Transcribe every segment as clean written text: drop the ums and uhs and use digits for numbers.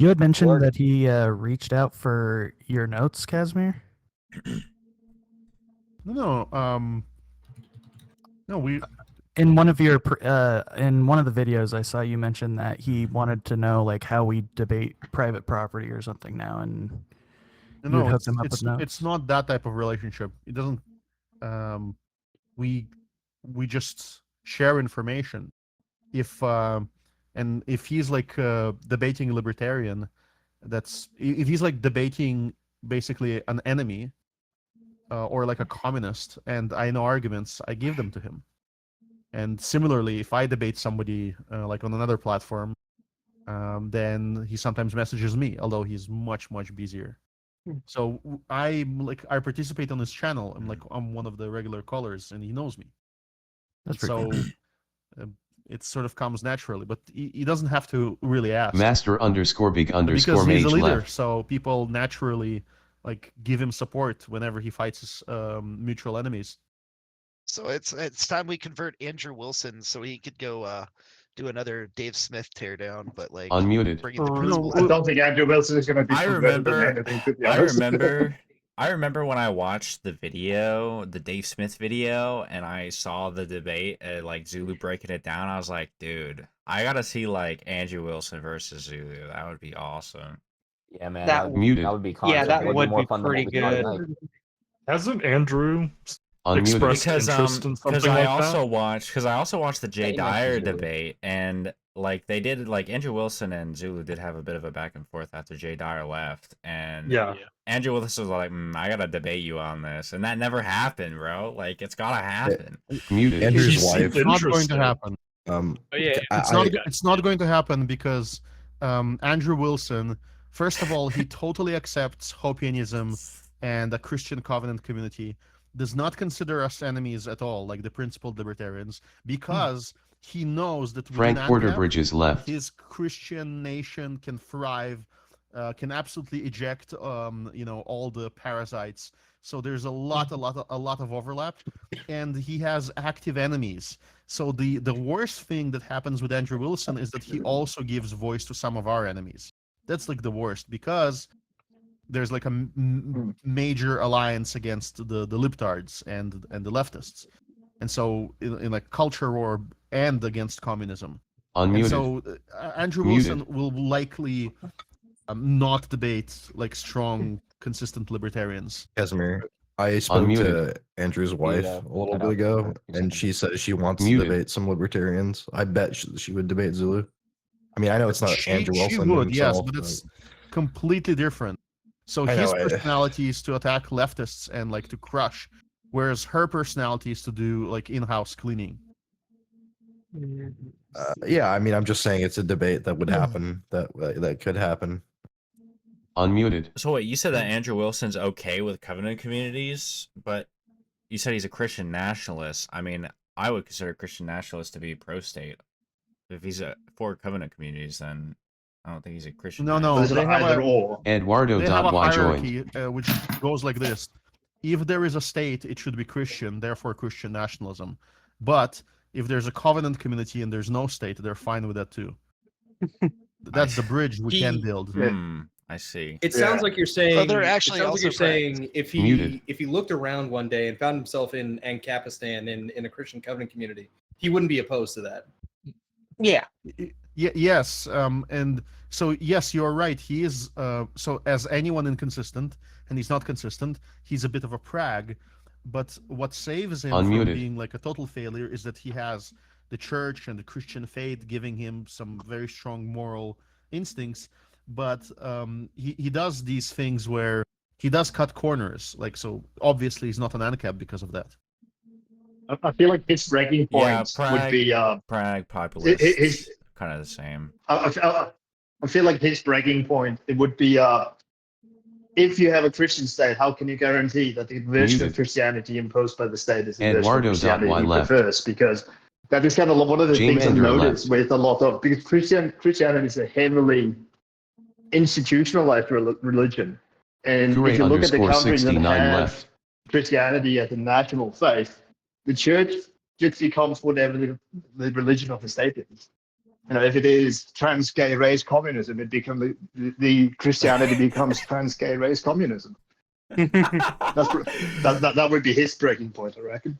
You had mentioned Or that he reached out for your notes, Casimir. No, no, we In in one of the videos, I saw you mention that he wanted to know like how we debate private property or something now, and you had no, hooked him up with notes. it's not that type of relationship. It doesn't. Um, we we just share information. If and if he's like debating a libertarian, if he's like debating basically an enemy or like a communist, and I know arguments, I give them to him. And similarly, if I debate somebody like on another platform, then he sometimes messages me, although he's much busier. So I participate on his channel. I'm one of the regular callers, and he knows me. That's pretty So cool. it sort of comes naturally, but he doesn't have to really ask. Master_big_mage Because he's a leader, left. so people naturally like give him support whenever he fights his mutual enemies. so it's time we convert Andrew Wilson so he could go do another Dave Smith teardown, but like Unmuted. bringing the No, principles. I don't think Andrew Wilson is going to be I converted on remember. anything, to be I honest. remember. I remember when I watched the video, the Dave Smith video, and I saw the debate, like Zulu breaking it down. I was like, dude, I gotta see like Andrew Wilson versus Zulu. That would be awesome. Yeah, man. That- Muted. That would be Yeah, that way would more be fun than pretty what we saw good. tonight. Hasn't Andrew Unmuted. expressed Because interest in something because like I also watched the Jay Yeah, he mentioned Dyer Zulu. debate, and like they did, like Andrew Wilson and Zulu did have a bit of a back and forth after Jay Dyer left, and Yeah. Andrew Wilson was like, I gotta debate you on this, and that never happened, bro. Like it's gotta happen. Muted. Andrew's He's wife. It's not going to interested. happen. Um, Oh, yeah, It's not going to happen because Andrew Wilson, first of all, he totally accepts Hopianism and the Christian Covenant community, does not consider us enemies at all, like the principled libertarians, because he knows that Frank within Porter ANCAP, Bridges left. his Christian nation can thrive, can absolutely eject, all the parasites. So there's a lot of overlap, and he has active enemies. So the worst thing that happens with Andrew Wilson is that he also gives voice to some of our enemies. That's like the worst, because there's like a major alliance against the libtards and the leftists, and so in like culture war and against communism. And Unmuted. so Andrew Muted. Wilson will likely not debate like strong, consistent libertarians. Casimir, I spoke Unmuted. to Andrew's wife Yeah, a little I bit know. ago, and she says she wants Muted. to debate some libertarians. I bet she would debate Zulu. I mean, I know it's not Andrew She Wilson would, yes, himself, but it's completely different. So I his know, personality is to attack leftists and like to crush, whereas her personality is to do like in-house cleaning. yeah, I mean, I'm just saying it's a debate that would happen. That could happen. Unmuted. So wait, you said that Andrew Wilson's okay with covenant communities, but you said he's a Christian nationalist. I mean, I would consider Christian nationalist to be pro-state. If he's for covenant communities, then I don't think he's a Christian. No, So no, it's they an have either a, or. they have a Eduardo.y joined. hierarchy which goes like this: if there is a state, it should be Christian, therefore Christian nationalism. But if there's a covenant community and there's no state, they're fine with that too. That's the bridge we can build. I see. It Yeah. sounds like you're saying. they're actually it sounds like you're also friends. saying Muted. if he looked around one day and found himself in Ancapistan in a Christian Covenant community, he wouldn't be opposed to that. Yeah. Yes, and so yes, you're right. He is so as anyone inconsistent, and he's not consistent. He's a bit of a prag, but what saves him Unmuted. from being like a total failure is that he has the church and the Christian faith giving him some very strong moral instincts. But he does these things where he does cut corners. Like, so obviously he's not an ANCAP because of that. I feel like his breaking Yeah, point would be Prague populist. his Kind of the same. I feel like his breaking point it would be if you have a Christian state, how can you guarantee that the version Muted. of Christianity imposed by the state is the version of Christianity Eduardo.y he left. prefers? Because that is kind of one of the things I've Jamander noticed with a lot of because Christianity is a heavily institutionalized religion, and if you look at the countries that 69 have left. Christianity as a national faith, the church just becomes whatever the religion of the state is. if it is trans gay race communism, the Christianity becomes trans gay race communism. That would be his breaking point, I reckon.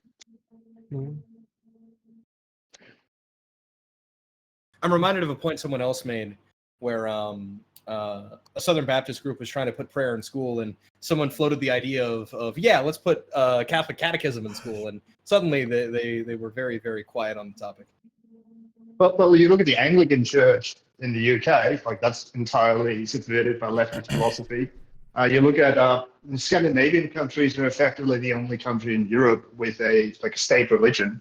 I'm reminded of a point someone else made where a Southern Baptist group was trying to put prayer in school, and someone floated the idea of let's put Catholic catechism in school, and suddenly they were very, very quiet on the topic. Well, you look at the Anglican Church in the UK, like that's entirely subverted by leftist philosophy. You look at Scandinavian countries are effectively the only country in Europe with a state religion,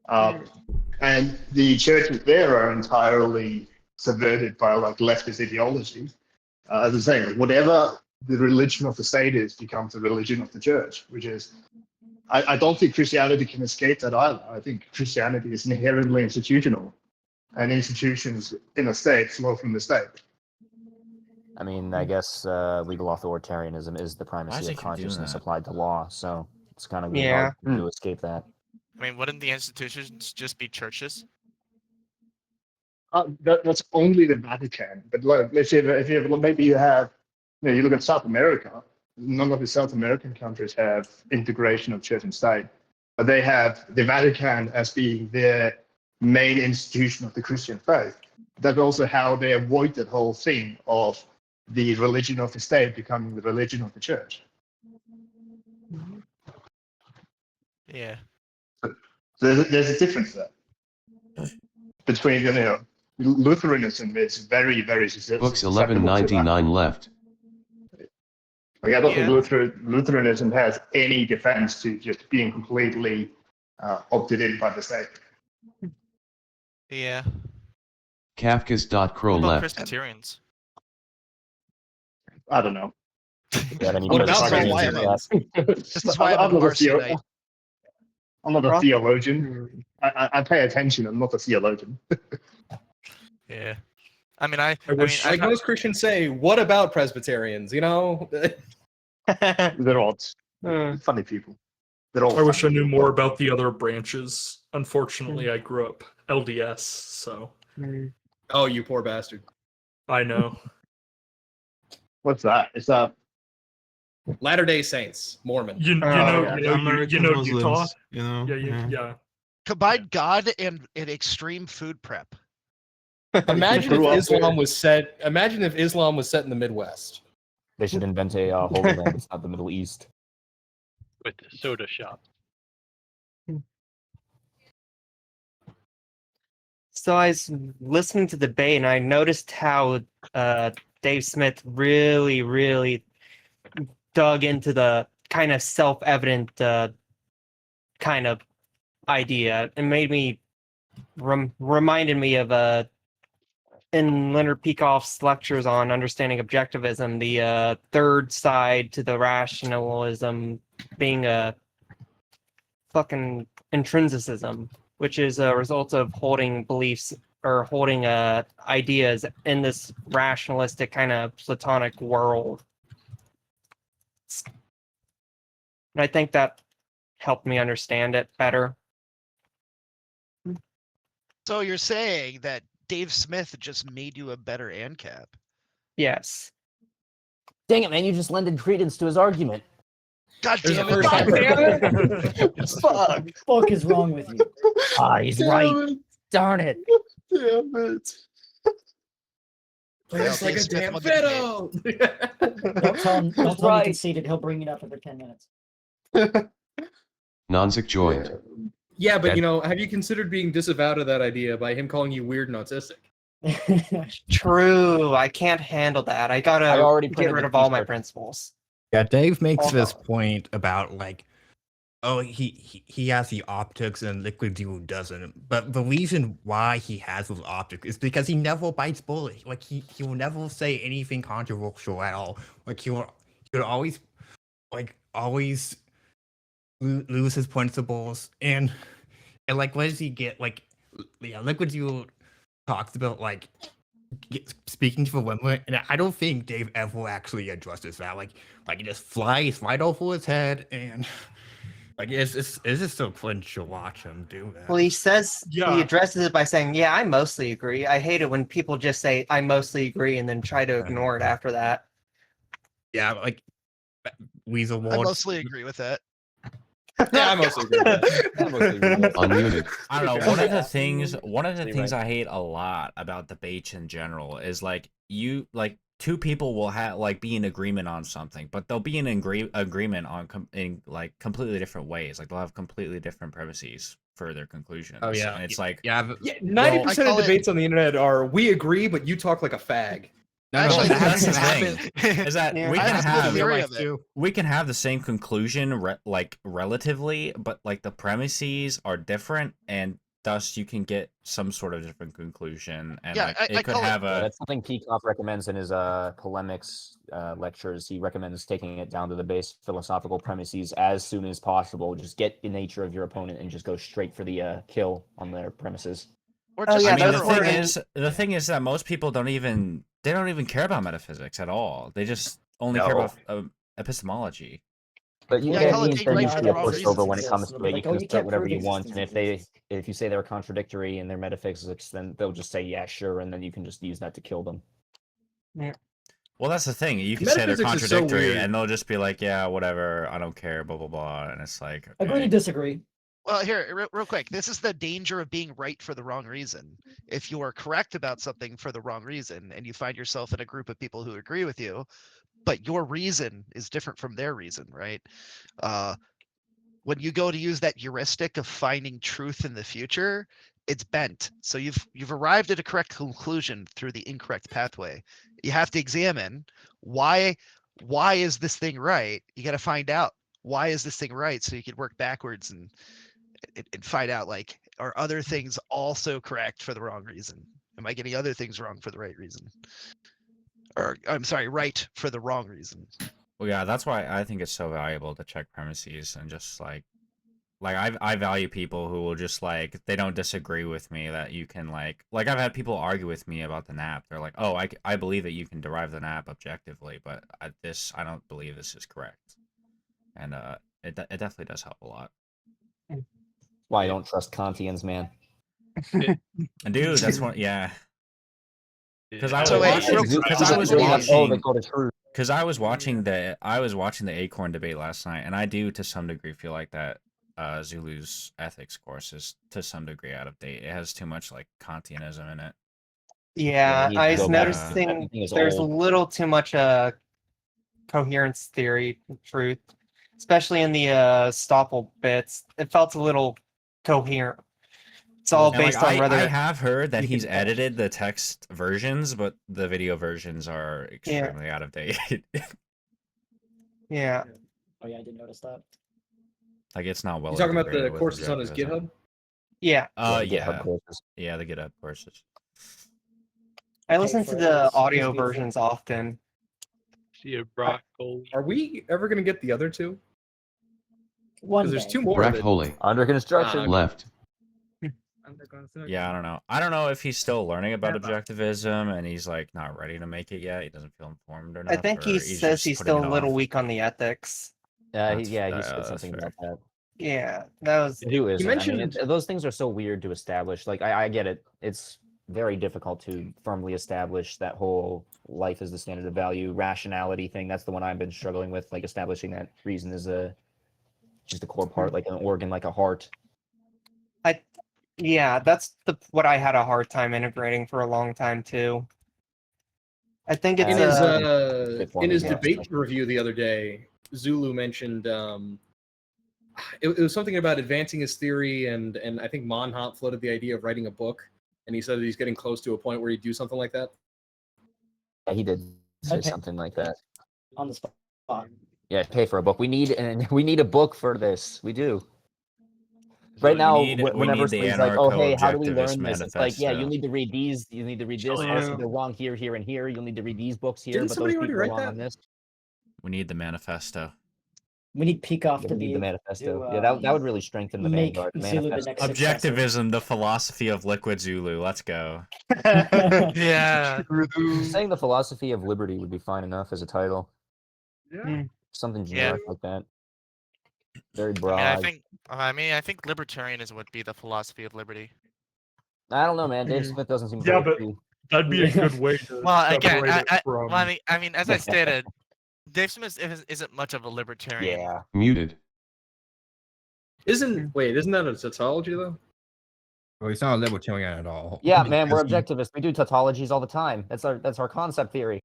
and the churches there are entirely subverted by leftist ideology. As I'm saying, whatever the religion of the state is becomes the religion of the church, which is. I don't think Christianity can escape that either. I think Christianity is inherently institutional, and institutions in a state flow from the state. I mean, I guess legal authoritarianism is the primacy of consciousness applied to law, so it's kind of hard to escape that. I mean, wouldn't the institutions just be churches? That's only the Vatican. But let's say maybe you look at South America. None of the South American countries have integration of church and state, but they have the Vatican as being their main institution of the Christian faith. That's also how they avoid that whole thing of the religion of the state becoming the religion of the church. Yeah. So there's a difference there between Lutheranism is very, very Books 1199 left. I don't think Lutheranism has any defense to just being completely opted in by the state. Yeah. Kafkas.crow What about left. Presbyterians? I don't know. What about Presbyterians? This is why I'm a Marcionite. I'm not a theologian. I pay attention. I'm not a theologian. Yeah. I mean, I like most Christians say, what about Presbyterians? You know? They're all funny people. They're all I wish I knew more about the other branches. Unfortunately, I grew up LDS, so. Oh, you poor bastard. I know. What's that? It's a Latter-day Saints, Mormon. You know Muslims, Utah. you know? Yeah. Combine God and extreme food prep. Imagine if Islam was set in the Midwest. They should invent a holy land that's not the Middle East. With the soda shop. So I was listening to the debate, and I noticed how Dave Smith really, really dug into the kind of self-evident kind of idea. It made me reminded me of in Leonard Peikoff's lectures on understanding objectivism, the third side to the rationalism being a fucking intrinsicism, which is a result of holding beliefs or holding ideas in this rationalistic kind of Platonic world. And I think that helped me understand it better. So you're saying that Dave Smith just made you a better ANCAP? Yes. Dang it, man! You just lended credence to his argument. God damn it! God damn it! Fuck is wrong with you? He's right. Darn it! Damn it! It's like a damn fiddle. Don't tell him he conceded. He'll bring it up every 10 minutes. Nonzik joined. Yeah, but have you considered being disavowed of that idea by him calling you weird and autistic? True. I can't handle that. I already get rid of all my principles. Yeah, Dave makes this point about he has the optics and Liquid Duo doesn't. But the reason why he has those optics is because he never bites bullet. Like he will never say anything controversial at all. Like he will always lose his principles and what does he get? Liquid Duo talks about speaking to the women, and I don't think Dave ever actually addresses that. He just flies right over his head, and Like, it's just so fun to watch him do that. Well, he says Yeah. he addresses it by saying, "Yeah, I mostly agree." I hate it when people just say, "I mostly agree," and then try to ignore it after that. Yeah, like Weasel I Ward. mostly agree with that. Yeah, I mostly agree with that. I mostly agree with that. Unmuted. I don't know. One of the things You're right. I hate a lot about debates in general is like two people will have like be in agreement on something, but they'll be in agreement on in like completely different ways. Like they'll have completely different premises for their conclusions. Oh yeah, and it's like yeah. 90% I of call it- debates on the internet are we agree, but you talk like a fag. Actually, that's the that's thing. Is that Yeah. we I can have a have theory of it. we can have the same conclusion relatively, but like the premises are different, and thus you can get some sort of different conclusion. And Yeah, like, I it could call it- have a That's something Peacock recommends in his polemics lectures. He recommends taking it down to the base philosophical premises as soon as possible. Just get the nature of your opponent and just go straight for the kill on their premises. Or Oh, just yeah, I mean, that's the thing is that most people don't even care about metaphysics at all. They just only care No. about epistemology. But you Yeah, I get call it means being then right you for should the get wrong pushed over when it reasons. comes to it. You Like, can oh, you assert can't whatever prove you want, and existence if you say they're contradictory in their metaphysics, then they'll just say yeah, sure, and then you can just use that to kill them. Well, that's the thing. You can say they're Metaphysics is so contradictory, weird. and they'll just be like, "Yeah, whatever. I don't care." Blah blah blah. And it's like, Agree to okay. disagree. Well, here, real quick. This is the danger of being right for the wrong reason. If you are correct about something for the wrong reason, and you find yourself in a group of people who agree with you, but your reason is different from their reason, right? When you go to use that heuristic of finding truth in the future, it's bent. So you've arrived at a correct conclusion through the incorrect pathway. You have to examine why is this thing right? You got to find out why is this thing right, so you can work backwards and find out, like, are other things also correct for the wrong reason? Am I getting other things wrong for the right reason? Or I'm sorry, right for the wrong reason. Well, yeah, that's why I think it's so valuable to check premises and just like I value people who will just like they don't disagree with me, that you can like I've had people argue with me about the NAP. They're like, oh, I believe that you can derive the NAP objectively, but I don't believe this is correct. And it definitely does help a lot. Why I don't trust Kantians, man. And dude, that's one, yeah. Because I was So, wait, watching, real- because I was Oh, they watching, call it truth. because I was watching the Acorn debate last night, and I do to some degree feel like that Zulu's ethics course is to some degree out of date. It has too much like Kantianism in it. Yeah, he I needs was to go back. noticing Everything is there's a old. little too much coherence theory truth, especially in the Stoppel bits. It felt a little coherent. It's all And, based like, on whether I have heard that you he's can- edited the text versions, but the video versions are extremely out of date. Yeah. Oh yeah, I did notice that. Like it's not well. You talking about the integrated with courses on his objectivism. GitHub? Yeah. Yeah, Yeah. GitHub courses. Yeah, the GitHub courses. I Okay, listen to for the this audio beautiful- versions often. See a broccoli. Are we ever gonna get the other two? One Because there's day. two more. Brack that- Holy. Under construction. Left. Yeah, I don't know. I don't know if he's still learning about objectivism and he's like not ready to make it yet. He doesn't feel informed enough. I think or he he's says just he's putting still it a little off. weak on the ethics. He That's- said that's something fair. about that. Yeah, that was. Who is? mentioned- those things are so weird to establish. Like I get it. It's very difficult to firmly establish that whole life is the standard of value, rationality thing. That's the one I've been struggling with, like establishing that reason is just a core part, like an organ, like a heart. Yeah, that's what I had a hard time integrating for a long time too. I think it's In his Bitform in his is debate awesome. review the other day, Zulu mentioned it was something about advancing his theory, and I think Monhop floated the idea of writing a book, and he said that he's getting close to a point where he'd do something like that. Yeah, he did say Okay. something like that. On the spot. Yeah, pay for a book. We need a book for this. We do. Right now, we whenever need the somebody's like, "Oh, hey, how do we anarcho-objectivist learn this?" It's like, yeah, manifesto. you'll need to read these. You need to read this. Yeah. Also, they're wrong here, here, and here. You'll need to read these books here, Didn't but somebody those already people are write wrong that? on this. We need the manifesto. We need Peacock Yeah, to we need be the manifesto. to, Yeah, that would really strengthen the make Vanguard. The Zulu the manifesto. next successor. Objectivism, the philosophy of liquid Zulu. Let's go. Yeah. Saying the philosophy of liberty would be fine enough as a title. Yeah. Something Yeah. generic like that. Very I broad. mean, I think libertarianism would be the philosophy of liberty. I don't know, man. Dave Smith doesn't seem Yeah, very but free. that'd be a good way to Well, again, separate it from. well, I mean, as I stated, Dave Smith isn't much of a libertarian. Yeah. Muted. Isn't that a tautology though? Well, he's not a libertarian at all. Yeah, man, we're Because he- objectivists. We do tautologies all the time. That's our concept theory.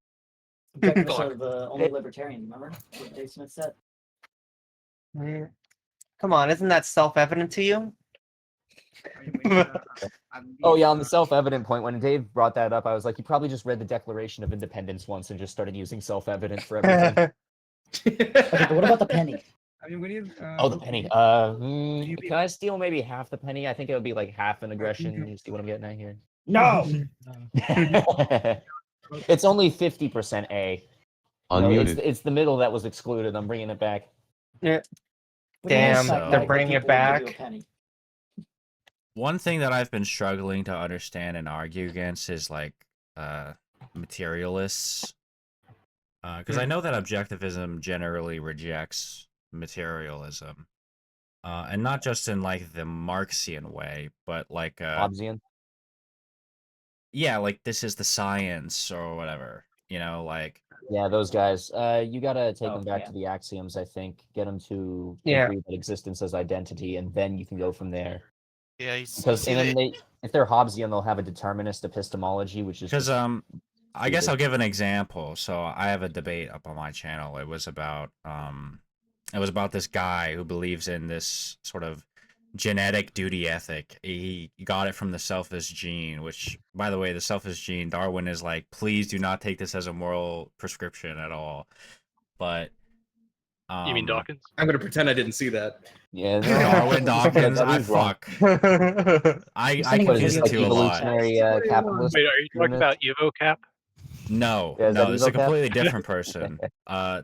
Objectives are the only libertarian. Remember what Dave Smith said? Come on, isn't that self-evident to you? Oh yeah, on the self-evident point, when Dave brought that up, I was like, you probably just read the Declaration of Independence once and just started using self-evident for everything. Okay, but what about the penny? I mean, we need. Oh, the penny. Can I steal maybe half the penny? I think it would be like half an aggression. You see what I'm getting at here? No. It's only 50% A. No, Unmuted. it's the middle that was excluded. I'm bringing it back. Yeah. What do you mean Damn, psychotic they're bringing it people would do a back. penny? One thing that I've been struggling to understand and argue against is like materialists, because I know that objectivism generally rejects materialism, and not just in like the Marxian way, but like Hobbesian. yeah, like this is the science or whatever, you know, like Yeah, those guys. You gotta take them back yeah. to the axioms. I think get them to Yeah. agree that existence as identity, and then you can go from there. Yeah, Because see, and then if they're Hobbesian, they'll have a determinist epistemology, which is because just I guess stupid. I'll give an example. So I have a debate up on my channel. It was about this guy who believes in this sort of genetic duty ethic. He got it from the selfish gene, which, by the way, the selfish gene, Darwin is like, please do not take this as a moral prescription at all. But You mean Dawkins? I'm gonna pretend I didn't see that. Yeah, Darwin Dawkins, I He's wrong. fuck. I sending What is confuse this, the like two a lot. evolutionary capitalist? Wait, are you talking about EvoCap? No, Yeah, is that no, this is a EvoCap? completely different person.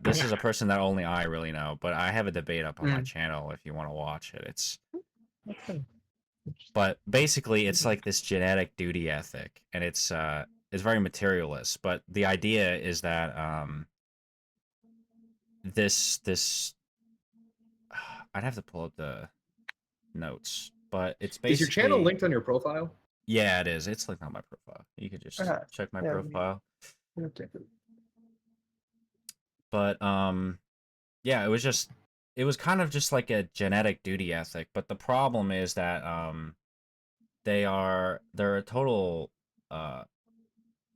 This is a person that only I really know, but I have a debate up on my channel if you want to watch it. But basically, it's like this genetic duty ethic, and it's very materialist. But the idea is that this I'd have to pull up the notes, but it's basically Is your channel linked on your profile? Yeah, it is. It's linked on my profile. You could just check my yeah. profile. But yeah, it was kind of just like a genetic duty ethic, but the problem is that they're a total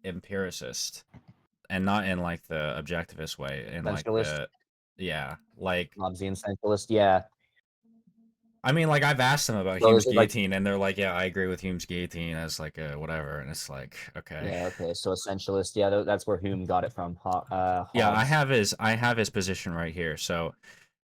empiricist, and not in like the objectivist way, in like Essentialist? like Hobbesian essentialist, yeah. I mean, like, I've asked them about So Hume's is it like- guillotine, and they're like, yeah, I agree with Hume's guillotine as like a whatever, and it's like, okay. Yeah, okay, so essentialist, yeah, that's where Hume got it from. Yeah, I Hobbes. have his position right here. So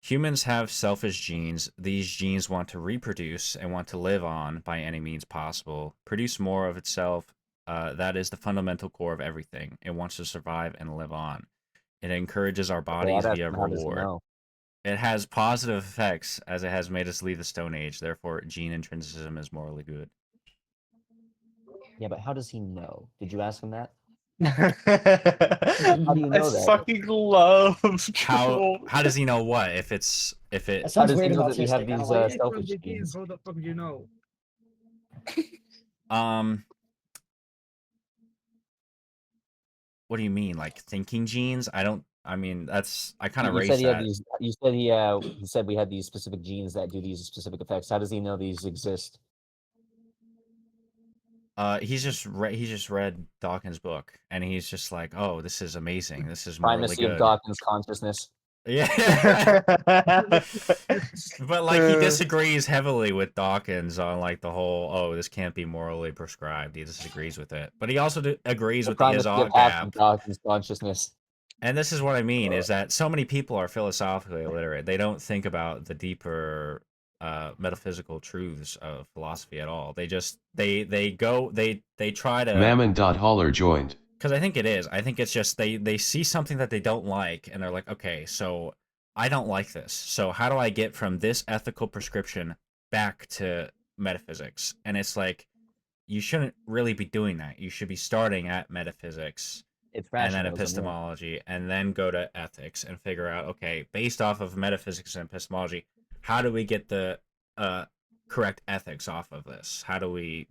humans have selfish genes. These genes want to reproduce and want to live on by any means possible, produce more of itself. That is the fundamental core of everything. It wants to survive and live on. It encourages our Okay, bodies I'd via ask him, how does he reward. know? It has positive effects as it has made us leave the Stone Age. Therefore, gene intrinsicism is morally good. Yeah, but how does he know? Did you ask him that? How do you know that? fucking love How does he know what? If it That How sounds does he weird know about that we have autistic. I don't these like it. selfish genes? How the fuck would you know? What do you mean, like thinking genes? I mean, I kind of You raised said he had that. these. You said he said we had these specific genes that do these specific effects. How does he know these exist? He's just read Dawkins' book, and he's just like, oh, this is amazing. This is morally Primacy of good. Dawkins' consciousness. Yeah. But like he disagrees heavily with Dawkins on like the whole, oh, this can't be morally prescribed. He disagrees with it, but he also agrees The with the primacy of Izod half gap. of Dawkins' consciousness. And this is what I mean is that so many people are philosophically illiterate. They don't think about the deeper metaphysical truths of philosophy at all. They just they try to Mammon.Holler joined. because I think it is. I think it's just they see something that they don't like, and they're like, okay, so I don't like this. So how do I get from this ethical prescription back to metaphysics? And it's like, you shouldn't really be doing that. You should be starting at metaphysics It's and then rationalism, yeah. epistemology, and then go to ethics and figure out, okay, based off of metaphysics and epistemology, how do we get the correct ethics off of this? How do we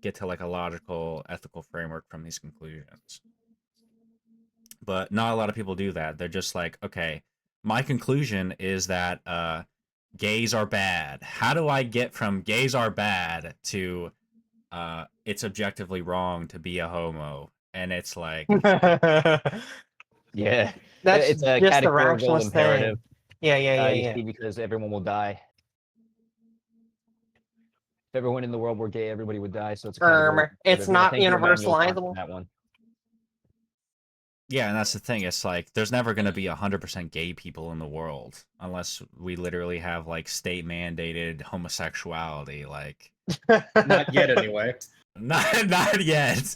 get to like a logical, ethical framework from these conclusions? But not a lot of people do that. They're just like, okay, my conclusion is that gays are bad. How do I get from gays are bad to it's objectively wrong to be a homo? And it's like, Yeah, That's it's a just the categorical rationalist imperative. thing. Yeah. You see, because everyone will die. If everyone in the world were gay, everybody would die. So it's a categorical It's imperative, and I not think you're Emmanuel Kant on universalizable. that one. yeah, and that's the thing. It's like there's never going to be 100% gay people in the world unless we literally have like state mandated homosexuality. Like, Not yet, anyway. not yet.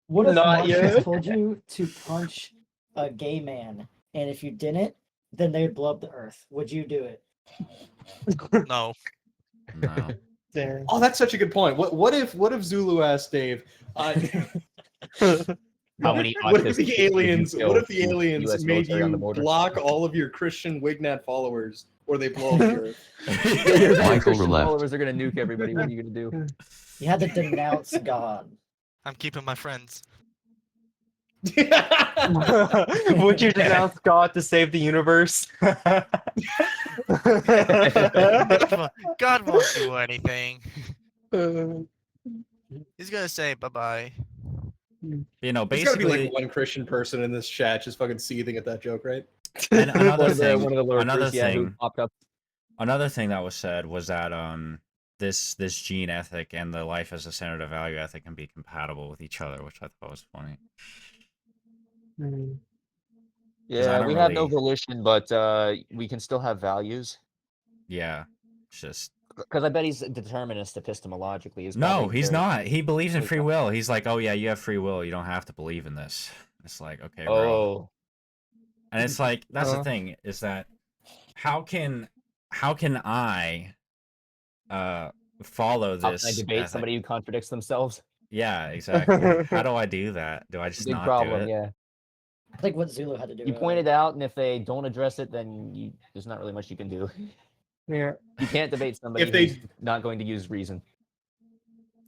What if Not Martians yet. told you to punch a gay man, and if you didn't, then they'd blow up the Earth? Would you do it? No. No. Oh, that's such a good point. What if Zulu asked Dave? How many What if autistic the kids did you aliens? kill What if the with aliens US made military on you the border? block all of your Christian Wignat followers, or they blow up the Earth? Your Michael Christian left. followers are gonna nuke everybody. What are you gonna do? You had to denounce God. I'm keeping my friends. Would you denounce God to save the universe? God won't do anything. He's gonna say bye-bye. You know, There's gotta be basically, like one Christian person in this chat just fucking seething at that joke, right? and another One of the thing, lurkers, another yeah, who thing, popped up. another thing that was said was that this gene ethic and the life as a center of value ethic can be compatible with each other, which I thought was funny. 'Cause I Yeah, don't we have no really- volition, but we can still have values. Yeah, it's just Because I bet he's determinist epistemologically. Is no, probably he's very- not. He believes in he's free not. will. He's like, oh yeah, you have free will. You don't have to believe in this. It's like, okay, bro. Oh, And it's like that's the Uh-huh. thing is that how can I follow how this can I debate ethic? somebody who contradicts themselves? Yeah, exactly. How do I do that? Do I just Big not problem. do it? Yeah, I think what Zulu had to do. you point it out, and if they don't address it, then there's not really much you can do. Yeah. You can't debate somebody If they- who's not going to use reason.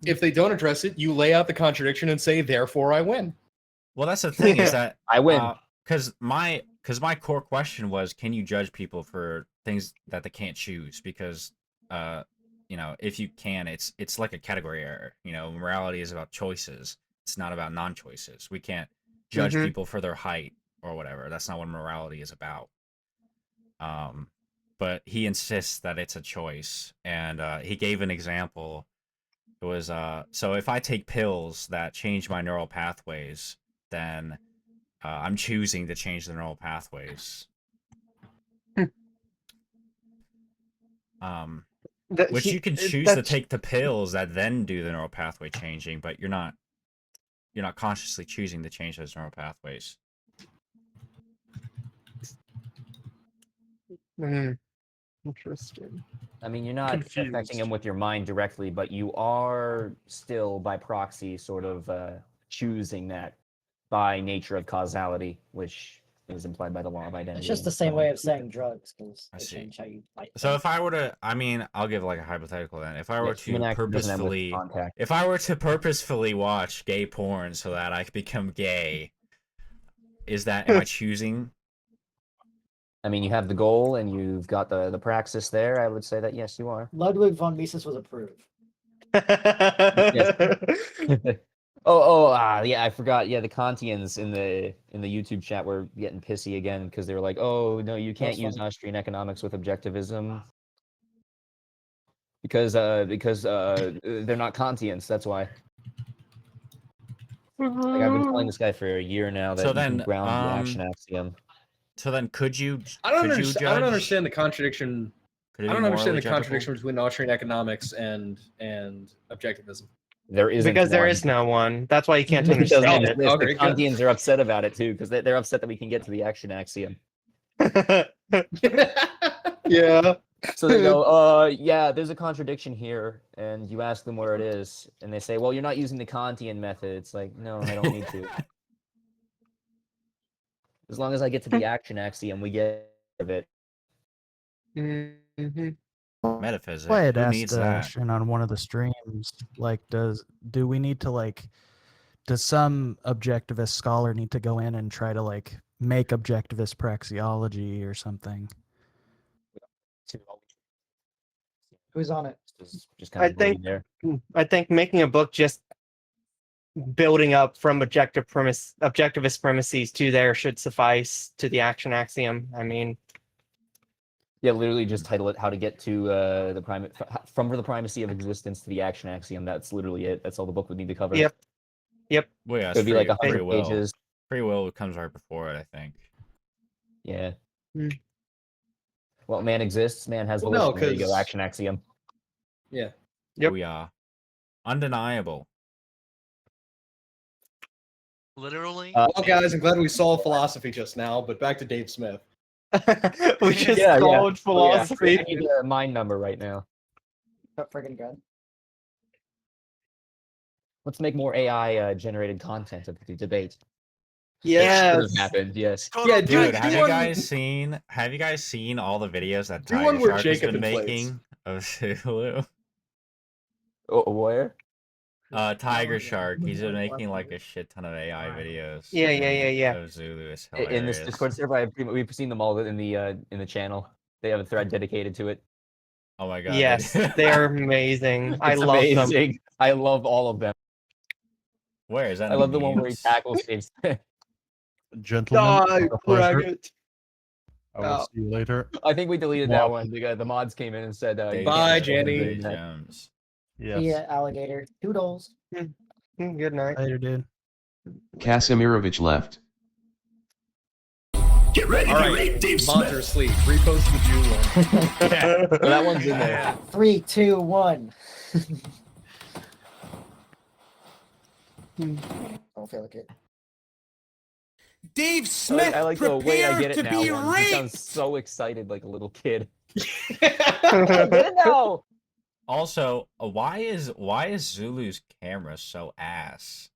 If they don't address it, you lay out the contradiction and say, "Therefore, I win." Well, that's the thing is that I win. because my core question was, can you judge people for things that they can't choose? Because you know, if you can, it's like a category error. You know, morality is about choices. It's not about non-choices. We can't judge Mhm. people for their height or whatever. That's not what morality is about. But he insists that it's a choice, and he gave an example. It was so if I take pills that change my neural pathways, then I'm choosing to change the neural pathways. Which you can choose to take the pills that then do the neural pathway changing, but you're not consciously choosing to change those neural pathways. Interesting. I mean, you're not Confused. affecting him with your mind directly, but you are still, by proxy, sort of choosing that by nature of causality, which is implied by the law of identity. It's just the and same so way on. of saying drugs, because I they see. change how you fight. So things. if I were to, I mean, I'll give like a hypothetical then. If I were Yeah, human to action doesn't end with purposefully, contact. if I were to purposefully watch gay porn so that I could become gay, am I choosing? I mean, you have the goal and you've got the praxis there. I would say that yes, you are. Ludwig von Mises was approved. Yeah, I forgot. Yeah, the Kantians in the YouTube chat were getting pissy again because they were like, "Oh no, you can't That's use funny. Austrian economics with objectivism because they're not Kantians. That's why." Like I've been telling this guy for a year now that So you can then, ground the action axiom. So then, could you? I don't could you understand. I don't judge- understand the contradiction. could it I be don't understand the morally contradiction between Austrian economics and objectivism. There isn't Because there one. is no one. That's why you can't It doesn't understand it. exist. Okay, The good. Kantians are upset about it too because they're upset that we can get to the action axiom. Yeah. So they go, yeah, there's a contradiction here, and you ask them where it is, and they say, well, you're not using the Kantian method. It's like, no, I don't need to. As long as I get to the action axiom, we get of it. Metaphysics. Well, I had Who asked needs that? Shin on one of the streams, like, do we need to like, does some objectivist scholar need to go in and try to like make objectivist praxeology or something? Who's on it? Just I think making a book just building up from objectivist premises to there should suffice to the action axiom. I mean, Yeah, literally just title it "How to Get to from the Primacy of Existence to the Action Axiom." That's literally it. That's all the book would need to cover. Yep. Well, yeah, It'd be like free 100 will. pages. Free will comes right before it, I think. Yeah. Well, man exists. Man has Well, volition. no, There you go. 'cause- Action axiom. Yeah. Yep. We are undeniable. Literally. Well, guys, I'm glad we solved philosophy just now, but back to Dave Smith. we just Yeah, solved yeah. philosophy. I need a mind number right now. Oh, friggin' good. Let's make more AI generated content of the debate. Yes. It should have happened. Yes. Yeah, Dude, do have you one- guys seen all the videos that Do Tiger one where Shark has Jacob been inflates. making of Zulu? Oh, where? Tiger Shark. He's been making like a shit ton of AI videos. Yeah. Of Zulu. It's In this hilarious. Discord server, we've seen them all in the channel. They have a thread dedicated to it. Oh my god. Yes, they are amazing. I It's love them. amazing. I love all of them. Where is that? I in love the the one where he memes? tackles Dave Smith. Gentlemen, Die, a pleasure. Braggett. I will see you later. I think we deleted that one because the mods came in and said, Dave Bye, Jones, Jenny. Dave Jones. Yes. Yeah, alligator. Toodles. Good night. Later, dude. Kasimirovich left. Get ready All to right, rate Dave mods are Smith. asleep. Repost the Jew one. So that one's in there. 3, 2, 1. I don't feel like it. Dave Smith, I like the way I prepare get it to now. be One. He raped. sounds so excited, like a little kid. I get it now. Also, why is Zulu's camera so ass?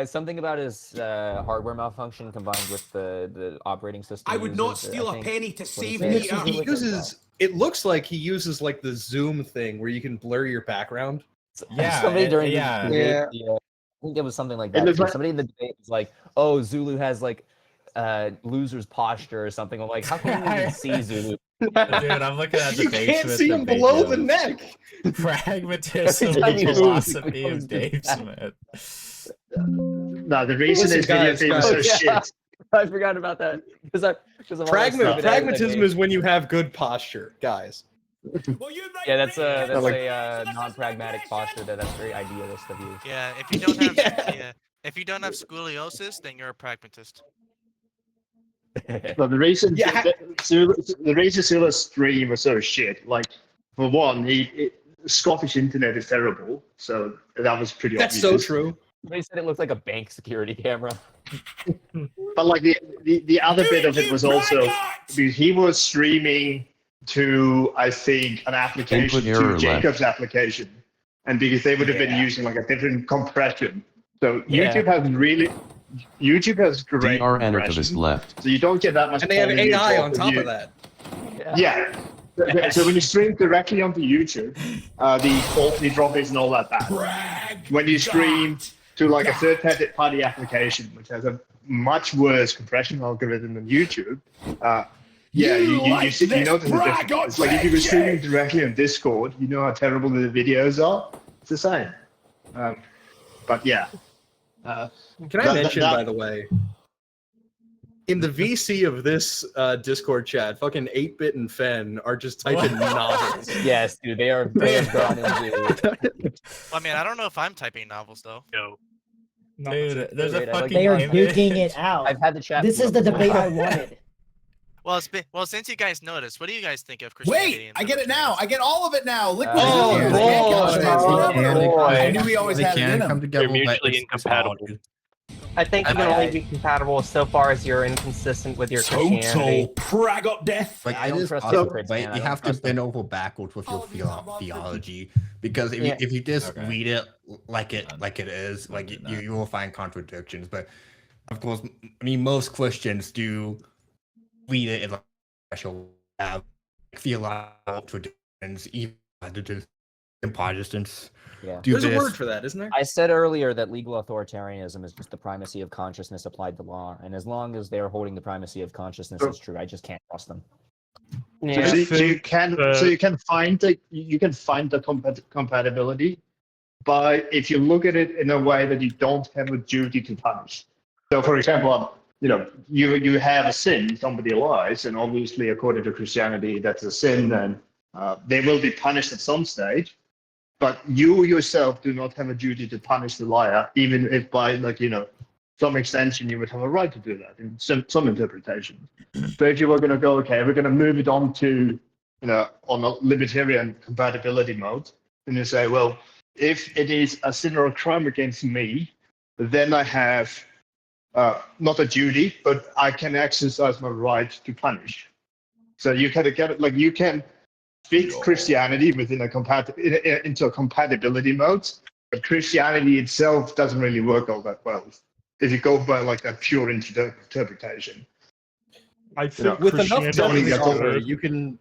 Something about his hardware malfunction combined with the operating system. I would not uses, steal I a think. penny to What save is the it? earth. He uses. It looks like he uses like the zoom thing where you can blur your background. Yeah, Somebody during yeah. the Yeah. debate, I think it was something like It that. looks too. like- Somebody in the debate was like, "Oh, Zulu has like loser's posture or something." I'm like, how can you even see Zulu? Dude, I'm looking at the You Dave can't Smith see him debate below the notes. neck. Pragmatism Every time and he moves, philosophy he of goes Dave back. Smith. No, the reason Listen, this video guys, feed was so guys. shit. I forgot about that because of all that stupid Pragmatism editing. is when you have good posture, guys. Yeah, that's a Like- non-pragmatic posture. That's very idealist of you. Yeah, if you don't have Yeah. if you don't have scoliosis, then you're a pragmatist. But the reason Yeah. the reason Zula's stream was so shit, like for one, Scottish internet is terrible, so that was pretty That's obvious. so true. They said it looked like a bank security camera. But like the other bit of it was also because he was streaming to, I think, an application Input error to Jacob's application, and because they would have been using like a different compression. So Yeah. YouTube has great DR compression, Anarchivist left. so you don't get that much. And they have quality AI of on top you. of that. Yeah. So when you stream directly onto YouTube, the quality drop isn't all that bad. When you stream to like a third-party application, which has a much worse compression algorithm than YouTube, yeah, you notice the difference. It's like if you were streaming directly on Discord, you know how terrible the videos are. It's the same. But yeah. Can I mention, by the way, in the VC of this Discord chat, fucking 8-Bit and Fen are just typing novels. Yes, dude, they are gone into. I mean, I don't know if I'm typing novels though. No. Dude, there's a Great, I like fucking They are image. duking it out. I've had the chat. This is the debate I wanted. Well, since you guys noticed, what do you guys think of Christianity? Wait, and I get it now. I get all of it now. Liquid Oh, is here. boy. I knew we always They had it in can them. come together. They're but mutually it's incompatible. hard. I think you can only be compatible so far as you're inconsistent with your Christianity. Prag up death. I It don't is trust possible, hypocrites, but man. I you don't have to trust bend them. over backwards with your theology, because if Yeah. if you just Okay. read it like it is, like you will find contradictions. But of course, I mean, most Christians do read it in a special have theological traditions, even Protestants and Protestants Yeah. do There's this. a word for that, isn't there? I said earlier that legal authoritarianism is just the primacy of consciousness applied to law, and as long as they're holding the primacy of consciousness as true, I just can't trust them. Yeah. So you can find the compatibility, but if you look at it in a way that you don't have a duty to punish. So, for example, you have a sin, somebody lies, and obviously, according to Christianity, that's a sin, and they will be punished at some stage. But you yourself do not have a duty to punish the liar, even if by some extension you would have a right to do that in some interpretation. So if you were going to go, okay, we're going to move it on to on a libertarian compatibility mode, then you say, well, if it is a sin or a crime against me, then I have not a duty, but I can exercise my right to punish. So you kind of get it, you can fit Christianity within into a compatibility mode, but Christianity itself doesn't really work all that well if you go by that pure interpretation. I think with enough Christianity death of is the author, good. you can.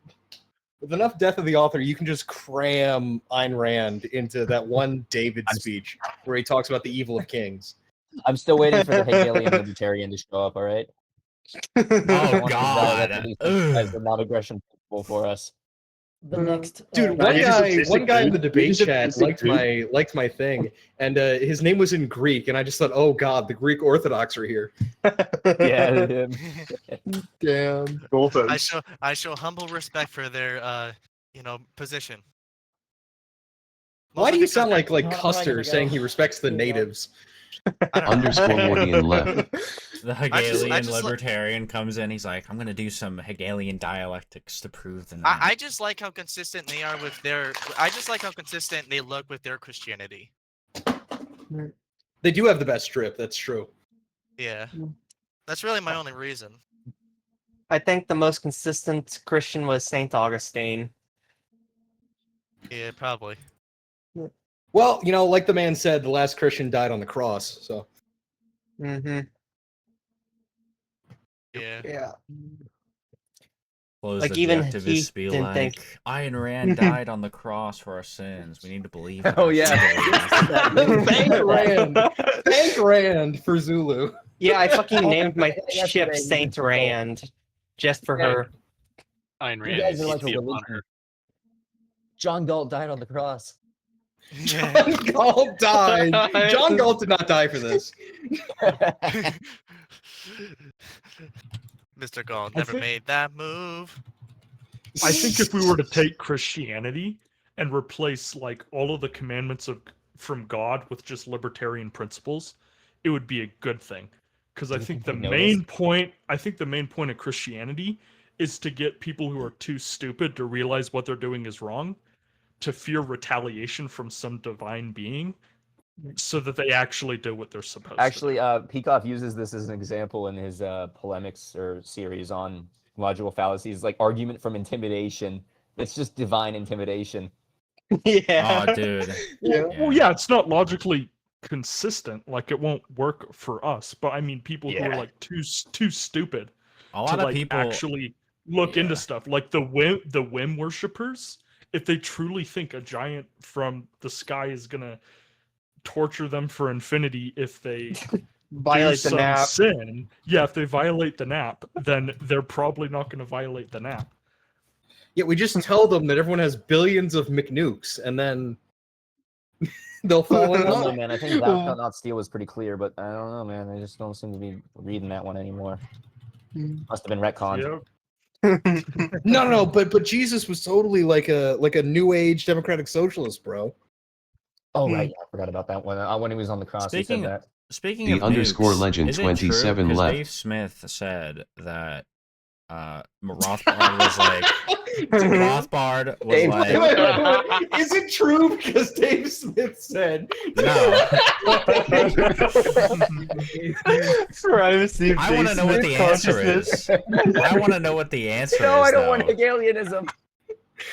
With enough death of the author, you can just cram Ayn Rand into that one David speech where he talks about the evil of kings. I'm still waiting for the Hegelian libertarian to show up. All right. Oh God! As the non-aggression principle for us. The next Dude, one guy in the debate chat liked my thing, and his name was in Greek, and I just thought, oh God, the Greek Orthodox are here. Yeah. Damn. I show humble respect for their position. Why do you sound like Alright, Custer here we saying go. he respects the Here we go. natives? _Mordian left. The Hegelian libertarian comes in. He's like, I'm gonna do some Hegelian dialectics to prove the. I just like how consistent they are with their. I just like how consistent they look with their Christianity. They do have the best strip. That's true. Yeah, that's really my only reason. I think the most consistent Christian was Saint Augustine. Yeah, probably. Well, like the man said, the last Christian died on the cross. So. Mm-hmm. Yeah. Yeah. Close Like, the even objectivists he be didn't like, think- Ayn Rand died on the cross for our sins. We need to believe. Oh yeah. Thank Rand. Thank Rand for Zulu. Yeah, I fucking named my Yesterday, ship you Saint just told- Rand just for her. Ayn You Rand guys are needs like to a be upon religion. her. John Galt died on the cross. John Galt died. John Galt did not die for this. Mr. Gall I never think- made that move. I think if we were to take Christianity and replace all of the commandments from God with just libertarian principles, it would be a good thing. Because I think the main point of Christianity is to get people who are too stupid to realize what they're doing is wrong, to fear retaliation from some divine being, so that they actually do what they're supposed to. Actually, Peikoff uses this as an example in his polemics or series on logical fallacies, like argument from intimidation. It's just divine intimidation. Yeah. Oh, dude. Well, yeah, it's not logically consistent. It won't work for us. But I mean, people who are too stupid A lot to of people actually look into stuff, like the whim worshippers. If they truly think a giant from the sky is gonna torture them for infinity if they Violate the do some nap. sin, if they violate the nap, then they're probably not going to violate the nap. Yeah, we just tell them that everyone has billions of McNukes, and then they'll fall I in don't know, love. man. I think Thou Shalt Not Steal was pretty clear, but I don't know, man. I just don't seem to be reading that one anymore. Must have been retconned. No, but Jesus was totally like a new age democratic socialist, bro. Oh right, yeah, I forgot about that one. When he was on the cross, he said that. Speaking The of _legend nukes, is it true? 27 'Cause left. Dave Smith said that Rothbard was like Rothbard was like Is it true? Because Dave Smith said no. Privacy. I want to know what the answer is. I want to know what the answer No, is. I don't want though. Hegelianism.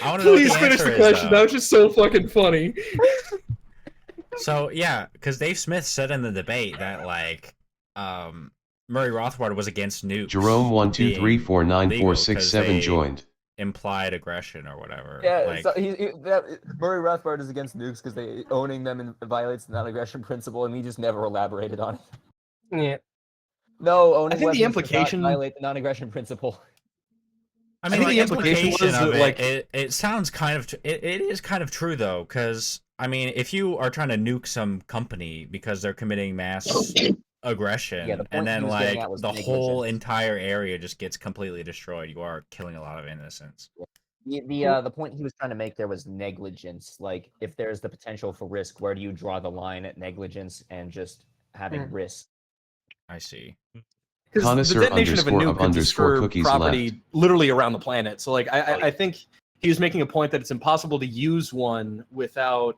I want to know what Please the finish answer the is, question. though. That was just so fucking funny. So yeah, because Dave Smith said in the debate that Murray Rothbard was against nukes. Jerome being legal 'cause 123494667 they- joined. implied aggression or whatever. Yeah, like, so Murray Rothbard is against nukes because they owning them violates the non-aggression principle, and he just never elaborated on it. Yeah. No, owning I think the weapons does not implication- violate the non-aggression principle. I mean, think the the implication implication was of that, like- it sounds kind of it is kind of true though, because I mean, if you are trying to nuke some company because they're committing mass aggression, Yeah, the point and then he was getting like at was the whole negligence. entire area just gets completely destroyed, you are killing a lot of innocents. The point he was trying to make there was negligence. Like, if there's the potential for risk, where do you draw the line at negligence and just having risk? I see. Because the Connoisseur detonation of a underscore nuke of could underscore disturb cookies property left. literally around the planet. So, like, I think he was making a point that it's impossible to use one without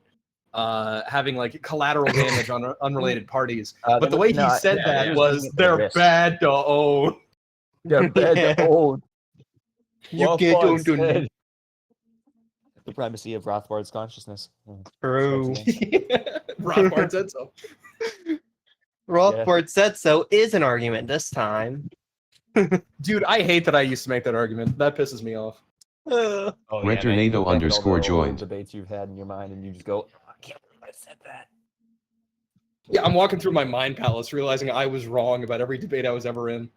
having like collateral damage on unrelated parties. But the way he said that was they're bad to own. They're bad to own. You get Rothbard owned. said- The primacy of Rothbard's consciousness. True. Rothbard said so. Rothbard said so is an argument this time. Dude, I hate that I used to make that argument. That pisses me off. Oh, Returnado underscore joined. Debates you've had in your mind, and you just go, "Oh, I can't believe I said that." Yeah, I'm walking through my mind palace, realizing I was wrong about every debate I was ever in.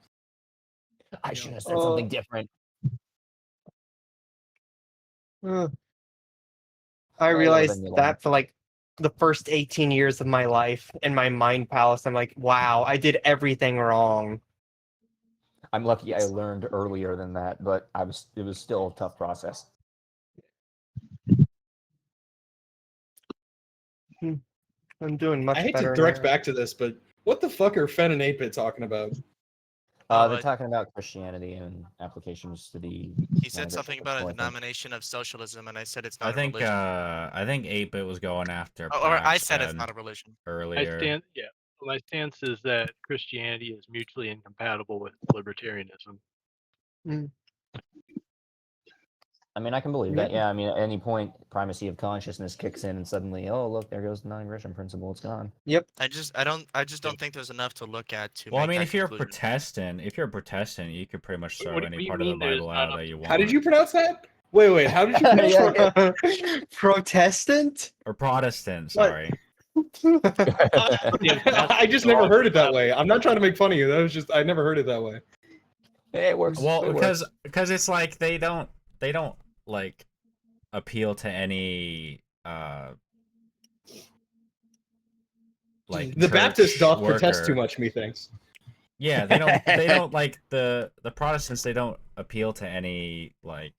I should have said something different. I Well, realized then you that for like the first 18 years of my life in my mind palace, I'm like, wow, I did everything wrong. I'm lucky I learned earlier than that, but it was still a tough process. I'm doing much I hate better to direct now. back to this, but what the fuck are Fen and 8-Bit talking about? They're talking about Christianity and applications to the. He said something about a denomination of socialism, and I said it's not I think a religion. I think 8-Bit was going after. Or I Prax said it's then not a religion. earlier. My stance is that Christianity is mutually incompatible with libertarianism. I mean, I can believe that. Yeah, I mean, at any point, primacy of consciousness kicks in, and suddenly, oh look, there goes the non-aggression principle. It's gone. Yep. I just don't think there's enough to look at to. Well, I make mean, that if you're a conclusion. Protestant, you could pretty much throw What do any you part of the mean there's Bible not out that you want. How did you pronounce that? Wait, how did you pronounce that? Protestant? Or Protestant? What? Sorry. I just never heard it that way. I'm not trying to make fun of you. That was just I never heard it that way. Hey, it works. Well, It works. because it's like they don't like appeal to any like The Baptist church doth protest worker. too much, methinks. Yeah, they don't like the Protestants. They don't appeal to any like.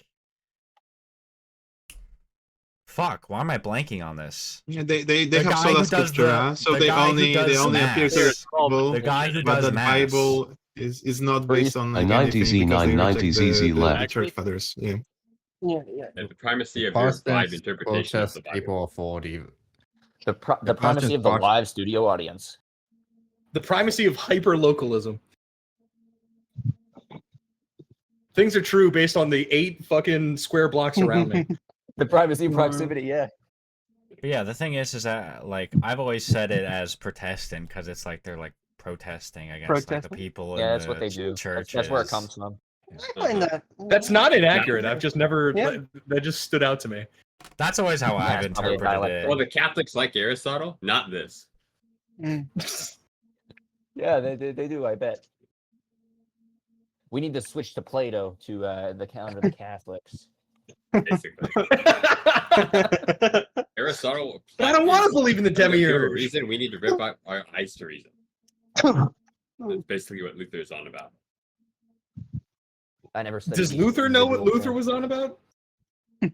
Fuck! Why am I blanking on this? Yeah, they The have guy sola who does scriptura, the- so the they guy who only does appear to mass. the Bible. The guy who but does the mass. Bible is not based on A like 90Z, anything because they 990 reject ZZ the left. church fathers. Yeah. And the primacy of your vibe Protestants interpretation of protest the Bible. April 40. The primacy Protestant of the prot- live studio audience. The primacy of hyper-localism. Things are true based on the 8 fucking square blocks around me. The primacy of proximity. Yeah. But yeah, the thing is that like I've always said it as Protestant because it's like they're like protesting against like the Protesting? people Yeah, in that's the what they do. churches. That's where it comes from. I find that. That's not inaccurate. I've just never. Yeah. That just stood out to me. That's always how I've it's probably a interpreted dialect. it. Well, the Catholics like Aristotle, not this. Yeah, they do. I bet. We need to switch to Plato to the counter the Catholics. Basically. Aristotle. I don't want to believe in the For a demiurge. reason we need to rip out our eyes to reason. That's basically what Luther is on about. I never studied. Does theses Luther in know the what real Luther sense. was on about? I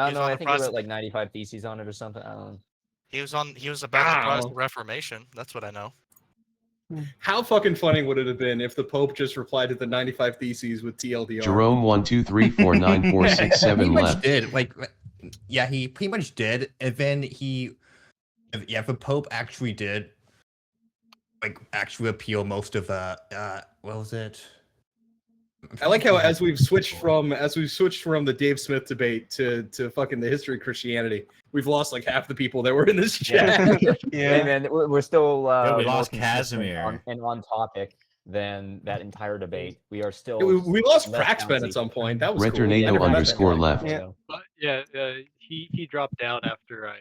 don't He's know. on I the think he wrote process- like 95 theses on it or something. I don't know. He was about the Protestant Wow. Reformation. That's what I know. How fucking funny would it have been if the Pope just replied to the 95 Theses with TLDR? Jerome 123494667 He much left. did. Like, yeah, he pretty much did. And then yeah, the Pope actually did, like, actually appeal most of what was it? I like how as we've switched from the Dave Smith debate to fucking the history of Christianity, we've lost like half the people that were in this chat. Hey man, we're still. Yeah, we more lost consistent Casimir. and on topic. than that entire debate. We are still. We lost less Cracksman at bouncy. some point. That was cool. Returnado Never met underscore him. left. Yeah. But yeah, he dropped out after I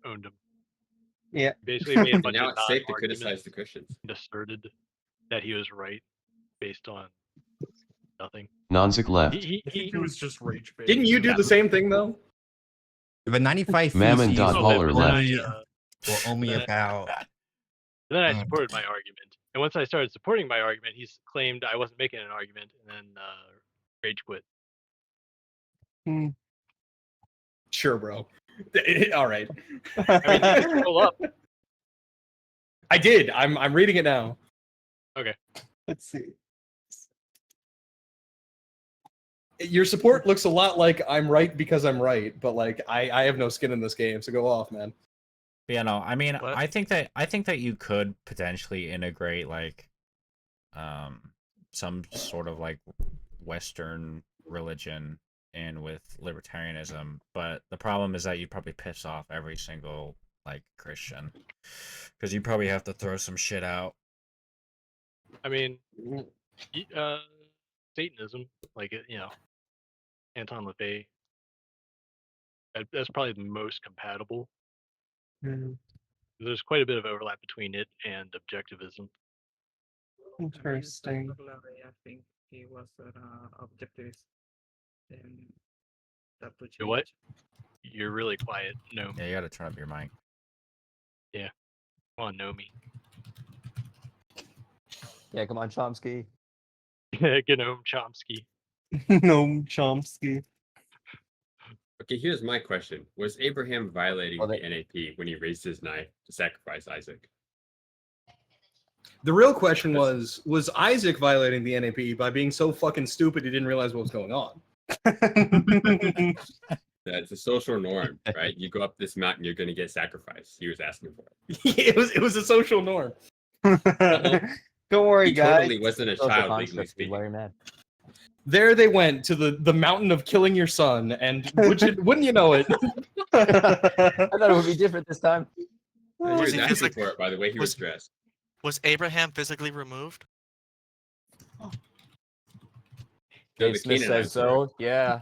owned him. Yeah. Basically made a And bunch now of it's safe to non-arguments criticize the Christians. and asserted that he was right based on nothing. Nonzik left. I think it was just rage bait. Didn't you do the same thing though? The 95 Mammon feces dot holler were left. only- were only about. And then I supported my argument. And once I started supporting my argument, he's claimed I wasn't making an argument, and then rage quit. Sure, bro. All right. I mean, you can scroll up. I did. I'm reading it now. Okay. Let's see. Your support looks a lot like I'm right because I'm right, but like I have no skin in this game, so go off, man. But yeah, no, I mean, I think that you could potentially integrate like, some sort of like Western religion in with libertarianism, but the problem is that you probably piss off every single like Christian, because you probably have to throw some shit out. I mean, Satanism, like you know, Anton LaVey. That's probably the most compatible. There's quite a bit of overlap between it and objectivism. Interesting. I think he was an objectivist. And that would You know what? You're really quiet. No. Yeah, you gotta turn up your mic. Yeah. Come on, know me. Yeah, come on, Chomsky. Gnome Chomsky. No, Chomsky. Okay, here's my question. Was Abraham violating the NAP when he raised his knife to sacrifice Isaac? The real question was Isaac violating the NAP by being so fucking stupid he didn't realize what was going on? That's a social norm, right? You go up this mountain, you're gonna get sacrificed. He was asking for it. it was a social norm. Don't worry, He guys. totally wasn't a child, legally speaking. There they went to the mountain of killing your son, and wouldn't you know it? I thought it would be different this time. He was Was he asking physic- for it by the way he was was- dressed. Was Abraham physically removed? Dave the Smith Canaanites says so. Yeah.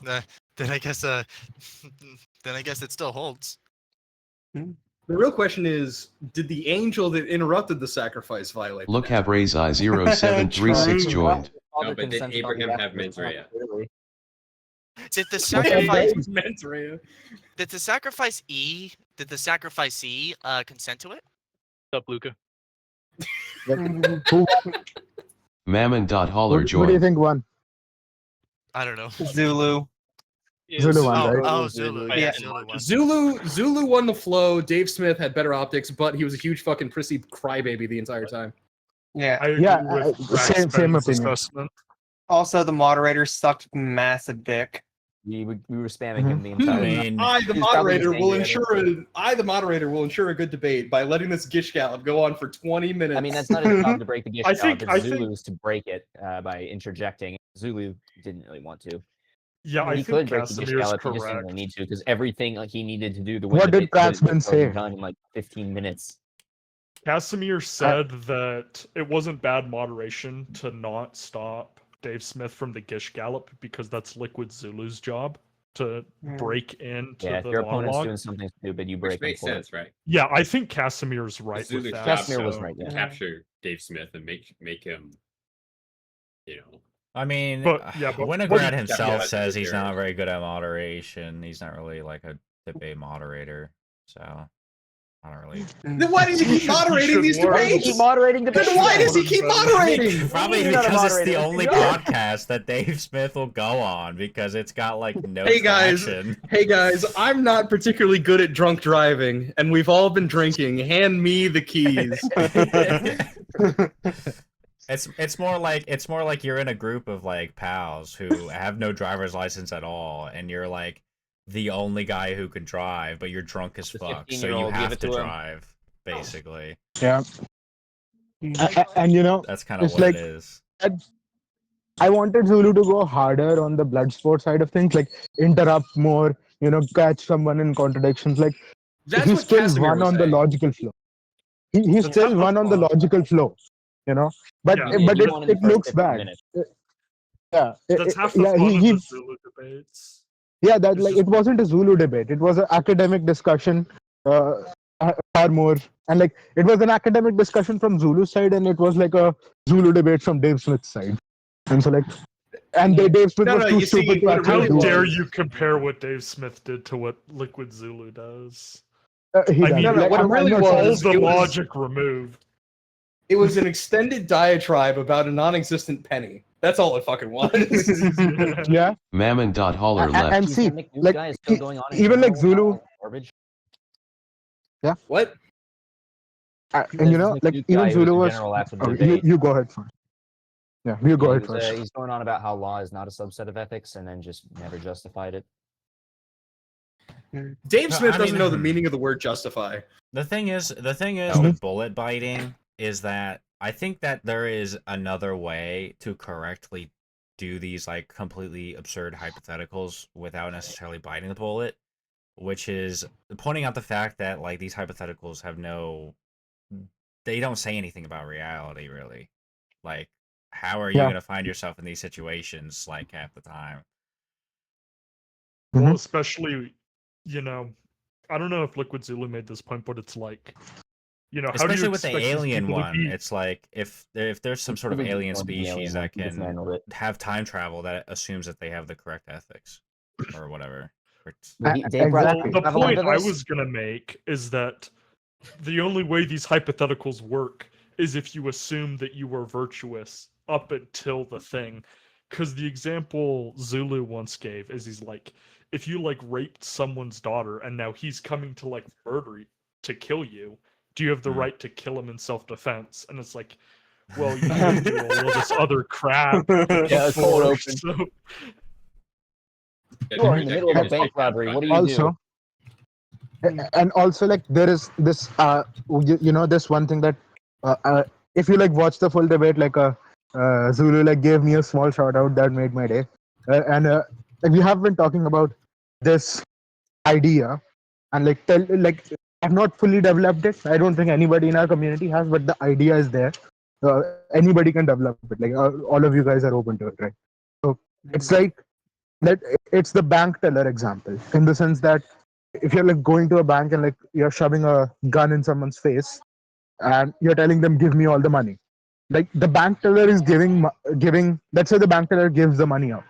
Then I guess then I guess it still holds. The real question is, did the angel that interrupted the sacrifice violate? Look have raise eye 0736 joined. No, but did Abraham have mens rea? Did the sacrifice Mens rea. did the sacrificee consent to it? What's up, Luca? Mammon dot holler What do you joined. think won? I don't know. Zulu. Zulu won, right? Oh, Zulu. Yeah. Zulu won the flow. Dave Smith had better optics, but he was a huge fucking prissy crybaby the entire time. Yeah. I agree with same Raxben's opinion. assessment. Also, the moderator sucked massive dick. We were spamming him the entire time. I, the He was probably moderator, just will angry ensure a good debate by letting this gish gallop go on for 20 minutes. I mean, that's not his job to break the gish I job. think- It's I think- Zulu's to break it by interjecting. Zulu didn't really want to. Yeah, He I could think break the gish Casimir's gallop. He just didn't correct. really need to because everything like he needed to do to win What the did debate was Cracksman say? done in like 15 minutes. Casimir said that it wasn't bad moderation to not stop Dave Smith from the Gish Gallop because that's Liquid Zulu's job to break into Yeah, if the your opponent's monologue. doing something stupid, you break Which them makes for it. sense, right? Yeah, I think Casimir's right with Zulu's that. job Casimir was to right, yeah. capture Dave Smith and make him, you know. I mean, But- yeah, but Winograd what- himself Yeah, says he's yeah. not very good at moderation. He's not really like a debate moderator, so I don't really. Then why does he keep moderating these learn. debates? Keep moderating Then debates. why does he keep moderating? Probably He's not a because it's the moderator. only podcast that Dave Smith will go on because it's got like no Hey guys, traction. hey guys, I'm not particularly good at drunk driving, and we've all been drinking. Hand me the keys. It's more like you're in a group of like pals who have no driver's license at all, and you're like the only guy who can drive, but you're drunk as The fuck, so you 15-year-old, give have it to to him. drive, basically. Yeah. And you know, That's kind of it's what like it is. I wanted Zulu to go harder on the blood sport side of things, like interrupt more, you know, catch someone in contradictions. Like That's he what still Casimir won was on the saying. logical flow. he That's still half the won on the fun. logical flow, you know. But Yeah. Yeah, but he it, won in the it first looks 15 bad. minutes. Yeah, That's half the yeah. fun of He the Zulu debates. yeah, that It's like just it wasn't a Zulu debate. It was an academic discussion, far more, and like it was an academic discussion from Zulu side, and it was like a Zulu debate from Dave Smith's side. And so like, and Dave Smith No, was no, too you see, stupid to what it actually how really do dare it. you compare what Dave Smith did to what Liquid Zulu does? He I does. mean, No, Like, what it I'm really not all was, the it was logic removed. it was an extended diatribe about a non-existent penny. That's all it fucking was. Yeah. Mammon.holler left. And Geez, see, that Nick News like guy is still going on in even like general about, Zulu, garbage. yeah. What? And you This know, Nick like News even guy who was Zulu in was. general after the Oh, debate. you go ahead first. Yeah, you go Yeah, ahead first. he's going on about how law is not a subset of ethics, and then just never justified it. Dave No, Smith I doesn't mean, know the meaning of the word justify. The thing is Mhm. with bullet biting is that I think that there is another way to correctly do these like completely absurd hypotheticals without necessarily biting the bullet, which is pointing out the fact that like these hypotheticals have they don't say anything about reality really. Like, how are you Yeah. going to find yourself in these situations like half the time? Well, especially, you know, I don't know if Liquid Zulu made this point, but it's like, you know, how do you Especially with the expect these alien people to one, be? it's like if there's some sort of Liquid Zulu alien was the alien species one, that he just can handled it. have time travel that assumes that they have the correct ethics or whatever. Well, Dave brought Well, time the travel point into I this. was gonna make is that the only way these hypotheticals work is if you assume that you were virtuous up until the thing. Because the example Zulu once gave is he's like, if you like raped someone's daughter and now he's coming to like murder you, to kill you, do you have the right to kill him in self-defense? And it's like, well, you didn't do all of this other crap Yeah, it's cold before, open. so You are in the middle of a bank robbery. What do you Also, and also like there is this you know this one thing that if you like watch the full debate, like Zulu like gave me a small shout out that made my day, and we have been talking about this idea, and like I've not fully developed it. I don't think anybody in our community has, but the idea is there. Anybody can develop it. Like all of you guys are open to it, right? So it's like that. It's the bank teller example in the sense that if you're like going to a bank and like you're shoving a gun in someone's face and you're telling them give me all the money, like the bank teller is giving let's say the bank teller gives the money out.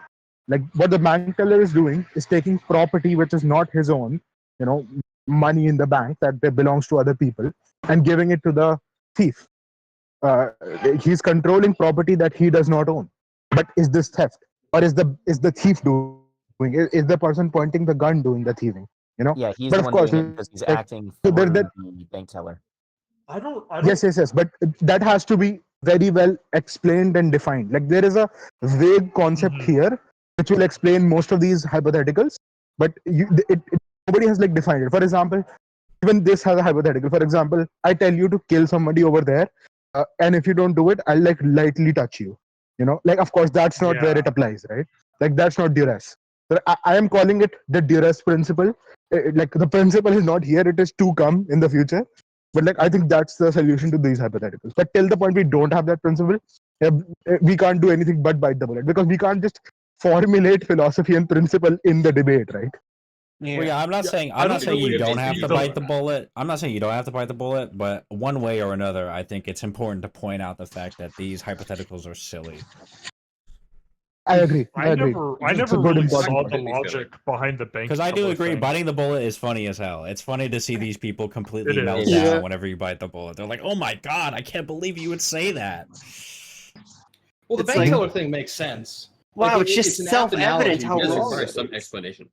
Like what the bank teller is doing is taking property which is not his own, you know, money in the bank that belongs to other people, and giving it to the thief. He's controlling property that he does not own. But is this theft, or is the thief doing? Is the person pointing the gun doing the thieving? You know. Yeah, he's But the of one course, doing it because he's like, acting so for there- the bank teller. I don't. Yes. But that has to be very well explained and defined. Like there is a vague concept here which will explain most of these hypotheticals, but nobody has like defined it. For example, even this has a hypothetical. For example, I tell you to kill somebody over there, and if you don't do it, I'll like lightly touch you. You know, like of course that's not where it applies, right? Like that's not duress. But I am calling it the duress principle. Like the principle is not here; it is to come in the future. But like I think that's the solution to these hypotheticals. But till the point we don't have that principle, we can't do anything but bite the bullet, because we can't just formulate philosophy and principle in the debate, right? Well, yeah, I'm not saying you don't have to bite the bullet. I'm not saying you don't have to bite the bullet, but one way or another, I think it's important to point out the fact that these hypotheticals are silly. I agree. I agree. never It's a good really important saw point. the logic behind the bank. Because I do teller agree, thing. biting the bullet is funny as hell. It's funny to see these people completely It melt is. down Yeah. whenever you bite the bullet. They're like, "Oh my god, I can't believe you would say that." Well, the It's bank like- teller thing makes sense. Wow, Like, it's just an apt self-evident analogy how It does wrong require it some is. explanation.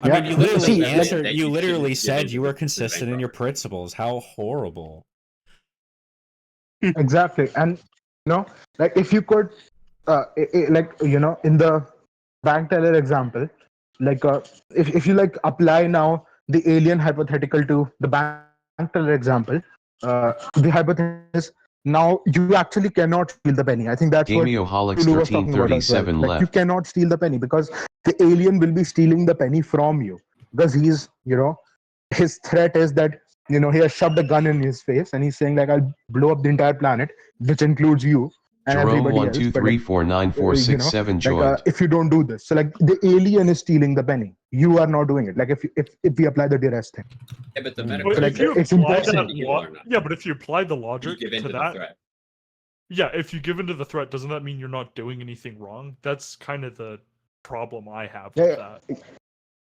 I mean, you literally See, answered. like- You literally said given you were to the consistent bank in your robber. principles. How horrible! Exactly. And you know, like if you could like you know, in the bank teller example, like if you like apply now the alien hypothetical to the bank teller example, the hypothesis is now you actually cannot steal the penny. I think that's what Gamioholics Lulu was talking about as well. 1337 Like you left. cannot steal the penny because the alien will be stealing the penny from you, because he's, you know, his threat is that he has shoved a gun in his face and he's saying like, I'll blow up the entire planet, which includes you and Jerome everybody else. But, like, 1234947 joined. if you don't do this, so like the alien is stealing the penny, you are not doing it. Like if we apply the duress thing. Yeah, but the But metaphor if you it's apply impossible. that but if you apply the logic give in to to the that, threat. yeah, if you give into the threat, doesn't that mean you're not doing anything wrong? That's kind of the problem I have with that.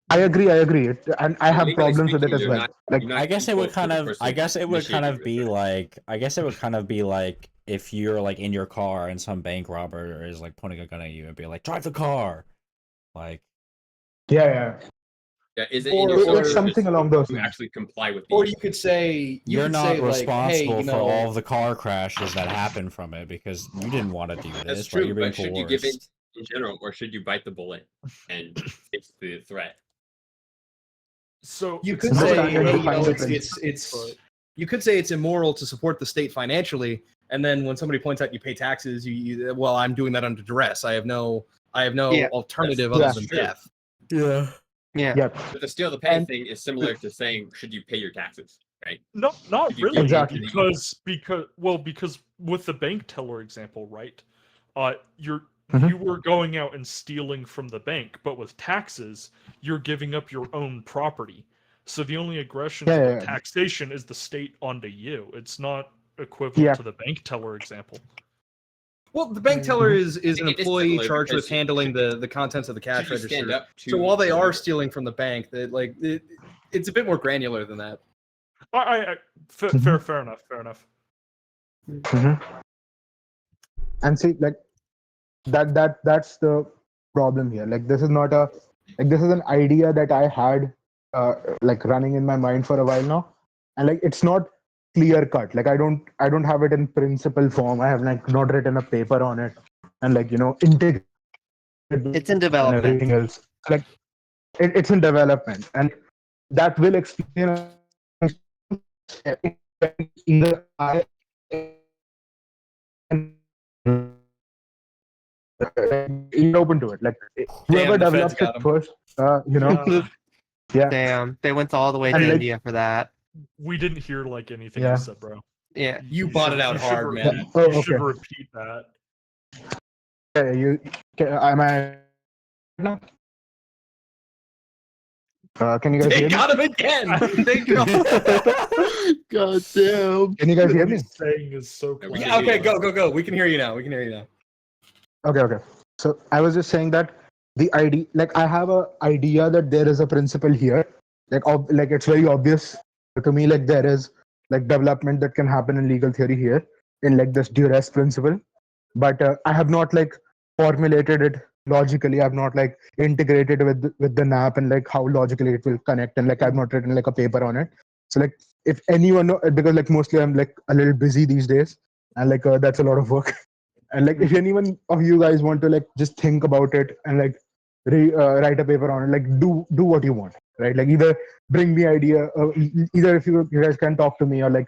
I agree. And I have Legally problems with it speaking, as you're well. not- Like, you're not I guess it would equal to kind the of. I person guess it would kind initiating of the be threat. like. I guess it would kind of be like if you're like in your car and some bank robber is like pointing a gun at you and be like, "Drive the car," like. yeah. Yeah, is it Or- in your or self-interest something along those to lines. actually comply with the Or you could say You're could not say, like, responsible hey, for all of the car crashes that happened from it because you didn't want to do this, That's right? true, You're being but should you give in coerced. in general, or should you bite the bullet and face the threat? So You it's could not say, like- hey, define the principle. it's you could say it's immoral to support the state financially, and then when somebody points out you pay taxes, you well, I'm doing that under duress. I have no Yeah. alternative That's other than true. death. Yeah. Yeah. But the steal the pay thing is similar to saying, should you pay your taxes, right? No, not Should you really. give in Exactly. to the- Because with the bank teller example, right? You Mhm. were going out and stealing from the bank, but with taxes, you're giving up your own property. So the only aggression Yeah, to yeah, the yeah. taxation is the state onto you. It's not equivalent Yeah. to the bank teller example. Well, the bank teller is an It is employee similar charged with because handling the contents of the cash should you stand register. up to So while they the are order? stealing from the bank, it's a bit more granular than that. Fair enough. Fair enough. And see, like that's the problem here. Like this is not a this is an idea that I had like running in my mind for a while now, and like it's not clear cut. Like I don't have it in principle form. I have like not written a paper on it, and like integrate It's in and development. everything else. Like it's in development, and that will explain either I you're open to it. Like whoever the feds develops got it 'em. first, yeah. Damn, they went all the way to And, like- India for that. We didn't hear like anything Yeah. you said, bro. Yeah. You bought it out should hard, repeat- man. Oh, You should okay. repeat that. Am I? No. Can you guys They hear me? got him again. They got God damn! Can you guys hear me? What he's saying is so Yeah, we clear. Yeah, okay, go. We can hear you now. Okay. So I was just saying that the idea, like I have a idea that there is a principle here, like it's very obvious to me. Like there is like development that can happen in legal theory here in like this duress principle, but I have not like formulated it logically. I've not like integrated with the NAP and like how logically it will connect, and like I've not written like a paper on it. So like if anyone know, because like mostly I'm like a little busy these days, and like that's a lot of work. And like if anyone of you guys want to like just think about it and like write a paper on it, like do what you want, right? Like either bring me idea, either if you guys can talk to me, or like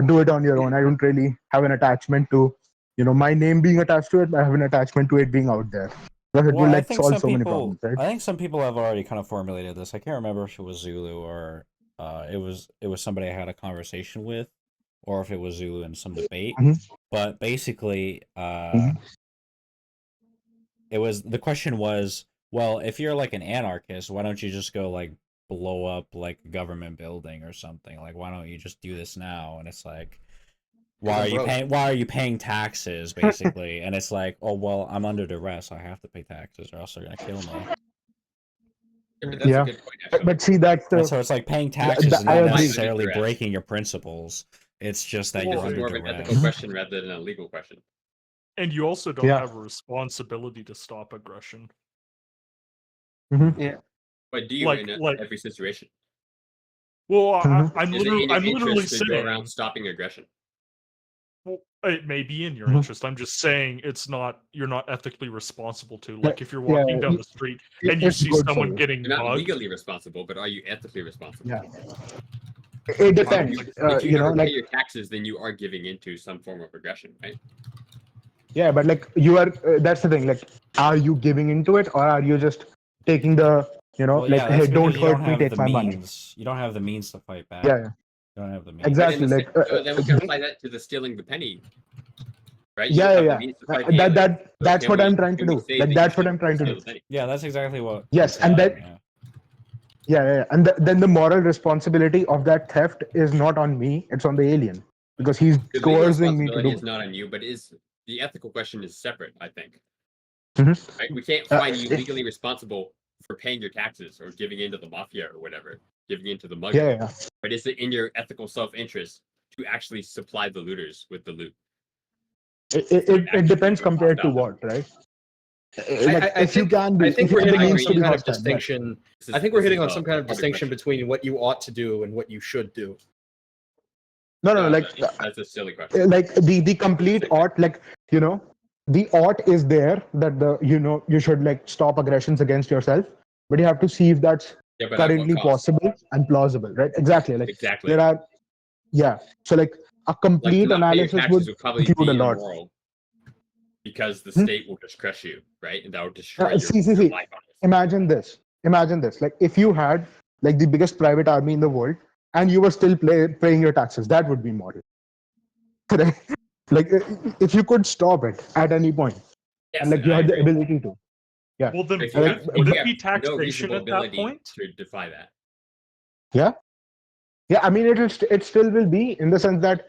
do it on your own. I don't really have an attachment to my name being attached to it. I have an attachment to it being out there. Because it will like solve so many problems, right? I think some people have already kind of formulated this. I can't remember if it was Zulu or it was somebody I had a conversation with, or if it was Zulu in some debate. But basically, it was the question was, well, if you're like an anarchist, why don't you just go like blow up like a government building or something? Like, why don't you just do this now? And it's like, why are you paying taxes, basically? And it's like, oh well, I'm under duress. I have to pay taxes, or else they're gonna kill me. Yeah, but see that's the. And so it's like paying taxes is I not agree. necessarily breaking your principles. It's just that you're It's under more of an duress. ethical question rather than a legal question. And you also don't Yeah. have a responsibility to stop aggression. Yeah. But do you Like- in like- every situation? Well, Mhm. I'm Is it in literally, your I'm literally interest to go saying, around stopping aggression? well, it may be in your Mhm. interest. I'm just saying it's not. You're not ethically responsible to. Yeah, Like if you're walking yeah, down the street and you it's see good for someone you. getting You're not mugged, legally responsible, but are you ethically responsible? Yeah. It depends. If you You know, never pay like your taxes, then you are giving into some form of aggression, right? yeah, but like you are. That's the thing. Like, are you giving into it, or are you just taking the Well, like, yeah, hey, that's don't because you hurt don't me, have take the my money. means. You don't have the means to fight back. Yeah, don't have the means. Exactly, But in the like, same- then we can apply that to the stealing the penny, right? You Yeah, have yeah, the means to yeah. fight the alien. So That's can what we- I'm trying to can we do. say Like that that's you what I'm trying to steal do. the penny? Yeah, that's exactly what. Yes, I'm and saying, that yeah, and then the moral responsibility of that theft is not on me; it's on the alien because he's The legal coercing me to responsibility do is not on you, but is the ethical question is separate, I think. Mhm. Right? We can't find you legally responsible for paying your taxes or giving into the mafia or whatever, giving into the mugging. Yeah, yeah. But is it in your ethical self-interest to actually supply the looters with the loot? It depends compared to what, right? Like, I if you think, can be, I think if we're you have hitting the on means to some be kind of hostile, yes. distinction. This I think we're this hitting is on a some kind of harder distinction question. between what you ought to do and what you should do. No, like that's a silly question. like the complete ought, like, you know, the ought is there that the, you know, you should like stop aggressions against yourself, but you have to see if that's Yeah, but at what currently cost? possible and plausible, right? Exactly. Like Exactly. there are, yeah. So like a Like to complete not pay your analysis taxes would would probably include be a lot. immoral because the state will just crush you, right? And that would destroy your, See. your life. Imagine this. Imagine this. Like if you had like the biggest private army in the world and you were still paying your taxes, that would be moral. Correct? Like if you could stop it at any point, Yes, and like you I had the agree. ability to. Yeah. Well, then If you have, would if it you be have no taxation reasonable at that ability point? to defy that. Yeah. Yeah. I mean, it still will be in the sense that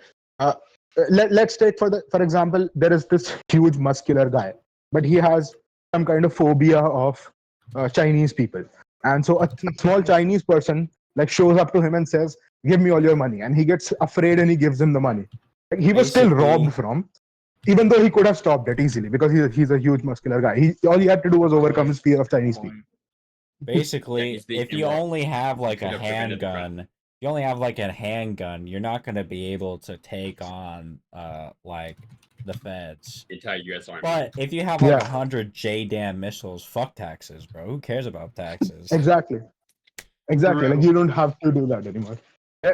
let's take for example, there is this huge muscular guy, but he has some kind of phobia of Chinese people, and so a small Chinese person like shows up to him and says, "Give me all your money," and he gets afraid and he gives him the money. Like, he was still robbed from, even though he could have stopped it easily because he's a huge muscular guy. All he had to do was overcome his fear of Chinese people. Basically, he's the if you immoral. only have like Should a have prevented the crime. handgun, you only have like a handgun, you're not gonna be able to take on like the feds. The entire U.S. Army. But if you have like Yeah. 100 JDAM missiles, fuck taxes, bro. Who cares about taxes? Exactly. Like you don't have to do that anymore.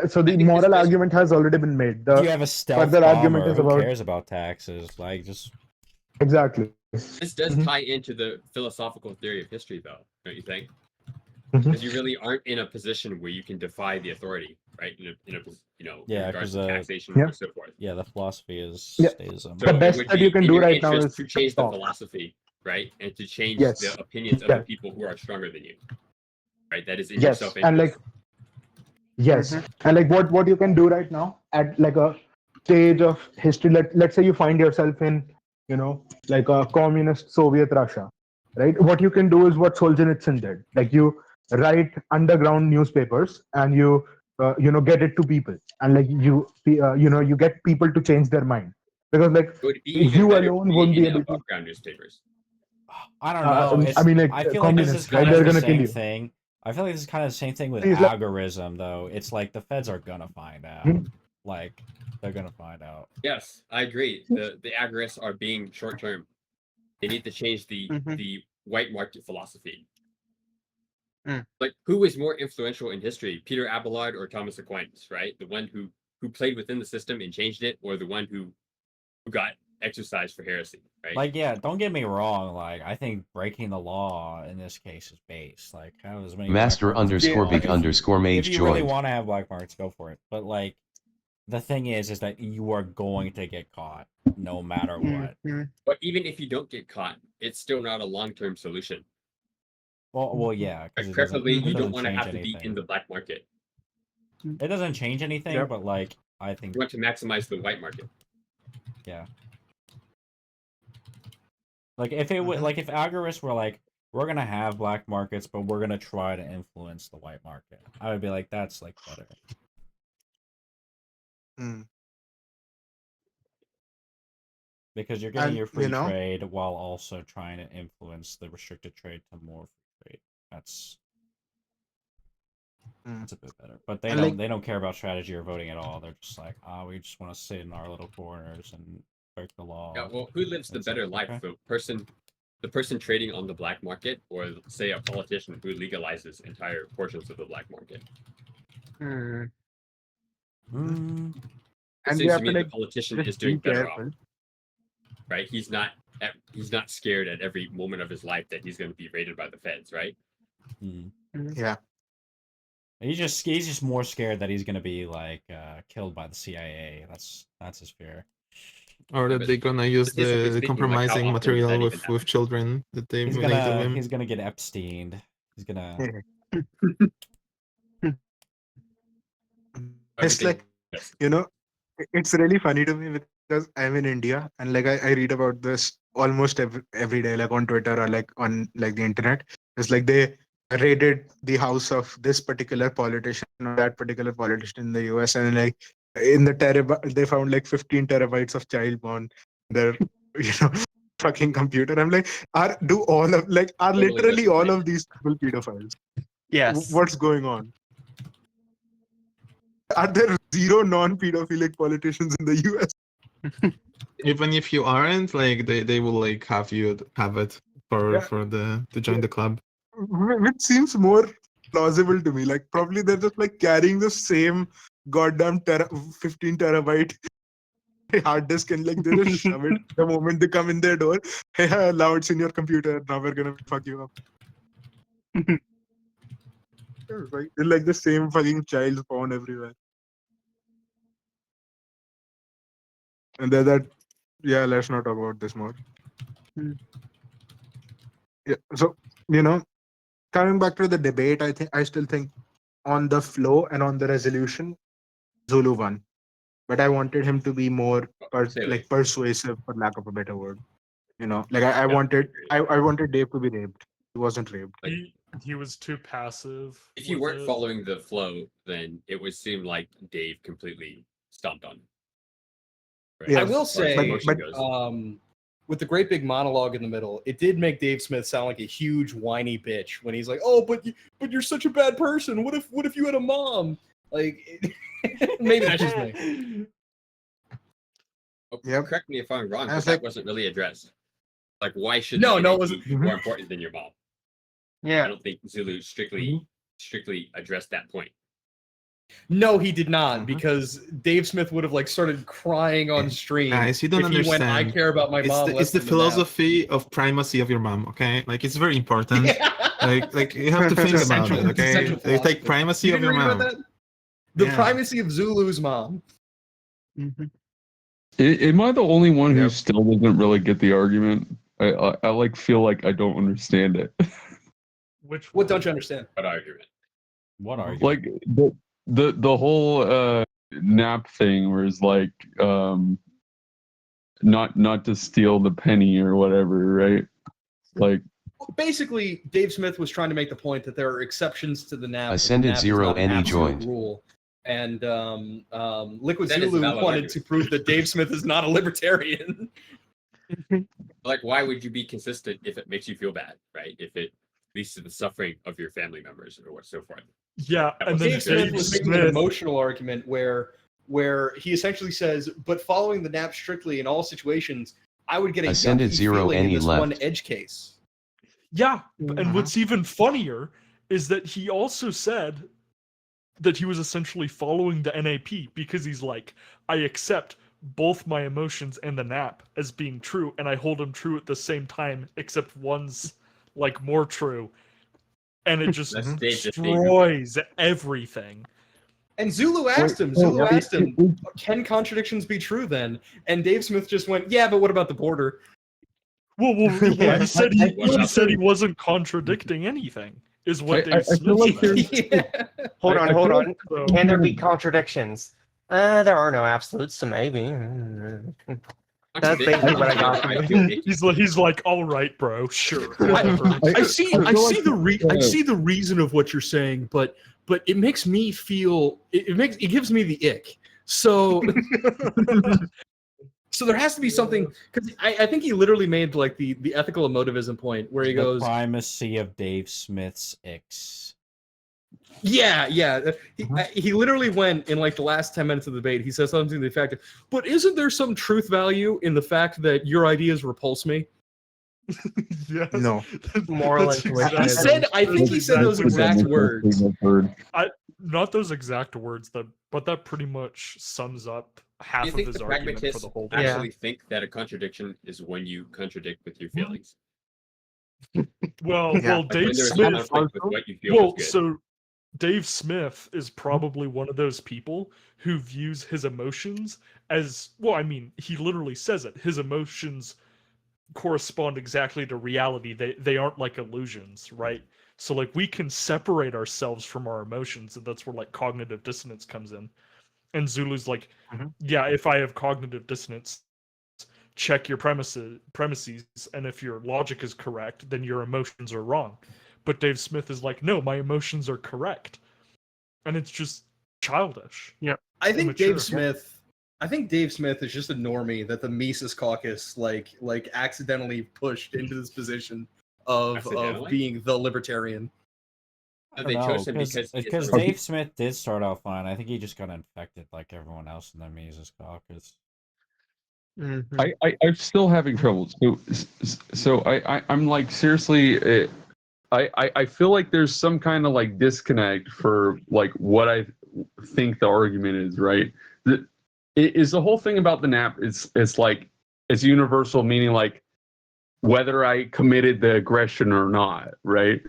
So the moral argument has already been made. The If you have a stealth further argument bomber, is who about cares about taxes? Like, just exactly. This does tie into the philosophical theory of history, though, don't you think? Mhm. Because you really aren't in a position where you can defy the authority, right? In a you know, in yeah, regards because to taxation Yeah. or so forth. yeah, the philosophy is Yeah. statism. So The it best would that be you can in do your right now interest is to change the stop. philosophy, right? And to change Yes. the opinions of Yeah. the people who are stronger than you, right? That is in Yes, your self-interest. and like yes, and like what you can do right now at like a stage of history. Let's say you find yourself in, you know, like a communist Soviet Russia, right? What you can do is what Solzhenitsyn did. Like you write underground newspapers and you you know, get it to people, and like you know, you get people to change their mind because like It would be even you better alone to won't be be in able to. above ground newspapers. I don't know. I It's, mean, like, I feel like this is communists, right? kind of They're the gonna kill same you. thing. I feel like this is kind of the same thing with Please, like- algorithm, though. It's like the feds are gonna find out. Hmm. Like, they're gonna find out. Yes, I agree. The agorists are being short term. They need to change the white market philosophy. Like, who was more influential in history, Peter Abelard or Thomas Aquinas? Right, the one who played within the system and changed it, or the one who got exercised for heresy? Right. Like, yeah, don't get me wrong. Like, I think breaking the law in this case is base. Like, have as many black Master markets as you underscore want. big underscore mage If you really joined. want to have black markets, go for it. But like, the thing is that you are going to get caught no matter what. But even if you don't get caught, it's still not a long-term solution. Well, yeah. 'cause Like, it doesn't- preferably, it you don't doesn't want to change have to be in anything. the black market. It doesn't change anything, Yep. but like, I think You want to maximize the white market. yeah. Like if it would, like if algorithms were like, we're gonna have black markets, but we're gonna try to influence the white market, I would be like, that's like better. Because you're getting And, your you free know- trade while also trying to influence the restricted trade to more free trade. That's a bit better. But they And, don't like- they don't care about strategy or voting at all. They're just like, we just want to sit in our little corners and break the law. Yeah, well, who lives the It's better like, life, okay. the person trading on the black market, or say a politician who legalizes entire portions of the black market? Mm. It And seems we to have me to, the like, politician just is doing be better careful. off, right? He's not scared at every moment of his life that he's going to be raided by the feds, right? Yeah. He's just more scared that he's gonna be like killed by the CIA. That's his fear. Or that they're gonna use statistically the speaking, like, how compromising often does material that with even children that they He's made of him. gonna get Epsteined. He's gonna. It's like, you know, it's really funny to me because I'm in India and like I read about this almost every day, like on Twitter or like on like the internet. It's like they raided the house of this particular politician or that particular politician in the US, and like in the they found like 15 terabytes of child porn in their fucking computer. I'm like, are literally all of these people pedophiles? Yes. What's going on? Are there zero non-pedophilic politicians in the US? Even if you aren't, like they will like have you have it for to join the club. Which seems more plausible to me. Like probably they're just like carrying the same goddamn 15 terabyte hard disk and like they just shove it the moment they come in their door. Hey, now it's in your computer. Now we're gonna fuck you up. It's like the same fucking child porn everywhere. And then let's not talk about this more. Yeah, so coming back to the debate, I still think on the flow and on the resolution, Zulu won. But I wanted him to be more persuasive, for lack of a better word. I wanted Dave to be raped. He wasn't raped. He was too passive. If you weren't following the flow, then it would seem like Dave completely stomped on him. Right? I will say, but with the great big monologue in the middle, it did make Dave Smith sound like a huge whiny bitch when he's like, "Oh, but you're such a bad person. What if you had a mom?" Like, maybe that's just me. Correct me if I'm wrong, but that wasn't really addressed. Like, why should it wasn't be more important than your mom? Yeah, I don't think Zulu strictly addressed that point. No, he did not, because Dave Smith would have like started crying on stream. Guys, you don't if understand. He went, I care about my mom. It's the philosophy of primacy of your mom. Okay, like it's very important. Like you have to think about it. Okay, they take primacy of your mom. The primacy of Zulu's mom. Am I the only one who still doesn't really get the argument? I like feel like I don't understand it. What don't you understand? What argument? What argument? Like the whole nap thing, where it's like not to steal the penny or whatever, right? Like basically, Dave Smith was trying to make the point that there are exceptions to the nap. Ascended nap Zero is not an any absolute joined. rule. And Liquid That is a Zulu valid wanted argument. to prove that Dave Smith is not a libertarian. Like, why would you be consistent if it makes you feel bad, right? If it leads to the suffering of your family members or so forth. Yeah, and then Dave Smith was making an emotional argument where he essentially says, but following the nap strictly in all situations, I would get a Ascended yucky Zero feeling in any this left. one edge case. Yeah, and what's even funnier is that he also said that he was essentially following the NAP because he's like, I accept both my emotions and the nap as being true, and I hold them true at the same time, except one's like more true, and it just destroys everything. And Zulu asked him, can contradictions be true then? And Dave Smith just went, yeah, but what about the border? Well, he said he wasn't contradicting anything, is what Dave Smith said. Hold I on. feel like so. Can there be contradictions? There are no absolutes, so maybe. That's basically what I got from it. He's like, all right, bro, sure. I see the reason of what you're saying, but it makes me feel it gives me the ick. So so there has to be something, because I think he literally made like the ethical emotivism point where he goes, the primacy of Dave Smith's icks. Yeah. He literally went in like the last 10 minutes of the debate. He says something to the effect of, but isn't there some truth value in the fact that your ideas repulse me? Yes. No. Moral Exactly. I think he said those exact words. Not those exact words, but that pretty much sums up half Do you of think his the argument for pragmatists the whole actually think that a contradiction is when you contradict with your feelings? Well, Like when Dave there's a Smith. conflict with what you feel is good. So Dave Smith is probably one of those people who views his emotions as, well, I mean, he literally says it. His emotions correspond exactly to reality. They aren't like illusions, right? So like we can separate ourselves from our emotions, and that's where like cognitive dissonance comes in. And Zulu's like, yeah, if I have cognitive dissonance, check your premises, and if your logic is correct, then your emotions are wrong. But Dave Smith is like, no, my emotions are correct. And it's just childish. Yeah. I think Dave Smith is just a normie that the Mises Caucus like accidentally pushed into this position of being the libertarian. They chose him because Dave Smith did start out fine. I think he just got infected like everyone else in the Mises Caucus. I'm still having trouble. So I'm like, seriously, I feel like there's some kind of like disconnect for like what I think the argument is, right? Is the whole thing about the nap it's like it's universal, meaning like whether I committed the aggression or not, right?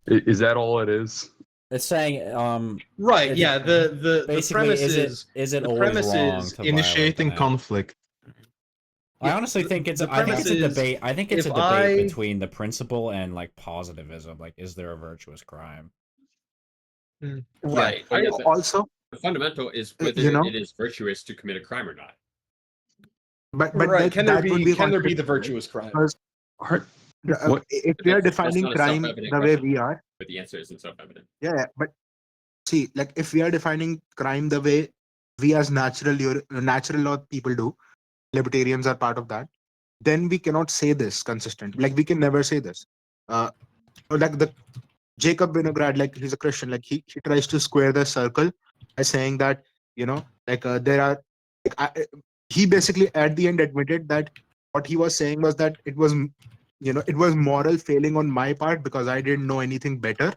Is that all it is? It's saying right, it's, yeah, the basically premise is it always wrong to initiating violate conflict. I honestly think it's a debate. I think it's a debate between the principle and like positivism. Like, is there a virtuous crime? Right. I also the fundamental is whether it is virtuous to commit a crime or not. But right, can there be conflict, the virtuous crime? If we are defining crime the way we are, but the answer isn't self-evident. Yeah, but see, like if we are defining crime the way we as natural law people do, libertarians are part of that, then we cannot say this consistently. Like we can never say this. Like the Jacob Vinograd, like he's a Christian, like he tries to square the circle by saying that, there are, he basically at the end admitted that what he was saying was that it was, it was moral failing on my part because I didn't know anything better,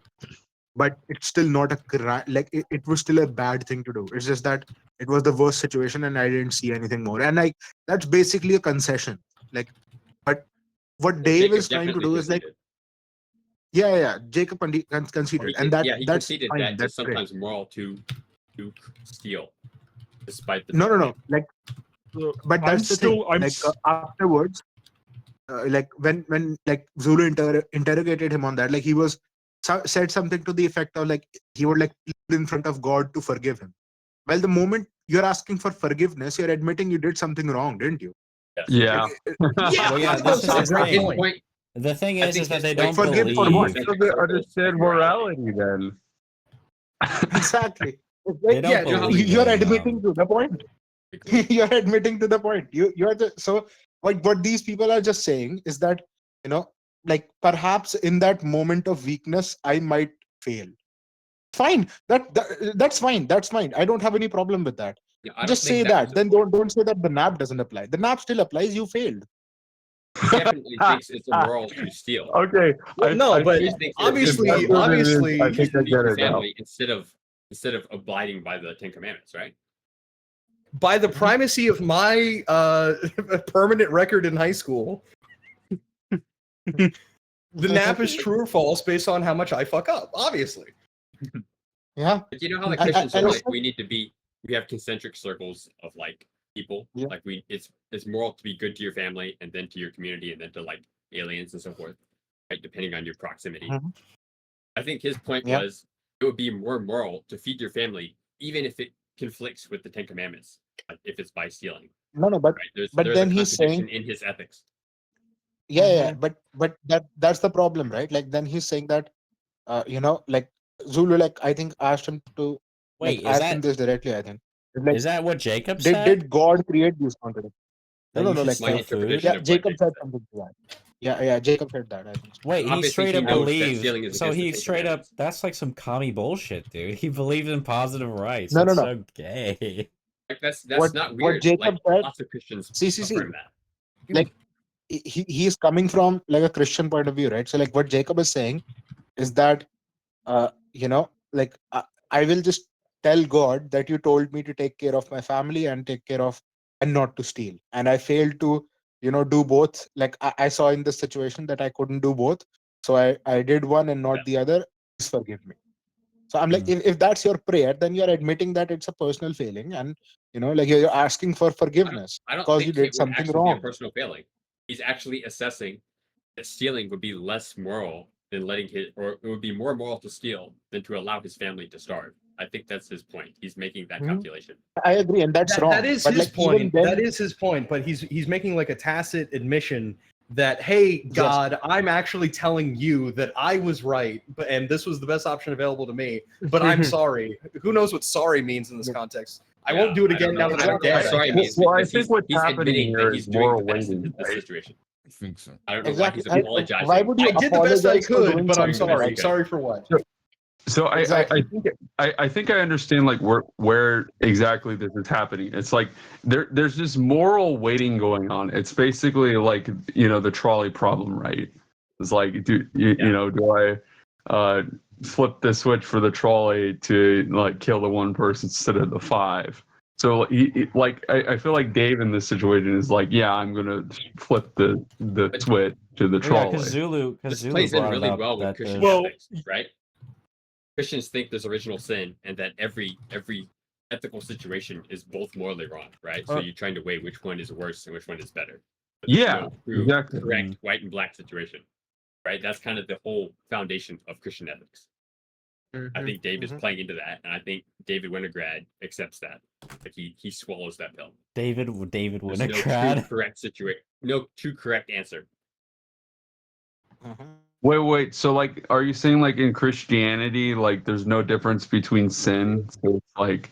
but it's still not a crime. Like it was still a bad thing to do. It's just that it was the worst situation and I didn't see anything more. And like, that's basically a concession. Like, but what Dave is trying to do is like, Jacob conceded, and he that's conceded fine. that That's it's sometimes moral to steal, despite the no. Like, but I'm that's the still- thing. I'm Like afterwards, like when like Zulu interrogated him on that, like he was said something to the effect of like he would like plead in front of God to forgive him. Well, the moment you're asking for forgiveness, you're admitting you did something wrong, didn't you? Yeah. Well, yeah, this is the thing. The thing is that they don't forgive believe. for what? So they understand morality then. Exactly. They don't believe You're in, admitting to the point. You're admitting to the point. You're so what these people are just saying is that like perhaps in that moment of weakness I might fail. Fine. That's fine. That's fine. I don't have any problem with that. I don't Just think say that that. Then don't say that the NAP doesn't apply. The NAP still applies. You failed. He definitely thinks it's immoral to steal. Okay. But He thinks obviously, it's immoral obviously, I think I to get your it now. family instead of abiding by the Ten Commandments, right? by the primacy of my permanent record in high school, the nap is true or false based on how much I fuck up, obviously. Yeah. But you know how the Christians are like, we have concentric circles of like people. Yeah. Like it's moral to be good to your family and then to your community and then to like aliens and so forth, right? Depending on your proximity. Mhm. I think his point Yeah. was it would be more moral to feed your family, even if it conflicts with the Ten Commandments, like if it's by stealing. No, but Right? There's but a then he's contradiction saying, in his ethics. yeah, but that's the problem, right? Like then he's saying that, like Zulu, like I think asked him to Wait, like is ask him that this directly. I think. Like, is that what Jacob did said? did God create these contradictions? That No, you no, should like steal food? yeah, Jacob said something to that. Yeah, Jacob said that. I think. Wait, he Obviously, straight he up knows that believes. stealing is So against the he Ten straight up. Commandments. That's like some commie bullshit, dude. He believes in positive rights. No, That's no. so gay. Like that's What not what weird. Jacob Like said? lots of Christians See. affirm that. Like he's coming from like a Christian point of view, right? So like what Jacob is saying is that like I will just tell God that you told me to take care of my family and take care of and not to steal, and I failed to do both. Like I saw in this situation that I couldn't do both, so I did one and not the other. Please forgive me. So I'm like, if that's your prayer, then you're admitting that it's a personal failing, and like you're asking for forgiveness I don't because think you it did would something actually be wrong. a personal failing. He's actually assessing that stealing would be less moral than or it would be more moral to steal than to allow his family to starve. I think that's his point. He's making that calculation. I agree, and that's wrong. That is but his like, even point. then, That is his point. But he's making like a tacit admission that, hey, God, I'm actually telling you that I was right, and this was the best option available to me. But I'm sorry. Who knows what sorry means in this context? I won't do it again now that I'm dead. Sorry means Well, I because think what's he's happening admitting here that he's is doing moral the best in weighting, this right? situation. I think so. I don't know Exactly. why he's apologizing. Why would you I did the best I apologize for could, doing but I'm something? sorry. Sorry for what? So Exactly. I think I understand like where exactly this is happening. It's like there's this moral weighting going on. It's basically like the trolley problem, right? It's like do I flip the switch for the trolley to like kill the one person instead of the 5? So I feel like Dave in this situation is like, yeah, I'm gonna flip the switch to the trolley. Because Zulu Plays in brought it really up well with that Christian there's- ethics, right? Christians think there's original sin and that every ethical situation is both morally wrong, right? So you're trying to weigh which one is worse and which one is better. But there's Yeah, no true, exactly. correct white and black situation, right? That's kind of the whole foundation of Christian ethics. I think Dave is playing into that, and I think David Winograd accepts that. Like he swallows that pill. David There's Winograd. no true correct situation, no true correct answer. Wait. So, like, are you saying like in Christianity, like, there's no difference between sin? So it's like,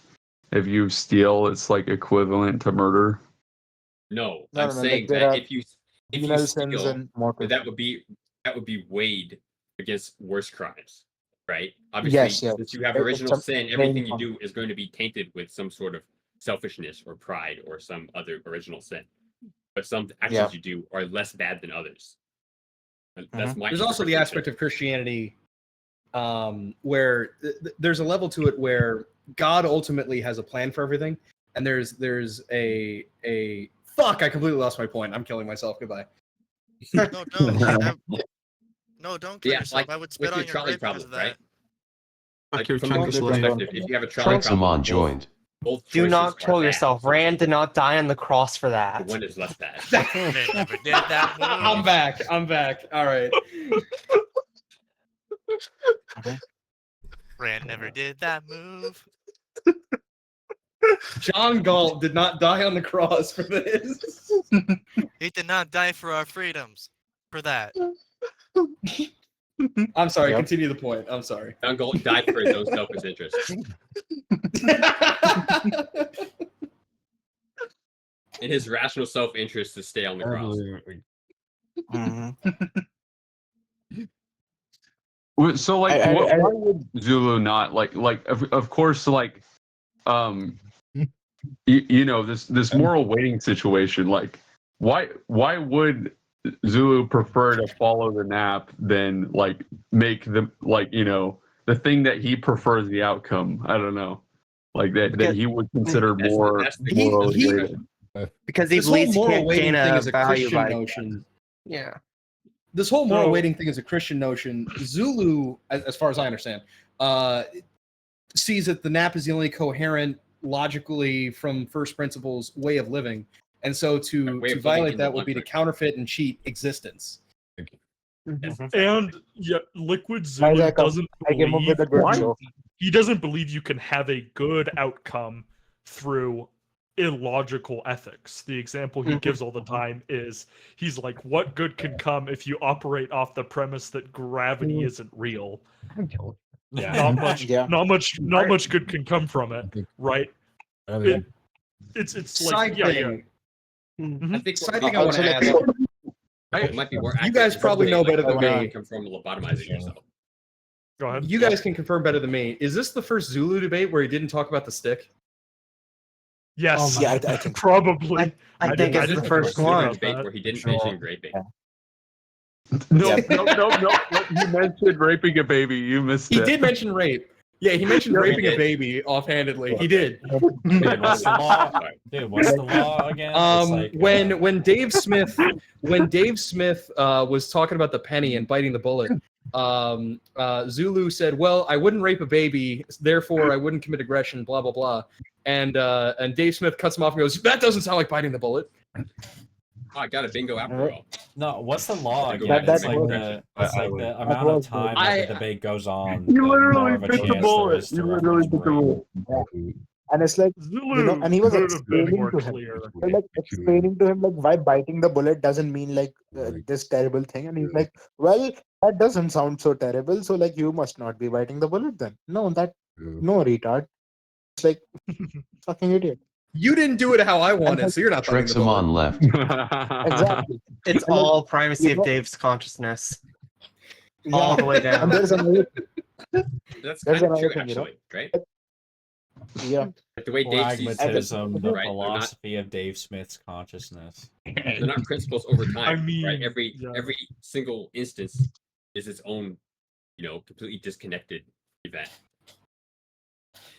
if you steal, it's like equivalent to murder. No, No, I'm no, no, saying like, there that are if you penal sins steal, and mortal that would be weighed against worse crimes, right? Obviously, Yes, yes. since you have It's original a sin, main everything you point. do is going to be tainted with some sort of selfishness or pride or some other original sin. But some actions you do are less bad than others. That's my. There's also the interpretation. aspect of Christianity where there's a level to it where God ultimately has a plan for everything, and there's a fuck. I completely lost my point. I'm killing myself. Goodbye. No, don't kill yourself. Like I would with spit your on your trolley grave because problem, of that. right? Like your from a chunk Christian is perspective, if you have a trolley Someone problem, joined. both Do choices not are kill bad. yourself. Rand did not die on the cross for that. The one is less bad. They never did that move. I'm back. All right. Rand never did that move. John Galt did not die on the cross for this. He did not die for our freedoms. For that. I'm sorry. Continue the point. I'm sorry. John Galt died for his own selfish interest. In his rational self-interest to stay on the cross. So like, why would Zulu not like of course like, this moral weighting situation, like why would Zulu prefer to follow the nap than like make the the thing that he prefers the outcome? I don't know, like that he would consider more morally weighted. Because he This whole believes he moral can't weighting gain thing a is a value Christian by notion. Yeah. This whole moral So- weighting thing is a Christian notion. Zulu, as far as I understand, sees that the nap is the only coherent, logically from first principles way of living, and so to way of living violate in that the would be to country. counterfeit and cheat existence. And yeah, Liquid Zulu Isaac, doesn't I came up believe with a good joke. he doesn't believe you can have a good outcome through illogical ethics. The example he gives all the time is he's like, what good can come if you operate off the premise that gravity isn't real? Yeah. Not much good can come from it, right? It's Side like thing. I think Side thing I want to ask. it might be more You guys accurate probably to know say, better than like, me. come from lobotomizing yourself. Go ahead. You guys can confirm better than me. Is this the first Zulu debate where he didn't talk about the stick? Yes, Yeah, I think probably. I think didn't- it's the didn't first know one. about Debate that. where he didn't mention raping. No. You mentioned raping a baby. You missed He it. did mention rape. Yeah, he mentioned Yeah, he raping a did. baby offhandedly. He did. Dude, what's the law? Dude, what's the law again? It's like, When Dave Smith was talking about the penny and biting the bullet, Zulu said, "Well, I wouldn't rape a baby, therefore I wouldn't commit aggression." Blah blah blah. And Dave Smith cuts him off and goes, "That doesn't sound like biting the bullet." Oh, I got a bingo after all. No, what's the law That- again? that It's like was- the it's like the that amount was of time good. that the debate goes on. You the more literally of a bit the chance there bullet. is to You literally reference bit the rape. bullet. And it's like, you know, and he was could have been explaining more to him, clear. like explaining to him like why biting the bullet doesn't mean like this terrible thing, and he's like, well, that doesn't sound so terrible, so like you must not be biting the bullet then. No, no retard. It's like fucking idiot. You didn't do it how I wanted, so you're not biting the bullet. Trexamon left. Exactly. It's And, like, all primacy you of know- Dave's consciousness. Yeah. All the way down. And there's another, That's there's kind of another true, thing, you know. actually, right? Yeah. Like the way Dave sees Pragmatism, the right? They're not, philosophy of Dave Smith's consciousness. they're not principles over time. I right? mean, Every yeah. every single instance is its own, completely disconnected event.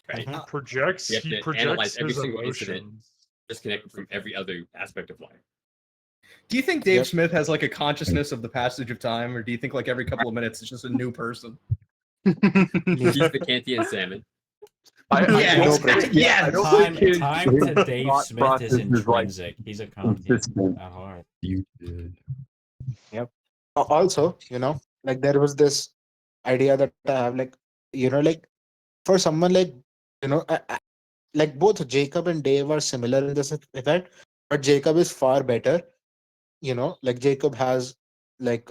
Right? He projects. You have He to projects analyze every his single incident emotions. disconnected from every other aspect of life. Do you think Dave Smith has like a consciousness of the passage of time, or do you think like every couple of minutes it's just a new person? He's the Kantian salmon. Yes. Yes. Time to Dave Smith is intrinsic. He's a Kantian at heart. You did. Yep. Also, you know, like there was this idea that I have, like, you know, like for someone like, you know, like both Jacob and Dave are similar in this event, but Jacob is far better. You know, like Jacob has like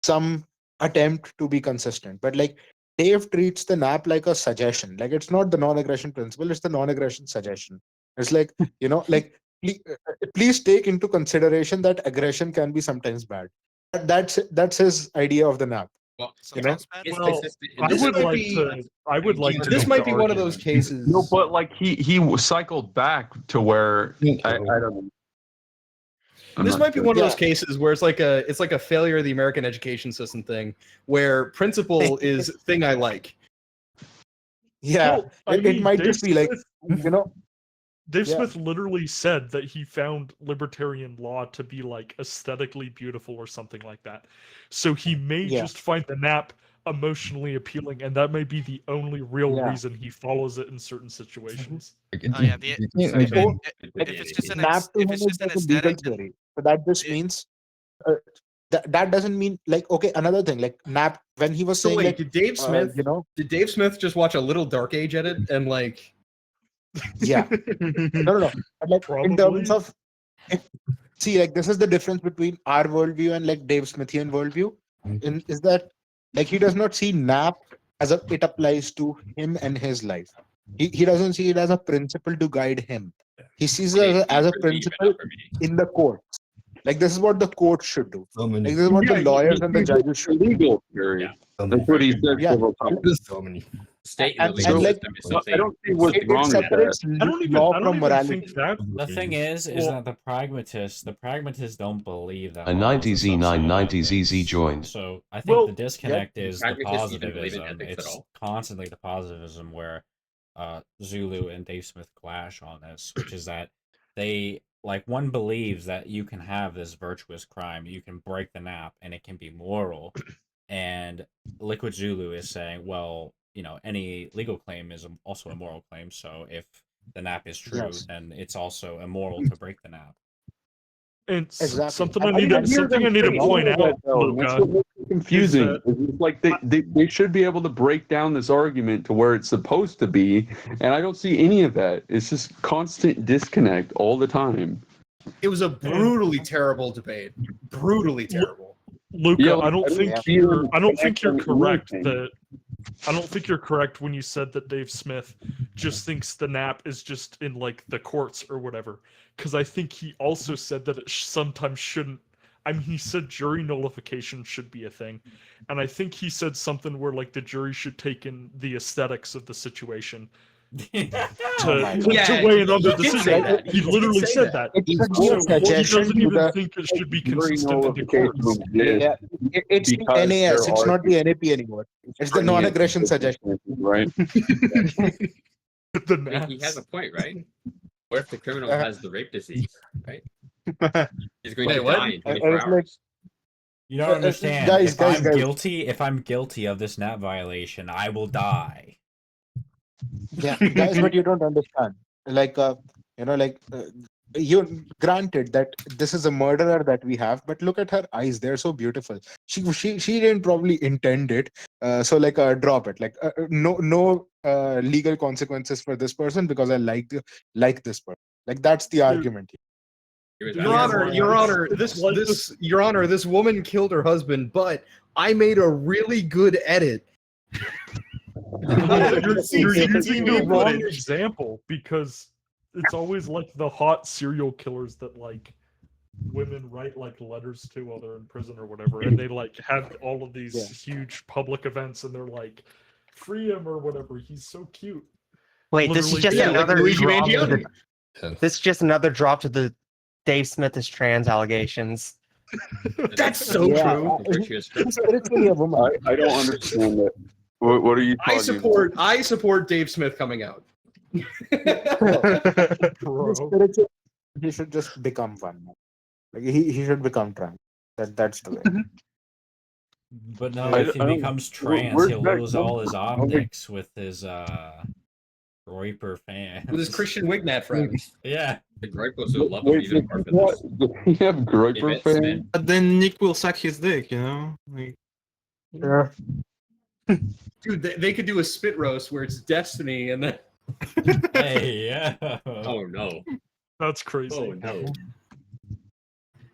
some attempt to be consistent, but like Dave treats the nap like a suggestion. Like it's not the non-aggression principle; it's the non-aggression suggestion. It's like, you know, like please take into consideration that aggression can be sometimes bad. That's his idea of the nap. Well, You know? Well, I would like to. This make might the be one of those argument. cases. No, but like he cycled back to where I don't know. I'm This not might be sure. one of those cases where it's like a failure of the American education system thing, where principle is thing I like. Yeah, Well, I it mean, might Dave just be like, Smith- you know, Dave Yeah. Smith literally said that he found libertarian law to be like aesthetically beautiful or something like that. So he may Yeah. just find the nap emotionally appealing, and that may be the only real Yeah. reason he follows it in certain situations. Oh yeah, if it's just an nap to if him it's is just an like a legal aesthetic, then theory. So that just means that doesn't mean like, okay, another thing like nap when he was So saying wait, like, did Dave Smith? you know, Did Dave Smith just watch a little Dark Age edit and like? yeah, no, but like in terms of see, like this is the difference between our worldview and like Dave Smithian worldview. Is that like he does not see nap as it applies to him and his life. He doesn't see it as a principle to guide him. He sees it as a principle in the courts. Like this is what the court should do. Like this is what the lawyers and the judges should do. Legal theory. That's what he said Yeah. several times. So many. State And- and the legal and, like, system is I something. don't see what's It wrong with that. separates law from morality. The thing is that the pragmatists don't believe that. A law is 90Z9 substantive 90ZZ joined. So I think the disconnect is the Pragmatists even believe in positivism. ethics at It's all. constantly the positivism where Zulu and Dave Smith clash on this, which is that they like one believes that you can have this virtuous crime, you can break the nap, and it can be moral. And Liquid Zulu is saying, well, you know, any legal claim is also a moral claim. So if the nap is true, Yes. then it's also immoral to break the nap. And Exactly. something And I need I to hear something I them need to say point all of out, that, though. That's Luca, what makes it confusing. is It's like they should be able to break down this argument to where it's supposed to be, and I don't see any of that. It's just constant disconnect all the time. It was a brutally terrible debate. Brutally terrible. Luca, Yeah, I don't I think don't you're feel I don't think you're connection correct anything. that I don't think you're correct when you said that Dave Smith just thinks the nap is just in like the courts or whatever. Because I think he also said that it sometimes shouldn't. I mean, he said jury nullification should be a thing, and I think he said something where like the jury should take in the aesthetics of the situation to weigh in on the he did decision. say that. He He did literally say said that. that. It's So a he suggestion doesn't to even the think it should be Jury consistent in the nullification courts. exists yeah, it's the because NAS. there It's are not the NAP anymore. It's the non-aggression suggestion. right? The I mean, he has a point, right? What if the criminal has the rape disease, right? He's going Wait, to what? die in I 24 was like, hours. You don't understand. guys, if I'm guys. guilty, if I'm guilty of this NAP violation, I will die. Yeah, guys, but you don't understand. Like, you granted that this is a murderer that we have, but look at her eyes; they're so beautiful. She didn't probably intend it. So like, drop it. Like, no legal consequences for this person because I like this person. Like that's the argument. Your Honor, this woman killed her husband, but I made a really good edit. You're using the wrong example because it's always like the hot serial killers that like women write like letters to while they're in prison or whatever, and they like have all of these huge public events, and they're like, "Free him" or whatever. He's so cute. Wait, this is Literally, just another Luigi drop. Mangione. This is just another drop to the Dave Smith is trans allegations. That's so true. I don't understand it. What are you talking about? I support Dave Smith coming out. He should just become one. Like he should become trans. That's the way. But no, if he becomes trans, he'll lose all his optics with his Groiper fans. With his Christian Wignat friends. Yeah. The Groipers will love him even more for this. You have Groiper fans? But then Nick will suck his dick, you know? Like, yeah. Dude, they could do a spit roast where it's Destiny and then. Hey, yeah. Oh no. That's crazy. Oh no.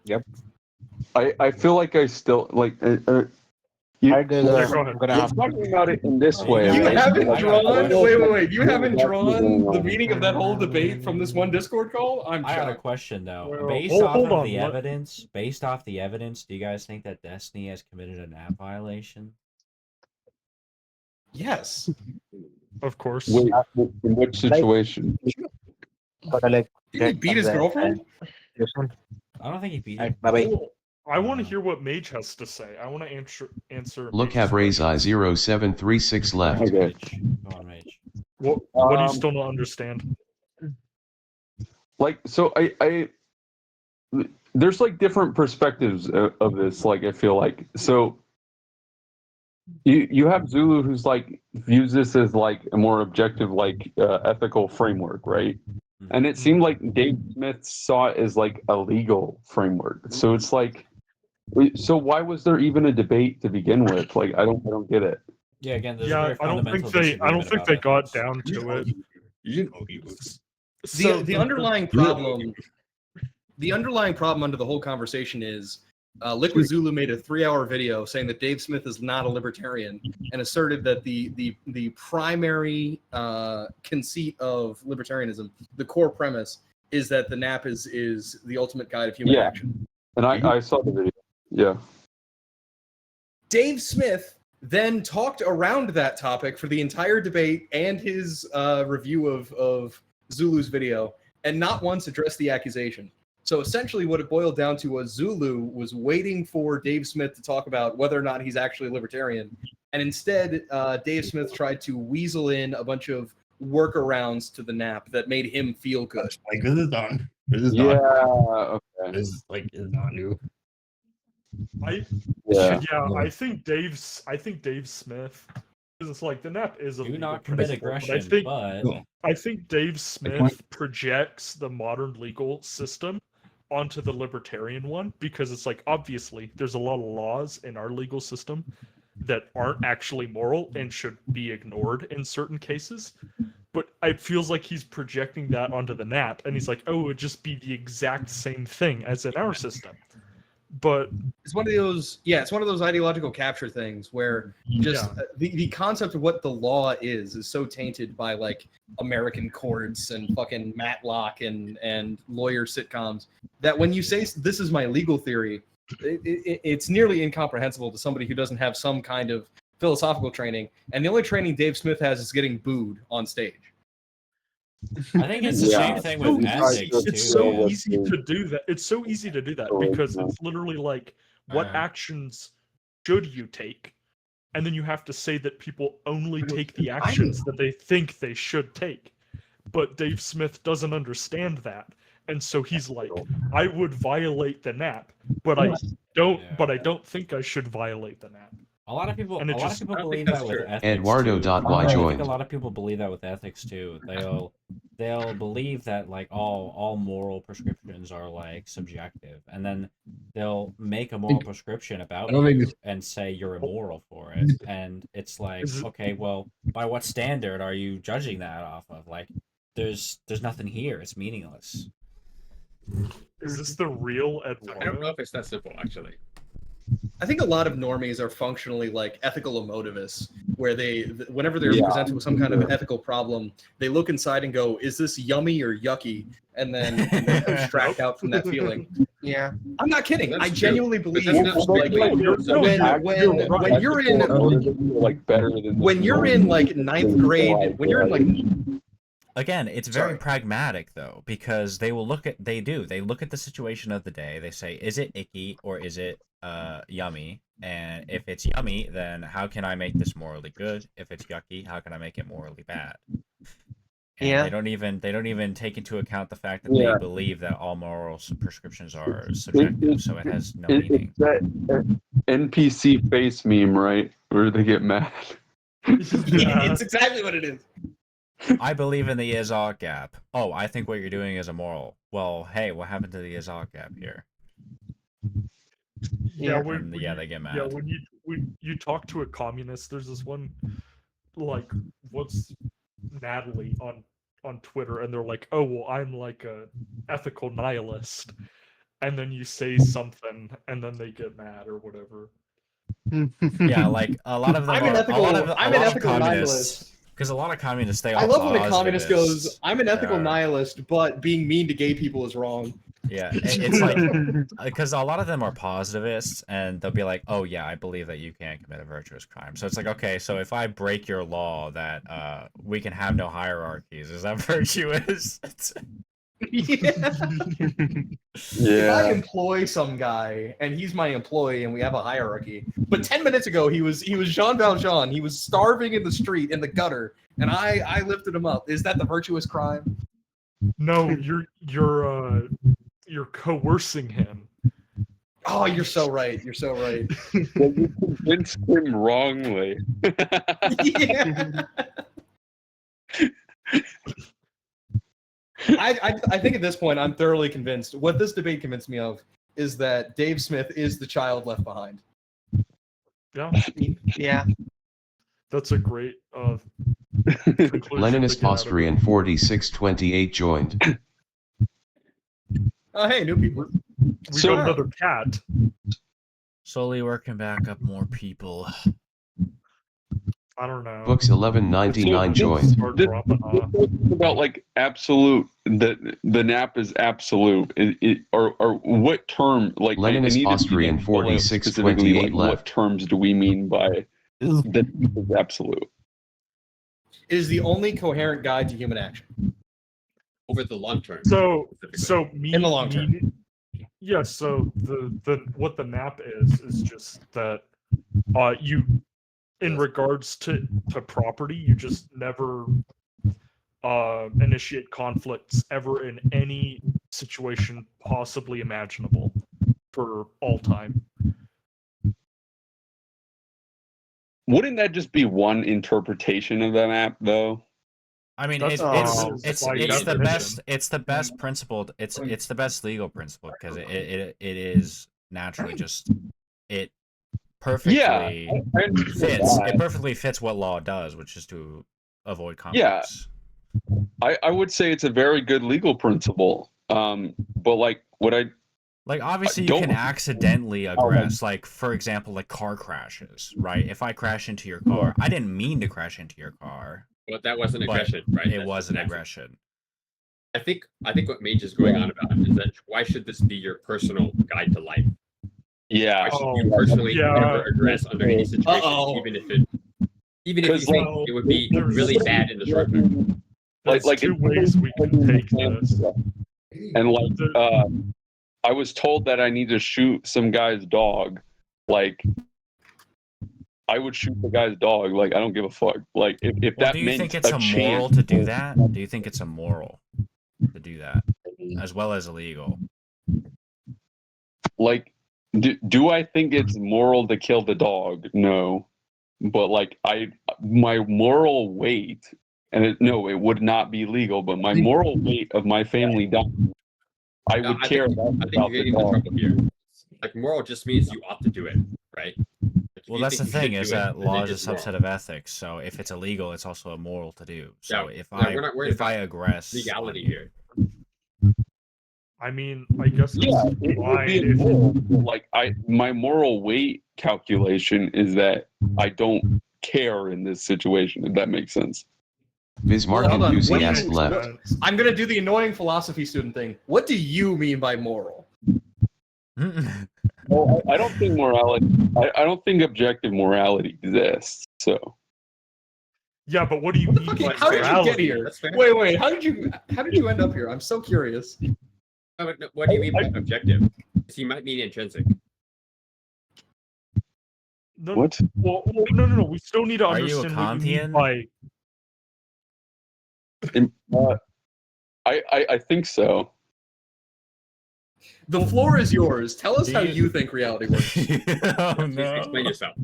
Yep. I feel like I still like. You're talking about it in this way. You haven't drawn. Wait. Wait. You haven't drawn the meaning of that whole debate from this one Discord call. I got a shocked. question though. Well, Based hold off on, the what- evidence, do you guys think that Destiny has committed a NAP violation? Yes. Of course. Wait, in which situation? Did he beat his girlfriend? I don't think he beat her. Well, I want to hear what Mage has to say. I want to answer. Look Mage's at Raise I 0736 left. Go on, Mage. What do you still not understand? Like, so I there's like different perspectives of this. Like, I feel like so. You have Zulu who's like views this as like a more objective, like ethical framework, right? And it seemed like Dave Smith saw it as like a legal framework. So it's like, so why was there even a debate to begin with? Like, I don't get it. Yeah, again, there's a Yeah, very I don't fundamental think disagreement they about got ethics. down to it. The underlying problem. The underlying problem under the whole conversation is Liquid Zulu made a 3-hour video saying that Dave Smith is not a libertarian and asserted that the primary conceit of libertarianism, the core premise, is that the NAP is the ultimate guide of human action. And I saw the video. Yeah. Dave Smith then talked around that topic for the entire debate and his review of Zulu's video, and not once addressed the accusation. So essentially what it boiled down to was Zulu was waiting for Dave Smith to talk about whether or not he's actually a libertarian. And instead, Dave Smith tried to weasel in a bunch of workarounds to the NAP that made him feel good. Like this is done. This is Yeah. done. Okay. This is like is not new. Yeah. I think Dave Smith. It's like the NAP is a Do legal not commit principle, aggression, but but I think Dave Smith projects the modern legal system onto the libertarian one because it's like obviously there's a lot of laws in our legal system that aren't actually moral and should be ignored in certain cases. But it feels like he's projecting that onto the NAP, and he's like, "Oh, it would just be the exact same thing as in our system." But it's one of those, it's one of those ideological capture things where just the concept of what the law is so tainted by like American courts and fucking Matlock and lawyer sitcoms that when you say this is my legal theory, it's nearly incomprehensible to somebody who doesn't have some kind of philosophical training. And the only training Dave Smith has is getting booed on stage. I think it's the same thing with ethics too. It's so man. easy to do that. It's so easy to do that because it's literally like, what actions should you take? And then you have to say that people only take the actions that they think they should take. But Dave Smith doesn't understand that. And so he's like, I would violate the NAP, but I don't think I should violate the NAP. A lot of people, And it a lot just- of people I don't believe think that that's with true. ethics. Eduardo.y too. I think joined. a lot of people believe that with ethics too. They'll believe that like all moral prescriptions are like subjective, and then they'll make a moral prescription about I don't think you it's- and say you're immoral for it. And it's like, okay, well, by what standard are you judging that off of? Like, there's nothing here. It's meaningless. Is this the real I don't know Eduardo? if it's that simple, actually. I think a lot of normies are functionally like ethical emotivists, where whenever they're Yeah. presented with some kind of ethical problem, they look inside and go, "Is this yummy or yucky?" And then abstract out from that feeling. Yeah, I'm not kidding. That's I true. genuinely But believe that's not like when you're in like better than when you're in like ninth grade, when you're in like Again, it's very pragmatic though, because they look at the situation of the day. They say, is it icky or is it yummy? And if it's yummy, then how can I make this morally good? If it's yucky, how can I make it morally bad? And Yeah. they don't even take into account the fact that Yeah. they believe that all moral prescriptions are subjective, so it has no meaning. It's that NPC face meme, right? Where they get mad. it's exactly what it is. I believe in the Izok gap. Oh, I think what you're doing is immoral. Well, hey, what happened to the Izok gap here? Yeah, And, yeah, they get mad. Yeah, when you talk to a communist, there's this one, like, what's Natalie on Twitter, and they're like, "Oh, well, I'm like a ethical nihilist," and then you say something, and then they get mad or whatever. Yeah, like a lot of them I'm an are. ethical- a lot of, I'm a an lot of ethical communists, nihilist. because a lot of communists they are. I love when a communist positivists. goes, "I'm an ethical They are- nihilist, but being mean to gay people is wrong." Yeah, it's like because a lot of them are positivists, and they'll be like, "Oh yeah, I believe that you can't commit a virtuous crime." So it's like, okay, so if I break your law that we can have no hierarchies, is that virtuous? If I employ some guy and he's my employee and we have a hierarchy, but 10 minutes ago he was Jean Valjean, he was starving in the street in the gutter, and I lifted him up. Is that the virtuous crime? No, you're coercing him. Oh, you're so right. You're so right. You convinced him wrongly. Yeah. I think at this point I'm thoroughly convinced. What this debate convinced me of is that Dave Smith is the child left behind. Yeah. Yeah. That's a great conclusion Leninist to get out of Austrian 4628 joined. Oh, hey, new people. We got another cat. Slowly working back up more people. I don't know. Books 1199 joined. This about like absolute. The NAP is absolute. Or what term? Like I Leninist need to Austrian be specifically, 4628 like, left. what terms do we mean by the NAP is absolute? It is the only coherent guide to human action. Over the long term. So in the long term. Yeah, so the what the NAP is just that you in regards to property, you just never initiate conflicts ever in any situation possibly imaginable for all time. Wouldn't that just be one interpretation of the NAP, though? I mean, That's it's by the best. definition. It's the best principled. It's the best legal principle because it is naturally just it perfectly I understand fits. that. It perfectly fits what law does, which is to avoid Yeah, conflicts. I would say it's a very good legal principle. But like what I Like obviously you don't- can accidentally aggress, like for example, like car crashes, right? If I crash into your car, I didn't mean to crash into your car. But that wasn't but aggression, right? It That's was just an natural. aggression. I think what Mage is going on about is that why should this be your personal guide to life? Yeah. Why should you personally yeah. never aggress under any situation, Uh-oh. even if you 'Cause, think like, it would be really bad in the short term? There's two ways we can take this. And like I was told that I need to shoot some guy's dog. Like I would shoot the guy's dog. Like I don't give a fuck. Like if Well, that do you meant think it's a immoral chance- to do that? Do you think it's immoral to do that? as well as illegal. Like, do I think it's moral to kill the dog? No, but like my moral weight, and it would not be legal. But my moral weight of my family dying, I would care about I think you're the getting into dog. trouble here. Like moral just means you ought to do it, right? Like, if Well, you that's the think you thing should is do it, that then law it is a moral. subset of ethics. So if it's illegal, it's also immoral to do. So Yeah, if no, I we're not worried if I about aggress legality on here. I mean, I guess it's Yeah, it would be fine if immoral. But like my moral weight calculation is that I don't care in this situation. If that makes sense. Bismarck Hold on, what do enthusiast you- left. I'm gonna do the annoying philosophy student thing. What do you mean by moral? Well, I don't think morality. I don't think objective morality exists. So yeah, but what do you mean by How did you get morality? here? That's fair. Wait, how did you end up here? I'm so curious. No, but no, what do you mean by objective? So you might mean intrinsic. No, what? Well, no. We still need to Are you a understand what you mean Kantian? by. I think so. The floor is yours. Tell us Do how you- you think reality works. Oh no! Explain yourself.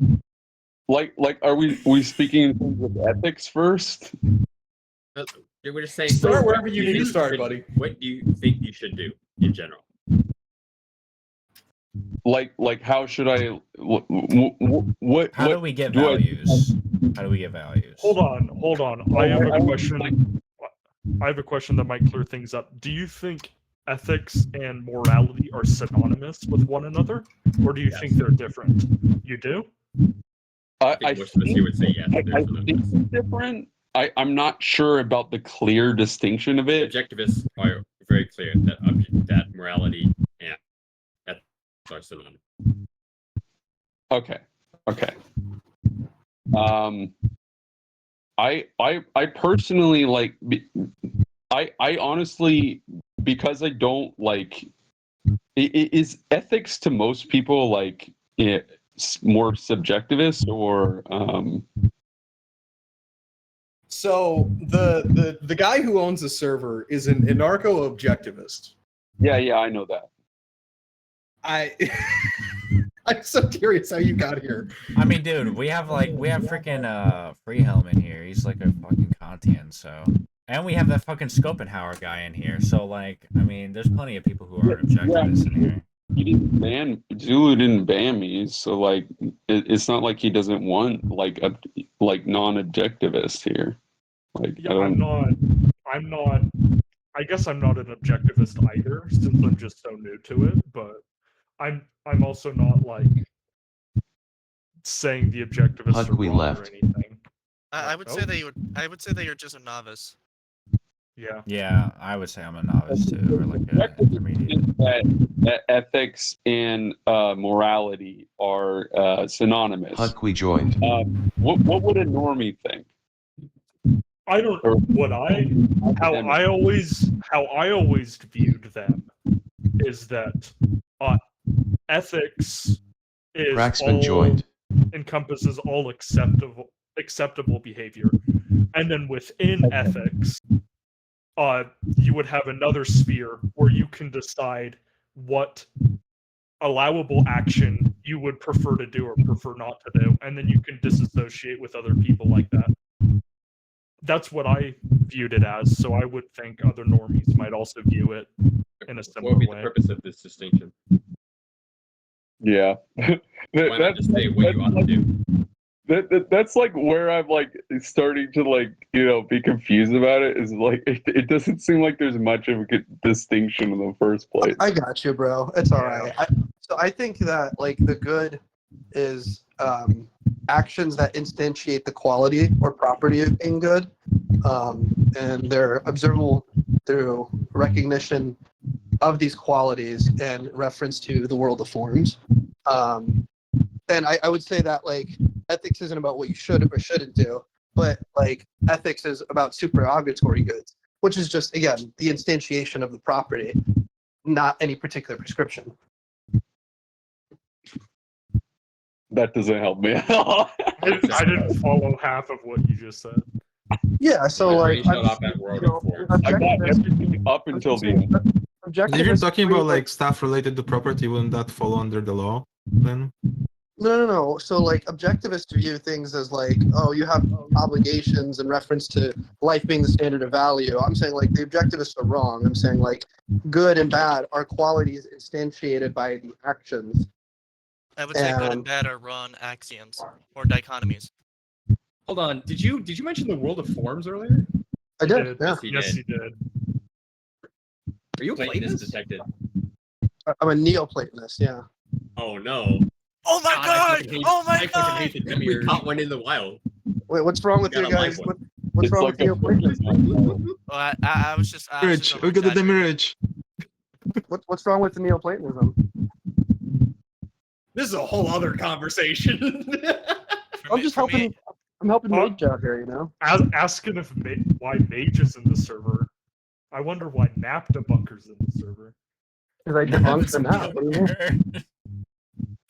Like, are we speaking in terms of ethics first? We're just saying. Start what wherever do you need to think start, should- buddy. What do you think you should do in general? Like how should I? What? How do we get do I- values? How do we get values? Hold on. I have a question. I have a question that might clear things up. Do you think ethics and morality are synonymous with one another, or do you think they're different? You do? I think most of us here would say yes. I think it's different. I'm not sure about the clear distinction of it. Objectivists are very clear that that morality and ethics are synonymous. Okay. I personally like. I honestly, because I don't like. Is ethics to most people like more subjectivist or? So the guy who owns the server is an anarcho-objectivist. Yeah, I know that. I'm so curious how you got here. I mean, dude, we have freaking Freehelm in here. He's like a fucking Kantian, so. And we have that fucking Schopenhauer guy in here. So like, I mean, there's plenty of people who aren't objectivists in here. He didn't ban Zulu didn't ban me, so like it's not like he doesn't want like non-objectivist here. Like Yeah, I'm not. I guess I'm not an objectivist either, since I'm just so new to it. But I'm also not like saying the objectivists are Huckwe wrong left. or anything. I would say that you would. I would say that you're just a novice. Yeah. Yeah, I would say I'm a novice too, or like an intermediate. that ethics and morality are synonymous. Huckwe joined. What would a normie think? I don't. What how I always viewed them is that ethics is Cracksman all joined. encompasses all acceptable behavior, and then within ethics, you would have another sphere where you can decide what allowable action you would prefer to do or prefer not to do, and then you can disassociate with other people like that. That's what I viewed it as, so I would think other normies might also view it in a What similar would be way. the purpose of this distinction? Yeah. Why not just say what you ought to do? That's like where I'm like starting to like be confused about it. Is like it doesn't seem like there's much of a distinction in the first place. I got you, bro. It's all right. So I think that like the good is actions that instantiate the quality or property of being good, and they're observable through recognition of these qualities and reference to the world of forms. And I would say that like ethics isn't about what you should or shouldn't do, but like ethics is about supererogatory goods, which is just again the instantiation of the property, not any particular prescription. That doesn't help me at all. I didn't follow half of what you just said. Yeah, so like Shut up at world of forms. I got everything up until the end. objective. If you're talking about like stuff related to property, wouldn't that fall under the law then? No. So like objectivists view things as like, oh, you have obligations in reference to life being the standard of value. I'm saying like the objectivists are wrong. I'm saying like good and bad are qualities instantiated by the actions. I would say good and bad are wrong axioms or dichotomies. Hold on. Did you mention the world of forms earlier? I did. Yeah. Yes, you did. Are you a Platonist Platonist? detected. I'm a Neoplatonist. Yeah. Oh no. Oh my god! Oh my god! We caught one in the wild. Wait, what's wrong with Got you a live guys? one. What's wrong with Neoplatonism? Well, I was just. Rich, we got the demerge. What's wrong with the Neoplatonism? This is a whole other conversation. I'm just helping. I'm helping Mage out here, you know. Asking if why Mage is in the server. I wonder why Nap Debunker's in the server. Because I debunked the Nap. What do you mean?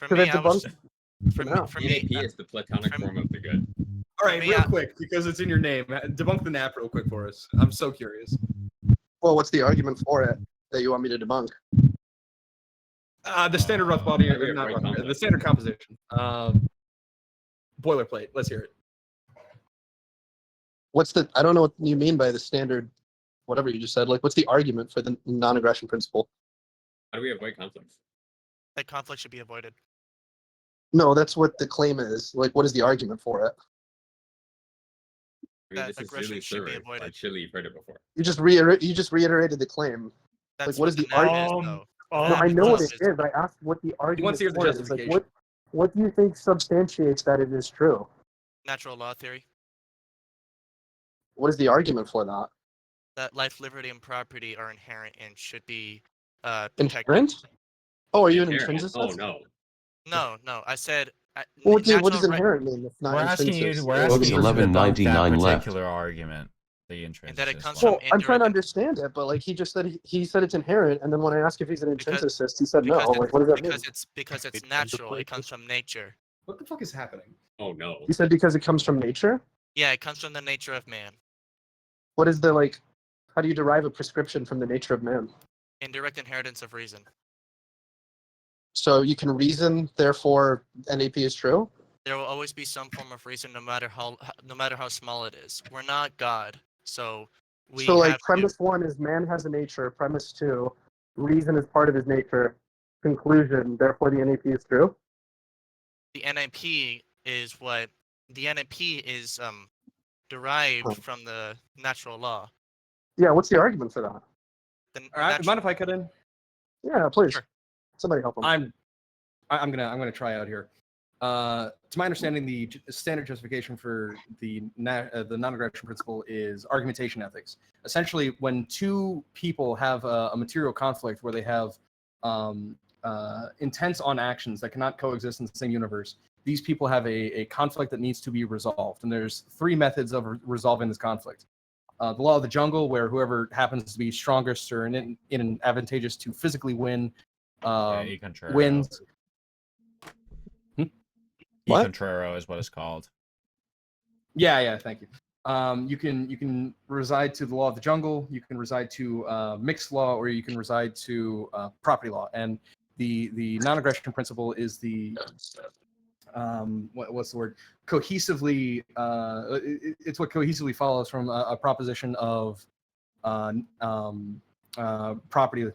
For me, I was. For NAP is the platonic form of the good. All right, real quick, because it's in your name. Debunk the nap real quick for us. I'm so curious. Well, what's the argument for it that you want me to debunk? The standard Rothbardian, the standard composition. Boilerplate. Let's hear it. What's the? I don't know what you mean by the standard. Whatever you just said. Like, what's the argument for the non-aggression principle? How do we avoid conflicts? That conflict should be avoided. No, that's what the claim is. Like, what is the argument for it? I mean, That this is aggression really should be server. avoided. Like, surely you've heard it before. You just reiterated the claim. That's like, what is the nap argument? though. No, I know what it is. I asked what the He argument wants to hear the for it is. Like, justification. what do you think substantiates that it is true? Natural law theory. What is the argument for that? That life, liberty, and property are inherent and should be protected. Inherent? Oh, are you an Inherent. intrinsicist? Oh no. No. I said. What does natural inherent mean? If not We're asking you. intrinsicist? We're asking Books you to debunk 1199 that left. particular argument. The And that it intrinsicist comes one. from Well, I'm trying to indirect- understand it, but like he just said, he said it's inherent, and then when I ask if he's an Because- intrinsicist, he said no. because Like, what does that mean? because it's natural. It comes from nature. What the fuck is happening? Oh no. He said because it comes from nature. Yeah, it comes from the nature of man. What is the like? How do you derive a prescription from the nature of man? Indirect inheritance of reason. So you can reason, therefore NAP is true. There will always be some form of reason, no matter how small it is. We're not God, so we. So like have to- premise 1 is man has a nature. Premise 2, reason is part of his nature. Conclusion, therefore the NAP is true. the NAP is what the NAP is derived from the natural law. Yeah, what's the argument for that? The All right, mind if I cut in? Yeah, please. Somebody help him. I'm gonna try out here. To my understanding, the standard justification for the non-aggression principle is argumentation ethics. Essentially, when two people have a material conflict where they have intents on actions that cannot coexist in the same universe, these people have a conflict that needs to be resolved. And there's 3 methods of resolving this conflict. The law of the jungle, where whoever happens to be strongest or in an advantageous to physically win E contrario. wins. E What? contrario is what it's called. Yeah, thank you. You can reside to the law of the jungle, you can reside to mixed law, or you can reside to property law. And the non-aggression principle is the what's the word? Cohesively, it's what cohesively follows from a proposition of property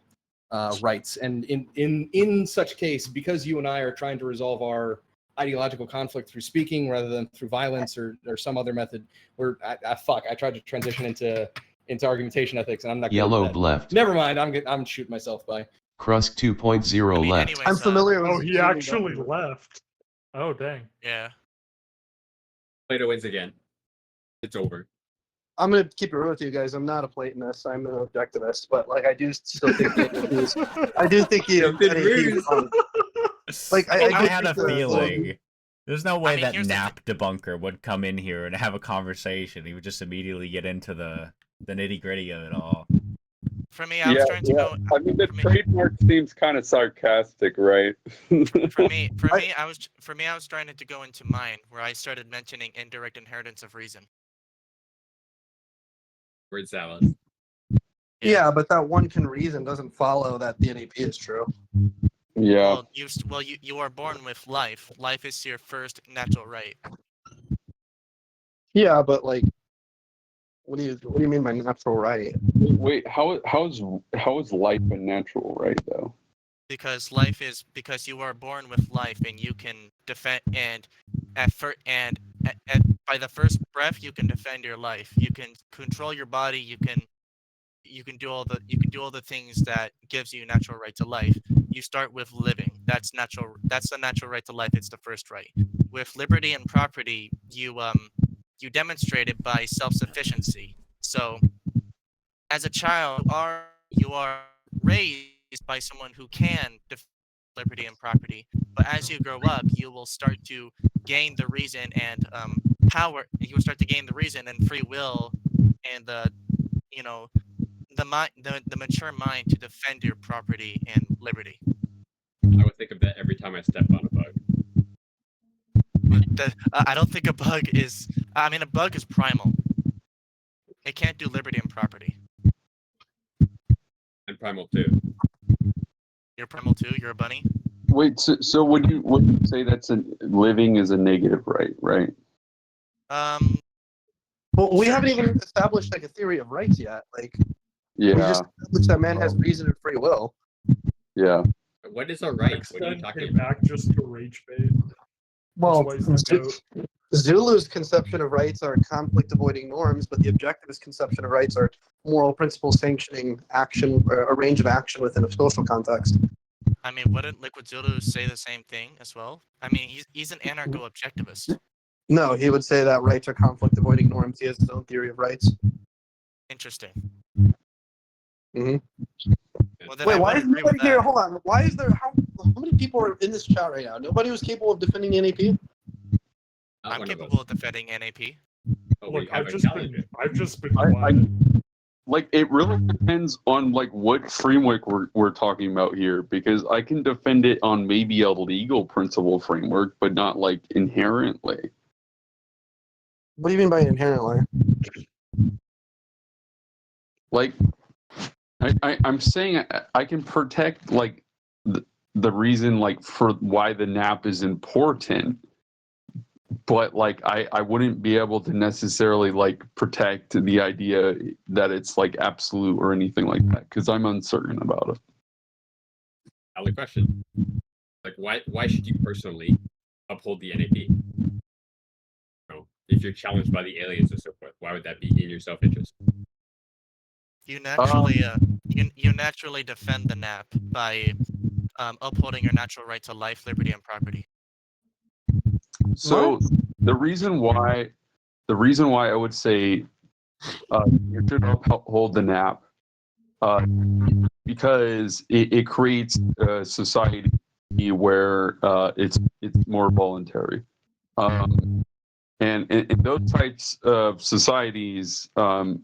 rights. And in such case, because you and I are trying to resolve our ideological conflict through speaking rather than through violence or some other method, I tried to transition into argumentation ethics, and I'm not good at Yellow that. left. Never mind, I'm shooting myself by. Krusk 2.0 left. I'm familiar with. Oh, he actually left. Oh, dang. Yeah. Plato wins again. It's over. I'm gonna keep it real with you guys. I'm not a Platonist. I'm an objectivist, but like I do still think I do think he. Like I do had a think the- feeling. There's no way mean, that here's the Nap Debunker would come in here and have a conversation. He would just immediately get into the nitty gritty of it all. For me, I was trying to go. I mean, the trademark seems kind of sarcastic, right? For me, I was trying to go into mine, where I started mentioning indirect inheritance of reason. Word salad. Yeah, but that one can reason doesn't follow that the NAP is true. Yeah. Well, you are born with life. Life is your first natural right. Yeah, but like, what do you mean by natural right? Wait, how is life a natural right though? Because you are born with life and you can defend by the first breath you can defend your life. You can control your body. You can do all the things that gives you natural right to life. You start with living. That's natural. That's the natural right to life. It's the first right. With liberty and property, you demonstrate it by self-sufficiency. So, as a child, you are raised by someone who can defend liberty and property. But as you grow up, you will start to gain the reason and power. You will start to gain the reason and free will, and the mature mind to defend your property and liberty. I would think of that every time I step on a bug. I don't think a bug is. I mean, a bug is primal. It can't do liberty and property. I'm primal too. You're primal too. You're a bunny. Wait, so would you say that's living is a negative right, right? Well, we haven't even established like a theory of rights yet. Like, Yeah. we just established that man has reason and free will. Yeah. What is a right? What are you talking about? Back just to rage bait. Well, That's why he's the goat. Zulu's conception of rights are conflict-avoiding norms, but the objectivist conception of rights are moral principles sanctioning action, or a range of action within a social context. I mean, wouldn't Liquid Zulu say the same thing as well? I mean, he's an anarcho-objectivist. No, he would say that rights are conflict-avoiding norms. He has his own theory of rights. Interesting. Mm-hmm. Well, then Wait, I why would is agree with nobody here? that. Hold on. Why is there how many people are in this chat right now? Nobody was capable of defending the NAP. I'm capable of defending NAP. Look, I've just been I, quiet. like it really depends on like what framework we're talking about here, because I can defend it on maybe a legal principle framework, but not like inherently. What do you mean by inherently? Like I'm saying I can protect like the reason like for why the NAP is important, but like I wouldn't be able to necessarily like protect the idea that it's like absolute or anything like that, because I'm uncertain about it. Valid question. Like, why should you personally uphold the NAP? You know, if you're challenged by the aliens and so forth, why would that be in your self-interest? You naturally you naturally defend the NAP by upholding your natural right to life, liberty, and property. So the reason why I would say you should uphold the NAP because it creates a society where it's more voluntary, and in those types of societies,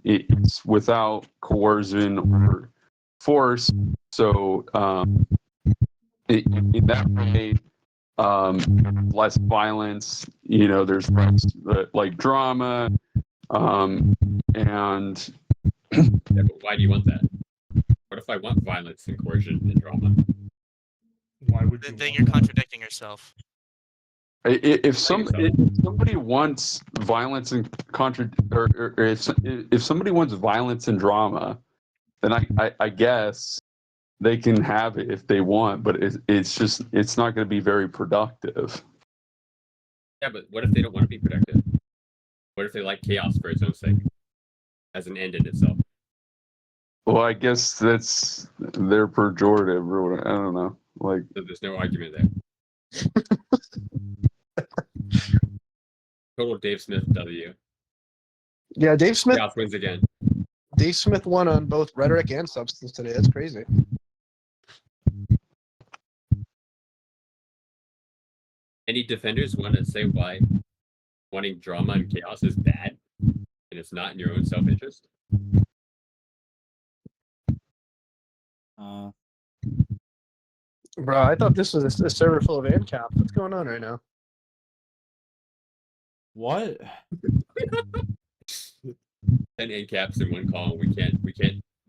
it's without coercion or force. So in that way, less violence. You know, there's less like drama, and Yeah, but why do you want that? What if I want violence and coercion and drama? Why would you? Then you're contradicting yourself. if somebody wants violence and or if somebody wants violence and drama, then I guess they can have it if they want, but it's not going to be very productive. Yeah, but what if they don't want to be productive? What if they like chaos for its own sake, as an end in itself? Well, I guess that's their pejorative or whatever. I don't know. Like, So there's no argument there. Total Dave Smith W. Yeah, Dave Smith. Chaos wins again. Dave Smith won on both rhetoric and substance today. That's crazy. Any defenders want to say why wanting drama and chaos is bad and it's not in your own self-interest? Bro, I thought this was a server full of ANCAP. What's going on right now? What? 10 ANCAPs in one call. We can't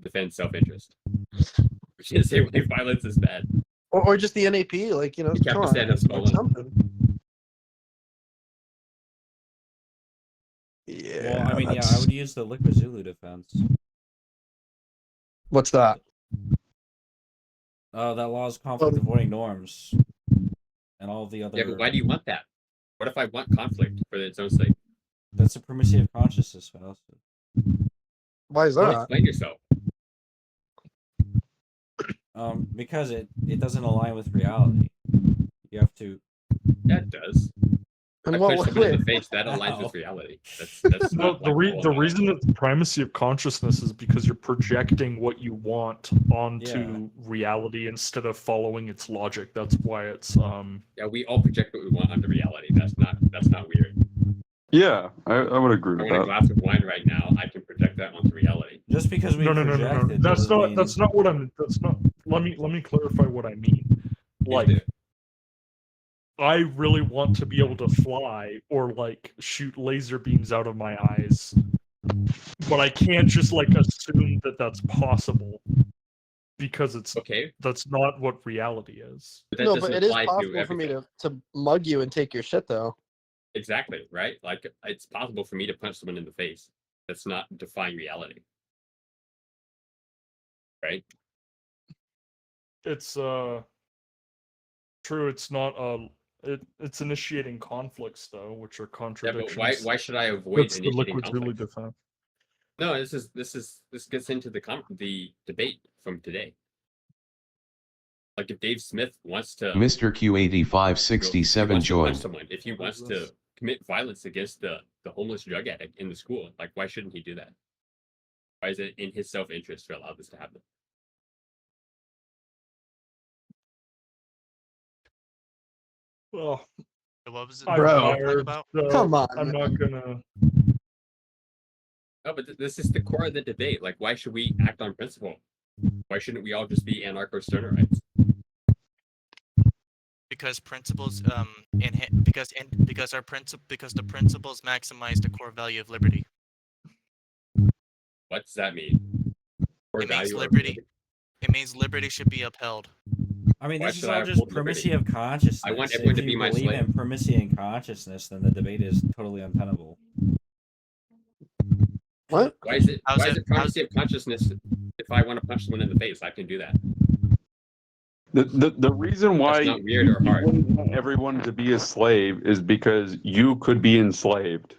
defend self-interest. We shouldn't say why violence is bad. Or just the NAP, like, you know, You come have to on, stand up it's like small. something. Yeah. Well, I mean, yeah, I that's- would use the Liquid Zulu defense. What's that? That law is conflict avoiding norms, and all the other. Yeah, but why do you want that? What if I want conflict for its own sake? That's supremacy of consciousness fallacy. Why is Well, that? explain yourself. Because it doesn't align with reality. You have to. Yeah, it does. And I what punch someone in the way? face. That aligns Ow. with reality. That's No, not the like the reason it's primacy of consciousness is because you're projecting what you want onto reality instead of following its logic. That's why it's Yeah, we all project what we want onto reality. That's not weird. Yeah, I would agree I with want a that. glass of wine right now. I can project that onto reality. Just because we no. project it That's doesn't not. mean- That's not what I'm. That's not. Let me clarify what I mean. Like, I really want to be able to fly or like shoot laser beams out of my eyes, but I can't just like assume that that's possible because it's okay. That's not what reality is. But that No, doesn't but it is apply to possible for me everything. to mug you and take your shit, though. Exactly, right? Like, it's possible for me to punch someone in the face. That's not defying reality. Right? It's true. It's not it's initiating conflicts though, which are Yeah, contradictions. but why should I avoid That's the initiating Liquid Zulu conflict? defense. No, this gets into the debate from today. Like, if Dave Smith wants to Mr. Q8567 punch joined. someone, if he wants to commit violence against the homeless drug addict in the school, like, why shouldn't he do that? Why is it in his self-interest to allow this to happen? Well, what was it? I've Bro, hired, about? so Come on, I'm not gonna. No, but this is the core of the debate. Like, why should we act on principle? Why shouldn't we all just be anarcho-stonerites? Because principles because the principles maximize the core value of liberty. What does that mean? Core It means value of liberty. It means liberty should be upheld. I mean, Why this is should I all just uphold primacy liberty? of consciousness. I want everyone if to be you my believe slave. in primacy and consciousness, then the debate is totally untenable. What? Why is it How's primacy of consciousness if I want to punch someone in the face? I can do that. The reason why That's not weird or you hard. wouldn't want everyone to be a slave is because you could be enslaved.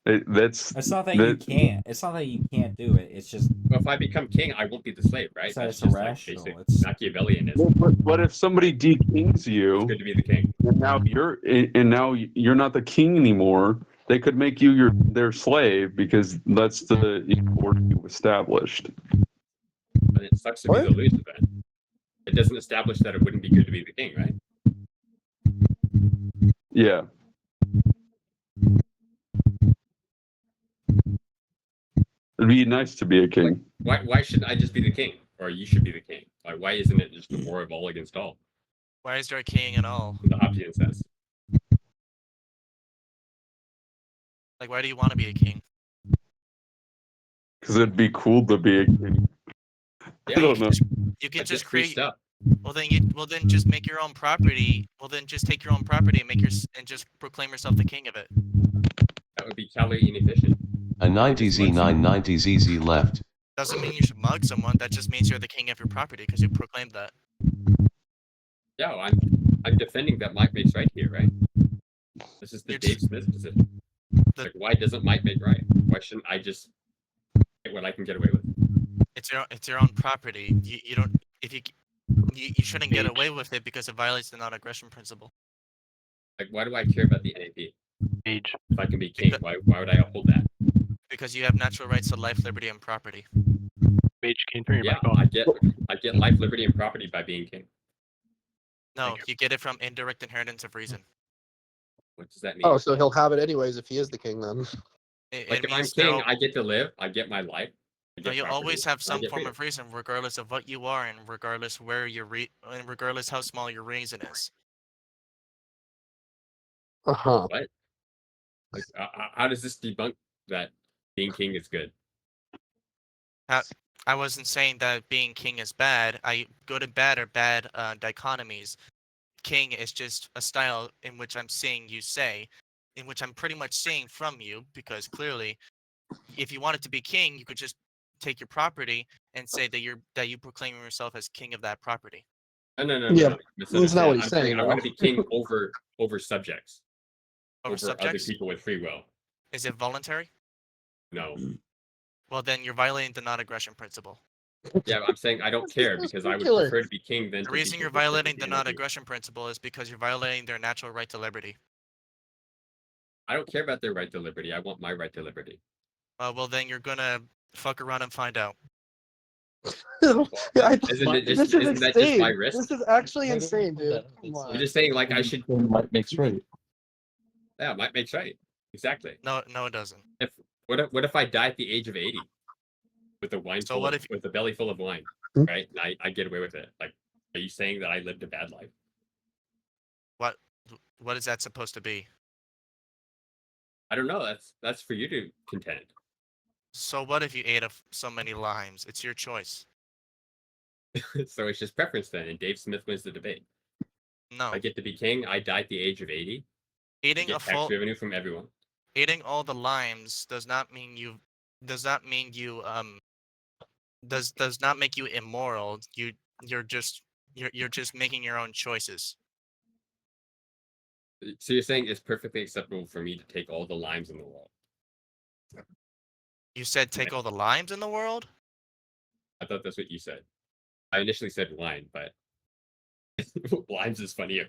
It's not that you can't. It's not that you can't do it. It's just Well, if I become king, I won't be the slave, right? So That's it's just irrational. like basic It's- Machiavellianism. But if somebody dekings It's you, good to be the king. and now you're not the king anymore, they could make you their slave because that's the order you established. But it sucks to be the loser then. It doesn't establish that it wouldn't be good to be the king, right? Yeah. It'd be nice to be a king. Why should I just be the king? Or you should be the king? Like, why isn't it just the war of all against all? Why is there a king at all? The Hobbesian says. Like, why do you want to be a king? Because it'd be cool to be a king. Yeah, I don't know. You can That's just free create. stuff. Well, then just make your own property. Well, then just take your own property and and just proclaim yourself the king of it. That would be calorie inefficient. A 90Z990ZZ left. Doesn't mean you should mug someone. That just means you're the king of your property because you proclaimed that. Yeah, well, I'm defending that Mike makes right here, right? This is the Dave Smith position. Like, why doesn't Mike make right? Why shouldn't I just get what I can get away with? It's your own property. You don't if you shouldn't get away with it because it violates the non-aggression principle. Like, why do I care about the NAP? Age. If I can be king, why would I uphold that? Because you have natural rights to life, liberty, and property. Mage can turn your Yeah, mic off. I get life, liberty, and property by being king. No, you get it from indirect inheritance of reason. What does that mean? Oh, so he'll have it anyways if he is the king then. Like, if I'm king, I get to live. I get my life. I No, get you property, always have I some get form freedom. of reason, regardless of what you are, and regardless where and regardless how small your reason is. Uh-huh. What? Like, how does this debunk that being king is good? I wasn't saying that being king is bad. Good and bad are bad dichotomies. King is just a style in which I'm seeing you say, in which I'm pretty much seeing from you, because clearly, if you wanted to be king, you could just take your property and say that you proclaim yourself as king of that property. No. Yeah, that's not Misunderstand. what he's I'm saying saying, I want to though. be king over subjects, Over other subjects? people with free will. Is it voluntary? No. Well, then you're violating the non-aggression principle. Yeah, I'm saying I don't care because I would ridiculous. prefer to be king than The to be reason you're convicted violating with the NIV. non-aggression principle is because you're violating their natural right to liberty. I don't care about their right to liberty. I want my right to liberty. Well, then you're gonna fuck around and find out. Yeah, Isn't this is that just my insane. risk? This is actually insane, dude. Come on. I'm just saying, like, I should. Might makes right. Yeah, might makes right. Exactly. No, it doesn't. What if I die at the age of 80 with a wine So full what of, if- with a belly full of wine, Hmm? right? And I get away with it. Like, are you saying that I lived a bad life? What is that supposed to be? I don't know. That's for you to contend. So what if you ate so many limes? It's your choice. So it's just preference then, and Dave Smith wins the debate. No. I get to be king. I die at the age of 80. I Eating get a tax full revenue from everyone. eating all the limes does not mean you does not make you immoral. You're just making your own choices. So you're saying it's perfectly acceptable for me to take all the limes in the world? You said take all the limes in the world? I thought that's what you said. I initially said wine, but limes is funnier.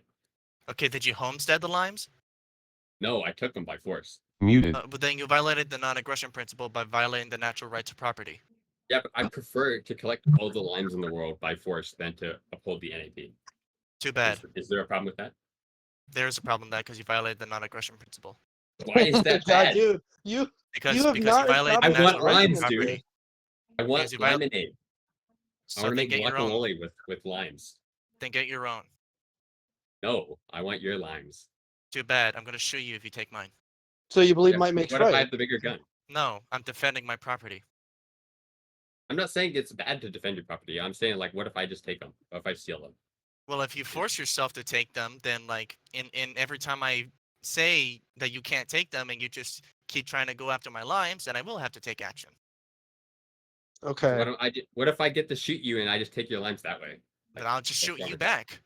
Okay, did you homestead the limes? No, I took them by force. Muted. But then you violated the non-aggression principle by violating the natural right to property. Yeah, but I prefer to collect all the limes in the world by force than to uphold the NAP. Too bad. Is there a problem with that? There's a problem with that because you violated the non-aggression principle. Why is that God, bad? dude, you Because have you not violated the I natural want right to limes, property. dude. I want Because you viol- lemonade. I So want to then make get your own. guacamole with limes. Then get your own. No, I want your limes. Too bad. I'm gonna shoot you if you take mine. So you believe Yeah, might makes what if I right? have the bigger gun? No, I'm defending my property. I'm not saying it's bad to defend your property. I'm saying, like, what if I just take them? Or if I steal them? Well, if you force yourself to take them, then like in every time I say that you can't take them and you just keep trying to go after my limes, then I will have to take action. Okay. What if I get to shoot you and I just take your limes that way? Then I'll just shoot wrong you with back.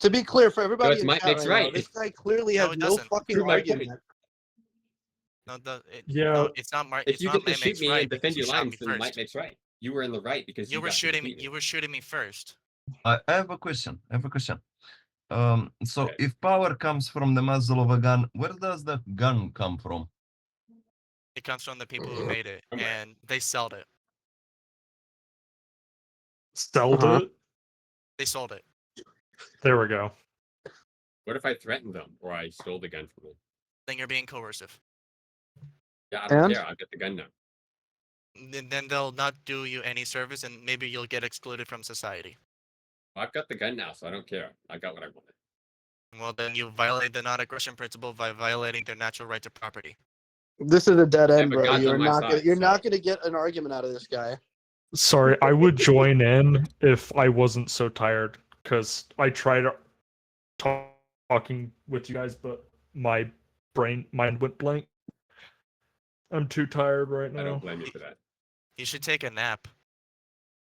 To be clear, for everybody it's in might chat makes right now, right. this guy clearly No, has it no doesn't. fucking Prove my argument. point. No, Yeah. it's not. If It's you not get to my shoot makes me right and defend because you your shot limes, me then might first. makes right. You were in the right because You were got to shooting me. defeat You were shooting me first. I have a question. So if power comes from the muzzle of a gun, where does the gun come from? It comes from the people who made it, and they sold it. Sold it. They sold it. There we go. What if I threatened them or I stole the gun from them? Then you're being coercive. Yeah, I don't And? care. I'll get the gun now. Then they'll not do you any service, and maybe you'll get excluded from society. I've got the gun now, so I don't care. I got what I wanted. Well, then you violate the non-aggression principle by violating their natural right to property. This is a dead end, but bro. God's You're on my not side, gonna, you're so- not gonna get an argument out of this guy. Sorry, I would join in if I wasn't so tired, because I tried talking with you guys, but my mind went blank. I'm too tired right now. I don't blame you for that. You should take a nap.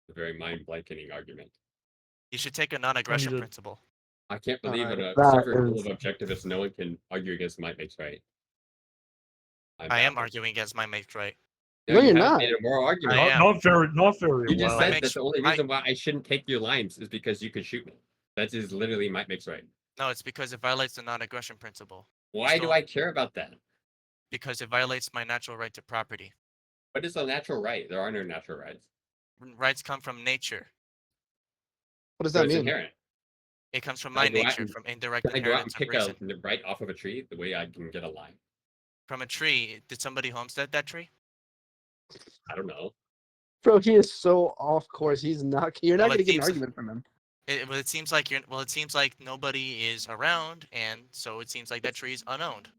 It's a very mind-blanketing argument. You should take a non-aggression to- principle. I can't believe in a that server full is- of objectivists, no one can argue against might makes right. I am arguing against my mate's right. No, you you're haven't not. made a moral argument. I am. Not very You just well. said makes- that the only I- reason why I shouldn't take your limes is because you could shoot me. That is literally might makes right. No, it's because it violates the non-aggression principle. Why do Still- I care about that? Because it violates my natural right to property. What is a natural right? There are no natural rights. Rights come from nature. What does So that it's mean? inherent. It comes from Can I my go out nature, and- from indirect Can I go out and inheritance of pick reason. a right off of a tree the way I can get a lime? From a tree. Did somebody homestead that tree? I don't know. Bro, he is so off course. He's not. You're not Well, it gonna get an seems- argument from him. It seems like it seems like nobody is around, and so it seems like that tree is unowned.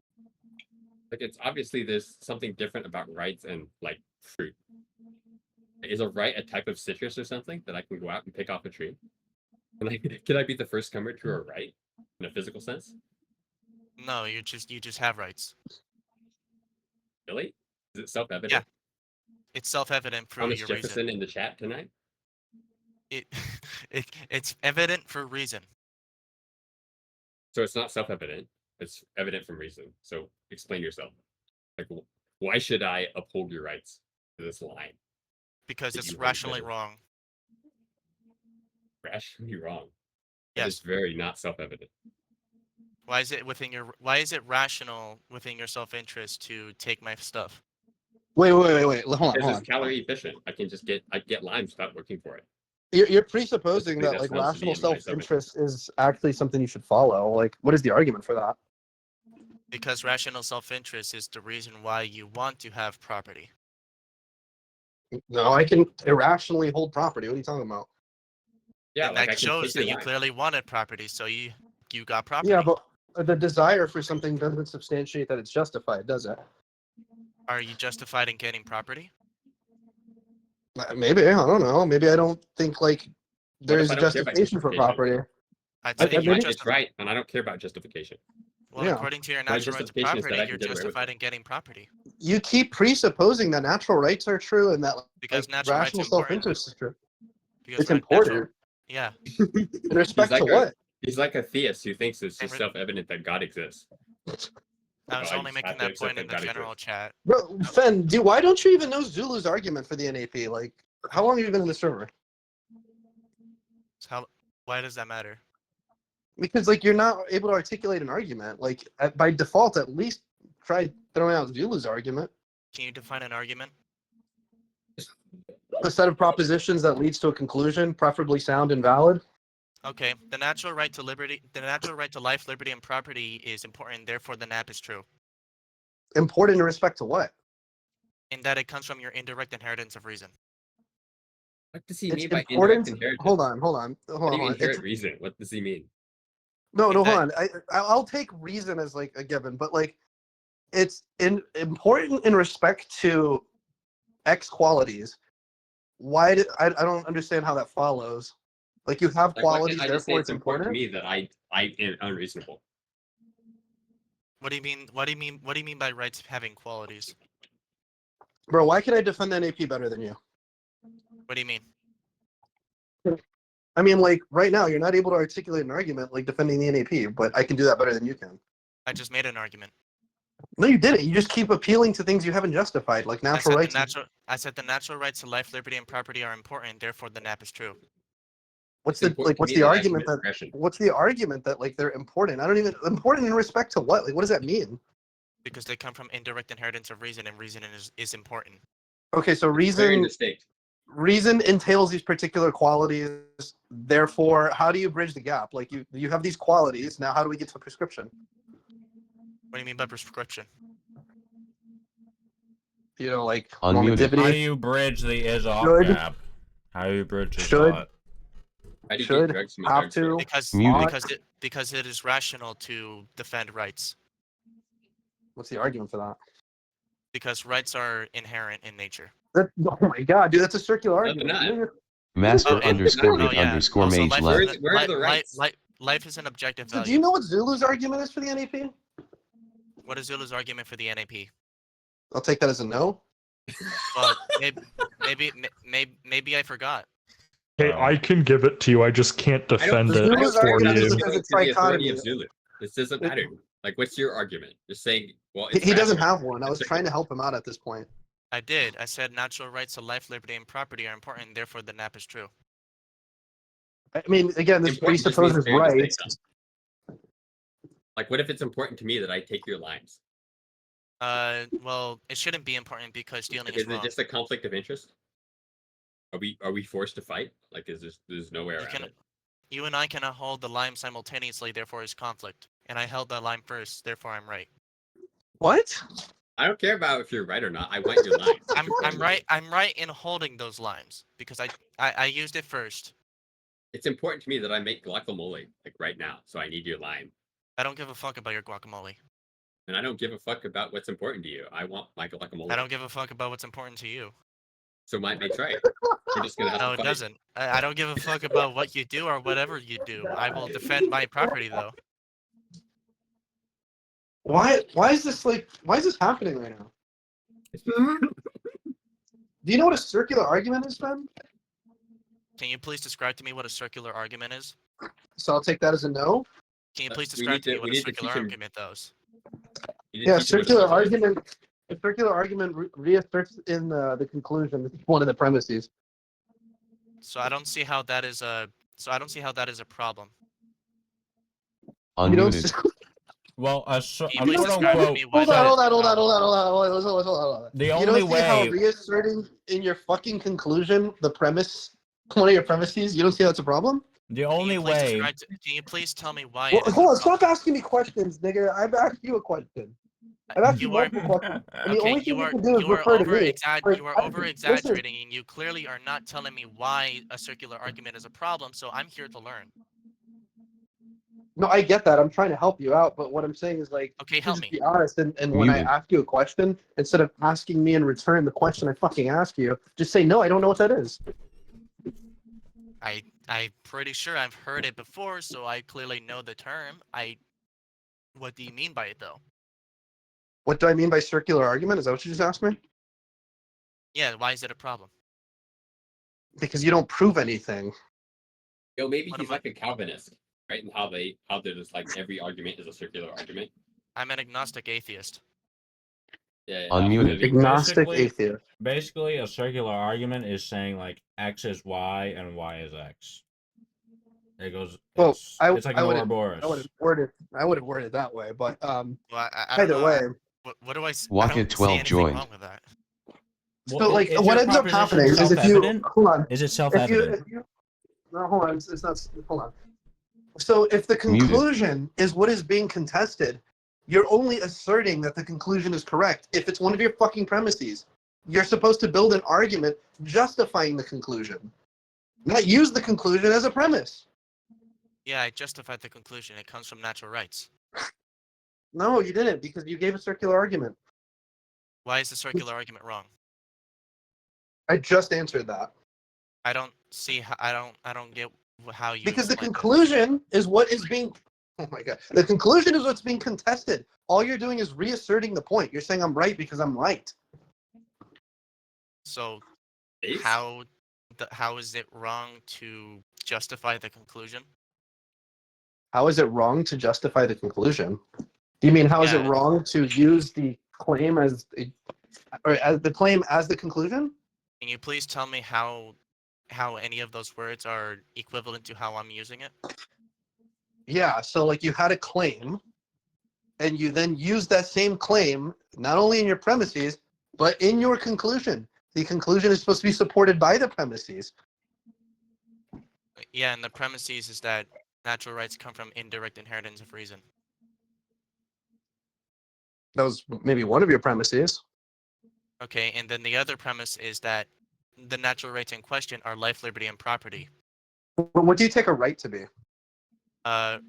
Like it's obviously there's something different about rights and like fruit. Is a right a type of citrus or something that I can go out and pick off a tree? Can I be the first comer to a right in a physical sense? No, you just have rights. Really? Is it self-evident? Yeah. It's self-evident for Thomas your Jefferson reason. in the chat tonight. It's evident for reason. So it's not self-evident. It's evident from reason. So explain yourself. Like, why should I uphold your rights to this line? Because that it's you hold rationally better? wrong. Rationally wrong. Yes. It's very not self-evident. Why is it rational within your self-interest to take my stuff? Wait. Hold on. Because it's calorie efficient. I get limes without working for it. You're presupposing Basically, that that like sounds to me rational in my self-interest is actually something you should follow. Like, what is the argument for that? Because rational self-interest is the reason why you want to have property. No, I can irrationally hold property. What are you talking about? Yeah, and like that I can shows take that your you line. clearly wanted property, so you got property. Yeah, but the desire for something doesn't substantiate that it's justified, does it? Are you justified in getting property? Maybe, I don't know. Maybe I don't think like What there if is I a don't care about justification for justification? property. I'd I say think you're it's justified. right, and I don't care about justification. Well, Yeah. according to your My natural right to justification is that property, I can you're get away with justified in getting property. You keep presupposing that natural rights are true and that Because like, natural rights rational are important. self-interest is true. Because It's natural- important. Yeah. In respect to what? He's like a theist who thinks it's just self-evident that God exists. I was I only just making have to that accept point in that the God general exists. chat. Bro, Fen, dude, why don't you even know Zulu's argument for the NAP? Like, how long have you been in the server? Why does that matter? Because like you're not able to articulate an argument. Like by default, at least try throwing out Zulu's argument. Can you define an argument? A set of propositions that leads to a conclusion, preferably sound and valid. Okay, the natural right to liberty, the natural right to life, liberty, and property is important. Therefore, the NAP is true. Important in respect to what? In that it comes from your indirect inheritance of reason. What does he It's mean by important. indirect inheritance? Hold on. How do you inherit reason? What does he mean? No, hold on. I'll take reason as like a given, but like it's important in respect to X qualities. Why do I don't understand how that follows? Like you have Like, why qualities, can't I just say therefore it's it's important to important. me that I am unreasonable? What do you mean? What do you mean by rights having qualities? Bro, why can I defend the NAP better than you? What do you mean? I mean, like right now, you're not able to articulate an argument like defending the NAP, but I can do that better than you can. I just made an argument. No, you didn't. You just keep appealing to things you haven't justified, like natural rights. I said the natural rights to life, liberty, and property are important. Therefore, the NAP is true. What's the argument that? What's the argument that like they're important? I don't even important in respect to what? Like, what does that mean? Because they come from indirect inheritance of reason, and reason is important. Okay, so Very reason distinct. reason entails these particular qualities. Therefore, how do you bridge the gap? Like you have these qualities. Now, how do we get to prescription? What do you mean by prescription? You know, like Unmuted. How do you bridge the is-off Should. gap? How do you bridge the Should. thought? How do you Should get drugs from a have drugstore? to. Muted. Because it is rational to defend rights. What's the argument for that? Because rights are inherent in nature. Oh my god, dude, that's a circular No, they're argument. not. Master and- underscore oh, it yeah. underscore Also, mage life left. is an- Where are the li- rights? Life is an objective So value. do you know what Zulu's argument is for the NAP? What is Zulu's argument for the NAP? I'll take that as a no. Well, maybe I forgot. Hey, I can give it to you. I just can't defend Zulu's it for argument you. is Because it's the authority trichotomy. of Zulu. This doesn't matter. Like, what's your argument? Just saying, well, He doesn't rational. have one. I was trying to help him out at this point. I did. I said natural rights to life, liberty, and property are important. Therefore, the NAP is true. I mean, again, this Important just means presupposes very rights. distinct, though. Like, what if it's important to me that I take your lines? Well, it shouldn't be important because stealing Like, is is it wrong. just a conflict of interest? Are we forced to fight? Like, there's no way around it? You and I cannot hold the lime simultaneously. Therefore, it's conflict. And I held the lime first. Therefore, I'm right. What? I don't care about if you're right or not. I want your lines. I'm right. I'm right in holding those limes because I used it first. It's important to me that I make guacamole like right now, so I need your lime. I don't give a fuck about your guacamole. And I don't give a fuck about what's important to you. I want my guacamole. I don't give a fuck about what's important to you. So might makes right. We're just gonna have No, to it fight. doesn't. I don't give a fuck about what you do or whatever you do. I will defend my property though. Why is this happening right now? Do you know what a circular argument is, Ben? Can you please describe to me what a circular argument is? So I'll take that as a no. Can you please we describe need to me to- what we a need to circular teach him- argument does? Yeah, circular argument. A circular argument reasserts in the conclusion one of the premises. So I don't see how that is a. So I don't see how that is a problem. Unmuted. Well, a Can you please describe to me why Hold that is on. a problem? Hold on. The You only don't see how way- reasserting in your fucking conclusion the premise, one of your premises, you don't see how it's a problem? The only Please way. describe to- Can you please tell me why Well, it is? hold on, stop asking me questions, nigga. I've asked you a question. I've asked you You are multiple questions. And the okay. only thing You you are can do is you are refer to over me. Like, you are over listen, exaggerating, and you clearly are not telling me why a circular argument is a problem. So I'm here to learn. no, I get that. I'm trying to help you out, but what I'm saying is like, Okay, you help just me. be honest. And when I Muted. ask you a question, instead of asking me in return the question I fucking ask you, just say no. I don't know what that is. I'm pretty sure I've heard it before, so I clearly know the term. What do you mean by it though? What do I mean by circular argument? Is that what you just asked me? Yeah, why is it a problem? Because you don't prove anything. Yo, maybe he's like a Calvinist, right? And how they're just like every argument is a circular argument. I'm an agnostic atheist. Yeah. Unmuted. Agnostic Basically- atheist. Basically, a circular argument is saying like X is Y and Y is X. It goes. Well, It's like I an would Ouroboros. I would have worded it that way, but Well, I don't either know. way. What do I? I Walk don't it see 12 anything joined. wrong with that. So like is what your ends up proposition happening is if you self-evident? hold on. Is it If you, self-evident? if you no, hold on, it's not hold on. So if the conclusion is what is being contested, you're only asserting that the conclusion is correct if it's one of your fucking premises. You're supposed to build an argument justifying the conclusion, not use the conclusion as a premise. Yeah, I justified the conclusion. It comes from natural rights. No, you didn't, because you gave a circular argument. Why is the circular argument wrong? I just answered that. I don't see how. I don't get how you. Because the explained it. conclusion is what is being. Oh my god! The conclusion is what's being contested. All you're doing is reasserting the point. You're saying I'm right because I'm right. So, how is it wrong to justify the conclusion? How is it wrong to justify the conclusion? Do you mean how is it Yeah. wrong to use the claim as the conclusion? Can you please tell me how any of those words are equivalent to how I'm using it? Yeah. So like you had a claim, and you then used that same claim not only in your premises but in your conclusion. The conclusion is supposed to be supported by the premises. Yeah, and the premises is that natural rights come from indirect inheritance of reason. That was maybe one of your premises. Okay, and then the other premise is that the natural rights in question are life, liberty, and property. But what do you take a right to be? I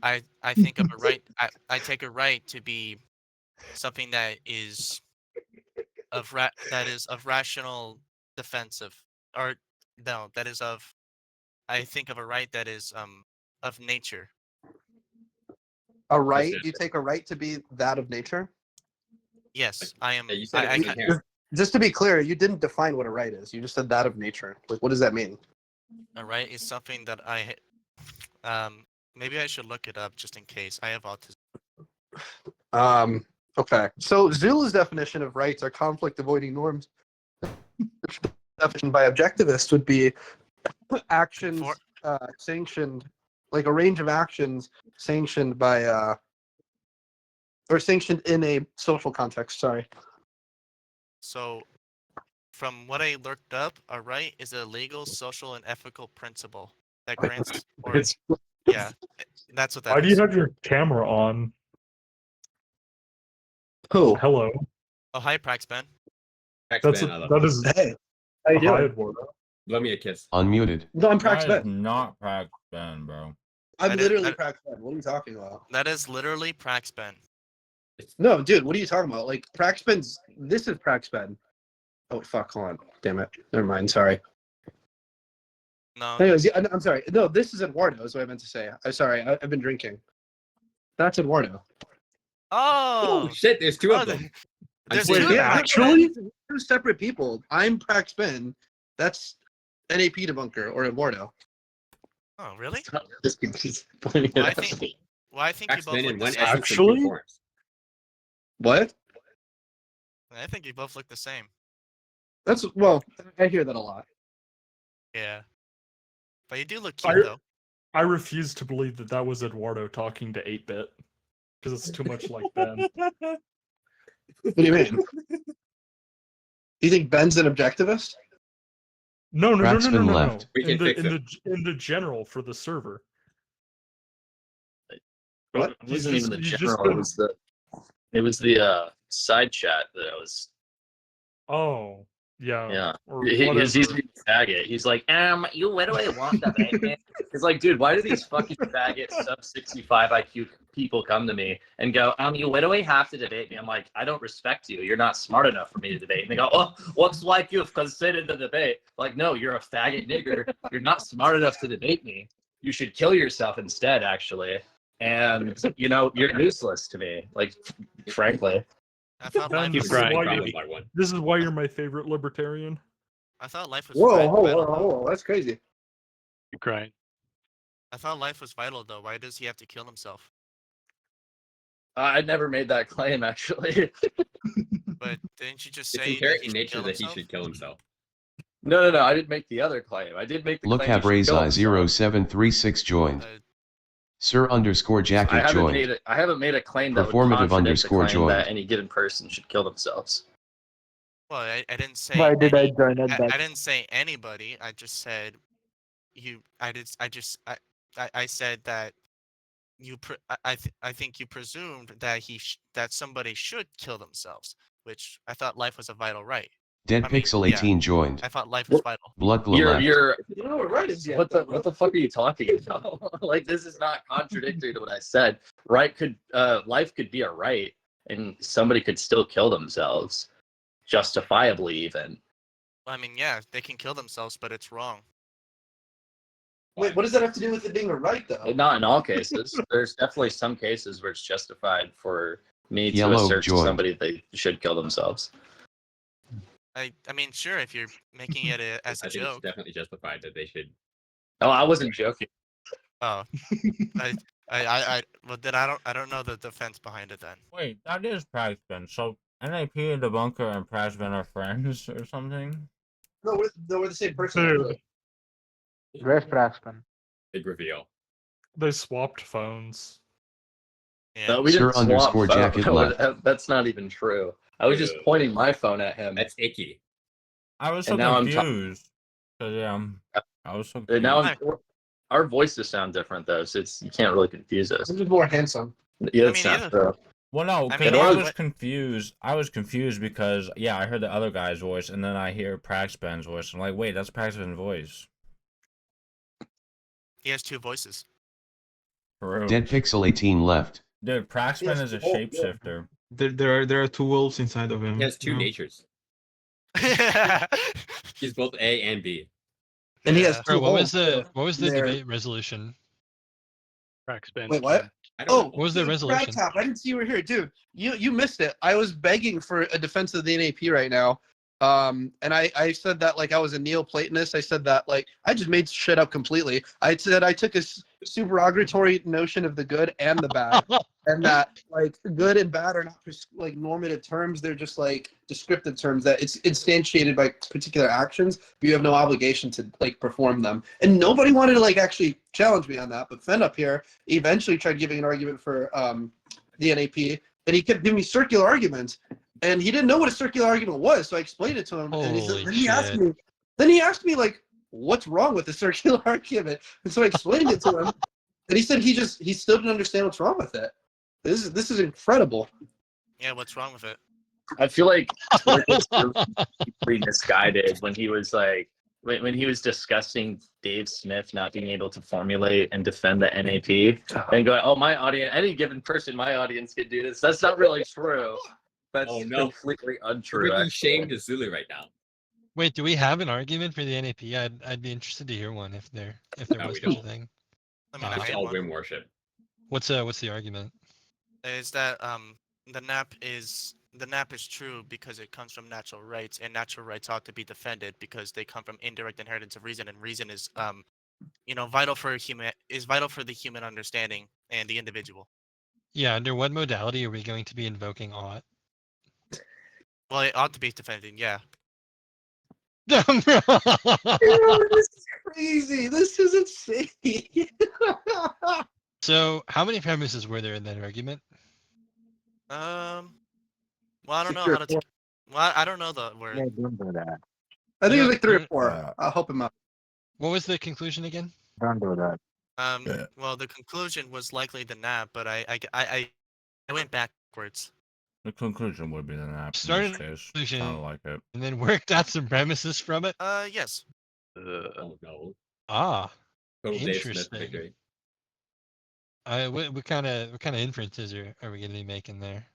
think of a right. I take a right to be something that is of rational defensive, or no, that is of. I think of a right that is of nature. A right? You take a right to be that of nature? Yes, I am. you said it I wasn't here. Just to be clear, you didn't define what a right is. You just said that of nature. Like, what does that mean? A right is something that maybe I should look it up just in case. I have autism. Okay. So Zulu's definition of rights are conflict avoiding norms. Definition by objectivists would be actions sanctioned, like a range of actions sanctioned by or sanctioned in a social context. Sorry. So, from what I looked up, a right is a legal, social, and ethical principle that grants. Or, It's- yeah, that's what that Why do you is. have your camera on? Who? Hello. Oh, hi, Praxben. That's that is. Hey, how you Hi, doing? Eduardo. Blow me a kiss. Unmuted. No, I'm That is Praxben. not Praxben, bro. I'm That is- literally that- Praxben. What are you talking about? That is literally Praxben. No, dude, what are you talking about? Like Praxben's. This is Praxben. Oh fuck! Hold on. Damn it. Never mind. Sorry. No. Anyways, yeah, I'm sorry. No, this is Eduardo. Is what I meant to say. I'm sorry. I've been drinking. That's Eduardo. Oh, shit! There's two of oh, them. There's Wait, two of them. actually, two separate people. I'm Prax Ben. That's NAP debunker or Eduardo. Oh, really? Just pointing it Well, I out. think. Well, I think you both X-Men look in the one same. essence and two Actually? forms. What? I think you both look the same. That's well. I hear that a lot. Yeah. But you do look I, cute though. I refuse to believe that that was Eduardo talking to 8-Bit because it's too much like Ben. What do you mean? You think Ben's an objectivist? No. Cracksman left. We can fix it. In the general for the server. What? It wasn't even the you just general. been- It was the side chat that I was. Oh, yeah. Yeah. Or He's whatever. being a faggot. He's like, you where do I want the baby? It's like, dude, why do these fucking faggot sub 65 IQ people come to me and go, you where do I have to debate me? I'm like, I don't respect you. You're not smart enough for me to debate. And they go, oh, what's like you've considered the debate? Like, no, you're a faggot nigger. You're not smart enough to debate me. You should kill yourself instead, actually. And you're useless to me. Like, frankly. I thought Ben, life this was is Right. why One you- by one. This is why you're my favorite libertarian. I thought life was Whoa, vital. whoa, that's crazy. You're crying. I thought life was vital though. Why does he have to kill himself? I never made that claim, actually. But didn't you just It's say inherent that he in should nature kill that he himself? should kill himself. No. I didn't make the other claim. I did make the Look claim. have Raise Eye 0736 joined. Sir underscore I jacket haven't joined. made it. I haven't made a claim that would Performative contradict the underscore claim that joined. any given person should kill themselves. Well, I didn't say. Why did I any- join at I that? didn't say anybody. I just said you. I said that you. I think you presumed that that somebody should kill themselves, which I thought life was a vital right. Dead Pixel 18 joined. I thought life was vital. Blood Glow left. You're. You know what right is yet. What the fuck are you talking about? Like, this is not contradictory to what I said. Life could be a right, and somebody could still kill themselves, justifiably even. I mean, yeah, they can kill themselves, but it's wrong. Wait, what does that have to do with it being a right, though? Not in all cases. There's definitely some cases where it's justified for me to Yellow assert to joined. somebody they should kill themselves. I mean, sure, if you're making it as a I think it's joke. definitely justified that they should. Oh, I wasn't joking. Oh, well then I don't know the defense behind it then. Wait, that is Praxben. So NAP and Debunker and Praxben are friends or something? No, we're the same person. Dude, Where's Praxman? Big reveal. they swapped phones. No, we Sir didn't swap underscore phones. jacket left. That's not even true. I was just pointing my phone at him. That's icky. I was so And now I'm confused. I was so And confused. now our voices sound different though, so you can't really confuse us. This is more handsome. Yeah, that's not true. Well, no, I because mean, I yeah, was confused. I was confused because I heard the other guy's voice, and then I hear Praxben's voice. I'm like, wait, that's Praxben's voice. He has two voices. True. Dead Pixel 18 left. Dude, Praxben Yes, is a oh, shapeshifter. There are two wolves inside of him. He has two you know? natures. He's both A and B. And he has Yeah. two Bro, what was holes. the There. debate resolution? Praxben. Wait, what? I don't Oh, know. What was the dude, resolution? Crab Top, I didn't see you were here, dude. You missed it. I was begging for a defense of the NAP right now. And I said that like I was a Neoplatonist. I said that like I just made shit up completely. I said I took a supererogatory notion of the good and the bad, and that like good and bad are not like normative terms. They're just like descriptive terms that it's instantiated by particular actions. But you have no obligation to like perform them. And nobody wanted to like actually challenge me on that. But Fen up here eventually tried giving an argument for the NAP, and he kept giving me circular arguments. And he didn't know what a circular argument was, so I explained it to him. And he said, then he asked me like, what's wrong with the circular argument? And so I explained it to him, and he said he still didn't understand what's wrong with it. This is incredible. Yeah, what's wrong with it? I feel like Twitter was really misguided when he was like when he was discussing Dave Smith not being able to formulate and defend the NAP and going, oh, my audience, any given person, my audience could do this. That's not really true. That's Oh, no. completely You're untrue. making actually. shame to Zulu right now. Wait, do we have an argument for the NAP? I'd be interested to hear one if there No, was we such a don't. thing. It's all whim worship. What's the argument? Is that the NAP is true because it comes from natural rights, and natural rights ought to be defended because they come from indirect inheritance of reason, and reason is vital for the human understanding and the individual. Yeah, under what modality are we going to be invoking ought? Well, it ought to be defended, yeah. Dude, this is crazy. This is insane. So, how many premises were there in that argument? Well, I don't know Three how or to. four. Well, I don't know the word. Yeah, don't do that. I think it was like 3 or Yeah. 4. I'll help him out. What was the conclusion again? Don't do that. Well, the conclusion was likely the NAP, but I went backwards. The conclusion would be the NAP. Started in this case. conclusion, Sounded like it. and then worked out some premises from it. Yes. Oh no. Ah, Total Dave Smith interesting. victory. What kind of inferences are we going to be making there?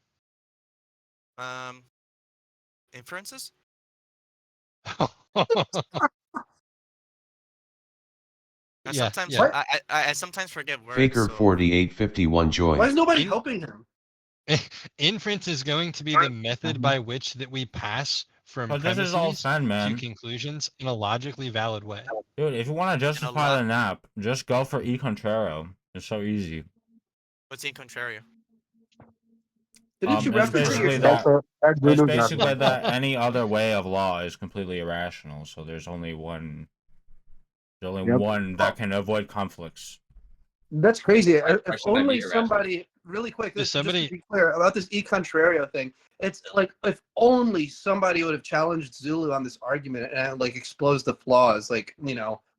Inferences? Yeah, Sometimes yeah. I sometimes forget words. Faker so- 4851 joined. Why is nobody helping him? Inference is going to be the method by which that we pass from But this is all premises Zen, to man. conclusions in a logically valid way. Dude, if you want to justify the NAP, just go for E contrario. It's so easy. What's in contrario? Didn't you It's reference it basically yourself? that, That's it's Zulu's basically argument. that any other way of law is completely irrational. So there's only one. There's only Yep. one that can avoid conflicts. That's crazy. If Why should that only be irrational? somebody, really quick, Does just somebody- to be clear about this E contrario thing, it's like if only somebody would have challenged Zulu on this argument and like exposed the flaws, like,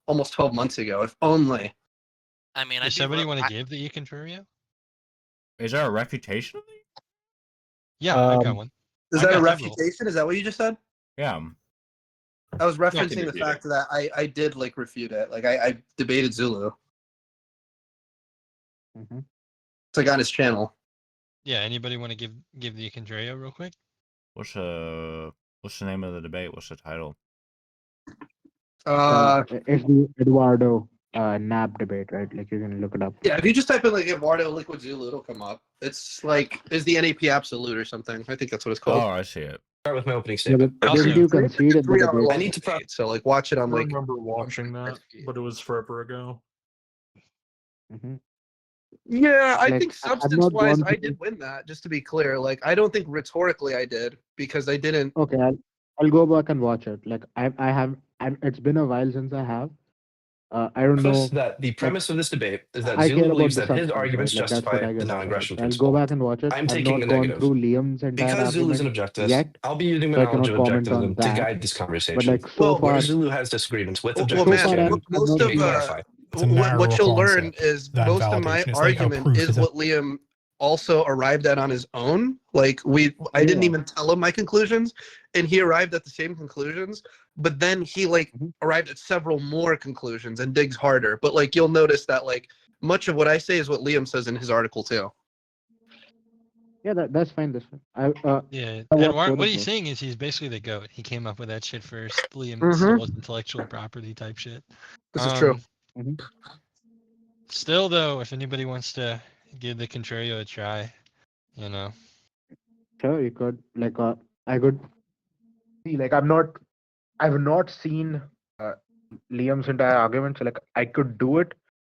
almost 12 months ago. If only. I mean, Does somebody want to give the E contrario? Is there a refutation of it? Yeah, I got one. Is I that a got several. refutation? Is that what you just said? Yeah. I was referencing the defeat fact that I did like refute it. Like I debated Zulu. Mhm. It's like on his channel. Yeah, anybody want to give the E contrario real quick? What's the name of the debate? What's the title? It's the Eduardo NAP debate, right? Like you can look it up. Yeah, if you just type in like Eduardo Liquid Zulu, it'll come up. It's like, is the NAP absolute or something? I think that's what it's called. Oh, I see it. Start with my opening Yeah, statement. but did you concede at the 3 hour debate? long I need to debate, so like watch it I on like. remember watching that, but it was forever ago. Mm-hmm. Yeah, I Like, think I've not substance wise, gone I to- did win that. Just to be clear, like I don't think rhetorically I did because I didn't. Okay, I'll go back and watch it. Like it's been a while since I have. I don't know. Preface that the premise of this debate is that I care Zulu about believes the that his substance, arguments right? Like, that's what justify I the get out of it. non-aggression I'll principle. go back and watch it. I'm I've taking not the gone negative. through Liam's entire Because Zulu is an argument objectivist, yet, I'll be using my so I knowledge cannot of comment on objectivism to that. guide this conversation. But like so where far, Zulu has disagreements with Well, objectivists, man, I'm most not of let me clarify. what you'll learn is that most of my validation. It's like a argument proof is is a- what Liam also arrived at on his own. Like I didn't Yeah. even tell him my conclusions, and he arrived at the same conclusions. But then he like arrived at several more conclusions and digs harder. But like you'll notice that like much of what I say is what Liam says in his article too. yeah, that's fine. That's fine. Yeah, I and watched what both of he's those. saying is he's basically the goat. He came up with that shit first. Liam Mhm. stole his intellectual property type shit. This is true. Still, though, if anybody wants to give the contrario a try, Sure, you could. Like I could see. Like I've not seen Liam's entire argument. So like I could do it,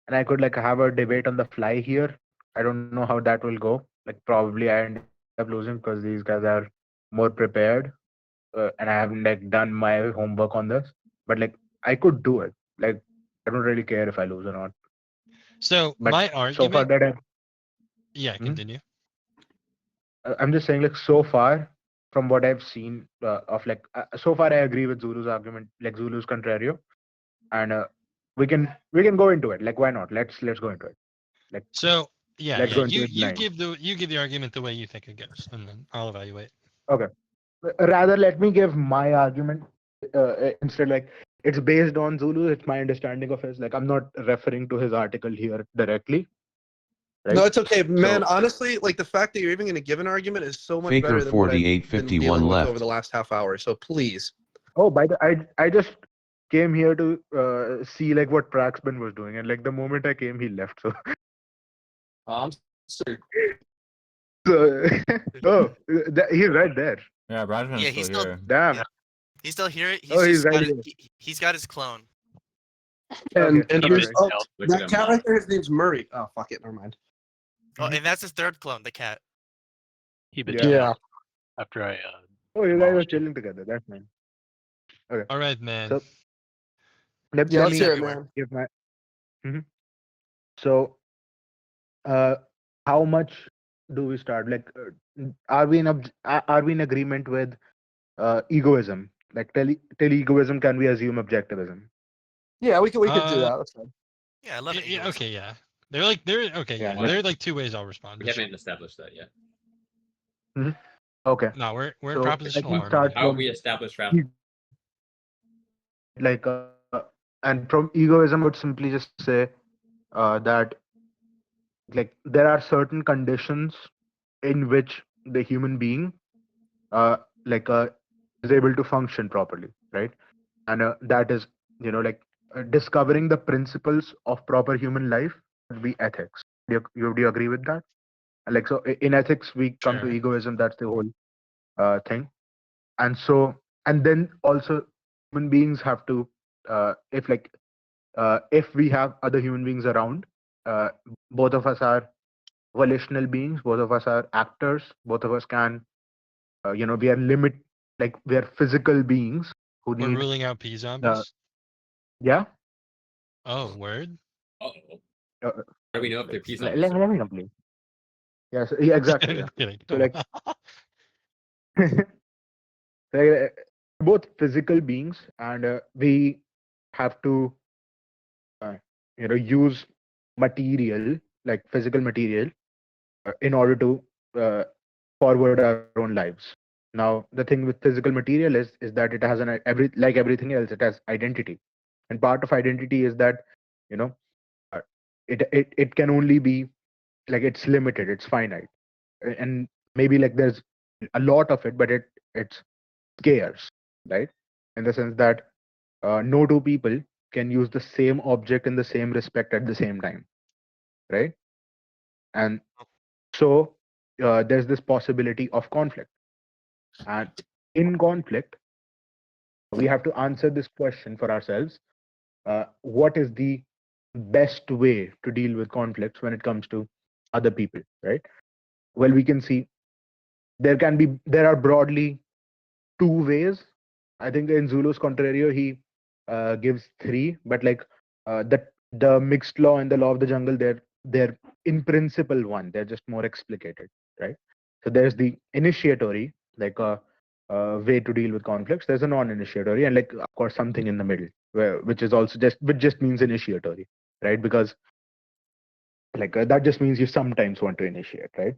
and I could like have a debate on the fly here. I don't know how that will go. Like probably I end up losing because these guys are more prepared, and I haven't like done my homework on this. But like I could do it. Like I don't really care if I lose or not. So But my so far argument. that Yeah, continue. I'm just saying like so far from what I've seen of like so far I agree with Zulu's argument, like Zulu's contrario, and we can go into it. Like why not? Let's go into it. Like So yeah, let's yeah. go into You it you blind. give the argument the way you think it goes, and then I'll evaluate. Okay. Rather, let me give my argument instead. Like it's based on Zulu. It's my understanding of his. Like I'm not referring to his article here directly. Right? No, it's okay, man. So- Honestly, like the fact that you're even going to give an argument is so much Faker better than what I've been 4851 dealing with left. over the last half hour. So please. Oh, by the I just came here to see like what Praxman was doing, and like the moment I came, he left. So, Sorry. so he's right there. Yeah, Bradman's Yeah, still he's still here. Damn. yeah, he's still here. He's Oh, he's just right got here. he's got his clone. And Okay, and all there's right. oh, Look at that him. cat right there. His name's Murray. Oh fuck it, never mind. Oh, and that's his third clone, the cat. He betrayed Yeah. me after I Oh, you guys are demolished him. chilling together. That's nice. Okay. All right, man. So let Yeah, let let's me hear it, man. give my. Mhm. So, how much do we start? Like, are we are we in agreement with egoism? Like, tell egoism, can we assume objectivism? Yeah, we could do that. That's fine. Yeah, I love it. Yeah, okay, yeah. They're okay, Yeah, yeah. no. There are like two ways I'll respond. We haven't established that yet. Okay. No, we're in So let propositional me harmony. start How from we establish rational. like and from egoism, I would simply just say that like there are certain conditions in which the human being uh like is able to function properly, right? And that is like discovering the principles of proper human life would be ethics. Do you agree with that? Like, so in ethics we come to Sure. egoism. That's the whole thing. And so, and then also human beings have to if we have other human beings around, both of us are volitional beings, both of us are actors, both of us can we are we are physical beings who We're need ruling out P zombies. yeah. Oh, word. Uh-oh. uh, How do we know if they're peace let, officers? let me complete. Yes, yeah, exactly. Yeah. Kidding. So like both physical beings, and we have to use material, like physical material, in order to forward our own lives. Now the thing with physical material is that it has like everything else, it has identity, and part of identity is that you know uh, it can only be like it's limited, it's finite, and maybe like there's a lot of it, but it's scarce, right? In the sense that no two people can use the same object in the same respect at the same time, right? And so there's this possibility of conflict, and in conflict we have to answer this question for ourselves: what is the best way to deal with conflicts when it comes to other people, right? Well, we can see there are broadly two ways. I think in Zulu's Contrario he gives three, but like the mixed law and the law of the jungle, they're in principle one. They're just more explicated, right? So there's the initiatory, like a way to deal with conflicts. There's a non-initiatory, and like of course something in the middle, which is also which just means initiatory, right? Because like that just means you sometimes want to initiate, right?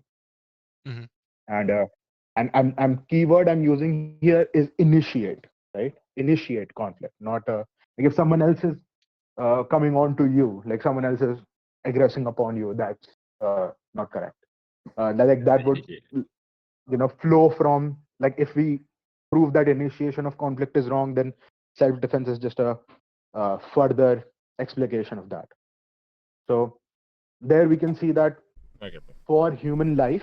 Mhm. And keyword I'm using here is initiate, right? Initiate conflict, not like if someone else is coming on to you, like someone else is aggressing upon you, that's not correct. That would flow from, like, if we prove that initiation of conflict is wrong, then self-defense is just a further explication of that. So there we can see that for human life,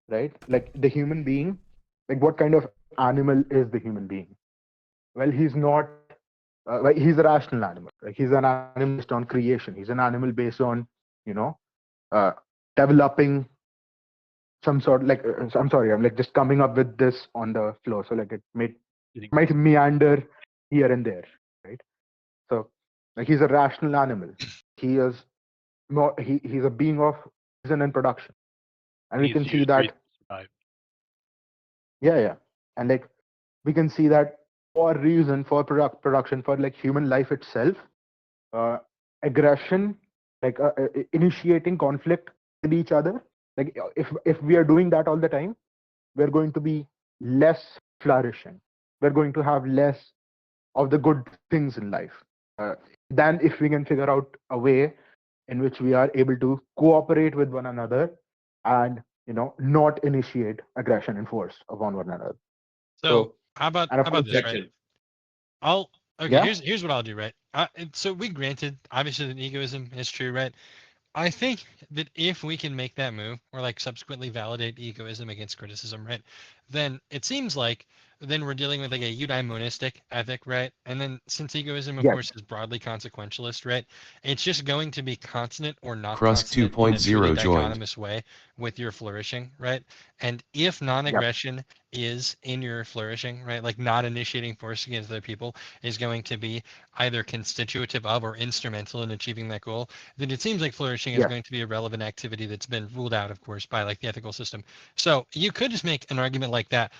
right? Like the human being, like what kind of animal is the human being? Well, he's not. Like he's a rational animal. Like he's an animal based on creation. He's an animal based on uh, developing some sort. Like I'm sorry, I'm like just coming up with this on the floor. So like it might meander here and there, right? So like he's a rational animal. He is not. He's a being of reason and production, and we Needs can to see use that. reason to survive. Yeah, and like we can see that for reason, for production, for like human life itself, aggression, like initiating conflict with each other, like if we are doing that all the time, we're going to be less flourishing, we're going to have less of the good things in life, than if we can figure out a way in which we are able to cooperate with one another and not initiate aggression and force upon one another. So how about and of course, this, right? Okay, Yeah? here's what I'll do, right? So we granted, obviously, that egoism is true, right? I think that if we can make that move, or like subsequently validate egoism against criticism, right? Then it seems like then we're dealing with like a eudaimonistic ethic, right? And then since egoism, of Yes. course, is broadly consequentialist, right? It's just going to be consonant or not Crust consonant in a truly 2.0 joined. dichotomous way with your flourishing, right? And if non-aggression is in your flourishing, right? Like not initiating force against other people is going to be either constitutive of or instrumental in achieving that goal, then it seems like flourishing is Yes. going to be a relevant activity that's been ruled out, of course, by like the ethical system. So you could just make an argument like that.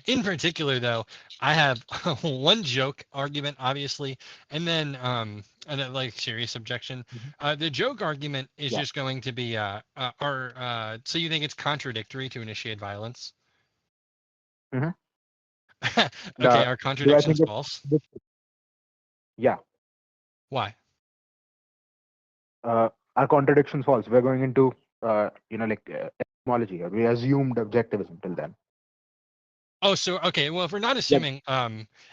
In particular, though, I have one joke argument, obviously, and then a like serious objection. The joke argument is Yeah. just going to be, so you think it's contradictory to initiate violence? Mhm. Okay, Do I are contradictions think false? Yeah. Why? Our contradictions false. We're going into epistemology. We assumed objectivism till then. Oh, so okay. Well, if we're not assuming,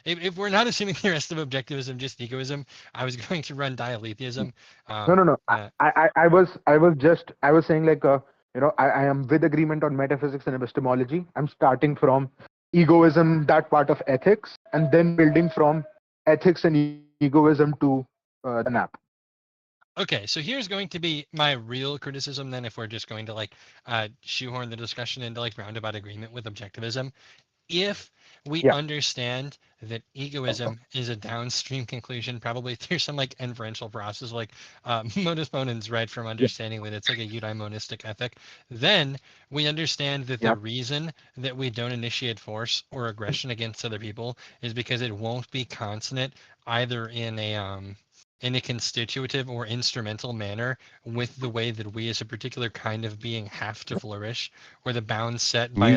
if we're not assuming the rest of objectivism, just egoism, I was going to run dialetheism. No. I was saying like I am with agreement on metaphysics and epistemology. I'm starting from egoism, that part of ethics, and then building from ethics and egoism to the NAP. Okay, so here's going to be my real criticism then, if we're just going to like shoehorn the discussion into like roundabout agreement with objectivism. If we understand that egoism is a downstream conclusion, probably through some like inferential process, like modus ponens, right, from understanding that it's like a eudaimonistic ethic, then we understand that the reason that we don't initiate force or aggression against other people is because it won't be consonant either in a constitutive or instrumental manner with the way that we as a particular kind of being have to flourish, or the bounds set by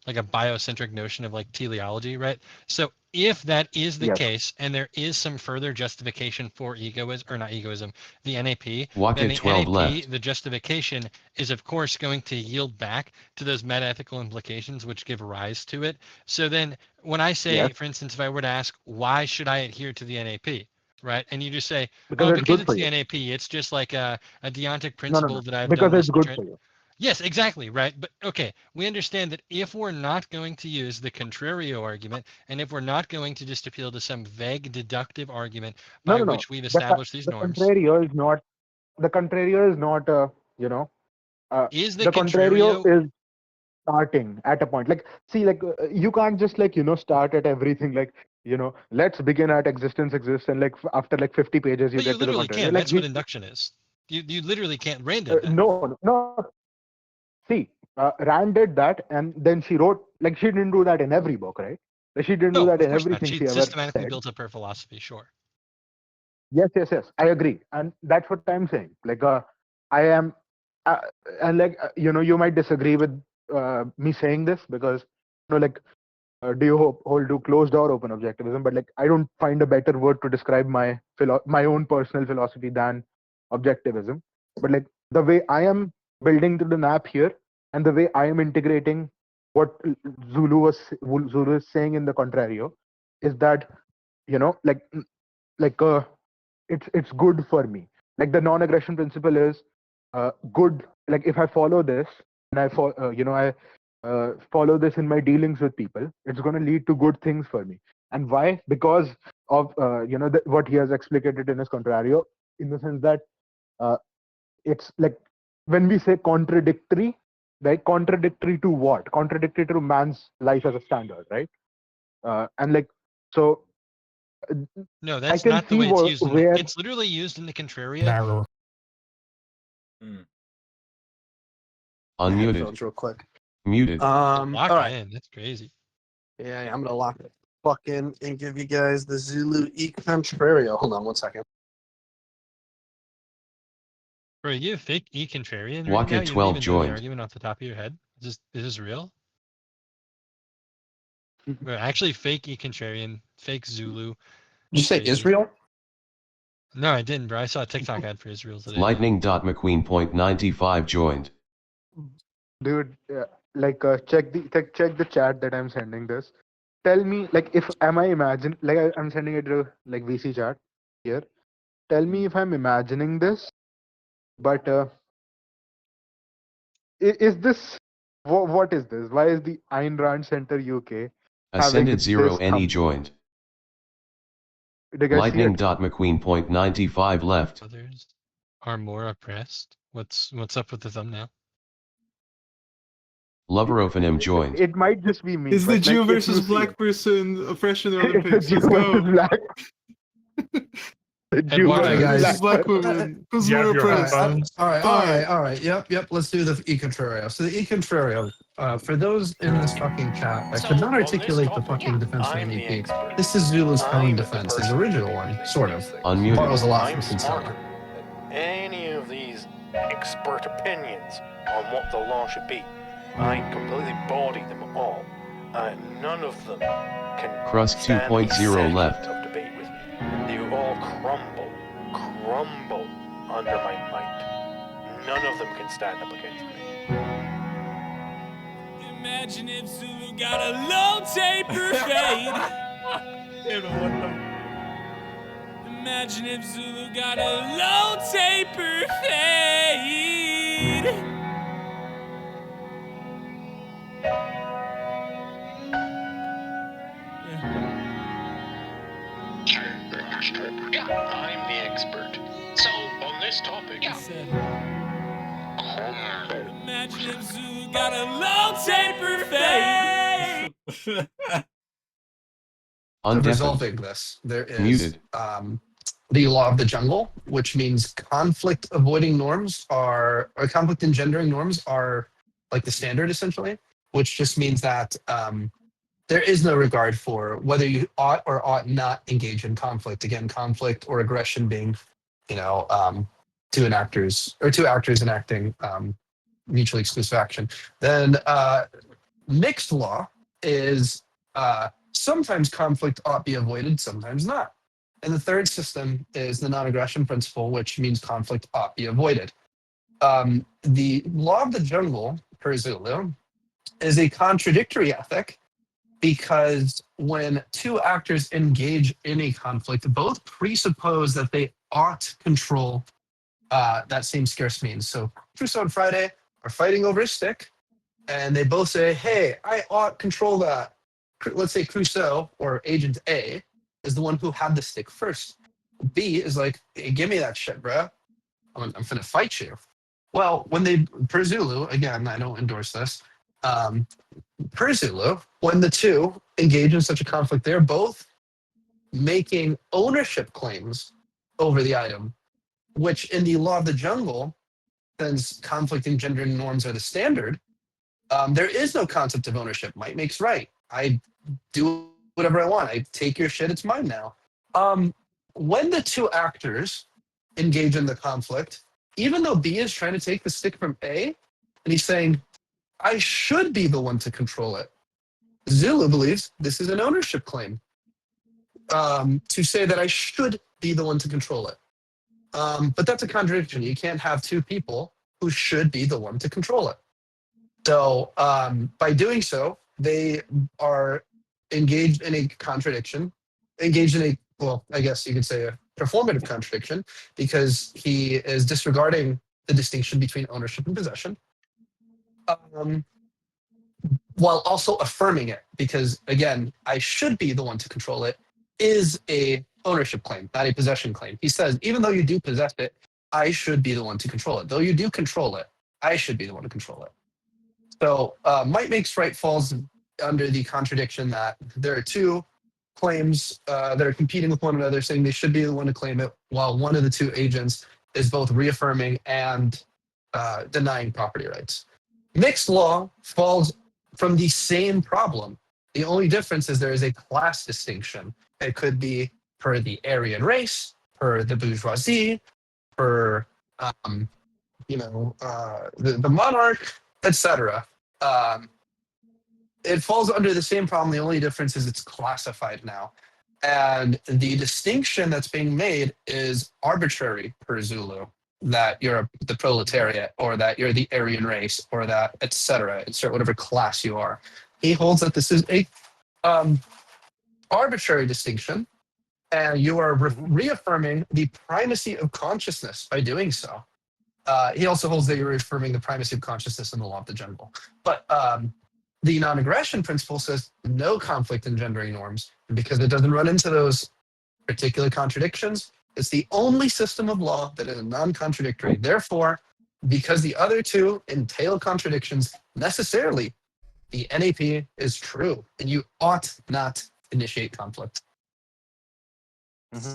like a biocentric notion of like teleology, right? So if that is the case, and there is some further justification for egoism, or not egoism, the NAP, Walk then at the 12 NAP, left. the justification is of course going to yield back to those metaethical implications which give rise to it. So then when I say, for instance, if I were to ask, why should I adhere to the NAP? Right, and you just say, Because it's good for the you. NAP. It's just like a deontic No. principle that I've Because done it's this. good for you. Yes, exactly, right. But okay, we understand that if we're not going to use the contrario argument, and if we're not going to just appeal to some vague deductive argument by No. which we've established these The norms, contrario is not. The contrario is not. is the The contrario contrario? is starting at a point. Like, see, like you can't just like start at everything. Like let's begin at existence exists, and like after like 50 pages you But you get to the literally contrario. can. Like That's what induction is. You literally can't. Rand did that. no. See, Rand did that, and then she wrote like she didn't do that in every book, right? Like, she didn't No, do that of in course not. everything She she ever systematically said. built up her philosophy. Sure. Yes. I agree, and that's what I'm saying. Like, I am, and like you might disagree with me saying this because like, do you hold to closed or open objectivism? But like, I don't find a better word to describe my own personal philosophy than objectivism. But like the way I am building to the NAP here, and the way I am integrating what Zulu is saying in the contrario, is that it's good for me. Like the non-aggression principle is good. Like if I follow this and I follow this in my dealings with people, it's going to lead to good things for me. And why? Because of what he has explicated in his contrario, in the sense that it's like when we say contradictory, right? Contradictory to what? Contradictory to man's life as a standard, right? And like so. No, that's can not the see way it's used. where It's literally used in the contrario. Unmuted. Headphones real quick. Muted. All Lock right. in. That's crazy. Yeah, I'm gonna lock it fuck in and give you guys the Zulu E contrario. Hold on one second. Bro, you have fake E contrarian right Walk now? at You 12 don't even know the joined. argument off the top of your head? Is this real? Bro, actually fake E contrarian, fake Zulu. Did you say crazy. Israel? No, I didn't, bro. I saw a TikTok ad for Israel today. Lightning.McQueen.95 joined. dude, check the chat that I'm sending this. tell me, like, if am I imagine, like, I'm sending it to like VC chat here. Tell me if I'm imagining this, but is this what is this? Why is the Ayn Rand Center UK having Ascended 0 this NE joined. Did you guys see Lightning it? dot McQueen point 95 left. Others are more oppressed. What's up with the thumbnail? Loverophanim joined. It might just be me. It's the but, Jew like, if versus you see black it, person oppression it's the Olympics. Jew Let's go. versus black. The Jew Eduardo, versus Versus black. black women. Who's You more have your oppressed? headphones. All right. Yep. Let's do the e-contrario. So the e-contrario, for those in this fucking chat that could not articulate the fucking defense of MVP, this is Zulu's own defense, his original one, sort of. Unmuted. Borrows a lot from I'm Sincere. smarter than any of these expert opinions on what the law should be. I completely body them all. None of them can Crust stand 2.0 a second left. of debate with me. They all crumble under my might. None of them can stand up against me. Imagine if Zulu got a low taper fade. Imagine if Zulu got a low taper fade. I'm the expert. So, on this topic, Imagine if Zulu got a low taper fade. So Undefined. resolving this, there is Muted. The law of the jungle, which means conflict avoiding norms or conflict engendering norms are like the standard essentially, which just means that there is no regard for whether you ought or ought not engage in conflict. Again, conflict or aggression being, two actors enacting mutually exclusive action. Then mixed law is sometimes conflict ought be avoided, sometimes not. And the third system is the non-aggression principle, which means conflict ought be avoided. The law of the jungle, per Zulu, is a contradictory ethic because when two actors engage in a conflict, both presuppose that they ought control that same scarce means. So Crusoe and Friday are fighting over a stick, and they both say, hey, I ought control that. Let's say Crusoe, or Agent A, is the one who had the stick first. B is like, hey, give me that shit, bro. I'm finna fight you. Well, when they, per Zulu, again, I don't endorse this, per Zulu, when the two engage in such a conflict, they're both making ownership claims over the item, which in the law of the jungle, since conflict engendering norms are the standard, there is no concept of ownership. Might makes right. I do whatever I want. I take your shit, it's mine now. When the two actors engage in the conflict, even though B is trying to take the stick from A, and he's saying, I should be the one to control it. Zulu believes this is an ownership claim to say that I should be the one to control it. But that's a contradiction. You can't have two people who should be the one to control it. So by doing so, they are engaged in a contradiction, engaged in a, well, I guess you could say a performative contradiction, because he is disregarding the distinction between ownership and possession, while also affirming it, because again, I should be the one to control it is a ownership claim, not a possession claim. He says, even though you do possess it, I should be the one to control it. Though you do control it, I should be the one to control it. So might makes right falls under the contradiction that there are two claims that are competing with one another, saying they should be the one to claim it, while one of the two agents is both reaffirming and denying property rights. Mixed law falls from the same problem. The only difference is there is a class distinction. It could be per the Aryan race, per the bourgeoisie, per the monarch, etc. It falls under the same problem. The only difference is it's classified now. And the distinction that's being made is arbitrary per Zulu, that you're the proletariat, or that you're the Aryan race, or that etc. Insert whatever class you are. He holds that this is a arbitrary distinction, and you are reaffirming the primacy of consciousness by doing so. He also holds that you're reaffirming the primacy of consciousness in the law of the jungle. But the non-aggression principle says no conflict engendering norms, and because it doesn't run into those particular contradictions, it's the only system of law that is non-contradictory. Therefore, because the other two entail contradictions, necessarily the NAP is true, and you ought not initiate conflict.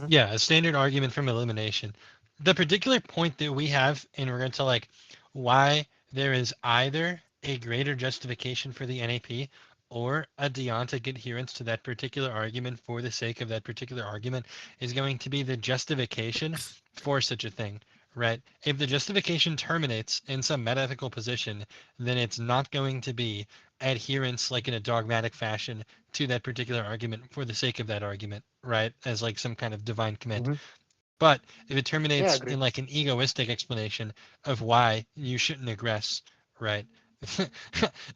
Yeah, a standard argument from elimination. The particular point that we have in regard to like why there is either a greater justification for the NAP or a deontic adherence to that particular argument for the sake of that particular argument is going to be the justification for such a thing, right? If the justification terminates in some metaethical position, then it's not going to be adherence like in a dogmatic fashion to that particular argument for the sake of that argument, right? As like some kind of divine command. But if it terminates in like an egoistic explanation of why you shouldn't aggress, right?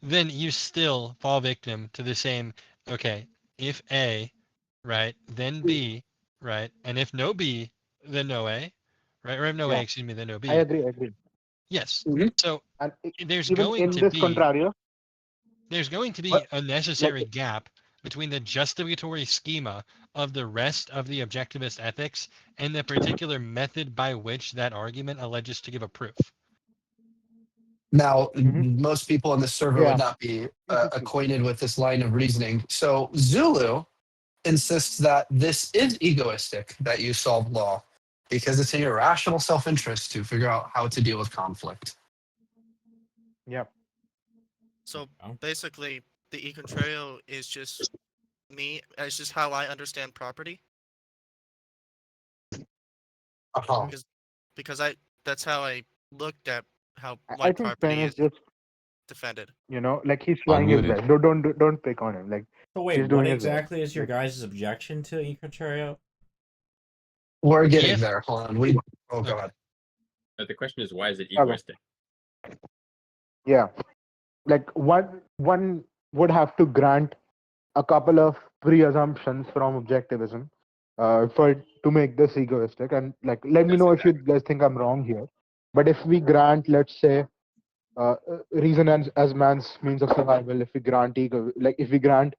Then you still fall victim to the same, okay, if A, right, then B, right? And if no B, then no A, right? Or if no A, excuse me, then no B. I agree. Yes. So And there's even going in to this be contrario, there's going to be a necessary gap between the justificatory schema of the rest of the objectivist ethics and the particular method by which that argument alleges to give a proof. Now, most people on the server would not be acquainted with this line of reasoning. So Zulu insists that this is egoistic, that you solve law, because it's in your rational self-interest to figure out how to deal with conflict. Yeah. So basically, the e contrario is just me. It's just how I understand property. Because that's how I looked at how I white think property Ben is is just, defended. like he's trying his Unmuted. best. Don't pick on him. Like So he's wait, doing what his best. exactly is your guys' objection to E Contrario? We're getting there. Hold on. Oh god. But the question is, why is it Okay. egoistic? Yeah, like one would have to grant a couple of pre-assumptions from objectivism to make this egoistic. And like, let me know if you guys think I'm wrong here. But if we grant, let's say, reason as man's means of survival, if we grant ego, like if we grant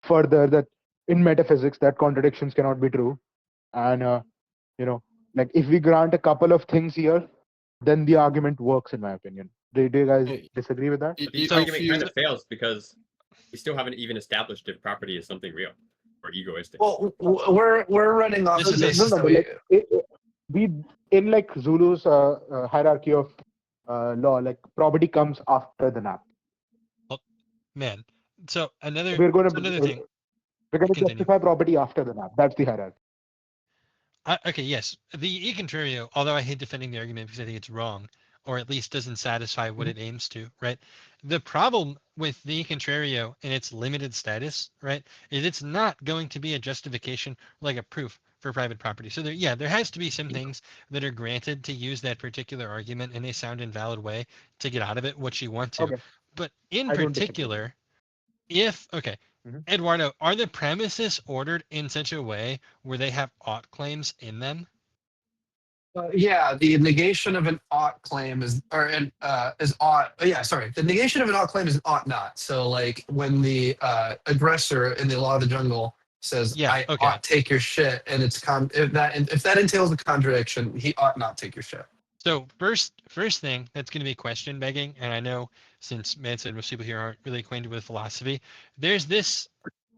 further that in metaphysics that contradictions cannot be true, and like if we grant a couple of things here, then the argument works, in my opinion. Do you guys disagree with that? But the argument kind of fails because we still haven't even established if property is something real or egoistic. Well, we're running off the basis that we in like Zulu's hierarchy of law, like property comes after the nap. Man, so another We're going another thing. We're going to Continue. justify property after the nap. That's the hierarchy. Okay, yes. The e contrario, although I hate defending the argument because I think it's wrong, or at least doesn't satisfy what it aims to, right? The problem with the e contrario in its limited status, right, is it's not going to be a justification like a proof for private property. So there has to be some things that are granted to use that particular argument in a sound and valid way to get out of it what you want to. Okay. But in I don't disagree. particular, Eduardo, are the premises ordered in such a way where they have ought claims in them? Yeah, the negation of an ought claim is ought. Yeah, sorry. The negation of an ought claim is an ought not. So like when the aggressor in the law of the jungle says, "I ought take your shit," and it's if that entails a contradiction, he ought not take your shit. So first thing that's going to be question begging, and I know since Man said most people here aren't really acquainted with philosophy, there's this,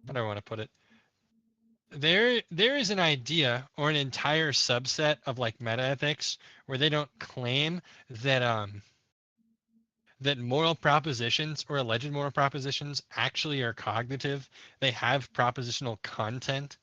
how do I want to put it? There is an idea or an entire subset of like metaethics where they don't claim that that moral propositions or alleged moral propositions actually are cognitive. They have propositional content,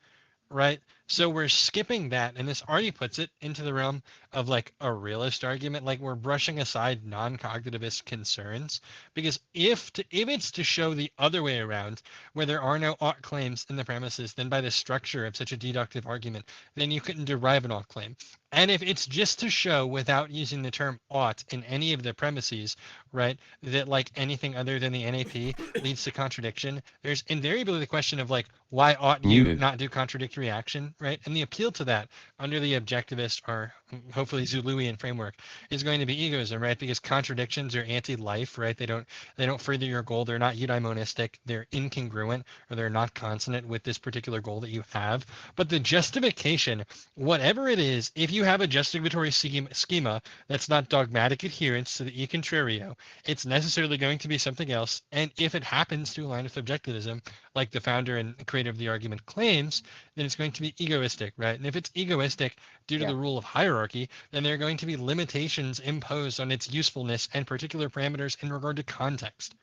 right? So we're skipping that, and this already puts it into the realm of like a realist argument. Like we're brushing aside non-cognitivist concerns, because if it's to show the other way around, where there are no ought claims in the premises, then by the structure of such a deductive argument, then you couldn't derive an ought claim. And if it's just to show without using the term ought in any of the premises, right, that like anything other than the NAP leads to contradiction, there's invariably the question of like, why ought you Muted. not do contradictory action, right? And the appeal to that under the objectivist or hopefully Zuluian framework is going to be egoism, right? Because contradictions are anti-life, right? They don't further your goal. They're not eudaimonistic. They're incongruent, or they're not consonant with this particular goal that you have. But the justification, whatever it is, if you have a justificatory schema that's not dogmatic adherence to the e contrario, it's necessarily going to be something else. And if it happens to align with objectivism, like the founder and creator of the argument claims, then it's going to be egoistic, right? And if it's egoistic due to the rule of hierarchy, then there are going to be limitations imposed on its usefulness and particular parameters in regard to context.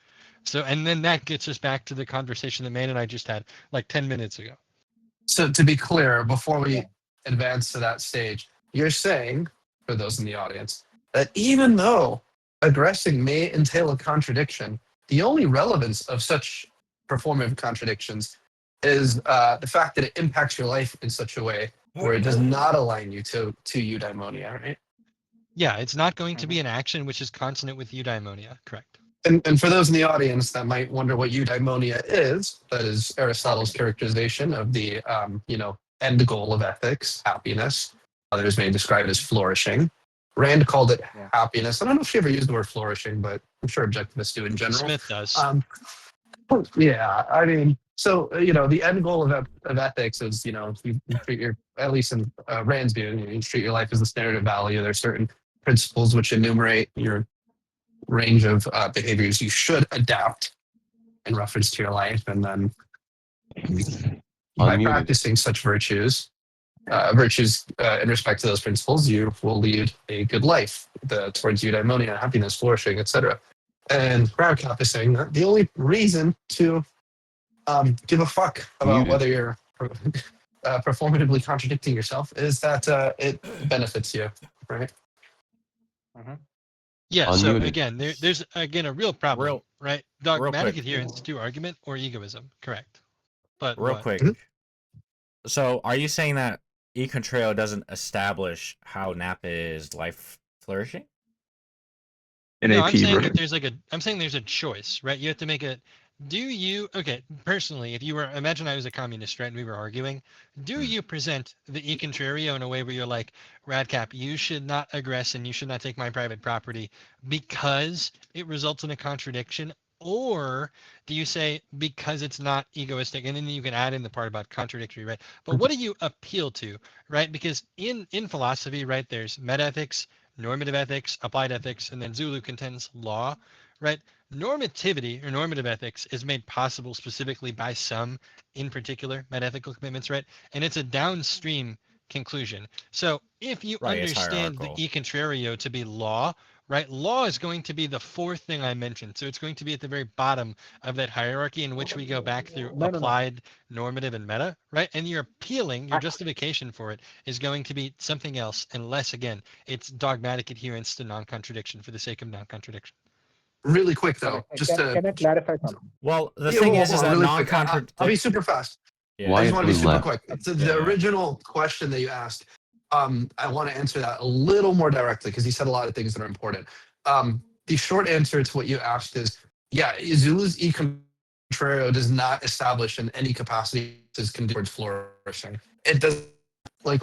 So, and then that gets us back to the conversation that Man and I just had like 10 minutes ago. So to be clear, before we advance to that stage, you're saying, for those in the audience, that even though aggressing may entail a contradiction, the only relevance of such performative contradictions is the fact that it impacts your life in such a way where it does not align you to eudaimonia, right? Yeah, it's not going to be an action which is consonant with eudaimonia, correct? And for those in the audience that might wonder what eudaimonia is, that is Aristotle's characterization of the end goal of ethics, happiness. Others may describe it as flourishing. Rand called it happiness. I don't know if she ever used the word flourishing, but I'm sure objectivists do in general. Smith does. Yeah, I mean, so the end goal of ethics is you treat your, at least in Rand's view, you treat your life as the standard of value. There's certain principles which enumerate your range of behaviors you should adapt in reference to your life, and then by practicing such virtues in respect to those principles, you will lead a good life towards eudaimonia, happiness, flourishing, etc. And Groundcap is saying that the only reason to give a fuck about whether you're performatively contradicting yourself is that it benefits you, right? Yeah, so Unmuted. again, there's again a real problem, right? Dogmatic quick. adherence to argument or egoism, correct? But Real what? quick. So, are you saying that E Contrario doesn't establish how Napa is life flourishing? No, I'm saying that there's I'm saying there's a choice, right? You have to make a. Personally, if you were, imagine I was a communist, right, and we were arguing, do you present the e contrario in a way where you're like, Radcap, you should not aggress and you should not take my private property because it results in a contradiction? Or do you say because it's not egoistic, and then you can add in the part about contradictory, right? But what do you appeal to, right? Because in philosophy, right, there's metaethics, normative ethics, applied ethics, and then Zulu contends law, right? Normativity or normative ethics is made possible specifically by some, in particular, metaphysical commitments, right? And it's a downstream conclusion. So if you Right, it's understand the hierarchical. e contrario to be law, right? Law is going to be the fourth thing I mentioned. So it's going to be at the very bottom of that hierarchy in which we go back through applied, normative, and meta, right? And your justification for it is going to be something else, unless, again, it's dogmatic adherence to non-contradiction for the sake of non-contradiction. Really quick though, just to Can I clarify something? Well, the Yeah, thing hold is on, that really quick. non-contradiction. I'll be super fast. Yeah. I just want to be Bloom super left. quick. So the original question that you asked, I want to answer that a little more directly because you said a lot of things that are important. The short answer to what you asked is, yeah, Zulu's e contrario does not establish in any capacity this can do towards flourishing. It does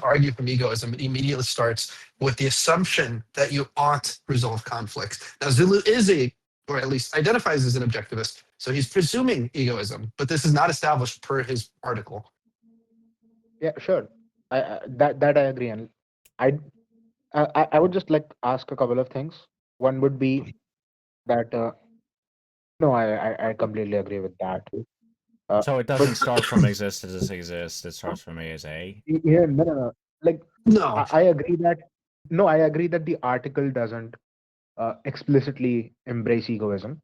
argue from egoism. It immediately starts with the assumption that you ought resolve conflicts. Now Zulu is or at least identifies as an objectivist, so he's presuming egoism, but this is not established per his article. Yeah, sure. That I agree, and I would just like to ask a couple of things. One would be that no, I completely agree with that. So it doesn't start from exist as exist. It starts from A as A. Yeah, no. No, I agree that I agree that the article doesn't explicitly embrace egoism.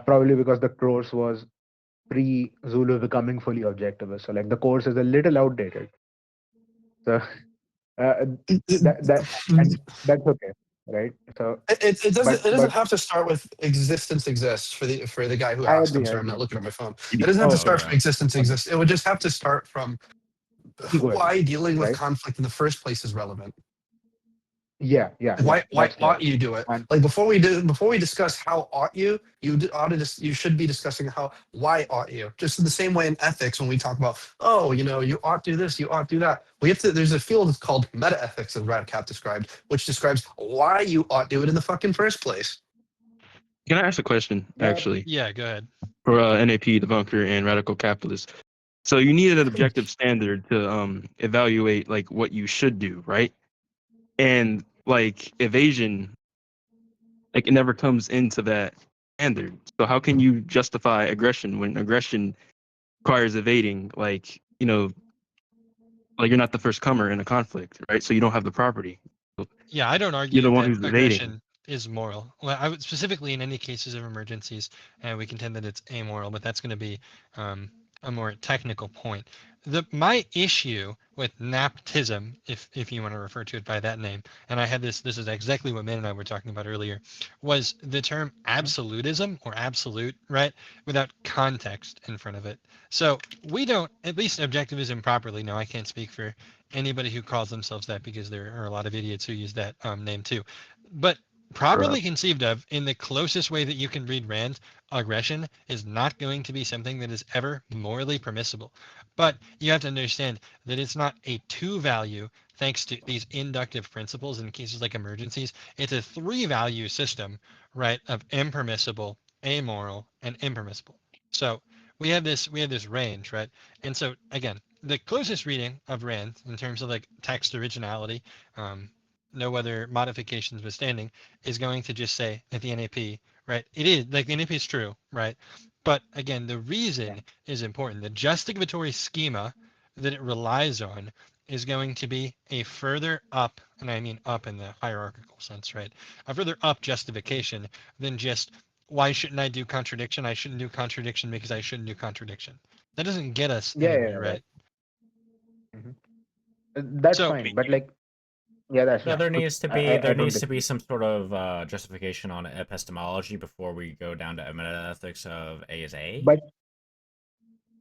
Probably because the course was pre-Zulu becoming fully objectivist. So the course is a little outdated. So that's okay, right? So It doesn't but have to start with existence exists for the guy who I asked. I'm agree. I sorry, I'm agree. not looking at my phone. It doesn't have to Oh, start okay. from existence exists. It would just have to start from Ego, why dealing with right? conflict in the first place is relevant. Yeah. Why That's ought there. you do it? And Like before we discuss how ought you, ought to you should be discussing why ought you. Just in the same way in ethics, when we talk about, oh, you ought do this, you ought do that. We have to. There's a field called meta ethics that Radcap described, which describes why you ought do it in the fucking first place. Can I ask a question, actually? Yeah, go ahead. For NAP, Debunker, and Radical Capitalist. So you needed an objective standard to evaluate like what you should do, right? And like evasion, like it never comes into that standard. So how can you justify aggression when aggression requires evading? Like, like you're not the first comer in a conflict, right? So you don't have the property. Yeah, I don't You're argue the one that who's evading. aggression is moral. Well, I would specifically in any cases of emergencies, and we contend that it's amoral, but that's going to be a more technical point. My issue with Naptism, if you want to refer to it by that name, and I had this is exactly what Ben and I were talking about earlier, was the term absolutism or absolute, right, without context in front of it. So we don't, at least objectivism properly. No, I can't speak for anybody who calls themselves that because there are a lot of idiots who use that name too. But properly conceived of in the closest way that you can read Rand, aggression is not going to be something that is ever morally permissible. But you have to understand that it's not a two value thanks to these inductive principles in cases like emergencies. It's a three value system, right, of impermissible, amoral, and impermissible. So we have this range, right? And so again, the closest reading of Rand in terms of like text originality, no other modifications withstanding, is going to just say at the NAP, right? It is like the NAP is true, right? But again, the reason is important. The justificatory schema that it relies on is going to be a further up, and I mean up in the hierarchical sense, right? A further up justification than just why shouldn't I do contradiction? I shouldn't do contradiction because I shouldn't do contradiction. That doesn't get us anywhere, right? That's fine. But like, that's Yeah, there needs to be I there don't needs to be some sort of justification on epistemology before we go down to meta-ethics of A is A. But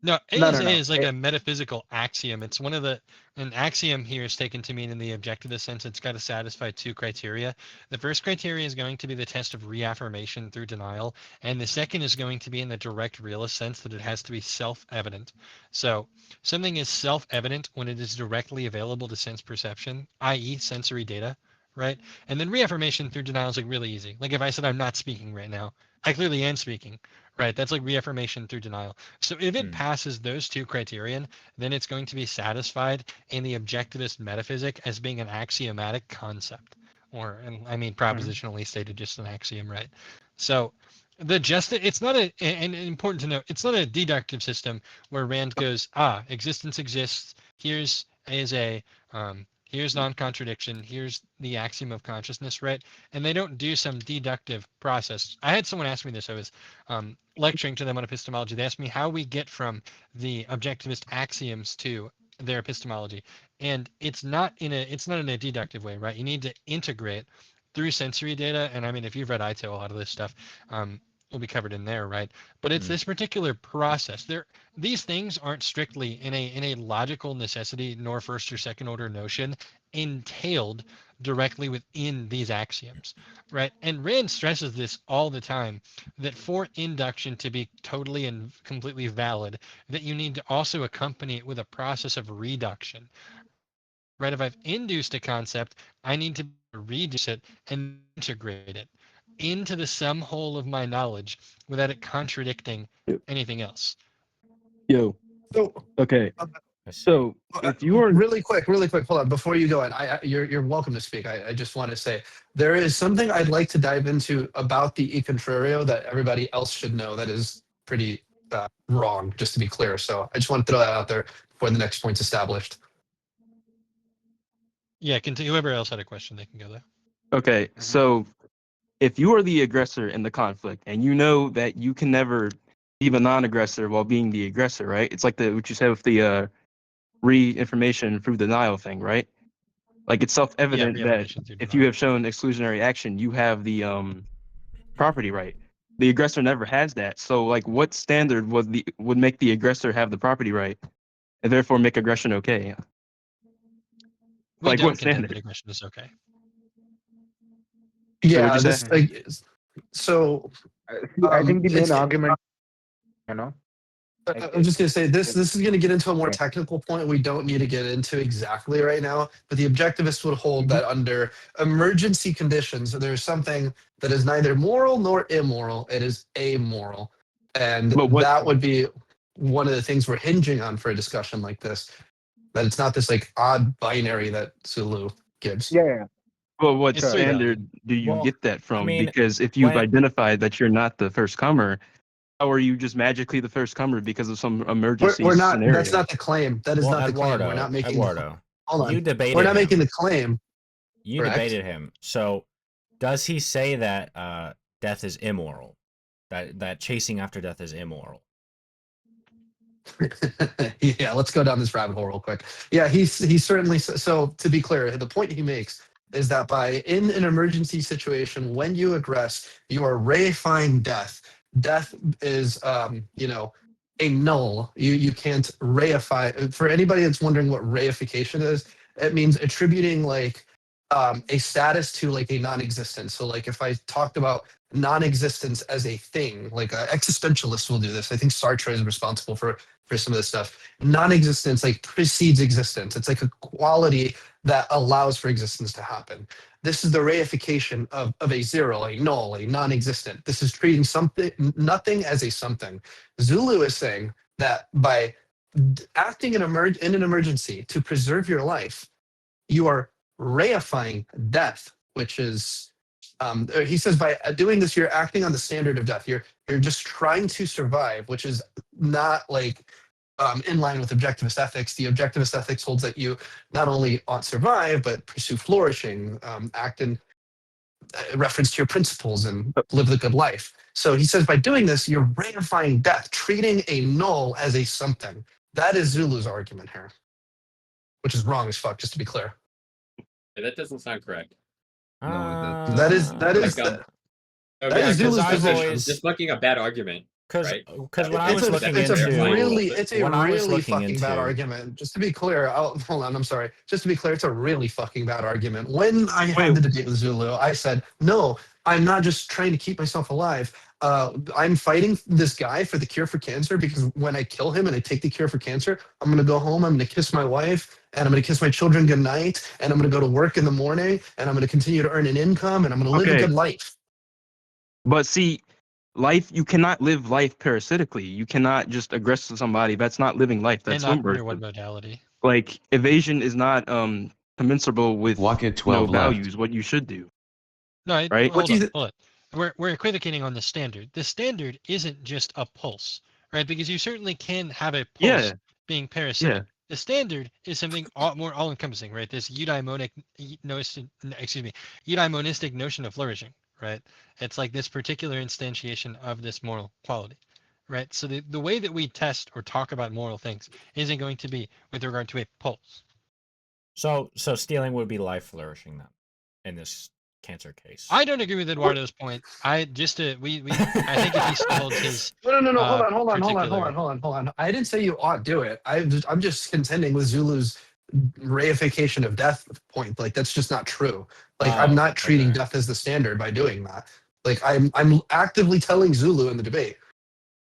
No, A No, is no, A no. is like a metaphysical axiom. It's one of an axiom here is taken to mean in the objectivist sense. It's got to satisfy two criteria. The first criteria is going to be the test of reaffirmation through denial, and the second is going to be in the direct realist sense that it has to be self-evident. So something is self-evident when it is directly available to sense perception, i.e., sensory data, right? And then reaffirmation through denial is like really easy. Like if I said I'm not speaking right now, I clearly am speaking. Right, that's like reaffirmation through denial. So if it passes those two criterion, then it's going to be satisfied in the objectivist metaphysic as being an axiomatic concept, or and I mean propositionally stated, just an axiom, right? So it's not and important to note, it's not a deductive system where Rand goes, existence exists. Here's A is A. Here's non-contradiction, here's the axiom of consciousness, right? And they don't do some deductive process. I had someone ask me this, I was lecturing to them on epistemology. They asked me how we get from the objectivist axioms to their epistemology. And it's not in a deductive way, right? You need to integrate through sensory data. And I mean, if you've read ITO, a lot of this stuff will be covered in there, right? But it's this particular process. These things aren't strictly in a logical necessity nor first or second order notion entailed directly within these axioms, right? And Rand stresses this all the time, that for induction to be totally and completely valid, that you need to also accompany it with a process of reduction, right? If I've induced a concept, I need to reduce it and integrate it into the sum whole of my knowledge without it contradicting anything else. Yo. Okay. So if you are really quick, hold on before you go on. You're welcome to speak. I just want to say there is something I'd like to dive into about the e contrario that everybody else should know that is pretty wrong, just to be clear. So I just want to throw that out there before the next point's established. Yeah, whoever else had a question, they can go there. Okay, so if you are the aggressor in the conflict and you know that you can never be the non-aggressor while being the aggressor, right? It's like what you said with the re-information through denial thing, right? Like it's self-evident that re-information through if you have shown exclusionary action, you have the property right. The aggressor never has that. So like what standard would make the aggressor have the property right and therefore make aggression okay? We Like don't what contend standard? that aggression is okay. Yeah, what'd you this say? like so. I think the main it's- argument, you know. I'm just gonna say this. This is gonna get into a more technical point we don't need to get into exactly right now. But the objectivist would hold that under emergency conditions, there's something that is neither moral nor immoral. It is amoral, and that would be one of the things we're hinging on for a discussion like this. That it's not this like odd binary that Zulu gives. Yeah. Well, what It's standard do you Well, get that from? mean, Because if you've when- identified that you're not the first comer, how are you just magically the first comer because of some emergency We're not. scenario? That's not the claim. That is Well, not the claim. We're Eduardo, not making. Eduardo, Hold on. you debated We're not him. making the claim. You Correct. debated him. So, does he say that death is immoral? That chasing after death is immoral? Yeah, let's go down this rabbit hole real quick. Yeah, he's certainly so. To be clear, the point he makes is that in an emergency situation, when you aggress, you are reifying death. Death is a null. You can't reify. For anybody that's wondering what reification is, it means attributing like a status to like a non-existence. So like if I talked about non-existence as a thing, like existentialists will do this. I think Sartre is responsible for some of this stuff. Non-existence like precedes existence. It's like a quality that allows for existence to happen. This is the reification of a zero, a null, a non-existent. This is treating nothing as a something. Zulu is saying that by acting in an emergency to preserve your life, you are reifying death, which is he says by doing this, you're acting on the standard of death. You're just trying to survive, which is not like in line with objectivist ethics. The objectivist ethics holds that you not only ought to survive, but pursue flourishing, act in reference to your principles, and live the good life. So he says by doing this, you're reifying death, treating a null as a something. That is Zulu's argument here, which is wrong as fuck, just to be clear. Yeah, that doesn't sound correct. That is Zulu's position. Just fucking a bad argument. Because when I was looking it's into a really fucking into- bad argument. Just to be clear, hold on, I'm sorry. Just to be clear, it's a really fucking bad argument. When I had the debate with Zulu, I said, no, I'm not just trying to keep myself alive. I'm fighting this guy for the cure for cancer because when I kill him and I take the cure for cancer, I'm going to go home, I'm going to kiss my wife, and I'm going to kiss my children goodnight, and I'm going to go to work in the morning, and I'm going to continue to earn an income, and I'm going to live a good life. But see, you cannot live life parasitically. You cannot just aggress somebody. That's not living life. That's And not under swinburne. what modality? Like evasion is not commensurable with Walk at 12 left. values. What you should do. No, Right? hold on. We're equivocating on the standard. The standard isn't just a pulse, right? Because you certainly can have a pulse being parasitic. Yeah. The standard is something more all-encompassing, right? This eudaimonistic notion of flourishing, right? It's like this particular instantiation of this moral quality, right? So the way that we test or talk about moral things isn't going to be with regard to a pulse. So stealing would be life flourishing then, in this cancer case. I don't agree with Eduardo's point. I think if he still holds his No. Hold on. I didn't say you ought do it. I'm just contending with Zulu's reification of death point. Like that's just not true. Like I'm not treating death as the standard by doing that. Like I'm actively telling Zulu in the debate,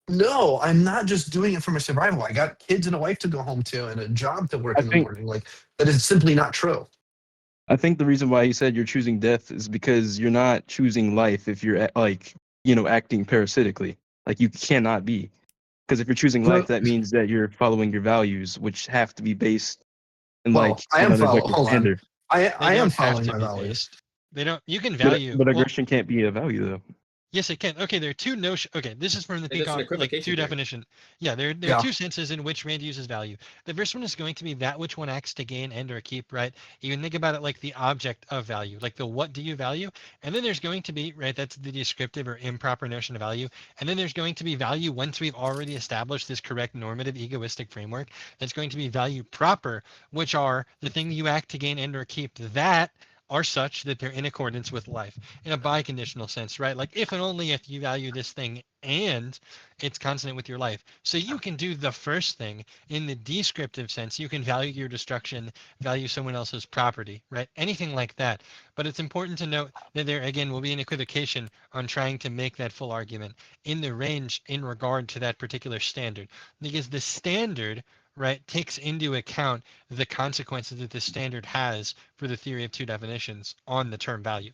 no, I'm not just doing it for my survival. I got kids and a wife to go home to and a job to work in the morning. Like that is simply not true. I think the reason why you said you're choosing death is because you're not choosing life if you're acting parasitically. Like you cannot be. Because if you're choosing life, that means that you're following your values, which have to be based in I am following. Hold on. standard. I am don't have following to my be values. based. They don't. You can value. But aggression can't be a value though. Yes, it can. Okay, there are two notions. Okay, this is from the Hey, there's an Peacock, like equivocation two here. definition. Yeah, there are two senses in which Rand uses value. The first one is going to be that which one acts to gain and or keep, right? You can think about it like the object of value, like the what do you value? And then there's going to be, right, that's the descriptive or improper notion of value. And then there's going to be value once we've already established this correct normative egoistic framework. That's going to be value proper, which are the thing you act to gain and or keep that are such that they're in accordance with life in a biconditional sense, right? Like if and only if you value this thing and it's consonant with your life. So you can do the first thing in the descriptive sense. You can value your destruction, value someone else's property, right? Anything like that. But it's important to note that there, again, will be an equivocation on trying to make that full argument in the range in regard to that particular standard. Because the standard, right, takes into account the consequences that the standard has for the theory of two definitions on the term value,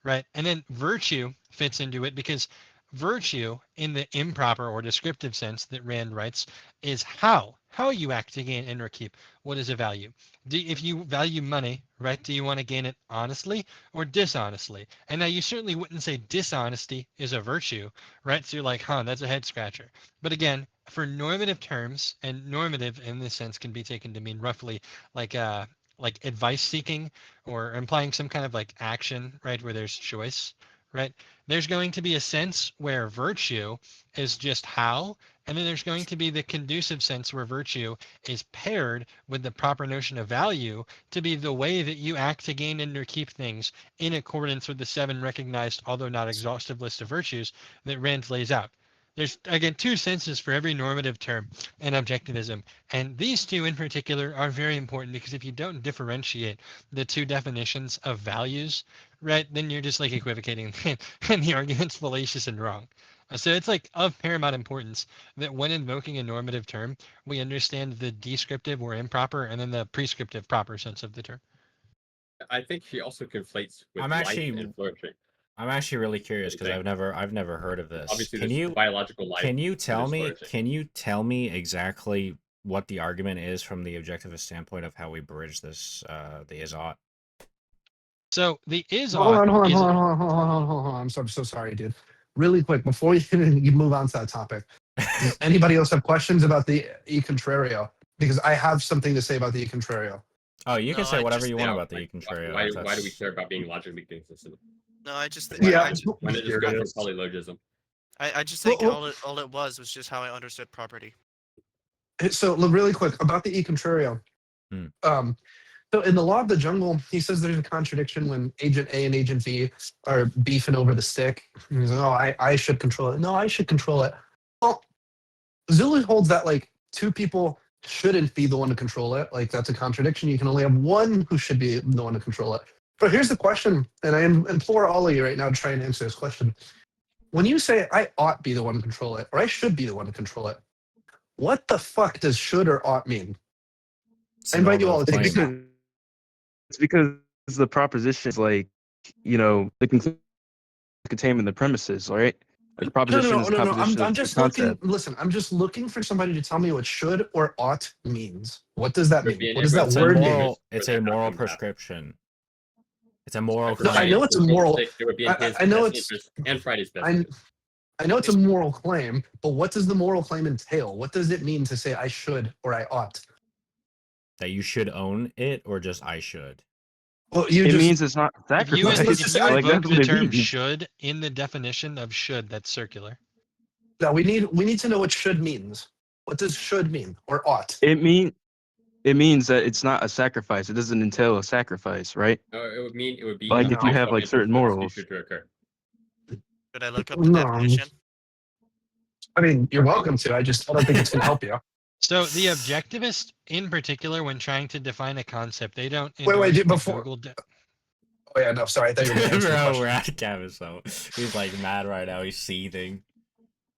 right? And then virtue fits into it because virtue in the improper or descriptive sense that Rand writes is how you act to gain and or keep. What is a value? If you value money, right, do you want to gain it honestly or dishonestly? And now you certainly wouldn't say dishonesty is a virtue, right? So you're like, huh, that's a head scratcher. But again, for normative terms, and normative in this sense can be taken to mean roughly like advice seeking or implying some kind of like action, right, where there's choice, right? There's going to be a sense where virtue is just how, and then there's going to be the conducive sense where virtue is paired with the proper notion of value to be the way that you act to gain and or keep things in accordance with the 7 recognized, although not exhaustive list of virtues that Rand lays out. There's, again, 2 senses for every normative term in objectivism. And these 2 in particular are very important because if you don't differentiate the 2 definitions of values, right, then you're just like equivocating and the argument's fallacious and wrong. So it's like of paramount importance that when invoking a normative term, we understand the descriptive or improper and then the prescriptive proper sense of the term. I think he also conflates with I'm life actually- and flourishing. I'm actually really curious because I've never heard of this. Obviously, Can there's you biological life. Can you and tell there's me? flourishing. Can you tell me exactly what the argument is from the objectivist standpoint of how we bridge this the Izot? So the Izot Hold on. is I'm so sorry, dude. Really quick, before you move on to that topic, does anybody else have questions about the E Contrario? Because I have something to say about the E Contrario. Oh, you can No, say I whatever just you want think- about the E Contrario. Why do That's- we care about being logically consistent? No, I just think. Yeah, I, ju- Why not just go for polylogism? I just think Well, all it was just how I understood property. So really quick about the E Contrario. So in the Law of the Jungle, he says there's a contradiction when Agent A and Agent B are beefing over the stick. And he's like, oh, I should control it. No, I should control it. Well, Zulu holds that like 2 people shouldn't be the one to control it. Like that's a contradiction. You can only have one who should be the one to control it. But here's the question, and I implore all of you right now to try and answer this question. When you say I ought be the one to control it, or I should be the one to control it, what the fuck does should or ought mean? I invite you all to take a It's because the proposition is like, the containment the premises, all right? Like proposition is composition I'm of just the looking. concept. Listen, I'm just looking for somebody to tell me what should or ought means. What does that Could be mean? an What does that It's a word moral. mean? It's a moral prescription. It's a moral. No, I know it's a moral. It would be in his I know best it's. interest and Friday's best. I know it's a moral claim, but what does the moral claim entail? What does it mean to say I should or I ought? That you should own it, or just I should. Well, It means it's not if you sacrifice. invoke Like, that's the what it term means. should in the definition of should, that's circular. No, we need to know what should means. What does should mean or ought? It means that it's not a sacrifice. It doesn't entail a sacrifice, right? It would mean it would be Like in if you the have like interest certain for the morals. future to occur. Should I look up the No. definition? I mean, you're welcome to. I don't think it's gonna help you. So the objectivist, in particular, when trying to define a concept, they don't. Wait, endorse the before. Google Oh yeah, no, sorry. I thought you were gonna answer the Bro, question. we're at Kevin, so he's like mad right now. He's seething.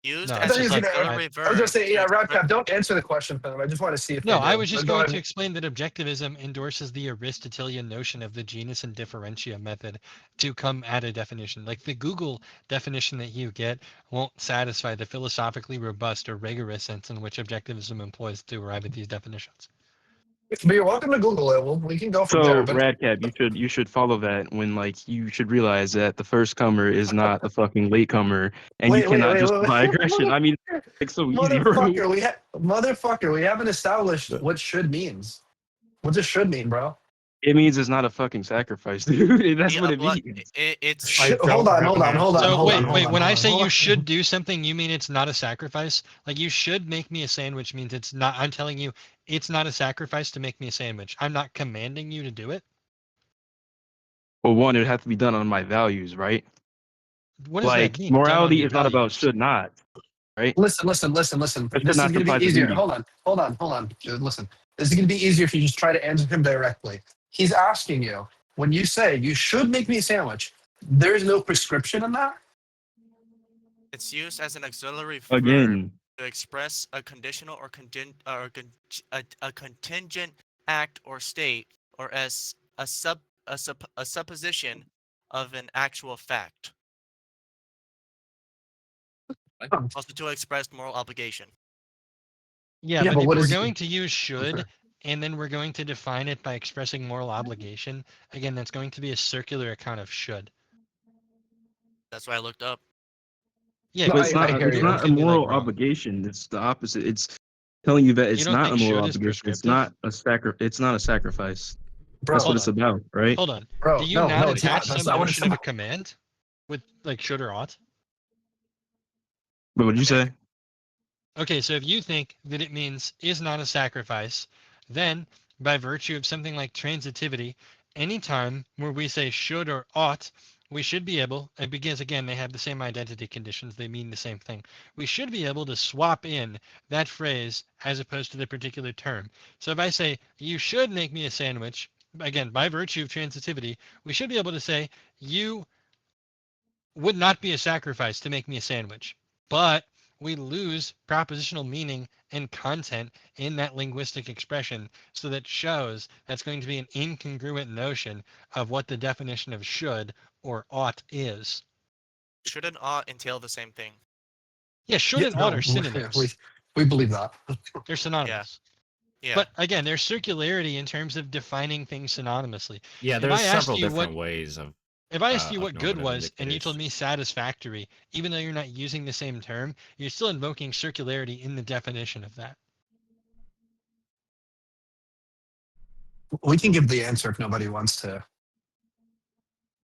Used No, I as thought an you was gonna. auxiliary I was gonna verb say, to yeah, express- Radcap, don't answer the question, fam. I just want to see if. No, they I do. was just Go going ahead. to explain that objectivism endorses the Aristotelian notion of the genus and differentia method to come at a definition. Like the Google definition that you get won't satisfy the philosophically robust or rigorous sense in which objectivism employs to arrive at these definitions. But you're welcome to Google it. We can go from So there. But Radcap, you should follow that when like you should realize that the first comer is not the fucking latecomer, and you cannot justify aggression. I mean, it's so easy, bro. motherfucker, we haven't established what should means. What does should mean, bro? It means it's not a fucking sacrifice, dude. That's Yeah, what it but means. it's Hold on. So wait. When I say you should do something, you mean it's not a sacrifice? Like you should make me a sandwich means it's not. I'm telling you, it's not a sacrifice to make me a sandwich. I'm not commanding you to do it. Well, one, it would have to be done on my values, right? What does like that mean? Done on morality your is not about values? should not, right? Listen. It This should is not going to apply be to easier. duty. Hold on. Dude, listen. This is going to be easier if you just try to answer him directly. He's asking you, when you say you should make me a sandwich, there's no prescription in that? It's used as an auxiliary verb Again, to express a conditional or a contingent act or state, or as a supposition of an actual fact. Also to express moral obligation. Yeah, Yeah, but but if what we're is- going to use should, and then we're going to define it by expressing moral obligation, again, that's going to be a circular account of should. That's why I looked up. Yeah, but it's I not. hear It's you. not It a could be, like, moral wrong. obligation. It's the opposite. It's telling you that You it's don't not a think moral should is obligation. It's prescriptive? not a It's not a sacrifice. Bro, That's what Hold it's on. about, right? Hold on. Bro, Do you no, not it's not. attach That's some not what it's notion of a about. command with like should or ought? But what did you say? Okay, so if you think that it means is not a sacrifice, then by virtue of something like transitivity, anytime where we say should or ought, we should be able, and because again, they have the same identity conditions, they mean the same thing. We should be able to swap in that phrase as opposed to the particular term. So if I say, you should make me a sandwich, again, by virtue of transitivity, we should be able to say, you would not be a sacrifice to make me a sandwich. But we lose propositional meaning and content in that linguistic expression. So that shows that's going to be an incongruent notion of what the definition of should or ought is. Should and ought entail the same thing. Yeah, should and ought are synonyms. We believe that. They're synonymous. Yeah. But again, there's circularity in terms of defining things synonymously. Yeah, If there's I asked several you different what, ways of. if I asked you of what good normative was and you indicators. told me satisfactory, even though you're not using the same term, you're still invoking circularity in the definition of that. We can give the answer if nobody wants to.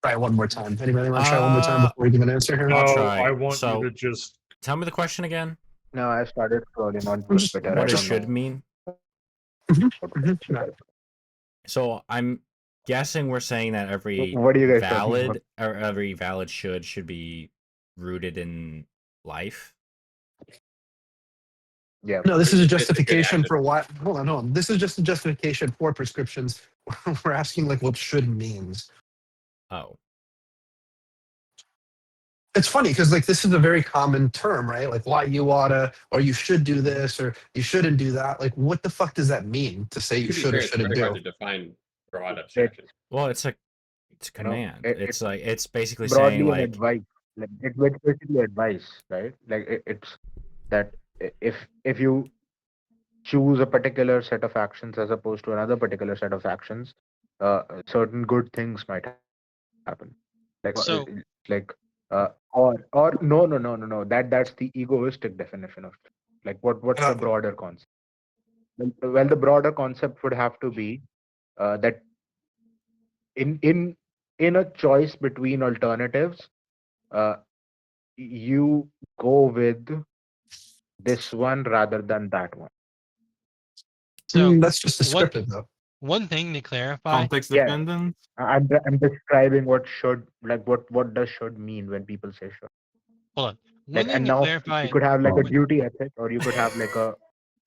Try one more time. Anybody want to try one more time before we give an answer here? I'll No, try. I want So, you to just. Tell me the question again. No, I started scrolling on I'm just- Twitter. I What does don't should know. mean? So I'm guessing we're saying that every What are you guys talking valid or every valid should be rooted in life. Yeah. No, this is a It's a good justification action. for what. Hold on. This is just a justification for prescriptions. We're asking like what should means. Oh. It's funny because like this is a very common term, right? Like why you oughta, or you should do this, or you shouldn't do that. Like what the fuck does that mean to say you To be should fair, or it's shouldn't very hard do? to define broad abstractions. Well, it's a You know, command. it- It's like it's basically broadly saying an like advice. Like it's basically advice, right? Like it's that if you choose a particular set of actions as opposed to another particular set of actions, certain good things might happen. Like So- like or no. That's the egoistic definition of it. Like what's the broader concept? Well, the broader concept would have to be that in a choice between alternatives, you go with this one rather than that one. So That's just descriptive though. One thing to clarify. Context Yeah. dependent. I'm describing what should, like what does should mean when people say should. Hold on. Like, One thing and to now clarify. you could have like a duty ethic, or you could have like a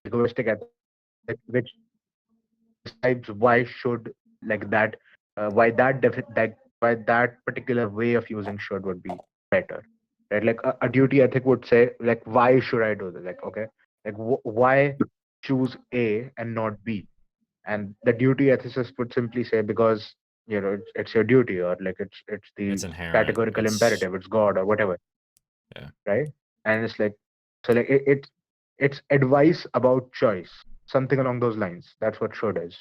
egoistic ethic, which describes why should, like that, why why that particular way of using should would be better, right? Like a duty ethic would say, like, why should I do this? Like, okay, like why choose A and not B? And the duty ethicist would simply say, because it's your duty, or like it's the It's inherent. categorical It's- imperative, it's God or whatever. Yeah. Right. And it's like, so like it's advice about choice. something along those lines. That's what should is.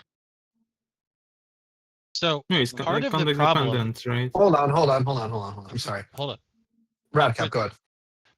So No, it's part of the context problem. dependent, right? Hold on. I'm sorry. Hold up. Radcap, go ahead.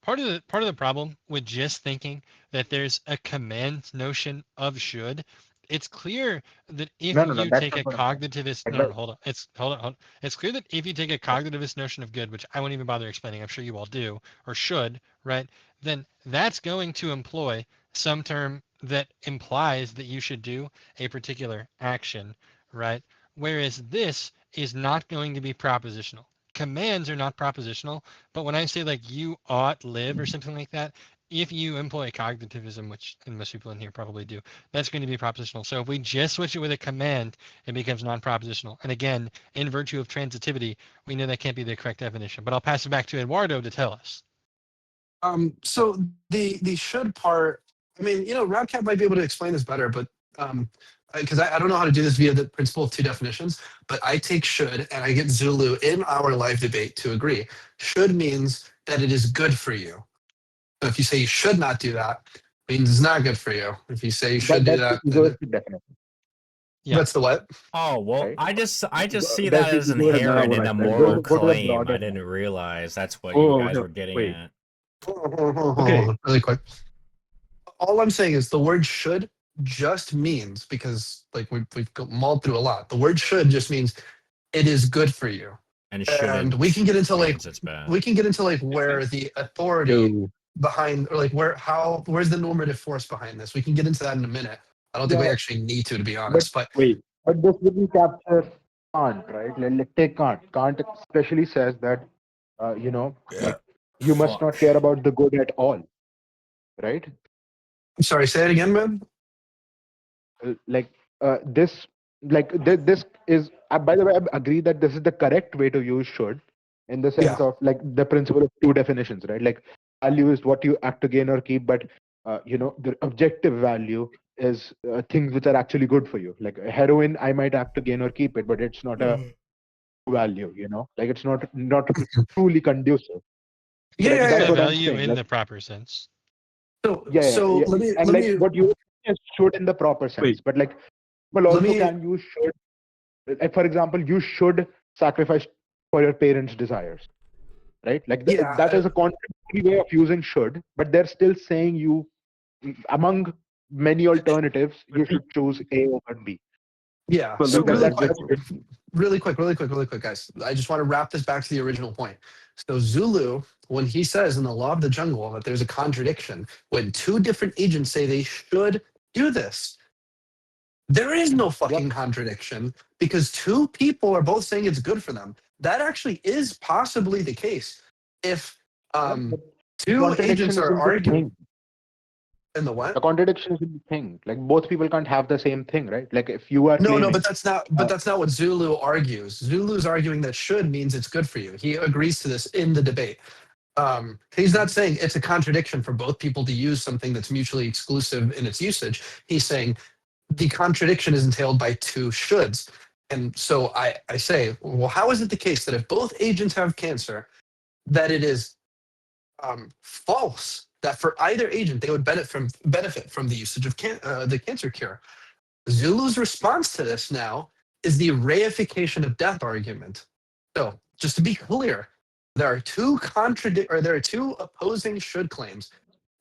Part of the problem with just thinking that there's a command notion of should, it's clear that if No, you that's take a not what I'm cognitivist saying. no, hold on. Hold on. It's clear that if you take a cognitivist notion of good, which I won't even bother explaining, I'm sure you all do, or should, right? Then that's going to employ some term that implies that you should do a particular action, right? Whereas this is not going to be propositional. Commands are not propositional, but when I say like you ought live or something like that, if you employ cognitivism, which and most people in here probably do, that's going to be propositional. So if we just switch it with a command, it becomes non-propositional. And again, in virtue of transitivity, we know that can't be the correct definition. But I'll pass it back to Eduardo to tell us. So the should part, I mean, Radcap might be able to explain this better, but because I don't know how to do this via the principle of two definitions, but I take should and I get Zulu in our live debate to agree. Should means that it is good for you. So if you say you should not do that, it means it's not good for you. If you say you should do that, then that's the what? Oh well, Right? I just see That's that the as ego of inherent in the a moral, right? moral Go to the claim. broader I didn't realize that's what Oh, you guys no, were getting wait. at. Okay, really quick. All I'm saying is the word should just means, because like we've mulled through a lot, the word should just means it is good for you. And And we can get into like means it's bad. where the authority behind, or like where's the normative force behind this. We can get into that in a minute. I don't think we Yeah. actually need to be honest. But Wait. But this wouldn't capture Kant, right? Let's take Kant. Kant especially says that, like, you must not care about the good at all, right? I'm sorry, say it again, man. This is, by the way, I agree that this is the correct way to use should, in the sense of like the principle of two definitions, right? Like value is what you act to gain or keep, but the objective value is things which are actually good for you. Like heroin, I might act to gain or keep it, but it's not a value, like it's not truly conducive. Yeah, Like, yeah, that's yeah. what I'm Value saying. in Like, the proper sense. So yeah. And let like me what you is should in the proper sense, but like people Let also me- can use should. Like for example, you should sacrifice for your parents' desires, right? Like Yeah, that is a contradictory way of using should, but they're still saying you, among many alternatives, you should choose A over B. Yeah. But So Lucas, really quick, guys. I just want to wrap this back to the original point. So Zulu, when he says in the Law of the Jungle that there's a contradiction when two different agents say they should do this, there is no fucking contradiction because two people are both saying it's good for them. That actually is possibly the case if two Contradiction agents is are in the arguing. thing. In the what? The contradiction is in the thing. Like both people can't have the same thing, right? Like if you are No, claiming, but that's not. But that's not what Zulu argues. Zulu's arguing that should means it's good for you. He agrees to this in the debate. He's not saying it's a contradiction for both people to use something that's mutually exclusive in its usage. He's saying the contradiction is entailed by two shoulds. And so I say, well, how is it the case that if both agents have cancer, that it is false that for either agent they would benefit from the usage of the cancer cure? Zulu's response to this now is the reification of death argument. So, just to be clear, there are two opposing should claims.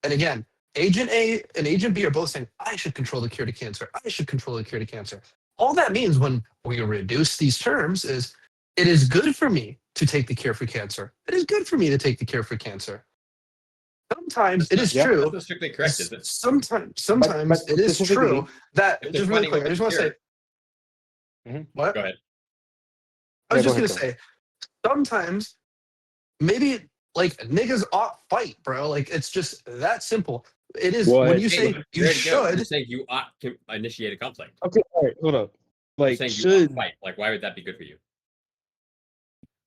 And again, Agent A and Agent B are both saying, I should control the cure to cancer. I should control the cure to cancer. All that means when we reduce these terms is it is good for me to take the cure for cancer. It is good for me to take the cure for cancer. Sometimes it is true. That's not strictly correct, is it? Sometimes but it is true that If just they're really fighting quick. over I just want to cure- say what? Go ahead. I was Yeah, just go gonna say sometimes maybe like niggas ought fight, bro. Like it's just that simple. It is when you say you I'm should. just saying you ought to initiate a conflict. Okay, all right, hold up. I'm Like, saying you ought to should fight. Like, why would that be good for you?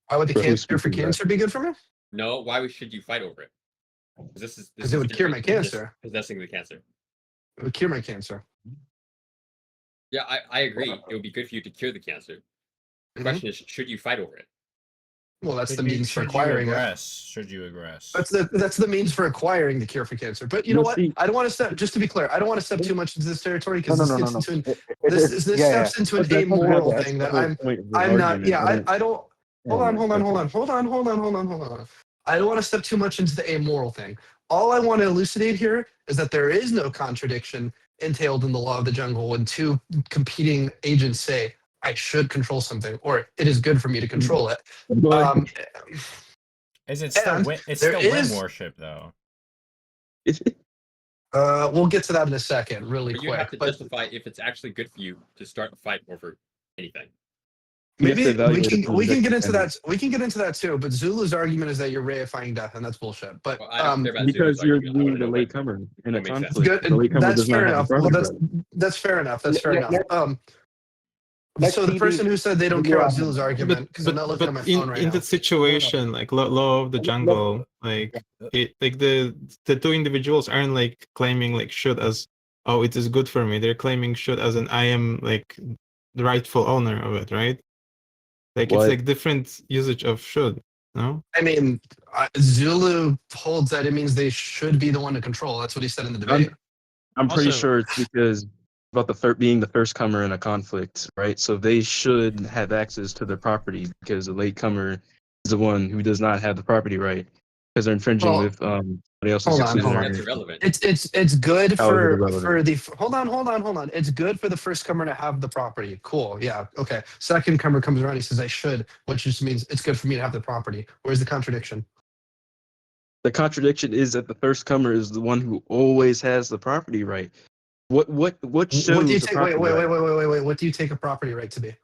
Why would the Bro, who's cure for speaking back? cancer be good for me? No, why should you fight over it? This 'Cause it would cure my different than just cancer. Possessing the cancer. It would cure my cancer. Yeah, I agree. It would be good for you to cure the cancer. The question is, should you fight over it? Well, that's Should the you- means for should you acquiring it. aggress? Should you aggress? That's the means for acquiring the cure for cancer. But you know what? I don't want to step. Just to be clear, I don't want to step too much into this territory because this gets into this steps into an amoral thing that I'm not. Yeah, I don't. Hold on. I don't want to step too much into the amoral thing. All I want to elucidate here is that there is no contradiction entailed in the law of the jungle when two competing agents say, I should control something, or it is good for me to control it. Is it still and it's there still is- whim worship though? We'll get to that in a second, really But you have quick. to But justify if it's actually good for you to start a fight over anything. maybe we can get into that. We can get into that too. But Zulu's argument is that you're reifying death, and that's bullshit. But because you're being the latecomer in a conflict. good. The latecomer That's does not fair have enough. the Well, property right. that's fair enough. That's fair Yeah, enough. So the person who said they don't care about Zulu's argument, because I'm not looking at my phone right in now. that situation, like law of the jungle, like the two individuals aren't like claiming like should as it is good for me. They're claiming should as an I am like the rightful owner of it, right? Like What? it's like different usage of should. No. I mean, Zulu holds that it means they should be the one to control. That's what he said in the debate. I'm pretty Also- sure it's because about the being the first comer in a conflict, right? So they should have access to their property because the latecomer is the one who does not have the property right because they're infringing Well, with somebody else's Hold on. exclusionary. It's good How is it for irrelevant? the hold on. It's good for the first comer to have the property. Cool. Yeah. Okay. Second comer comes around. He says I should, which just means it's good for me to have the property. Where's the contradiction? The contradiction is that the first comer is the one who always has the property right. What shows What do you the take? property Wait. right? What do you take a property right to be?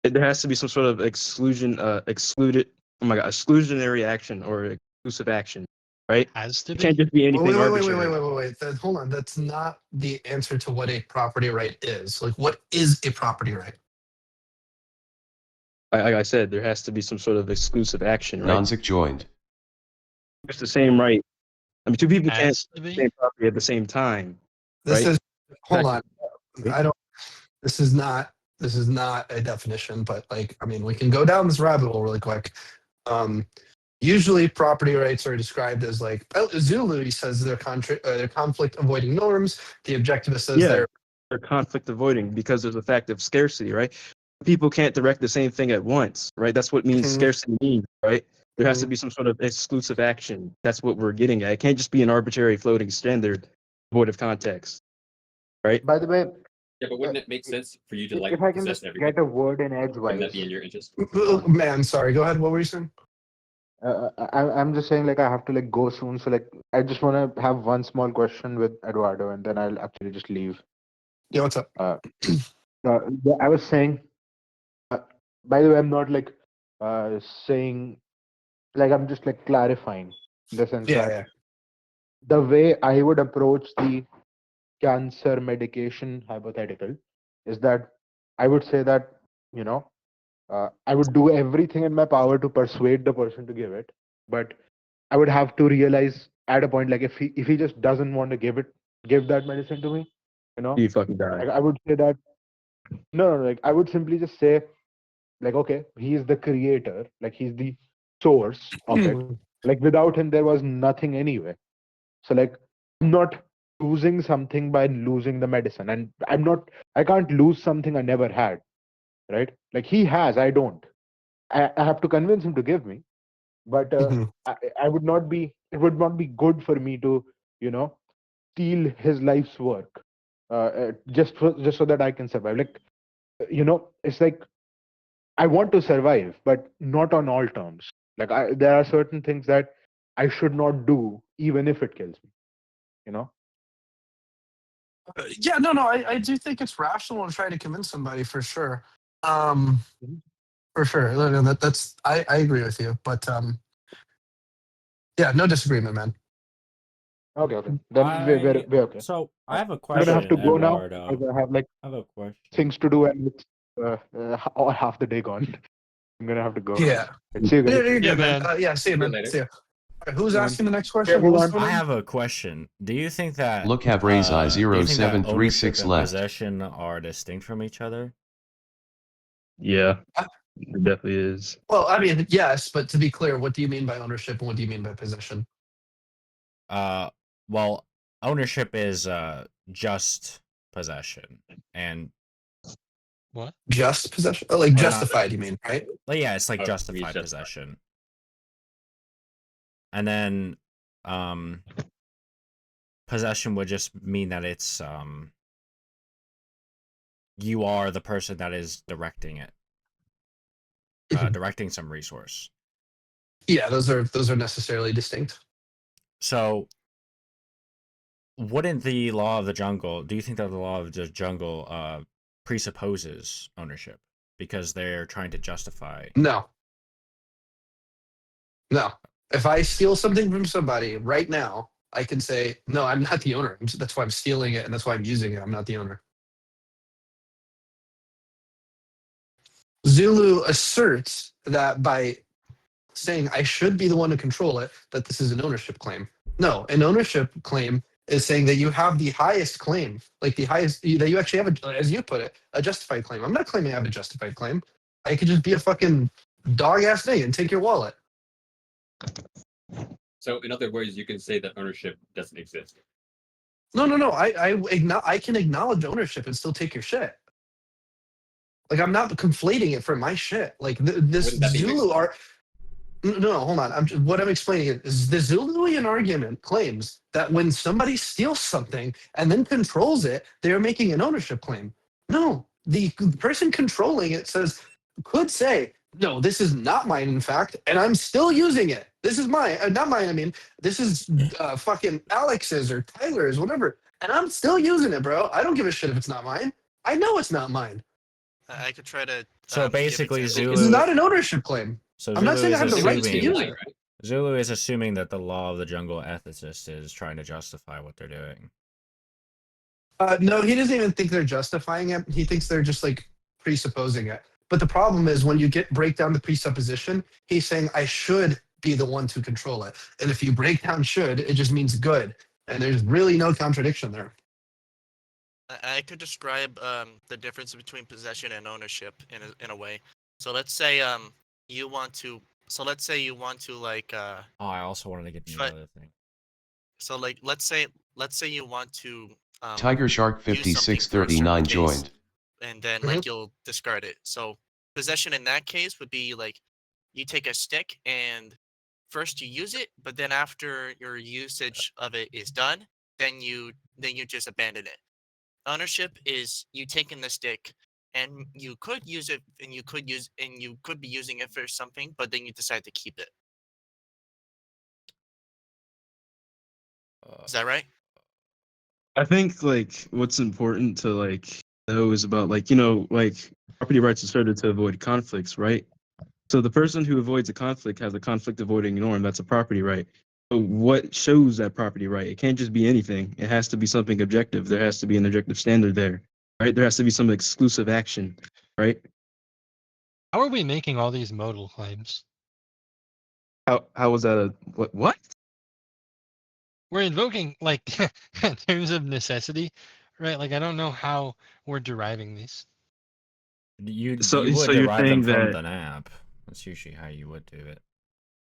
There has to be some sort of exclusionary action or exclusive action, right? Has to It can't just be anything arbitrary. Wait. Hold on. That's not the answer to what a property right is. Like, what is a property right? Like I said, there has to be some sort of exclusive action, right? Nonzik joined. It's the same right. I mean, two people can't Has have to the be? same property at the same time. This right? is hold on. I don't. This is not a definition, but like, I mean, we can go down this rabbit hole really quick. Usually, property rights are described as like Zulu. He says they're conflict avoiding norms. The objectivist says they're conflict avoiding because there's a fact of scarcity, right? People can't direct the same thing at once, right? That's what means Mhm. scarcity means, right? There has to be some sort of exclusive action. That's what we're getting at. It can't just be an arbitrary floating standard void of context, right? By the way, Yeah, but wouldn't it make sense for you to like if I can possess just everything? get a word in Wouldn't that edgewise. be in your interest? Man, sorry. Go ahead. What were you saying? I'm just saying, like, I have to like go soon, so like I just want to have one small question with Eduardo, and then I'll actually just leave. Yeah, what's up? Yeah, I was saying. By the way, I'm not like saying, like, I'm just like clarifying in the sense Yeah, that yeah. the way I would approach the cancer medication hypothetical is that I would say that, you know, I would do everything in my power to persuade the person to give it, but I would have to realize at a point, like, if he just doesn't want to give that medicine to me, you know, You fucking die. like, I would say that no, like I would simply just say, like, okay, he is the creator, like he's the source of it. Like without him, there was nothing anyway. So like, I'm not losing something by losing the medicine, and I can't lose something I never had, right? Like he has, I don't. I have to convince him to give me, but I would not be. It would not be good for me to, you know, steal his life's work, just so that I can survive. Like, you know, it's like I want to survive, but not on all terms. Like there are certain things that I should not do, even if it kills me. You know. Yeah, no, I do think it's rational to try to convince somebody for sure. For sure. No, that's I agree with you, but yeah, no disagreement, man. Okay. Then we're okay. So I have a I'm question. gonna have to go now Eduardo. because I have like I have a question. things to do, and it's half the day gone. I'm gonna have to go. Yeah. See you guys. Yeah, you're good, man. Yeah, see you, man. later. See you. All right, who's asking the next Yeah, question? hold What was on. the one? I have a question. Do you think that Look have raise eye do you think that 0736 ownership and left. possession are distinct from each other? Yeah. It definitely is. Well, I mean, yes, but to be clear, what do you mean by ownership and what do you mean by possession? Well, ownership is just possession, and what? Just possession? Oh, like Or not- justified, you mean, right? Like, yeah, it's like Oh, justified justified. possession. And then possession would just mean that it's you are the person that is directing it. Directing some resource. Yeah, those are necessarily distinct. So wouldn't the law of the jungle, do you think that the law of the jungle presupposes ownership because they're trying to justify? No. If I steal something from somebody right now, I can say, no, I'm not the owner. That's why I'm stealing it and that's why I'm using it. I'm not the owner. Zulu asserts that by saying I should be the one to control it, that this is an ownership claim. No, an ownership claim is saying that you have the highest claim, like the highest, that you actually have, as you put it, a justified claim. I'm not claiming I have a justified claim. I could just be a fucking dog-ass thing and take your wallet. So, in other words, you can say that ownership doesn't exist. No. I can acknowledge ownership and still take your shit. Like, I'm not conflating it for my shit. Like, this Wouldn't that be Zulu are. No, hold on. What I'm explaining is the Zuluian argument claims that when somebody steals something and then controls it, they're making an ownership claim. No, the person controlling it could say, no, this is not mine, in fact, and I'm still using it. This is mine. Not mine, I mean, this is fucking Alex's or Tyler's, whatever. And I'm still using it, bro. I don't give a shit if it's not mine. I know it's not mine. I could try to. So basically, Zulu. This is not an ownership claim. So I'm not Zulu saying I is have the right to assuming- use it. Zulu is assuming that the law of the jungle ethicist is trying to justify what they're doing. No, he doesn't even think they're justifying it. He thinks they're just like presupposing it. But the problem is when you break down the presupposition, he's saying I should be the one to control it. And if you break down should, it just means good. And there's really no contradiction there. I could describe the difference between possession and ownership in a way. So let's say you want to. So let's say you want to like. Oh, I also wanted to get into but- another thing. So like let's say you want to. Tiger Shark use something for a certain 5639 case, joined. and then like you'll discard it. So possession in that case would be like you take a stick and first you use it, but then after your usage of it is done, then you just abandon it. Ownership is you taking the stick and you could use it and you could be using it for something, but then you decide to keep it. Is that right? I think like what's important to like know is about like like property rights are started to avoid conflicts, right? So the person who avoids a conflict has a conflict avoiding norm. That's a property right. So what shows that property right? It can't just be anything. It has to be something objective. There has to be an objective standard there, right? There has to be some exclusive action, right? How are we making all these modal claims? How was that a what? We're invoking like in terms of necessity, right? Like I don't know how we're deriving these. You So would you're derive saying them from that- the NAP. That's usually how you would do it.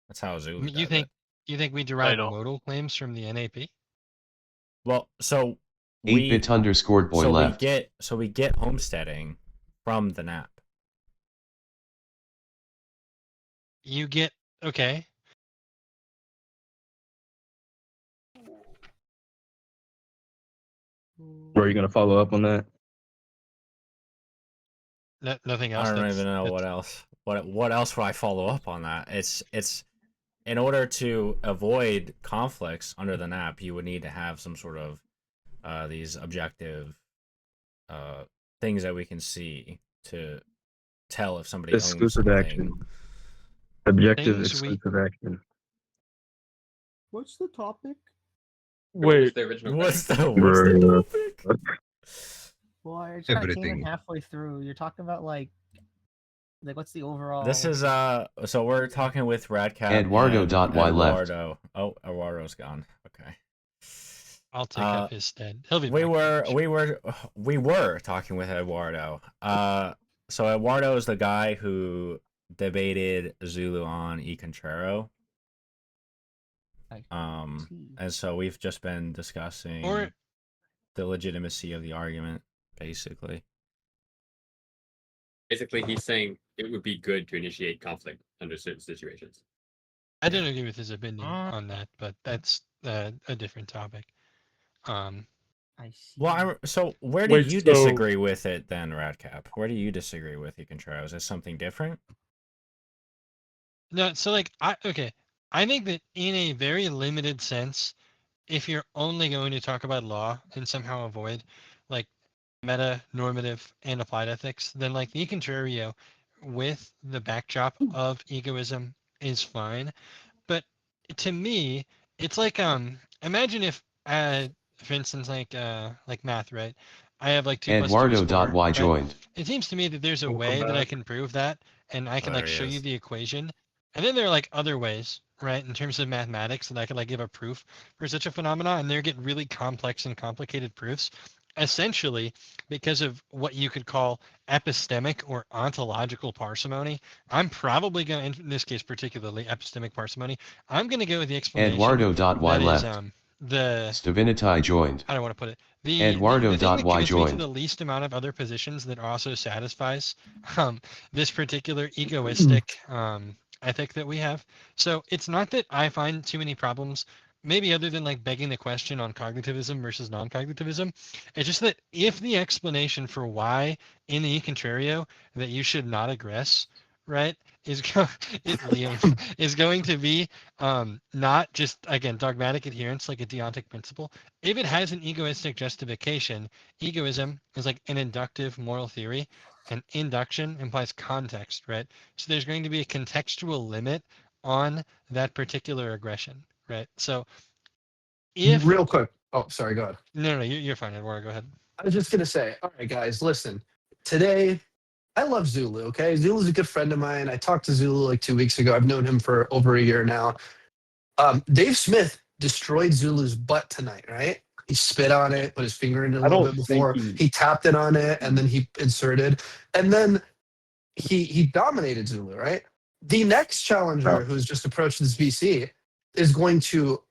That's how Zulu You does think it. we derive don't. modal claims from the NAP? Well, so we 8-bit underscored boy so left. we get homesteading from the NAP. You get okay. Are you gonna follow up on that? Nothing else. I don't that's- even know that's- what else. What else would I follow up on that? It's in order to avoid conflicts under the NAP, you would need to have some sort of these objective things that we can see to tell if somebody Exclusive owns action. something. Objective Things we- exclusive action. What's the topic? Wait, The original What's question. the topic? Well, I just kind of came in Everything. halfway through. You're talking about like what's the overall? This is so we're talking with Radcat Eduardo.y and left. Eduardo. Oh, Eduardo's gone. Okay. I'll take up his stead. He'll be We back. were talking with Eduardo. So Eduardo is the guy who debated Zulu on E Contrario. And so we've just been discussing the legitimacy of the argument, basically. Basically, he's saying it would be good to initiate conflict under certain situations. I don't agree with his opinion on that, but that's a different topic. I see. Well, so where do Wait, you so- disagree with it then, Radcap? Where do you disagree with E Contrario? Is it something different? No, so like I think that in a very limited sense, if you're only going to talk about law and somehow avoid like meta, normative, and applied ethics, then like the contrario with the backdrop of egoism is fine. But to me, it's like imagine if for instance like math, right? I have like 2 + 2 is 4, Eduardo.y right? joined. It seems to me that there's a Welcome way that I back. can prove that, and I can There like he show you is. the equation. And then there are like other ways, right, in terms of mathematics that I could like give a proof for such a phenomenon, and they get really complex and complicated proofs, essentially because of what you could call epistemic or ontological parsimony. I'm probably going to, in this case particularly epistemic parsimony, I'm going to go with the explanation Eduardo.y that is left. the Stavinity joined. I don't want to put it. The thing that Eduardo.y gets me to joined. the least amount of other positions that also satisfies this particular egoistic ethic that we have. So it's not that I find too many problems, maybe other than like begging the question on cognitivism versus non-cognitivism. It's just that if the explanation for why in the E Contrario that you should not aggress, right, is Liam is going to be not just again dogmatic adherence like a deontic principle. If it has an egoistic justification, egoism is like an inductive moral theory, and induction implies context, right? So there's going to be a contextual limit on that particular aggression, right? So if Real quick. Oh, sorry. Go ahead. no, you're fine, Eduardo. Go ahead. I was just gonna say, all right, guys, listen. Today, I love Zulu. Okay, Zulu's a good friend of mine. I talked to Zulu like 2 weeks ago. I've known him for over a year now. Dave Smith destroyed Zulu's butt tonight, right? He spit on it, put his finger in it a little bit before. He tapped it on it, and then he inserted, and then he dominated Zulu, right? The next challenger who's just approached this VC is going to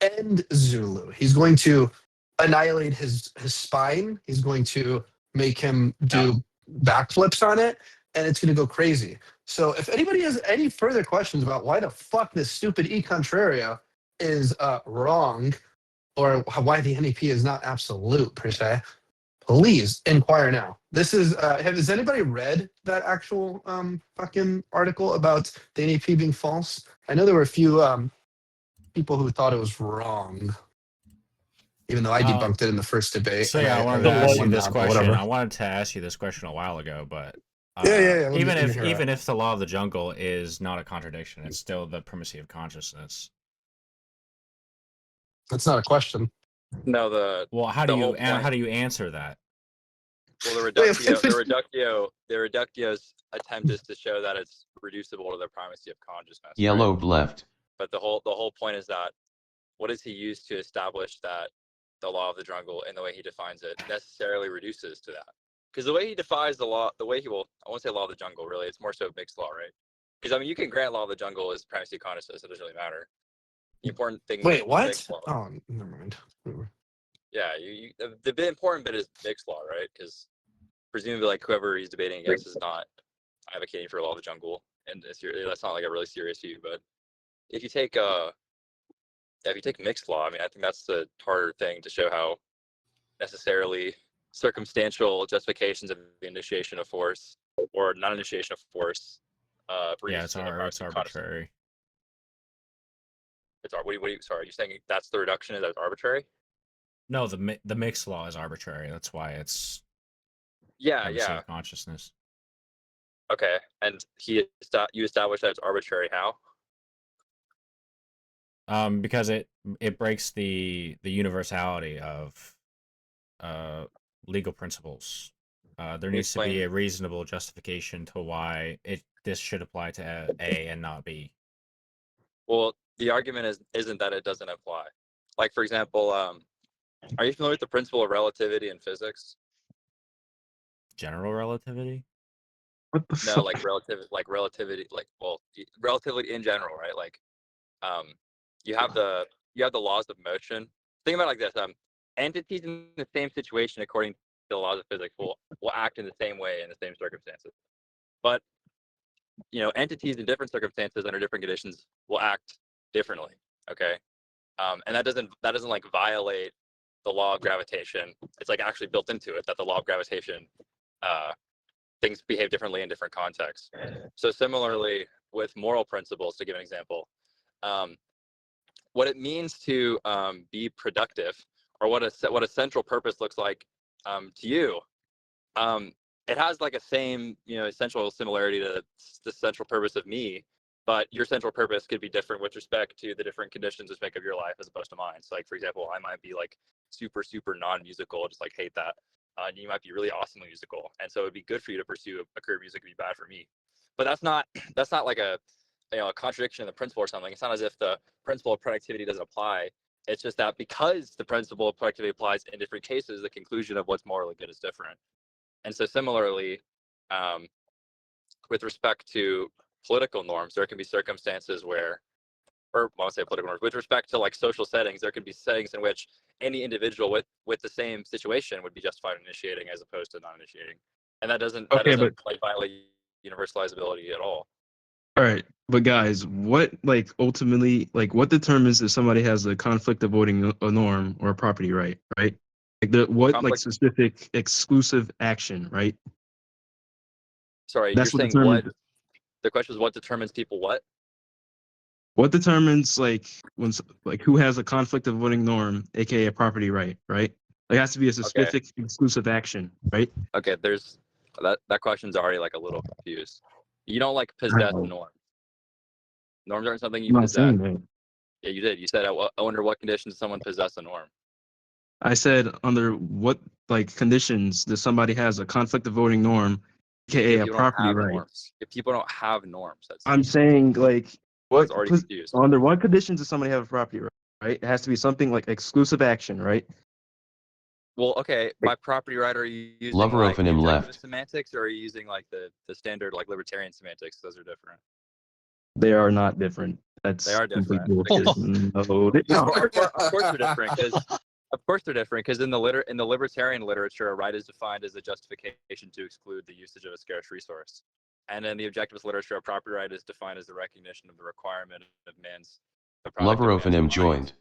end Zulu. He's going to annihilate his spine. He's going to make him do backflips on it, and it's going to go crazy. So if anybody has any further questions about why the fuck this stupid E Contrario is wrong, or why the NEP is not absolute per se, please inquire now. This is has anybody read that actual fucking article about the NEP being false? I know there were a few people who thought it was wrong, even though I debunked it in the first debate. So and yeah, I wanted to ask you won this that, but question. whatever. I wanted to ask you this question a while ago, but Yeah. Let me even hear if it. the law of the jungle is not a contradiction, it's still the primacy of consciousness. That's not a question. No, the Well, how the do you whole point- how do you answer that? Well, the reductio's attempt is to show that it's reducible to the primacy of consciousness. Yellow left. But the whole point is that what does he use to establish that the law of the jungle and the way he defines it necessarily reduces to that? Because the way he defines the law, I won't say law of the jungle really, it's more so mixed law, right? Because I mean, you can grant law of the jungle as primacy of consciousness, it doesn't really matter. The important thing is Wait, what? mixed law. Oh, never mind. Yeah, the bit important bit is mixed law, right? Because presumably, like whoever he's debating against is not advocating for law of the jungle, and that's not like a really serious view. But if you take mixed law, I mean, I think that's the harder thing to show how necessarily circumstantial justifications of the initiation of force or non-initiation of force. Yeah, it's arbitrary. Sorry, are you saying that's the reduction? Is that arbitrary? No, the mixed law is arbitrary. That's why it's primacy of consciousness. Okay, and you established that it's arbitrary. How? Because it breaks the universality of legal principles. There needs to be a reasonable justification to why this should apply to A and not B. Well, the argument isn't that it doesn't apply. Like, for example, are you familiar with the principle of relativity in physics? General relativity? What the No, fuck? like relativity, relativity in general, right? Like, you have the laws of motion. Think about it like this: entities in the same situation, according to the laws of physics, will act in the same way in the same circumstances. But entities in different circumstances under different conditions will act differently. Okay, and that doesn't like violate the law of gravitation. It's like actually built into it that the law of gravitation, things behave differently in different contexts. So similarly with moral principles, to give an example, what it means to be productive, or what a central purpose looks like to you, it has like a same essential similarity to the central purpose of me, but your central purpose could be different with respect to the different conditions which make up your life as opposed to mine. So like, for example, I might be like super non-musical, just like hate that. And you might be really awesomely musical, and so it'd be good for you to pursue a career in music. It'd be bad for me, but that's not like a contradiction in the principle or something. It's not as if the principle of productivity doesn't apply. It's just that because the principle of productivity applies in different cases, the conclusion of what's morally good is different. And so similarly, with respect to political norms, there can be circumstances where, or I won't say political norms, with respect to like social settings, there could be settings in which any individual with the same situation would be justified in initiating as opposed to not initiating. And that doesn't like violate universalizability at all. All right, but guys, what like ultimately like what determines if somebody has a conflict avoiding a norm or a property right? Right? Like like specific exclusive action, right? Sorry, That's you're what saying determines what? The question is what determines people what? What determines like who has a conflict avoiding norm, aka a property right? Right? There has to be a specific exclusive action, right? Okay, there's that question's already like a little confused. You don't like possess norms. Norms aren't something you I'm not possess. saying that. Yeah, you did. You said under what conditions does someone possess a norm? I said under what like conditions does somebody has a conflict avoiding norm, aka a property right? Norms. If people don't have norms, I'm saying like what already confused. under what conditions does somebody have a property right? Right? It has to be something like exclusive action, right? Well, okay, by property right, are you using Lover like of him objectivist left. semantics, or are you using like the standard like libertarian semantics? Those are different. They are not different. That's They are different. complete bullshit. No, they Of aren't. course they're different because in the libertarian literature, a right is defined as a justification to exclude the usage of a scarce resource, and in the objectivist literature, a property right is defined as the recognition of the requirement of man's Lover of him joined.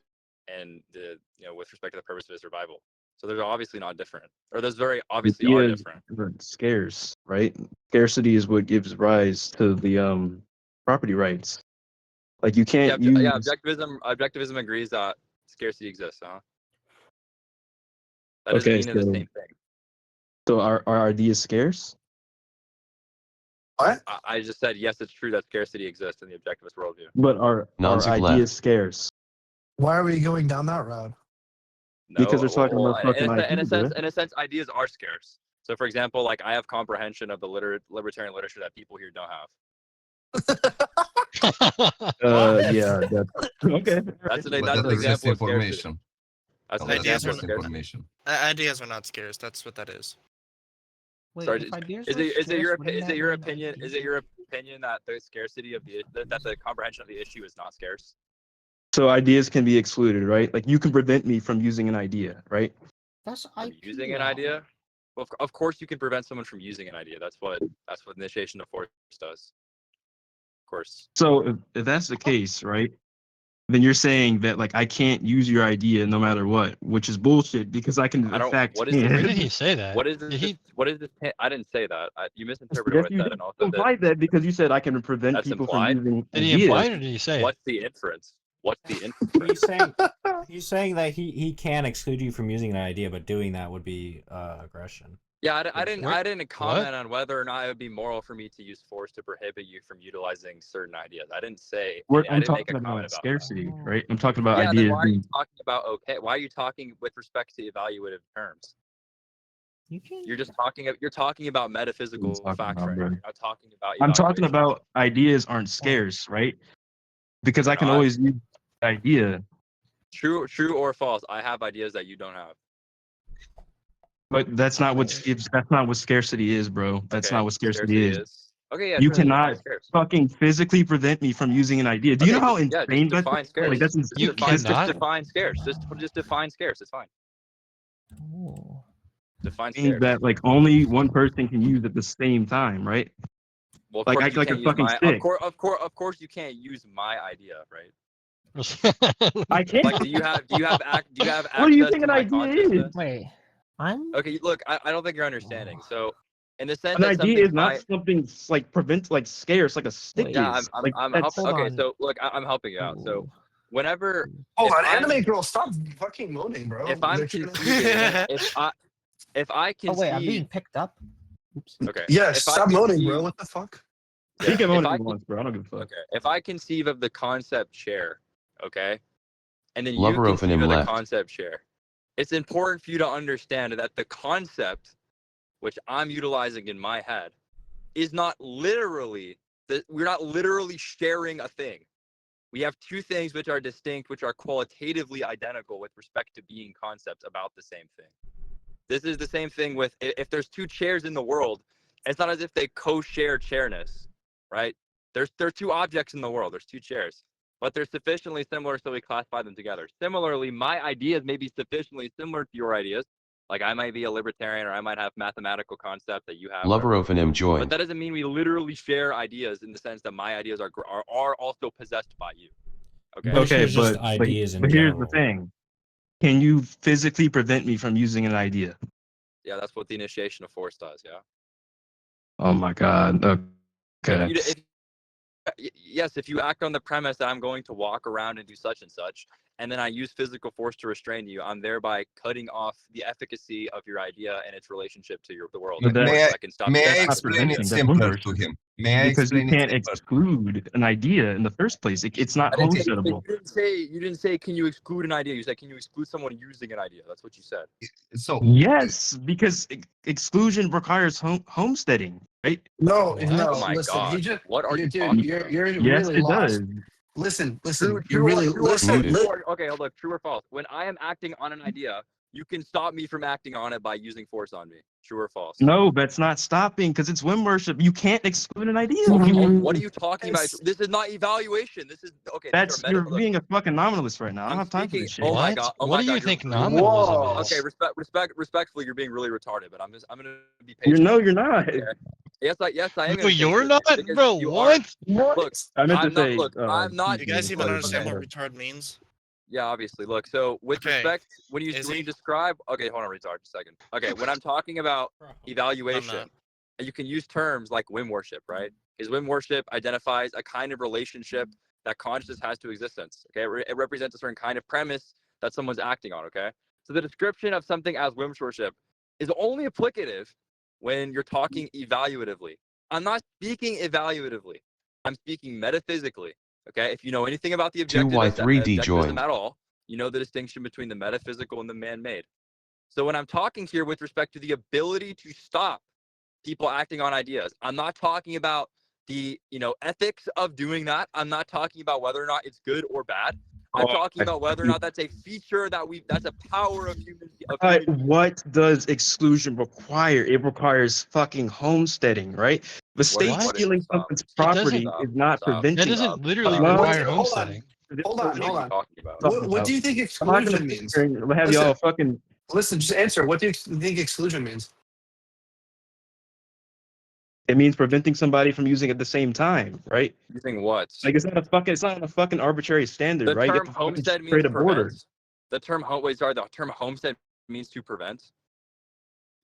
and the with respect to the purpose of his survival. So they're obviously not different, or those very obviously are different. Scarce, right? Scarcity is what gives rise to the property rights. Like you can't use. Yeah, objectivism agrees that scarcity exists, huh? That doesn't mean they're the same thing. So are ideas scarce? What? I just said yes, it's true that scarcity exists in the objectivist worldview. But are ideas scarce? Why are we going down that road? Because we're talking about fucking in ideas. a sense, ideas are scarce. So, for example, like I have comprehension of the libertarian literature that people here don't have. Yeah. Okay. That's an example of information. That's an Ideas example are of scarcity. Ideas are not scarce. That's what that is. Wait, Sorry, if ideas is were it your scarce, wouldn't that your mean opinion? Is it your opinion that the scarcity of that the comprehension of the issue is not scarce? So ideas can be excluded, right? Like you can prevent me from using an idea, right? That's Using an idea? Well, of course you can prevent someone from using an idea. That's what initiation of force does. Of course. So if that's the case, right? Then you're saying that like I can't use your idea no matter what, which is bullshit because I can in fact. Where did he say that? What is this? What is this? I didn't say that. You misinterpreted what I said, and also implied that because you said I can prevent that's people implied. from using Did he ideas. imply it or did he say it? What's the inference? What's the inference? He's saying that he can exclude you from using an idea, but doing that would be aggression. Yeah, I didn't comment on whether or not it would be moral for me to use force to prohibit you from utilizing certain ideas. I didn't say. I didn't make a comment about scarcity, right? I'm talking about yeah, ideas. then why are you talking about okay? Why are you talking with respect to evaluative terms? You're just talking. You're talking about metaphysical facts right now. You're not talking about. I'm talking about ideas aren't scarce, right? Because I can always use the idea. True or false? I have ideas that you don't have. But that's not what scarcity is, bro. That's Okay, not what scarcity is. Okay, yeah, You sure, then define cannot scarce. fucking physically prevent me from using an idea. Do you know how just insane that define is? scarce. Like that's Just define scarce. Just define scarce. It's fine. Define means scarce. that like only one person can use at the same time, right? Well, of Like course act you like can't a use fucking my. stick. Of course you can't use my idea, right? I can't. Like, do you have What do you access think to an my idea consciousness? is? Wait, I'm. Okay, look, I don't think you're understanding. So, in the sense An that idea something's is not something like scarce like a stick yeah, is. I'm Like that's helping. Okay, so look, I'm helping you out. So, whenever Hold if on, I'm- anime girl, stop fucking moaning, bro. if I'm They're trying to- conceiving, if I conceive, Oh wait, I'm being picked up. Oops. okay, Yes, if I stop moaning, conceive- bro. What the fuck? Yeah, think of if owning I once, bro. I don't give a fuck. Okay, if I conceive of the concept chair, okay, and then you Lover of conceive him of the left. concept chair, it's important for you to understand that the concept, which I'm utilizing in my head, is not literally that we're not literally sharing a thing. We have two things which are distinct, which are qualitatively identical with respect to being concepts about the same thing. This is the same thing with if there's two chairs in the world, it's not as if they co-share chairness, right? There's two objects in the world. There's two chairs, but they're sufficiently similar so we classify them together. Similarly, my ideas may be sufficiently similar to your ideas. Like I might be a libertarian, or I might have mathematical concept that you have. Lover of an M But joined. that doesn't mean we literally share ideas in the sense that my ideas are also possessed by you. Okay. Okay, It's just but ideas in but here's the general. thing: can you physically prevent me from using an idea? Yeah, that's what the initiation of force does. Yeah. Oh my god. Okay. Yes, if you act on the premise that I'm going to walk around and do such and such, and then I use physical force to restrain you, I'm thereby cutting off the efficacy of your idea and its relationship to the world. But Of that- course, may I- I can stop may you. I That's not explain preventing. it simpler to him? Because you can't exclude an idea in the first place. It's not I didn't say- homesteadable. You didn't say can you exclude an idea. You said can you exclude someone using an idea. That's what you said. So yes, because exclusion requires homesteading, right? No, no. Oh my listen, God. he just. What are you dude, talking you're, about? You're Yes, really it lost. does. Listen, True you're really or listen. false? Okay, hold up. True or false? When I am acting on an idea, you can stop me from acting on it by using force on me. True or false? No, that's not stopping because it's whim worship. You can't exclude an idea. What are you talking about? This is not evaluation. This is okay. That's you're being a fucking nominalist right now. I don't have time for speaking. this shit. Oh my god. Oh What my do god. you you're think really- nominalism is? Okay, respectfully, you're being really retarded. But I'm gonna be You're patient. no, you're not. Okay. Yes, I am. No, gonna be you're patient not, because bro. you are- What? Look, I meant to I'm not. say, Look, I'm not. You guys even Okay. understand what retard means? Yeah, obviously. Look, so with Okay. respect, when you Is he? describe, okay, hold on, retard, just a second. Okay, when I'm talking about evaluation, and you can use terms like whim worship, right? Because whim worship identifies a kind of relationship that consciousness has to existence. Okay, it represents a certain kind of premise that someone's acting on. Okay, so the description of something as whim worship is only applicative when you're talking evaluatively. I'm not speaking evaluatively. I'm speaking metaphysically. Okay, if you know anything about the 2Y3D objectivism joined. at all, you know the distinction between the metaphysical and the man-made. So when I'm talking here with respect to the ability to stop people acting on ideas, I'm not talking about the ethics of doing that. I'm not talking about whether or not it's good or bad. I'm talking about whether or not that's a feature that's a power of human. What does exclusion require? It requires fucking homesteading, right? The state what is- stealing stop. someone's It property doesn't- is not stop. preventing. That doesn't literally No, require hold homesteading. Hold on. What are you talking about? What do you think I'm not gonna exclusion means? sit here and have y'all fucking. Listen, just answer. What do you think exclusion means? It means preventing somebody from using it at the same time, right? Using what? Like it's not a fucking arbitrary standard, The right? You term have to fucking homestead means create a prevent. border. The term the term homestead means to prevent.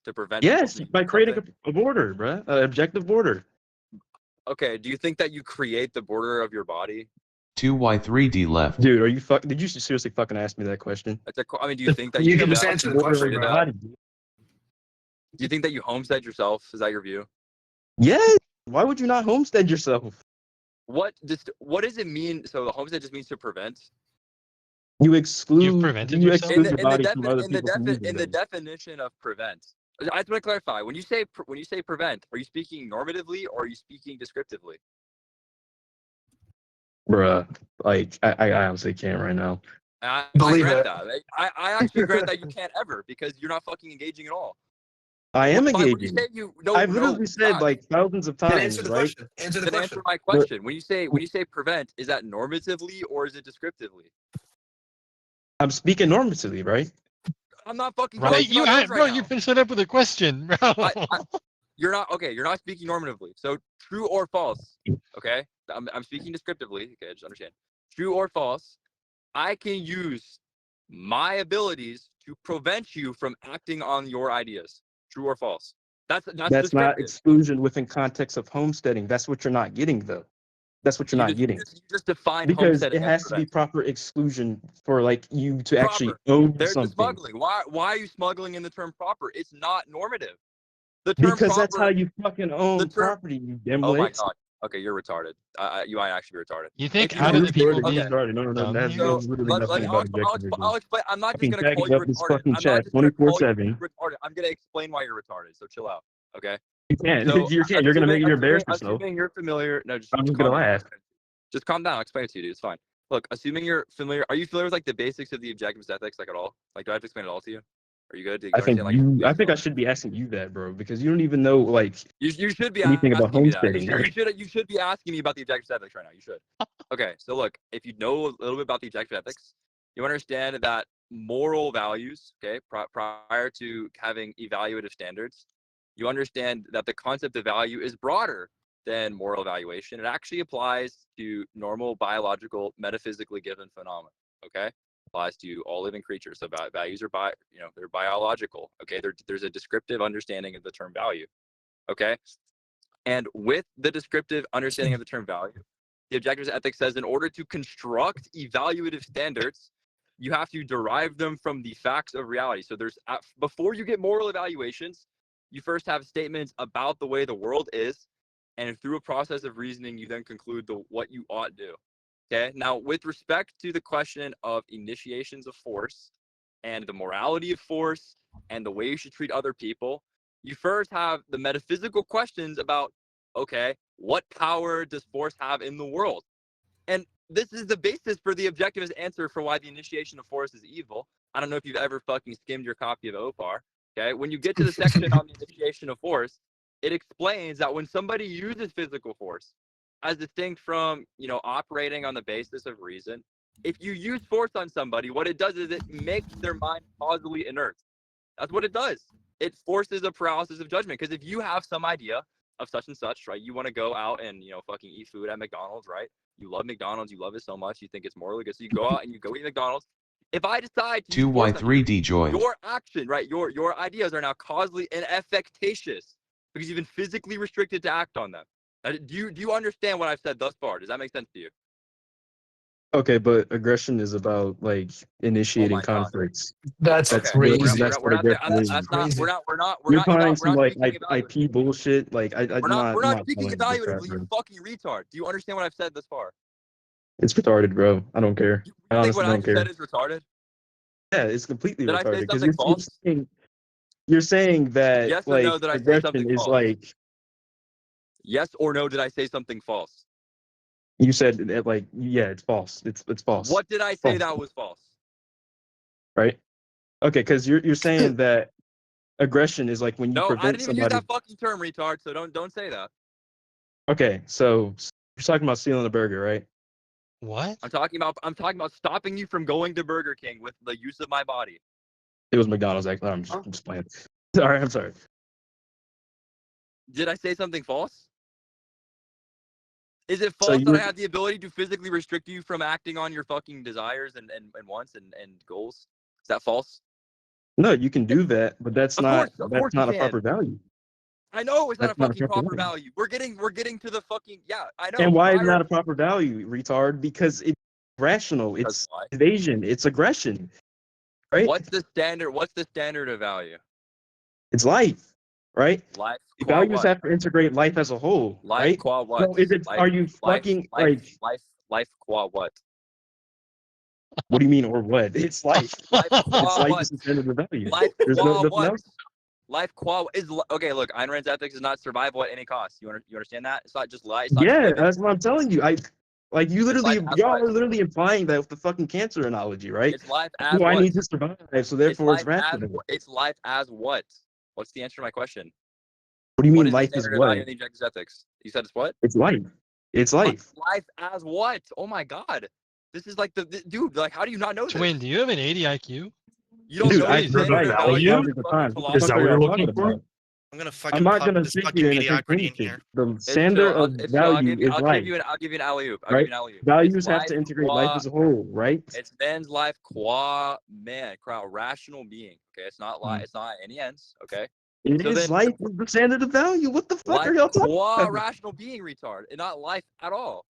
To prevent. people Yes, from using by creating something? a border, bruh, an objective border. Okay, do you think that you create the border of your body? 2Y3D left. Dude, are you fuck? Did you seriously fucking ask me that question? I mean, do you think that You you can do just that? answer the question, Created bro. that? Do you think that you homestead yourself? Is that your view? Yes. Why would you not homestead yourself? What does it mean? So the homestead just means to prevent. You exclude. prevented You yourself? exclude your body from other people from using In the them. definition of prevent, I just want to clarify. When you say prevent, are you speaking normatively or are you speaking descriptively? Bruh, like I honestly can't right now. I Believe grant it. that. I actually grant that you can't ever because you're not fucking engaging at all. I am When you engaging. say you no, I've no, literally said not. like thousands of Then times, answer the right? question. Answer the Then question. answer my question. When you say prevent, is that normatively or is it descriptively? I'm speaking normatively, right? I'm not fucking Bro, talking about those right bro, now. you finished it up with a question, bro. You're not okay. You're not speaking normatively. So true or false? Okay, I'm speaking descriptively. Okay, just understand. True or false? I can use my abilities to prevent you from acting on your ideas. True or false? That's That's not descriptive. exclusion within context of homesteading. That's what you're not getting, though. That's what you're not getting. You just define Because homesteading it as has to be prevent. proper exclusion for like you to actually Proper. own There's the something. smuggling. Why are you smuggling in the term proper? It's not normative. The term Because proper. that's how you fucking own the term. property, you Oh my dimwits. god. Okay, you're retarded. You might actually be retarded. You think If out you of know- the people You're being retarded. No, dumb that here, has literally nothing about objectivism. I'll explain. I'm not just Fucking gonna call tagging you up this retarded. fucking I'm chat not just gonna call you 24/7. retarded. I'm gonna explain why you're retarded. So chill out. Okay. You can't. So You can't. You're gonna make you embarrass yourself. assuming you're familiar. No, just I'm just calm gonna down. laugh. Just calm down. I'll explain it to you, dude. It's fine. Look, assuming you're familiar. Are you familiar with like the basics of the objectivist ethics, like at all? Like, do I have to explain it all to you? Are you good? Do you I think understand, I think I should be asking you that, bro, because you don't even know like You should be anything about asking me that. homesteading. You should be asking me about the objective ethics right now. You should. Okay, so look, if you know a little bit about the objective ethics, you understand that moral values, okay, prior to having evaluative standards, you understand that the concept of value is broader than moral evaluation. It actually applies to normal biological, metaphysically given phenomena. Okay, applies to all living creatures. So values are they're biological. Okay, there's a descriptive understanding of the term value. Okay, and with the descriptive understanding of the term value, the objectivist ethics says in order to construct evaluative standards, you have to derive them from the facts of reality. So before you get moral evaluations, you first have statements about the way the world is, and through a process of reasoning, you then conclude what you ought to do. Okay. Now, with respect to the question of initiations of force and the morality of force and the way you should treat other people, you first have the metaphysical questions about, okay, what power does force have in the world? And this is the basis for the objectivist answer for why the initiation of force is evil. I don't know if you've ever fucking skimmed your copy of OPAR. Okay. When you get to the section on the initiation of force, it explains that when somebody uses physical force, as distinct from, operating on the basis of reason, if you use force on somebody, what it does is it makes their mind causally inert. That's what it does. It forces a paralysis of judgment. Because if you have some idea of such and such, right, you want to go out and, fucking eat food at McDonald's, right? You love McDonald's, you love it so much, you think it's morally good. So you go out and you go eat McDonald's. If I decide to use force on you, 2Y3D joined. your action, right, your ideas are now causally ineffectacious because you've been physically restricted to act on them. Do you understand what I've said thus far? Does that make sense to you? Okay, but aggression is about like initiating conflicts. That's crazy. That's what aggression is. We're not You're applying some like speaking IP bullshit. Like we're not speaking following this crap, evaluatively, you bro. fucking retard. Do you understand what I've said thus far? It's retarded, bro. I don't care. I You think honestly what I don't just care. said is retarded? Yeah, it's completely Did I say retarded because something false? you're saying that Yes or like no, did I say something aggression is false? like Yes or no, did I say something false? you said that, like yeah, it's false. It's false. What did I It's say false, that was false? right? Okay, because you're saying that aggression is like when you No, I prevent didn't even use somebody. that fucking term, retard. So don't say that. Okay, so you're talking about stealing a burger, right? What? I'm talking about stopping you from going to Burger King with the use of my body. It was McDonald's. Actually, I'm just playing. Sorry, I'm sorry. Did I say something false? Is it So false that I you have the ability to physically restrict you from acting on your fucking desires and wants and goals? Is that false? no, you can do that, but that's Of not course that's you not a can. proper value. I know it's not a That's not a fucking proper proper value. value. We're getting to the fucking I know. And why is it Prior- not a proper value, retard? Because it's rational. It's why? evasion. It's aggression, right? What's the standard of value? It's life, right? Life The qua values what? have to integrate life as a whole, Life right? qua what? So is it? Life, Are you fucking life qua what? What do you mean, or what? It's life. Life It's qua life what? is the standard of value. Life There's qua nothing what? else. Life qua is okay. Look, Ayn Rand's ethics is not survival at any cost. You understand that? It's not just life. It's not just Yeah, living. that's what I'm telling you. Like you It's literally, life as y'all what? are literally implying that with the fucking cancer analogy, right? It's life as Do I what? need to survive? So therefore, it's rational. It's life as what? What's the answer to my question? What do you mean is the life is standard of what? value in the objectivist ethics? You said it's what? It's life. It's life. Life as what? Oh my god. This is like dude, like how do you not know this? Twin, do you have an 80 IQ? You don't Dude, know I the heard standard that of value value of at the fucking time. philosophy. Is that what you're looking for? I'm gonna fucking I'm not pop gonna this stick fucking you in a mediocrity in conclusion. here. The It's standard chill. of It's chill. value is life. I'll give you an alley-oop. I'll Right? give you an alley-oop. Values It's have to life integrate life qua as a whole, right? it's man's life qua man, qua rational being. Okay, it's not it's not any ends. Okay, It so is then life is the standard of value. What the fuck life are y'all talking qua about? rational being, retard, and not life at all.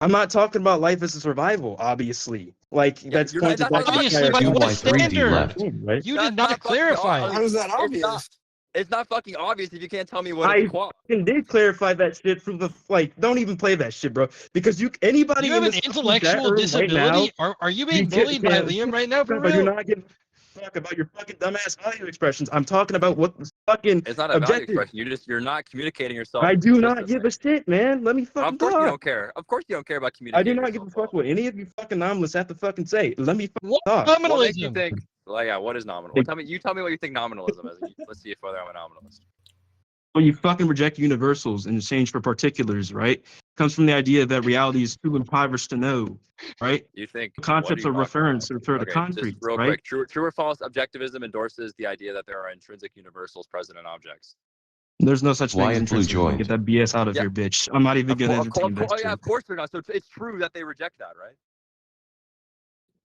I'm not talking about life as a survival, obviously. Like that's you're not- pointed that's back not to the Obviously, entire but what concept of standard? right? You That's did not fucking clarify. obvious. How is that obvious? It's not fucking obvious if you can't tell me what I it's qua. fucking did clarify that shit from the like. Don't even play that shit, bro. Because Do anybody you have in an this fucking chat intellectual room right now, disability? Are you being bullied by Liam right now, for but you're real? not giving a fuck about your fucking dumbass value expressions. I'm talking about what the fucking It's not a value objective. expression. You're not communicating yourself. I do not consistently. give a shit, man. Let me fucking Of course you talk. don't care. Of course you don't care about I communicating. do not give a fuck what any of you fucking anomalists have to fucking say. Let me fucking What talk. What makes you nominalism? think? Like, yeah, what is nominal? Well, you tell me what you think nominalism is. And let's see if whether I'm a nominalist. When you fucking reject universals in exchange for particulars, right? Comes from the idea that reality is too impoverished to know, right? You think Concepts of reference refer to Okay, concrete, just real right? quick. True or false? Objectivism endorses the idea that there are intrinsic universals present in objects. There's no such thing as Wyatt Blue intrinsic. joined. Get that BS out of Yeah. here, bitch. I'm not even gonna entertain that Yeah, shit. of course they're not. So it's true that they reject that, right?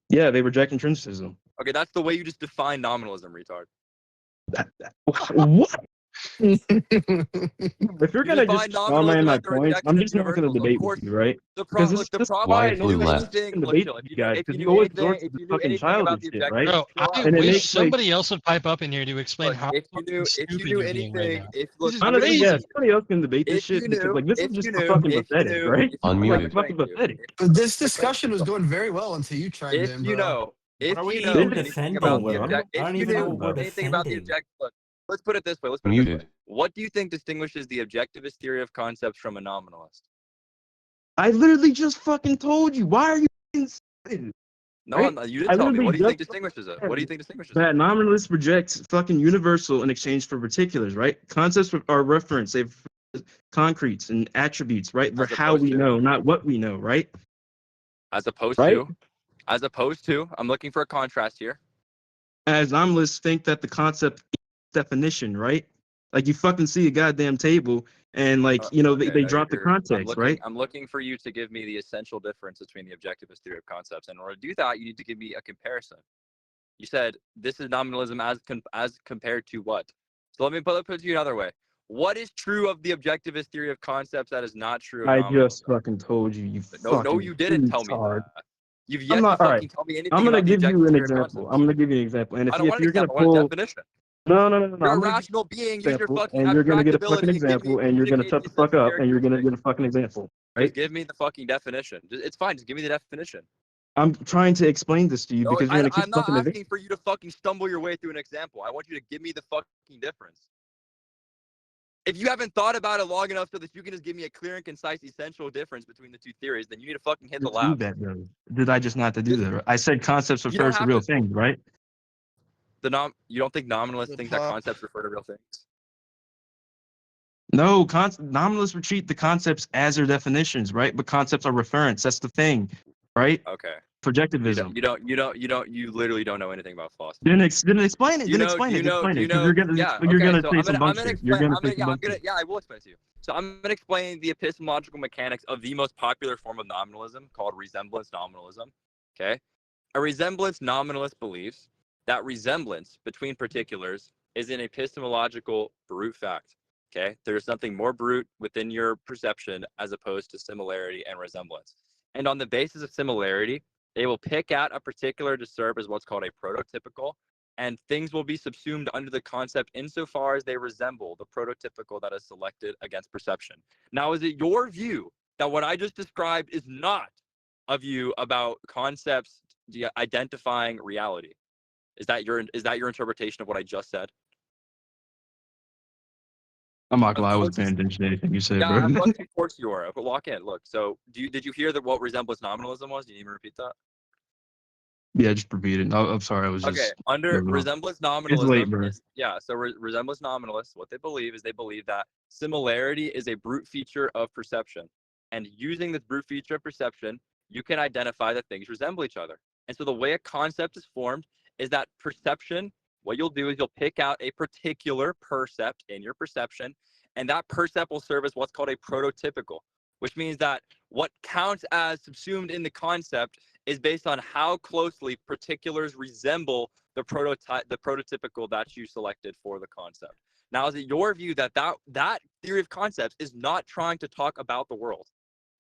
Yeah, they reject intrinsicism. Okay, that's the way you just define nominalism, retard. What? If you're You gonna define just strawman nominalism my as the points, rejection I'm of just not gonna universals. Of debate course, with you, right? The Because problem, this the this problem. Wyatt If you Blue knew left. anything, look, debate chill. with If you you know, guys if because you you knew always anything, resort to if the you knew fucking anything about childish the shit, objective, right? Bro, I And it wish makes like somebody else would pipe up in here to explain look, how if you knew stupid anything, you're being right now. if This look, is honestly, crazy. yeah, somebody else can debate this if you shit because knew, like this is if just you for knew, fucking if you pathetic, knew, right? if you knew, Unmuted. Like fucking pathetic. This discussion was going very well until you chimed if in, you bro. know, if are we you even know anything defending about the here? object, I if don't you even know knew what we're anything about the defending. object, look, let's put it this way. Let's put it this way. Muted. What do you think distinguishes the objectivist theory of concepts from a nominalist? I literally just fucking told you. Why are you insane? No, Right? I'm not. You I didn't tell me. literally What do you think just distinguishes it? What do you think distinguishes it? that nominalists reject fucking universal in exchange for particulars, right? Concepts are reference, they've concretes and attributes, right? For As how opposed we to? know, not what we know, right? As opposed Right? to? As opposed to? I'm looking for a contrast here. As nominalists think that the concept is definition, right? Like you fucking see a goddamn table and like, you know, Okay, they no, drop the context, right? I'm looking for you to give me the essential difference between the objectivist theory of concepts. And in order to do that, you need to give me a comparison. You said this is nominalism as compared to what? So let me put it to you another way. What is true of the objectivist theory of concepts that is not true of I nominalism? just fucking told you, you No, fucking you didn't tell me retard. that. You've I'm yet to not, all right. fucking tell me anything I'm gonna about the give you objectivist an theory of example. concepts. I'm gonna give you an example. And I if, don't you, want if an you're gonna example. I want a pull, definition. no, You're I'm a gonna give rational being. Use your example, fucking and you're gonna get a abstractability fucking and give me example, and you're gonna communicate shut the the fuck essential up, and you're gonna get a characteristics. fucking example, Just right? give me the fucking definition. It's fine. Just give me the definition. I'm trying to explain this to you No, because you're gonna keep I'm not fucking evading. asking for you to fucking stumble your way through an example. I want you to give me the fucking difference. If you haven't thought about it long enough so that you can just give me a clear and concise essential difference between the two theories, then you need to fucking hit the Do lab. that, though. Did I just not to do that? I said concepts You don't refers to have real to. things, right? You don't think nominalists think that concepts refer to real things? No, nominalists treat the concepts as their definitions, right? But concepts are reference. That's the thing, right? Okay. Projectivism. You literally don't know anything about philosophy. Didn't explain it. Didn't explain it. Explain it. Because you're gonna, Yeah. you're Okay. gonna So say I'm some gonna bullshit. You're explain. gonna say some bullshit. I will explain it to you. So I'm gonna explain the epistemological mechanics of the most popular form of nominalism called resemblance nominalism. Okay. A resemblance nominalist believes that resemblance between particulars is an epistemological brute fact. Okay. There's something more brute within your perception as opposed to similarity and resemblance. And on the basis of similarity, they will pick out a particular to serve as what's called a prototypical, and things will be subsumed under the concept insofar as they resemble the prototypical that is selected against perception. Now, is it your view that what I just described is not a view about concepts identifying reality? Is that your interpretation of what I just said? I'm not gonna lie, I was paying attention to anything you said, Yeah, bro. of course you are. But walk in. Look. So, did you hear that what resemblance nominalism was? Do you need me to repeat that? Yeah, just repeat it. I'm sorry, I was just Okay, under never mind. resemblance It's late, nominalism bro. is so resemblance nominalists, what they believe is that similarity is a brute feature of perception, and using this brute feature of perception, you can identify that things resemble each other. And so the way a concept is formed is that perception. What you'll do is you'll pick out a particular percept in your perception, and that percept will serve as what's called a prototypical, which means that what counts as subsumed in the concept is based on how closely particulars resemble the prototypical that you selected for the concept. Now, is it your view that that theory of concepts is not trying to talk about the world?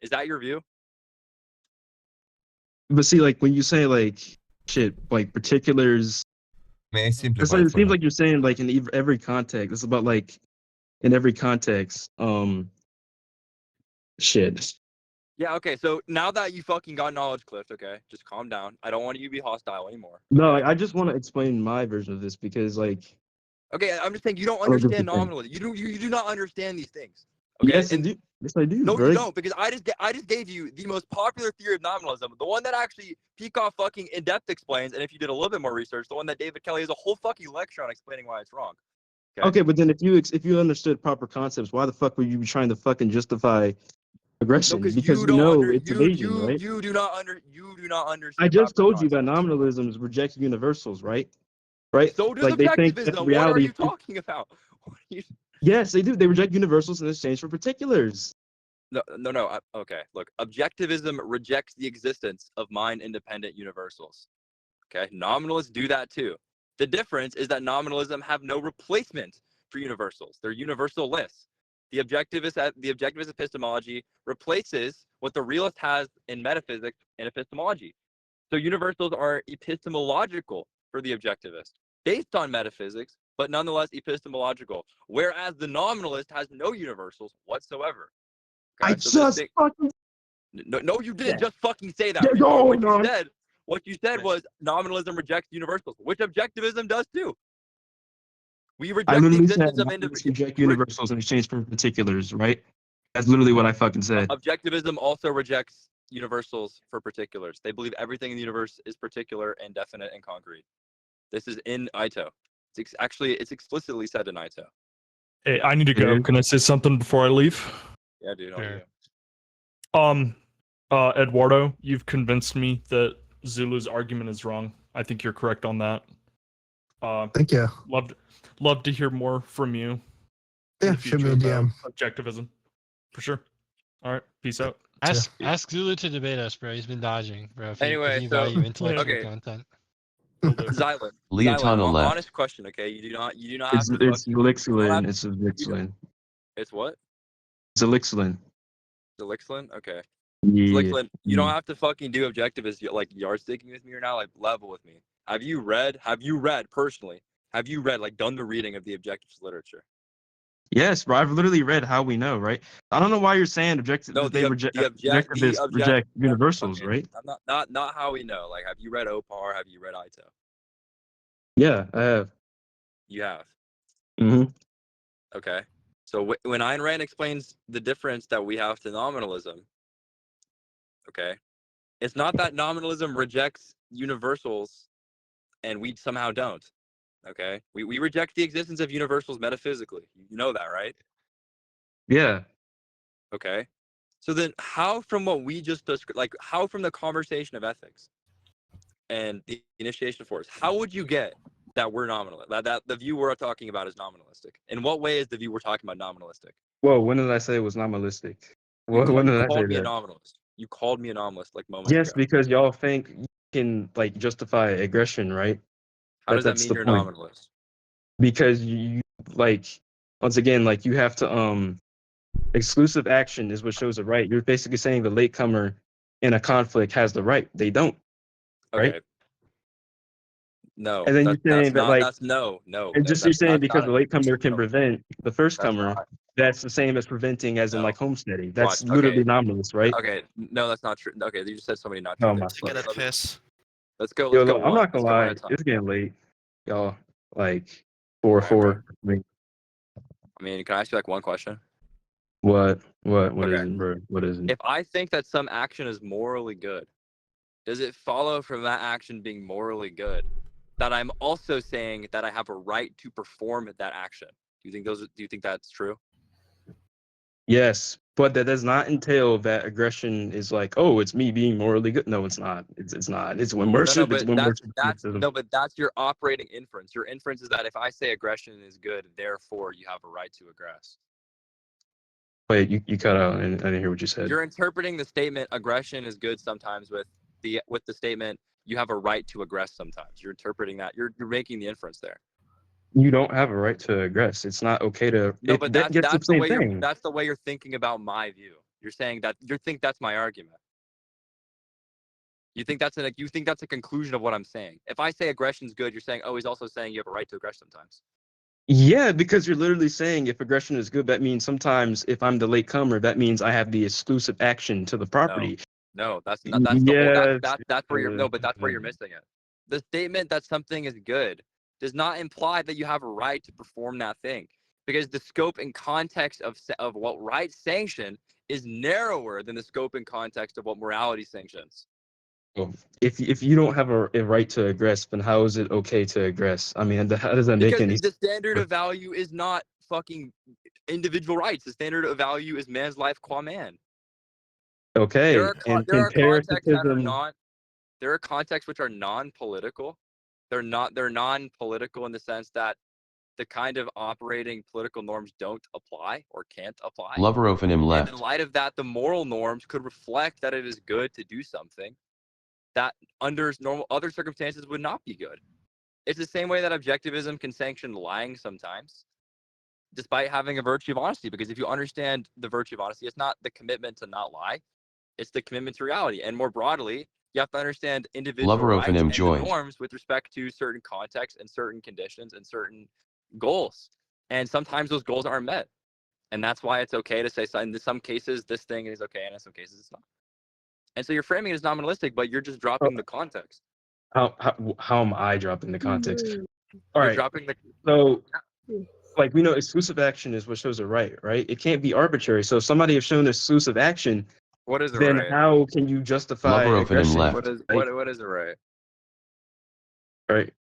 Is that your view? But see, like when you say like shit, like particulars, May I it's simplify like, it it for seems him? like you're saying like in every context. It's about like in every context. Shit. Yeah, okay, so now that you fucking got knowledge, Cliff, okay, just calm down. I don't want you to be hostile anymore. No, like, I just want to explain my version of this because like Okay, I'm just saying you don't I don't get understand the thing. nominalism. You do not understand these things. Okay, Yes, I and do. Yes, I do. no, bro. you don't, because I just gave you the most popular theory of nominalism, the one that actually Peacock fucking in depth explains, and if you did a little bit more research, the one that David Kelly has a whole fucking lecture on explaining why it's wrong. Okay, but then if you understood proper concepts, why the fuck were you trying to fucking justify No, aggression? because Because you we don't know it's evasion, right? you do not understand. I just proper told you that concepts. nominalisms reject universals, right? Right? So does Like they think that objectivism. What are reality. you talking about? What are you... Yes, they do. They reject universals in exchange for particulars. No. Okay, look, objectivism rejects the existence of mind-independent universals. Okay, nominalists do that too. The difference is that nominalism have no replacement for universals. They're universal-less. The objectivist epistemology replaces what the realist has in metaphysics and epistemology. So universals are epistemological for the objectivist, based on metaphysics, but nonetheless epistemological. Whereas the nominalist has no universals whatsoever. Okay, I just fucking no, you didn't just fucking say that. Yeah, no, What you said was nominalism rejects universals, which objectivism does too. We I reject the literally said existence of nominalists reject universals in exchange for particulars, right? That's literally what I fucking said. Objectivism also rejects universals for particulars. They believe everything in the universe is particular and definite and concrete. This is in Ito. It's explicitly said in Ito. Hey, I need to go. Can I say something before I leave? Yeah, dude. Eduardo, you've convinced me that Zulu's argument is wrong. I think you're correct on that. Thank you. Love to hear more from you. in Yeah, the shoot me future a about DM. Objectivism, for sure. All right, peace out. Ask Zulu to debate us, bro. He's been dodging, bro. If Anyway, you so value intellectual okay. content. Xylan. Leotano left. Honest question, okay? You do not have It's to. Elixilin. It's Elixilin. It's what? It's Elixilin. Elixilin? Okay. Yeah. Elixilin, you don't have to fucking do objectivist like yardsticking with me or not, like level with me. Have you read personally? Have you read, like, done the reading of the objectivist literature? Yes, bro. I've literally read How We Know, right? I don't know why you're saying objectivists reject universals, okay. right? I'm not how we know. Like, have you read Opar? Have you read Ito? Yeah, I have. You have. Mm-hmm. Okay. So when Ayn Rand explains the difference that we have to nominalism, okay, it's not that nominalism rejects universals and we somehow don't. Okay, we reject the existence of universals metaphysically. You know that, right? Yeah. Okay. So then how from what we just described, like how from the conversation of ethics and the initiation of force, how would you get that we're nominal, that the view we're talking about is nominalistic? In what way is the view we're talking about nominalistic? Whoa, when did I say it was nominalistic? When did I say called me a that? nominalist. You called me a nominalist like moments Yes, ago. because y'all think you can like justify aggression, right? How does that That's mean the you're a point. nominalist? Because you like once again, like you have to exclusive action is what shows a right. You're basically saying the latecomer in a conflict has the right. They don't. Okay. Right? No. And then you're saying that like that's no. and just you're saying because the latecomer can no. prevent the first That's comer, not. that's the same as preventing as in like homesteading. That's literally nominalist, right? Okay, no, that's not true. Okay, you just said so many not Oh true my things. fuck. Get a piss. Let's go. Yo, Let's go. look, I'm not gonna lie, it's getting late. Y'all like 4-4. I mean, can I ask you like one question? What is Okay. it, bro? What is it? If I think that some action is morally good, does it follow from that action being morally good that I'm also saying that I have a right to perform that action? Do you think that's true? Yes, but that does not entail that aggression is like, oh, it's me being morally good. No, it's not. It's not. It's when No, worship. It's but when that's worship. no, but that's your operating inference. Your inference is that if I say aggression is good, therefore you have a right to aggress. Wait, you cut out. I didn't hear what you said. You're interpreting the statement aggression is good sometimes with the statement you have a right to aggress sometimes. You're interpreting that. You're making the inference there. You don't have a right to aggress. It's not okay to. No, but that gets that's the the same way thing. that's the way you're thinking about my view. You're saying that you think that's my argument. You think that's a conclusion of what I'm saying. If I say aggression's good, you're saying, oh, he's also saying you have a right to aggress sometimes. Yeah, because you're literally saying if aggression is good, that means sometimes if I'm the latecomer, that means I have the exclusive action to the property. No, that's not. That's the whole. Yes. That's where you're. No, but that's where you're missing it. The statement that something is good does not imply that you have a right to perform that thing, because the scope and context of what right sanction is narrower than the scope and context of what morality sanctions. If you don't have a right to aggress, then how is it okay to aggress? I mean, how does that make Because any the standard of value is not fucking individual rights. The standard of value is man's life qua man. okay? There are And there are contexts that are parasitism. not. There are contexts which are non-political. They're non-political in the sense that the kind of operating political norms don't apply or can't apply. Loverofanim And left. in light of that, the moral norms could reflect that it is good to do something that under normal other circumstances would not be good. It's the same way that objectivism can sanction lying sometimes, despite having a virtue of honesty. Because if you understand the virtue of honesty, it's not the commitment to not lie, it's the commitment to reality. And more broadly, you have to understand individual rights and the norms with respect to certain contexts and certain conditions and certain goals. And sometimes those goals aren't met. And that's why it's okay to say in some cases this thing is okay and in some cases it's not. And so you're framing it as nominalistic, but you're just dropping the context. How am I dropping the context? All You're right. dropping the. So, like we know, exclusive action is what shows a right, right? It can't be arbitrary. So if somebody has shown exclusive action, What is a then right? how can you justify Loverofanim aggression? left. What is Like, what is a right? right?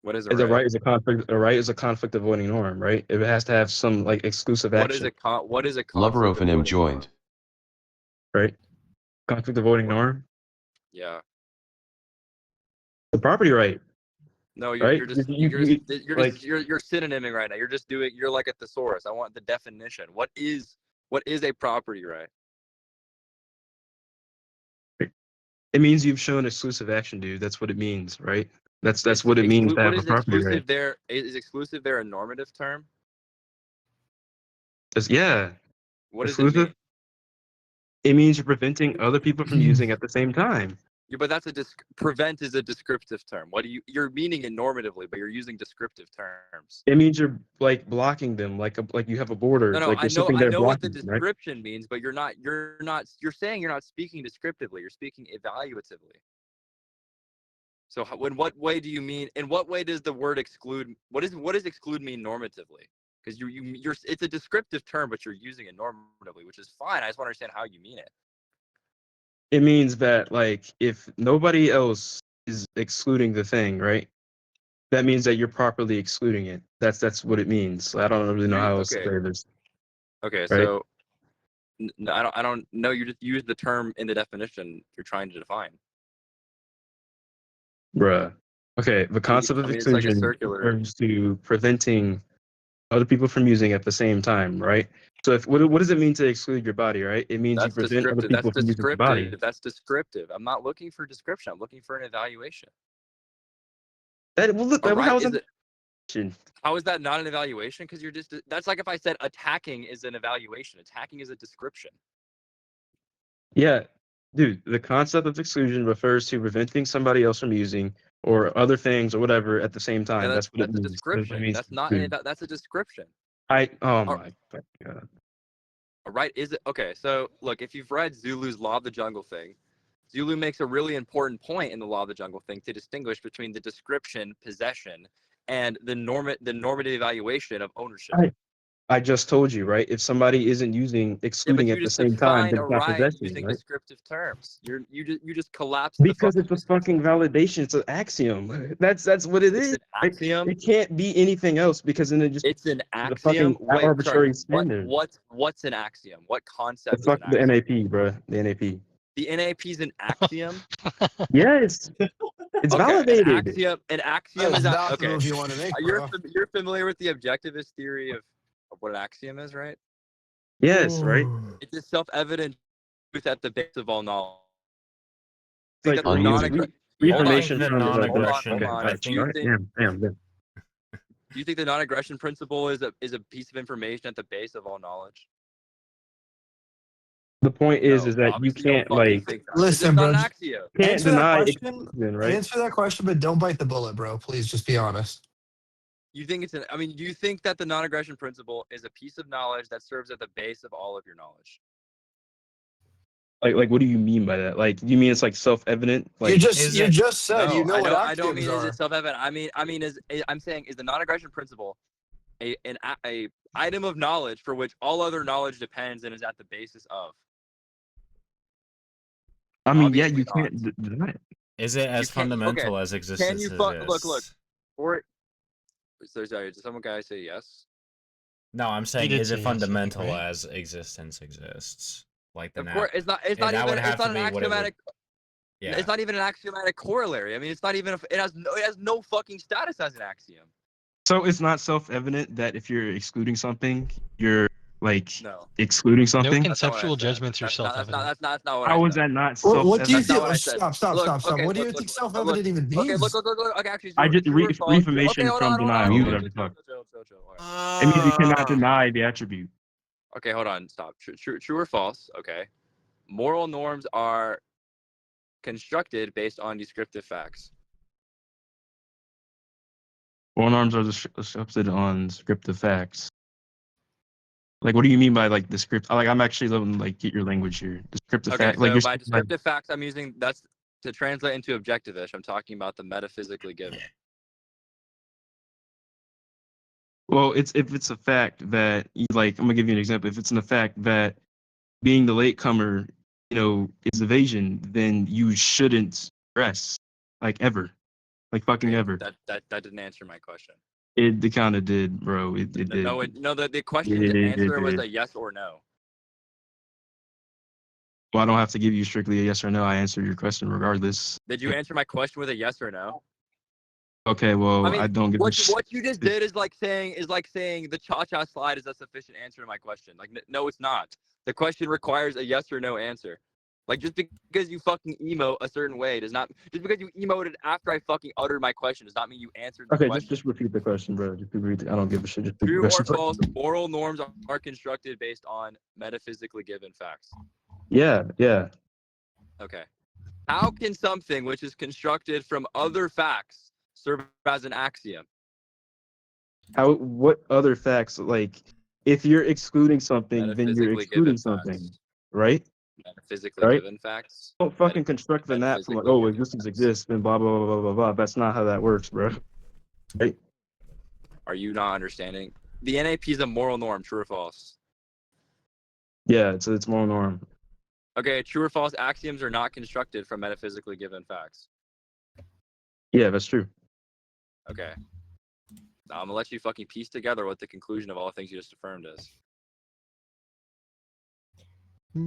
What is a Is a right? right is a conflict. A right is a conflict avoiding norm, right? It has to have some like exclusive What action. is what is a conflict Loverofanim avoiding joined. Right? Conflict avoiding norm. Yeah. The property right. No, Right? you're synonyming right now. You're like a thesaurus. I want the definition. What is a property right? It means you've shown exclusive action, dude. That's what it means, right? That's what it means to have a property right. Is exclusive there a normative term? Yeah. What does Exclusive? it mean? It means you're preventing other people from using at the same time. Yeah, but that's prevent is a descriptive term. You're meaning it normatively, but you're using descriptive terms. It means you're like blocking them, like you have a border. No, like I you're know sitting there what the blocking them, right? description means, but you're saying you're not speaking descriptively. You're speaking evaluatively. So in what way do you mean? In what way does the word exclude? What does exclude mean normatively? Because you're it's a descriptive term, but you're using it normatively, which is fine. I just want to understand how you mean it. It means that like if nobody else is excluding the thing, right? That means that you're properly excluding it. That's what it means. I don't really know how else to say this. Okay, right? so I don't know. You just use the term in the definition you're trying to define. Bruh. Okay, the concept of it's like a exclusion circular. refers to preventing other people from using at the same time, right? So if what does it mean to exclude your body, right? It means you That's prevent other descriptive. people from using your body. That's descriptive. I'm not looking for description. I'm looking for an evaluation. How is it? How is that not an evaluation? Because that's like if I said attacking is an evaluation. Attacking is a description. Yeah, dude, the concept of exclusion refers to preventing somebody else from using or other things or whatever at the same time. Yeah, that's what it that's a means. description. That's not that's a description. Oh my god. Right? Is it okay? So look, if you've read Zulu's Law of the Jungle thing, Zulu makes a really important point in the Law of the Jungle thing to distinguish between the description, possession, and the normative evaluation of ownership. I just told you, right? If somebody isn't using Yeah, but excluding you at the just same time, defined then it's not Orion possession, using right? descriptive terms. You just collapsed the Because fucking it's a fucking validation. It's an axiom. That's what it It's is. an axiom. It can't be anything else because then it just It's an becomes a axiom. fucking Wait, sorry. arbitrary standard. What's an axiom? What The concept is fuck an the axiom? NAP, bro. The NAP. The NAP is an axiom. Yes, it's Okay, validated. an axiom That is is a, not the okay. move you want to make, You're bro. you're familiar with the objectivist theory of what an axiom is, right? Yes, right. It's a self-evident truth at the base of all knowledge. It's like Think that the Unused. reaffirmation the from the non-aggression. hold on. I facts, Do you right? think Damn. do you think the non-aggression principle is a piece of information at the base of all knowledge? The point is No, that you obviously you don't can't fucking like think that. It's Listen, just not bro. an axiom. can't Answer that deny question. exclusion, right? Answer that question, but don't bite the bullet, bro. Please, just be honest. You think it's an? I mean, do you think that the non-aggression principle is a piece of knowledge that serves at the base of all of your knowledge? Like what do you mean by that? Like you mean it's like self-evident? Like You just said you know I what don't. I don't axioms mean is are. it self-evident. I'm saying is the non-aggression principle a item of knowledge for which all other knowledge depends and is at the basis of. I mean, yeah, Obviously you not. can't deny it. Is it as fundamental as existence Can you exists? look? Or sorry, did someone guy say yes? No, I'm saying did is say it yes, I think, fundamental right? as existence exists? Like the Of course, it's not. It's yeah, not that even. would have It's not to an be what it would- axiomatic. Yeah. It's not even an axiomatic corollary. I mean, it's not even. It has no fucking status as an axiom. So it's not self-evident that if you're excluding something, you're like No. excluding No something. conceptual judgments are That's self-evident. not what How I is said. that not What do you That's not think? what I said. Stop. What do you think self-evident even means? Okay, look. Okay, actually, I just true or false. reformation Okay, from hold on. denial, Muted. whatever the fuck. Chill. All right. It means you cannot deny the attribute. Okay, hold on. Stop. True or false? Okay. Moral norms are constructed based on descriptive facts. Moral norms are constructed on descriptive facts. Like, what do you mean by like descriptive? Like, I'm actually letting like get your language here. Descriptive Okay, fact. so Like, you're by saying, like, descriptive facts, I'm using that's to translate into objectivish. I'm talking about the metaphysically given. well, it's if it's a fact that you like. I'm gonna give you an example. If it's in the fact that being the latecomer, is evasion, then you shouldn't rest, like ever, like fucking ever. That didn't answer my question. It kind of did, bro. It did. No, the question to Yeah, answer it was did. a yes or no. Well, I don't have to give you strictly a yes or no. I answered your question regardless. Did you answer my question with a yes or no? Okay, well, I mean, don't give a what you just did is like saying the cha-cha slide is a sufficient answer to my question. Like, no, it's not. The question requires a yes or no answer. Like, just because you fucking emote a certain way does not. Just because you emoted after I fucking uttered my question does not mean you answered the Okay, question. just repeat the question, bro. Just repeat it. I don't give a shit. Just repeat the True or question. false? Moral norms are constructed based on metaphysically given facts. Yeah. Okay. How can something which is constructed from other facts serve as an axiom? What other facts? Like, if you're excluding something, then you're Metaphysically excluding given something, facts. right? Metaphysically Right? given facts. Don't fucking construct the nap from like, oh, existence exists, and blah blah blah blah blah blah. That's not how that works, bro. Right? Are you not understanding? The NAP is a moral norm. True or false? Yeah, it's moral norm. Okay, true or false? Axioms are not constructed from metaphysically given facts. Yeah, that's true. Okay. Now, I'm gonna let you fucking piece together what the conclusion of all the things you just affirmed is. So,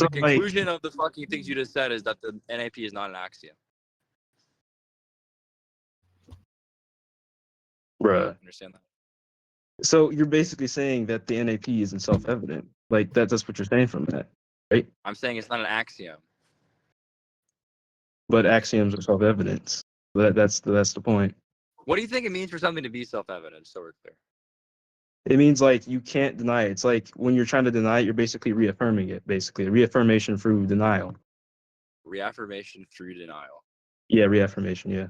The conclusion of the fucking things you just said is that the NAP is not an axiom. Bruh. Understand that? So you're basically saying that the NAP isn't self-evident. Like that's what you're saying from that, right? I'm saying it's not an axiom. But axioms are self-evident. That's the point. What do you think it means for something to be self-evident? So we're clear. It means like you can't deny it. It's like when you're trying to deny it, you're basically reaffirming it. Basically, reaffirmation through denial. Reaffirmation through denial. Yeah, reaffirmation. Yeah.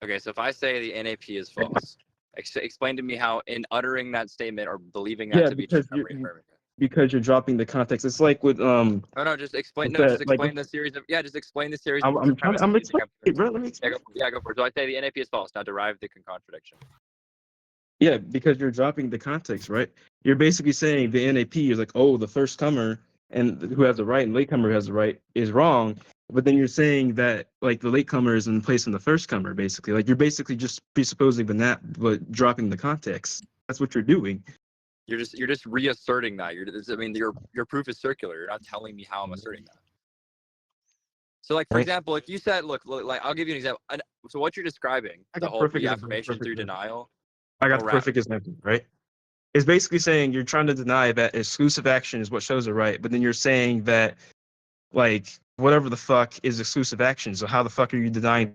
Okay, so if I say the NAP is false, explain to me how in uttering that statement or believing that Yeah, to be true, because I'm reaffirming it. because you're dropping the context. It's like with No, just explain. what's No, that? just explain Like, the series of. Yeah, just explain the series. I'm of trying. premises I'm you think explaining, bro. Let me Yeah, explain. go for it. So I say the NAP is false. Now derive the contradiction. Yeah, because you're dropping the context, right? You're basically saying the NAP is like, oh, the first comer and who has the right and latecomer who has the right is wrong. But then you're saying that like the latecomer is in place in the first comer, basically. Like you're basically just presupposing the NAP but dropping the context. That's what you're doing. You're just reasserting that. I mean, your proof is circular. You're not telling me how I'm asserting that. So, like, for Right. example, if you said, look, like, I'll give you an example. So, what you're describing, I the got whole perfect example, reaffirmation perfect through example. denial. I got go the perfect example, right? It's basically saying you're trying to deny that exclusive action is what shows a right, but then you're saying that like whatever the fuck is exclusive action. So how the fuck are you denying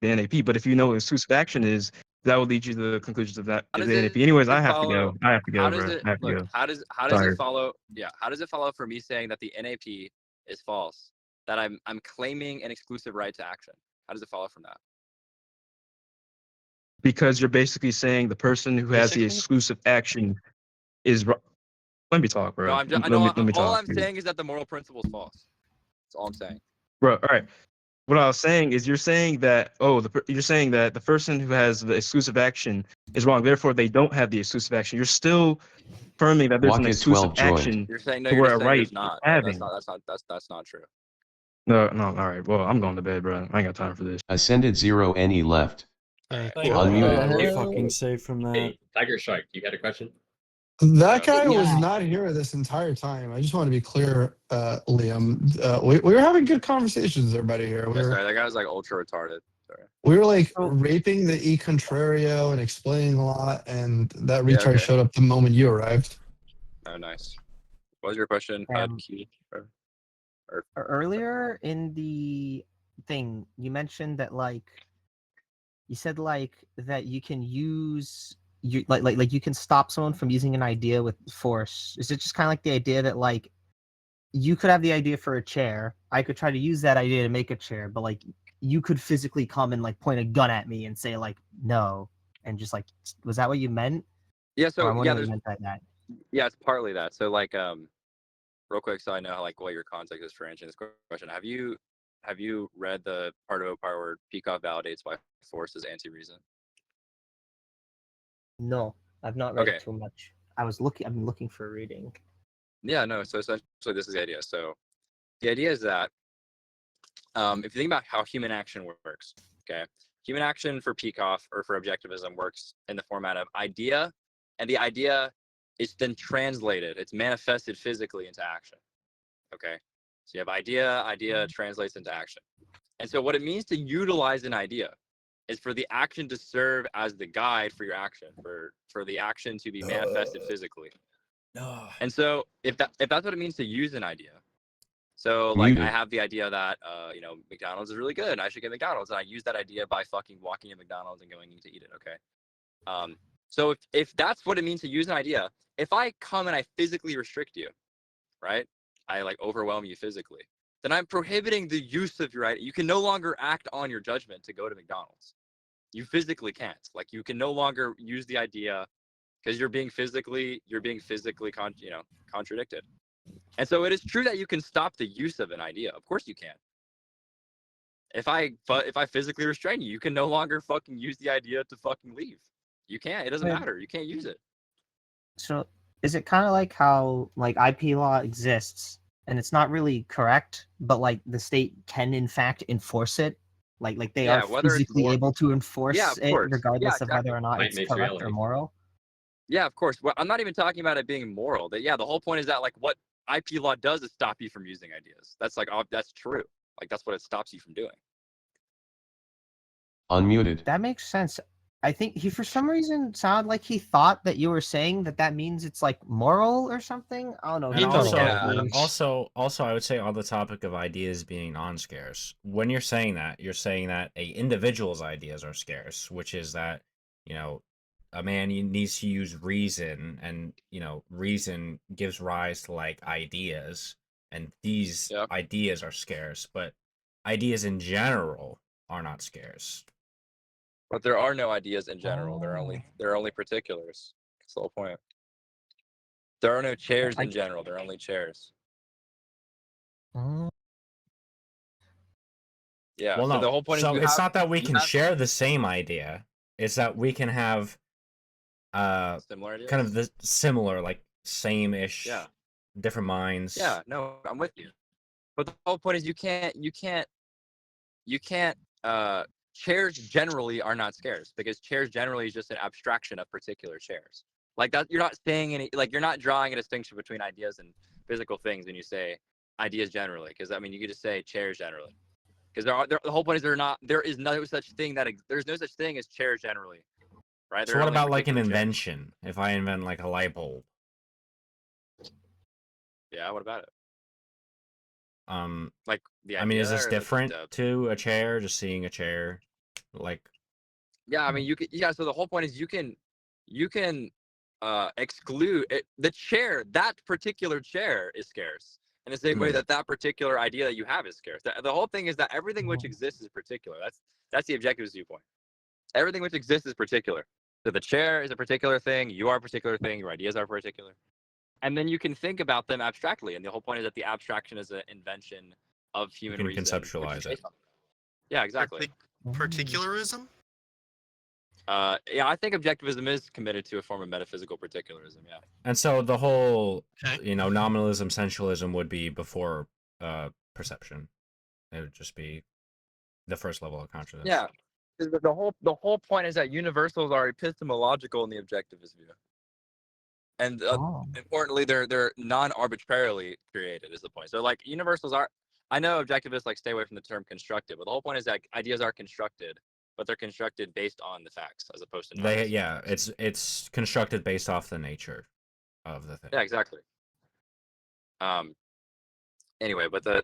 the NAP? But if you know what exclusive action is, that will lead you to the conclusions of that How is does the NAP. Anyways, I it have to follow? go. I have to How go, does bro. it I have to look? go. How does it Sorry. follow? Yeah, how does it follow for me saying that the NAP is false? That I'm claiming an exclusive right to action. How does it follow from that? Because you're basically saying the person who has the Basically? exclusive action is wrong. Let me talk, bro. No, I'm just. I Let know. me All talk, I'm dude. saying is that the moral principle is false. That's all I'm saying. Bro, all right. What I was saying is you're saying that you're saying that the person who has the exclusive action is wrong. Therefore, they don't have the exclusive action. You're still affirming that there's an Walk it exclusive 12 joined. action You're saying no. to You're where just a saying right there's is not. having. That's not true. No, all right. Well, I'm going to bed, bro. I ain't got time for this. Ascended 0 NE left. Unmuted. Are you fucking safe from that? Hey, Tiger Shark, you had a question? That guy was Yeah. not here this entire time. I just want to be clear, Liam. We were having good conversations with everybody here. Yeah, sorry, that guy was like ultra retarded. Sorry. We were like raping the E Contrario and explaining a lot, and that Yeah, retard okay. showed up the moment you arrived. Oh, nice. What was your question? Key. Earlier in the thing, you mentioned that you said that you can use you like you can stop someone from using an idea with force. Is it just kind of like the idea that like you could have the idea for a chair, I could try to use that idea to make a chair, but like you could physically come and like point a gun at me and say like no, and just like was that what you meant? Yeah. Or So I'm yeah, wondering what there's you meant by that. yeah, it's partly that. So like real quick, so I know like what your context is for answering this question. Have you read the part of Opar where Peacock validates why force is anti-reason? No, I've not read Okay. it too much. I've been looking for reading. Yeah, no. So essentially, this is the idea. So the idea is that if you think about how human action works, okay, human action for Peikoff or for objectivism works in the format of idea, and the idea is then translated. It's manifested physically into action. Okay, so you have idea translates into action, and so what it means to utilize an idea is for the action to serve as the guide for your action, for the action to be manifested physically. And so if that's what it means to use an idea, so like I Muted. have the idea that McDonald's is really good and I should get McDonald's, and I use that idea by fucking walking to McDonald's and going to eat it. Okay. So if that's what it means to use an idea, if I come and I physically restrict you, right? I like overwhelm you physically, then I'm prohibiting the use of your idea. You can no longer act on your judgment to go to McDonald's. You physically can't. Like you can no longer use the idea because you're being physically contradicted. And so it is true that you can stop the use of an idea. Of course you can. If I physically restrain you, you can no longer fucking use the idea to fucking leave. You can't. It doesn't Wait. matter. You can't use it. So is it kind of like how like IP law exists and it's not really correct, but like the state can in fact enforce it? Like they Yeah, are whether it's physically more- able to enforce Yeah, of it course. regardless Yeah, of whether or exactly. not Might it's make correct or reality. moral? Yeah, of course. Well, I'm not even talking about it being moral. That the whole point is that like what IP law does is stop you from using ideas. That's like that's true. Like that's what it stops you from doing. Unmuted. That makes sense. I think he for some reason sounded like he thought that you were saying that means it's like moral or something. I don't know. And He also, totally I would say on the topic of ideas being non-scarce, when you're saying that a individual's ideas are scarce, which is that, a man needs to use reason, and, reason gives rise to like ideas, and these ideas are scarce, but ideas in general are not scarce. But there are no ideas in general. There are only particulars. That's the whole point. There are no chairs in general. There are only chairs. Yeah. Well, so no. the whole point So is it's not that we can share the same idea. It's that we can have Similar ideas? kind of the similar, like same-ish, Yeah. different minds. Yeah, no, I'm with you. But the whole point is you can't chairs generally are not scarce because chairs generally is just an abstraction of particular chairs. Like that, you're not saying any, like you're not drawing a distinction between ideas and physical things when you say ideas generally. Because I mean, you could just say chairs generally. Because the whole point is there is no such thing there's no such thing as chairs generally, right? So There are what only about like an particular chairs. invention? If I invent like a light bulb, Yeah, what about it? um, Like the I mean, is idea this or like different the to a chair? Just seeing a chair, like Yeah, I mean, you can. Yeah, so the whole point is you can exclude it, the chair. That particular chair is scarce in the same way that that particular idea that you have is scarce. The whole thing is that everything which exists is particular. That's the objective viewpoint. Everything which exists is particular. So the chair is a particular thing. You are a particular thing. Your ideas are particular. And then you can think about them abstractly. And the whole point is that the abstraction is an invention of you human can reason. which is conceptualize it. based on- Yeah, exactly. Particularism? Yeah, I think objectivism is committed to a form of metaphysical particularism. Yeah. And so the whole, nominalism, sensualism would be before perception. It would just be the first level of consciousness. Yeah. The whole point is that universals are epistemological in the objectivist view. And importantly, they're non-arbitrarily created is the point. So like universals are, I know objectivists like stay away from the term constructed, but the whole point is that ideas are constructed, but they're constructed based on the facts as opposed to It's constructed based off the nature of the thing. Yeah, exactly. Anyway, but the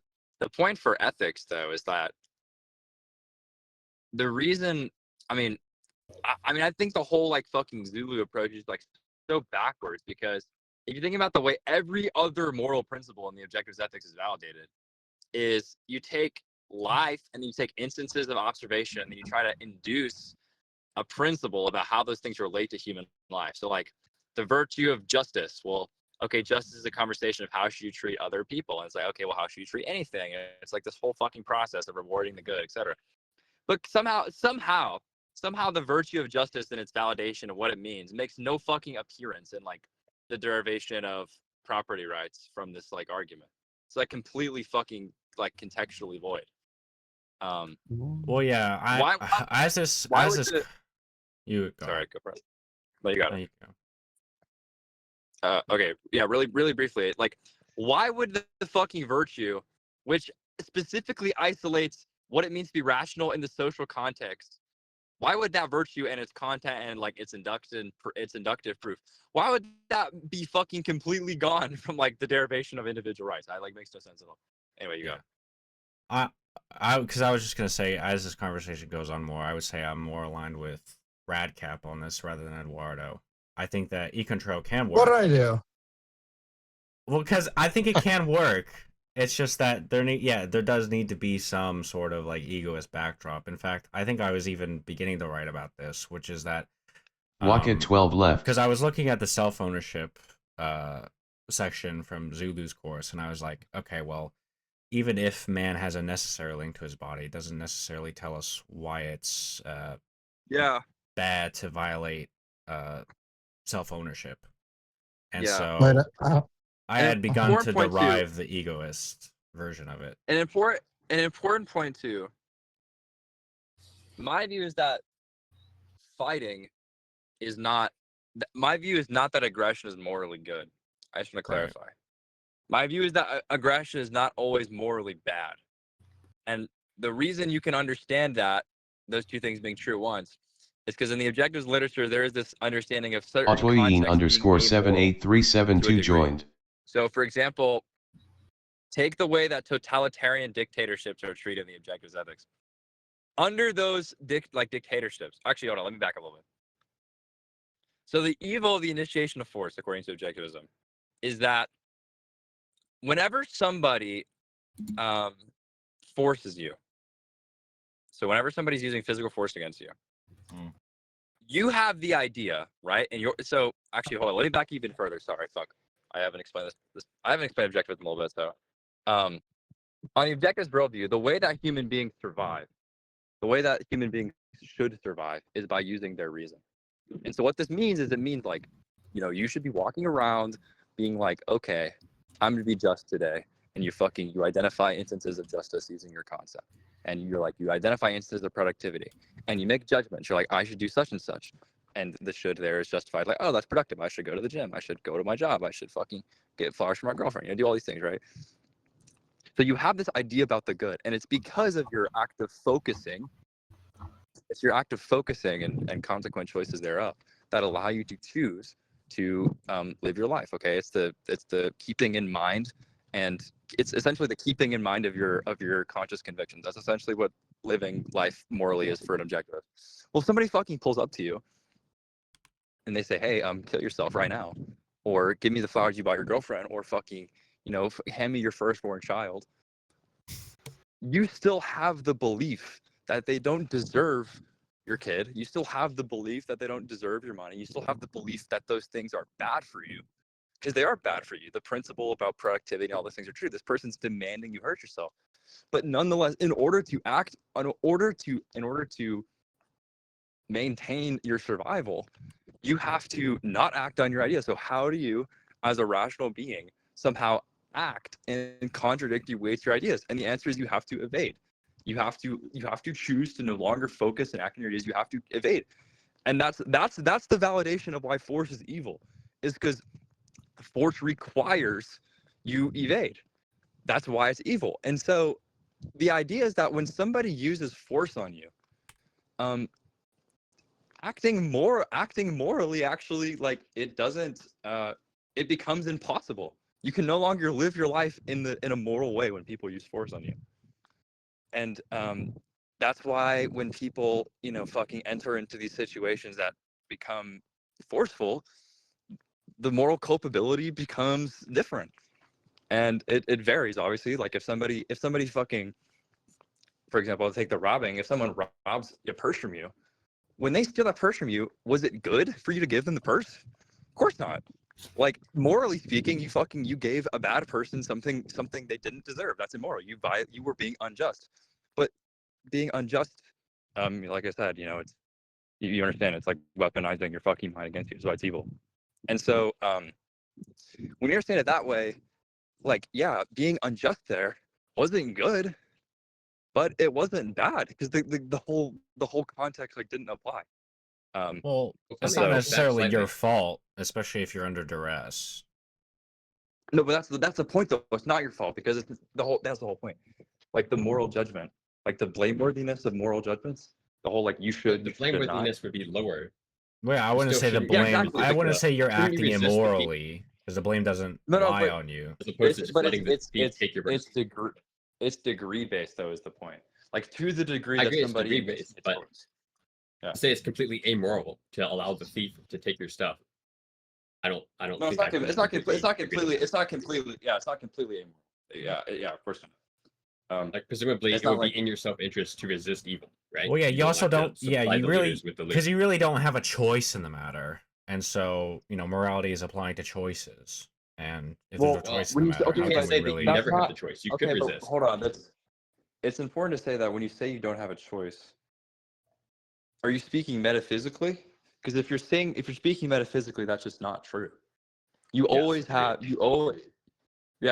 point for ethics though is that the reason, I think the whole like fucking Zulu approach is like so backwards because if you think about the way every other moral principle in the objectivist ethics is validated, is you take life and you take instances of observation and then you try to induce a principle about how those things relate to human life. So like the virtue of justice. Well, okay, justice is a conversation of how should you treat other people. And it's like, okay, well, how should you treat anything? And it's like this whole fucking process of rewarding the good, etc. But somehow the virtue of justice and its validation of what it means makes no fucking appearance in like the derivation of property rights from this like argument. It's like completely fucking like contextually void. Well, yeah, you go. Sorry, go for it. No, you got No, it. you go. Okay, yeah, really briefly, like, why would the fucking virtue, which specifically isolates what it means to be rational in the social context, why would that virtue and its content and like its inductive proof, why would that be fucking completely gone from like the derivation of individual rights? I like makes no sense at all. Anyway, you go. Because I was just gonna say, as this conversation goes on more, I would say I'm more aligned with Radcap on this rather than Eduardo. I think that eControl can work. What do I do? Well, because I think it can work. It's just that there does need to be some sort of like egoist backdrop. In fact, I think I was even beginning to write about this, which is that Walk at 12 left. because I was looking at the self-ownership section from Zulu's course, and I was like, okay, well, even if man has a necessary link to his body, it doesn't necessarily tell us why it's bad to violate self-ownership. And Yeah. so I An had begun to important point, too. derive the egoist version of it. An important point too. My view is that fighting is not. My view is not that aggression is morally good. I just want to Right. clarify. My view is that aggression is not always morally bad, and the reason you can understand that those two things being true at once is because in the objectives literature there is this understanding of certain contexts being amoral to a Autoyeen_78372 degree. joined. So, for example, take the way that totalitarian dictatorships are treated in the objectives ethics. Under those dictatorships, actually, hold on, let me back up a little bit. So, the evil of the initiation of force, according to objectivism, is that whenever somebody forces you, so whenever somebody's using physical force against you, you have the idea, right? And so actually, hold on, let me back even further. Sorry, fuck. I haven't explained this. I haven't explained objectivism a little bit. So, on the objectivist worldview, the way that human beings survive, the way that human beings should survive, is by using their reason. And so what this means is it means like, you know, you should be walking around being like, okay, I'm gonna be just today. And you identify instances of justice using your concept. And you identify instances of productivity. And you make judgments. You're like, I should do such and such. And the should there is justified, like, oh, that's productive. I should go to the gym. I should go to my job. I should fucking get flowers for my girlfriend. Do all these things, right? So you have this idea about the good, and it's because of your active focusing. It's your active focusing and consequent choices thereof that allow you to choose to live your life. Okay, it's the keeping in mind, and it's essentially the keeping in mind of your conscious convictions. That's essentially what living life morally is for an objective. Well, if somebody fucking pulls up to you and they say, hey, kill yourself right now, or give me the flowers you bought your girlfriend, or fucking, hand me your firstborn child, you still have the belief that they don't deserve your kid. You still have the belief that they don't deserve your money. You still have the belief that those things are bad for you, because they are bad for you. The principle about productivity and all those things are true. This person's demanding you hurt yourself. But nonetheless, in order to maintain your survival, you have to not act on your ideas. So how do you, as a rational being, somehow act and contradict your ways to your ideas? And the answer is you have to evade. You have to choose to no longer focus and act on your ideas. You have to evade. And that's the validation of why force is evil, is because force requires you evade. That's why it's evil. And so the idea is that when somebody uses force on you, acting morally, actually, like, it doesn't it becomes impossible. You can no longer live your life in a moral way when people use force on you. And that's why when people fucking enter into these situations that become forceful, the moral culpability becomes different. And it varies, obviously. Like if somebody fucking, for example, I'll take the robbing. If someone robs a purse from you, when they steal that purse from you, was it good for you to give them the purse? Of course not. Like, morally speaking, you gave a bad person something they didn't deserve. That's immoral. You were being unjust. But being unjust, like I said, it's, you understand, it's like weaponizing your fucking mind against you. So it's evil. And so when you understand it that way, like, yeah, being unjust there wasn't good, but it wasn't bad, because the whole context didn't apply. Well, it's not necessarily your fault, especially if you're under duress. No, but that's the point, though. It's not your fault, because that's the whole point. Like the moral judgment, like the blameworthiness of moral judgments, the whole you should. The blameworthiness would be lower. Well, I wouldn't say the blame. Yeah, exactly. I wouldn't say you're acting immorally, because the blame doesn't lie on you. As opposed to just letting the thief take your person. It's degree based, though, is the point. Like, to the degree I that agree, somebody it's degree based, but say it's completely amoral to allow the thief to take your stuff. I don't. No, think it's not completely immoral. Yeah, of course not. Like, presumably, it's it would not be in your self-interest to resist evil, right? Well, yeah, you also don't. Yeah, You really, because you really don't have a choice in the matter, and so morality is applying to choices. And if there's a choice in the matter, how can we really? You never have the choice. You could resist. Hold on, it's important to say that when you say you don't have a choice, are you speaking metaphysically? Because if you're speaking metaphysically, that's just not true. Yeah,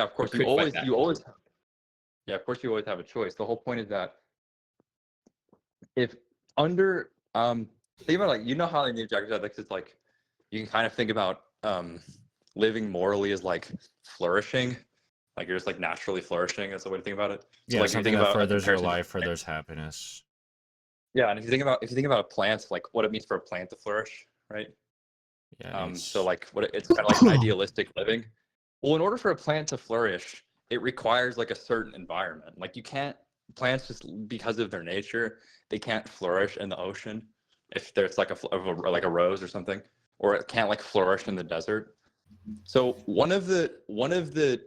of course, you always have a choice. The whole point is that if under think about, how in the objective ethics, it's like you can kind of think about living morally as like flourishing, like you're just naturally flourishing. That's the way to think about it. So, Yeah, something that furthers your life, furthers happiness. Yeah, and if you think about a plant, like what it means for a plant to flourish, right? Yeah. So it's kind of like idealistic living. Well, in order for a plant to flourish, it requires a certain environment. Like, you can't, plants, just because of their nature, they can't flourish in the ocean if there's like a rose or something, or it can't flourish in the desert. So one of the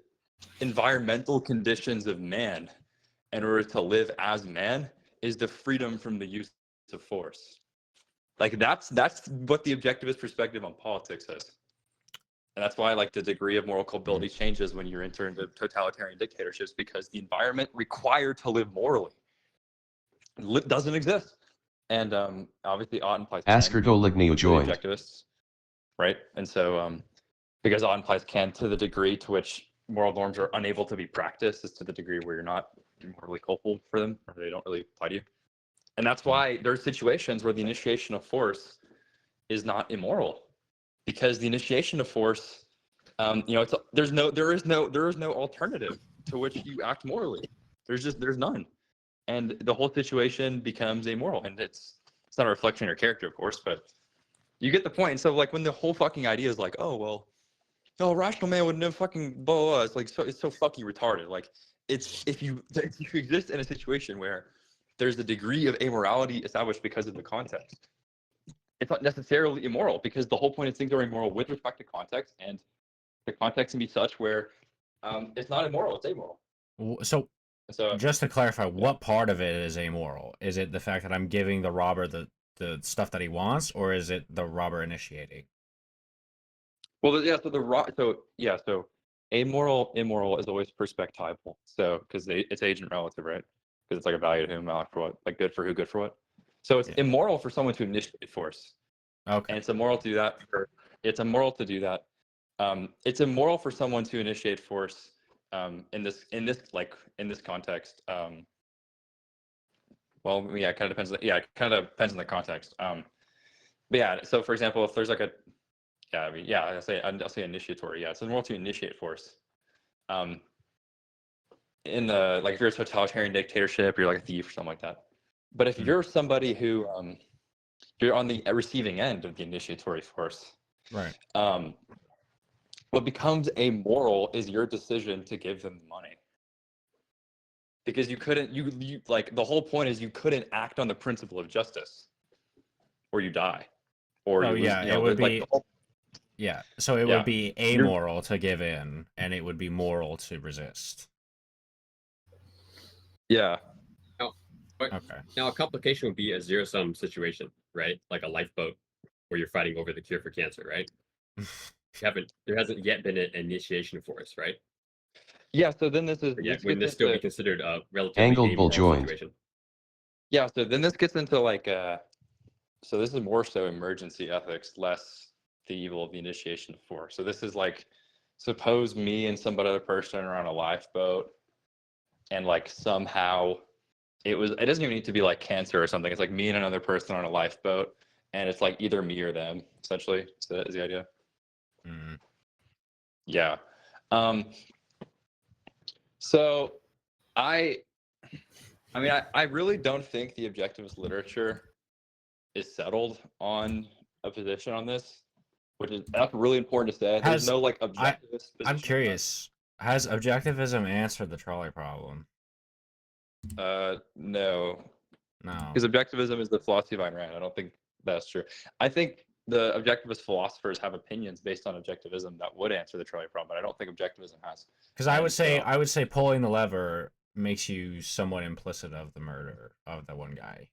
environmental conditions of man in order to live as man is the freedom from the use of force. Like, that's what the objectivist perspective on politics is. And that's why the degree of moral culpability changes when you enter into totalitarian dictatorships, because the environment required to live morally doesn't exist. And obviously Ott implies Asker Doligny joined. objectivists, right? And so because Ott implies can to the degree to which moral norms are unable to be practiced is to the degree where you're not morally culpable for them, or they don't really apply to you. And that's why there's situations where the initiation of force is not immoral, because the initiation of force, there is no alternative to which you act morally. There's none, and the whole situation becomes amoral. And it's not a reflection of your character, of course, but you get the point. And so like when the whole fucking idea is like, oh well, no, a rational man would never fucking blah, blah, blah. It's like it's so fucking retarded. Like it's if you exist in a situation where there's a degree of amorality established because of the context, it's not necessarily immoral, because the whole point is things are immoral with respect to context, and the context can be such where it's not immoral, it's amoral. So just to clarify, what part of it is amoral? Is it the fact that I'm giving the robber the stuff that he wants, or is it the robber initiating? Well, yeah. So immoral is always perspectival. So because it's agent relative, right? Because it's like a value to whom, value for what, like good for who, good for what. So it's immoral for someone to initiate force. Okay. And it's immoral to do that. It's immoral to do that. It's immoral for someone to initiate force in this context. Well, yeah, it kind of depends. It kind of depends on the context. But yeah, so for example, if there's like I'll say initiatory. Yeah, it's immoral to initiate force. In the if you're a totalitarian dictatorship, you're like a thief or something like that. But if you're somebody who you're on the receiving end of the initiatory force, right? What becomes amoral is your decision to give them the money, because you couldn't. You like the whole point is you couldn't act on the principle of justice, or you die, or it would be. Yeah, so it would be You're- amoral to give in, and it would be moral to resist. Yeah. Now, a complication would be a zero-sum situation, right? Like a lifeboat where you're fighting over the cure for cancer, right? There hasn't yet been an initiation force, right? Yeah. So then this is would this still be considered a relatively Angled amoral joined. situation? Yeah. So then this gets into so this is more so emergency ethics, less the evil of the initiation of force. So this is like, suppose me and some other person are on a lifeboat, and somehow it doesn't even need to be like cancer or something. It's like me and another person on a lifeboat, and it's like either me or them, essentially. So that is the idea. Mm-hmm. Yeah. So I really don't think the objectivist literature is settled on a position on this, that's really important to say. There's no objectivist. I'm curious. Has objectivism answered the trolley problem? No. No. Because objectivism is the philosophy of Ayn Rand. I don't think that's true. I think the objectivist philosophers have opinions based on objectivism that would answer the trolley problem, but I don't think objectivism has. Because I would say pulling the lever makes you somewhat implicit of the murder of the one guy.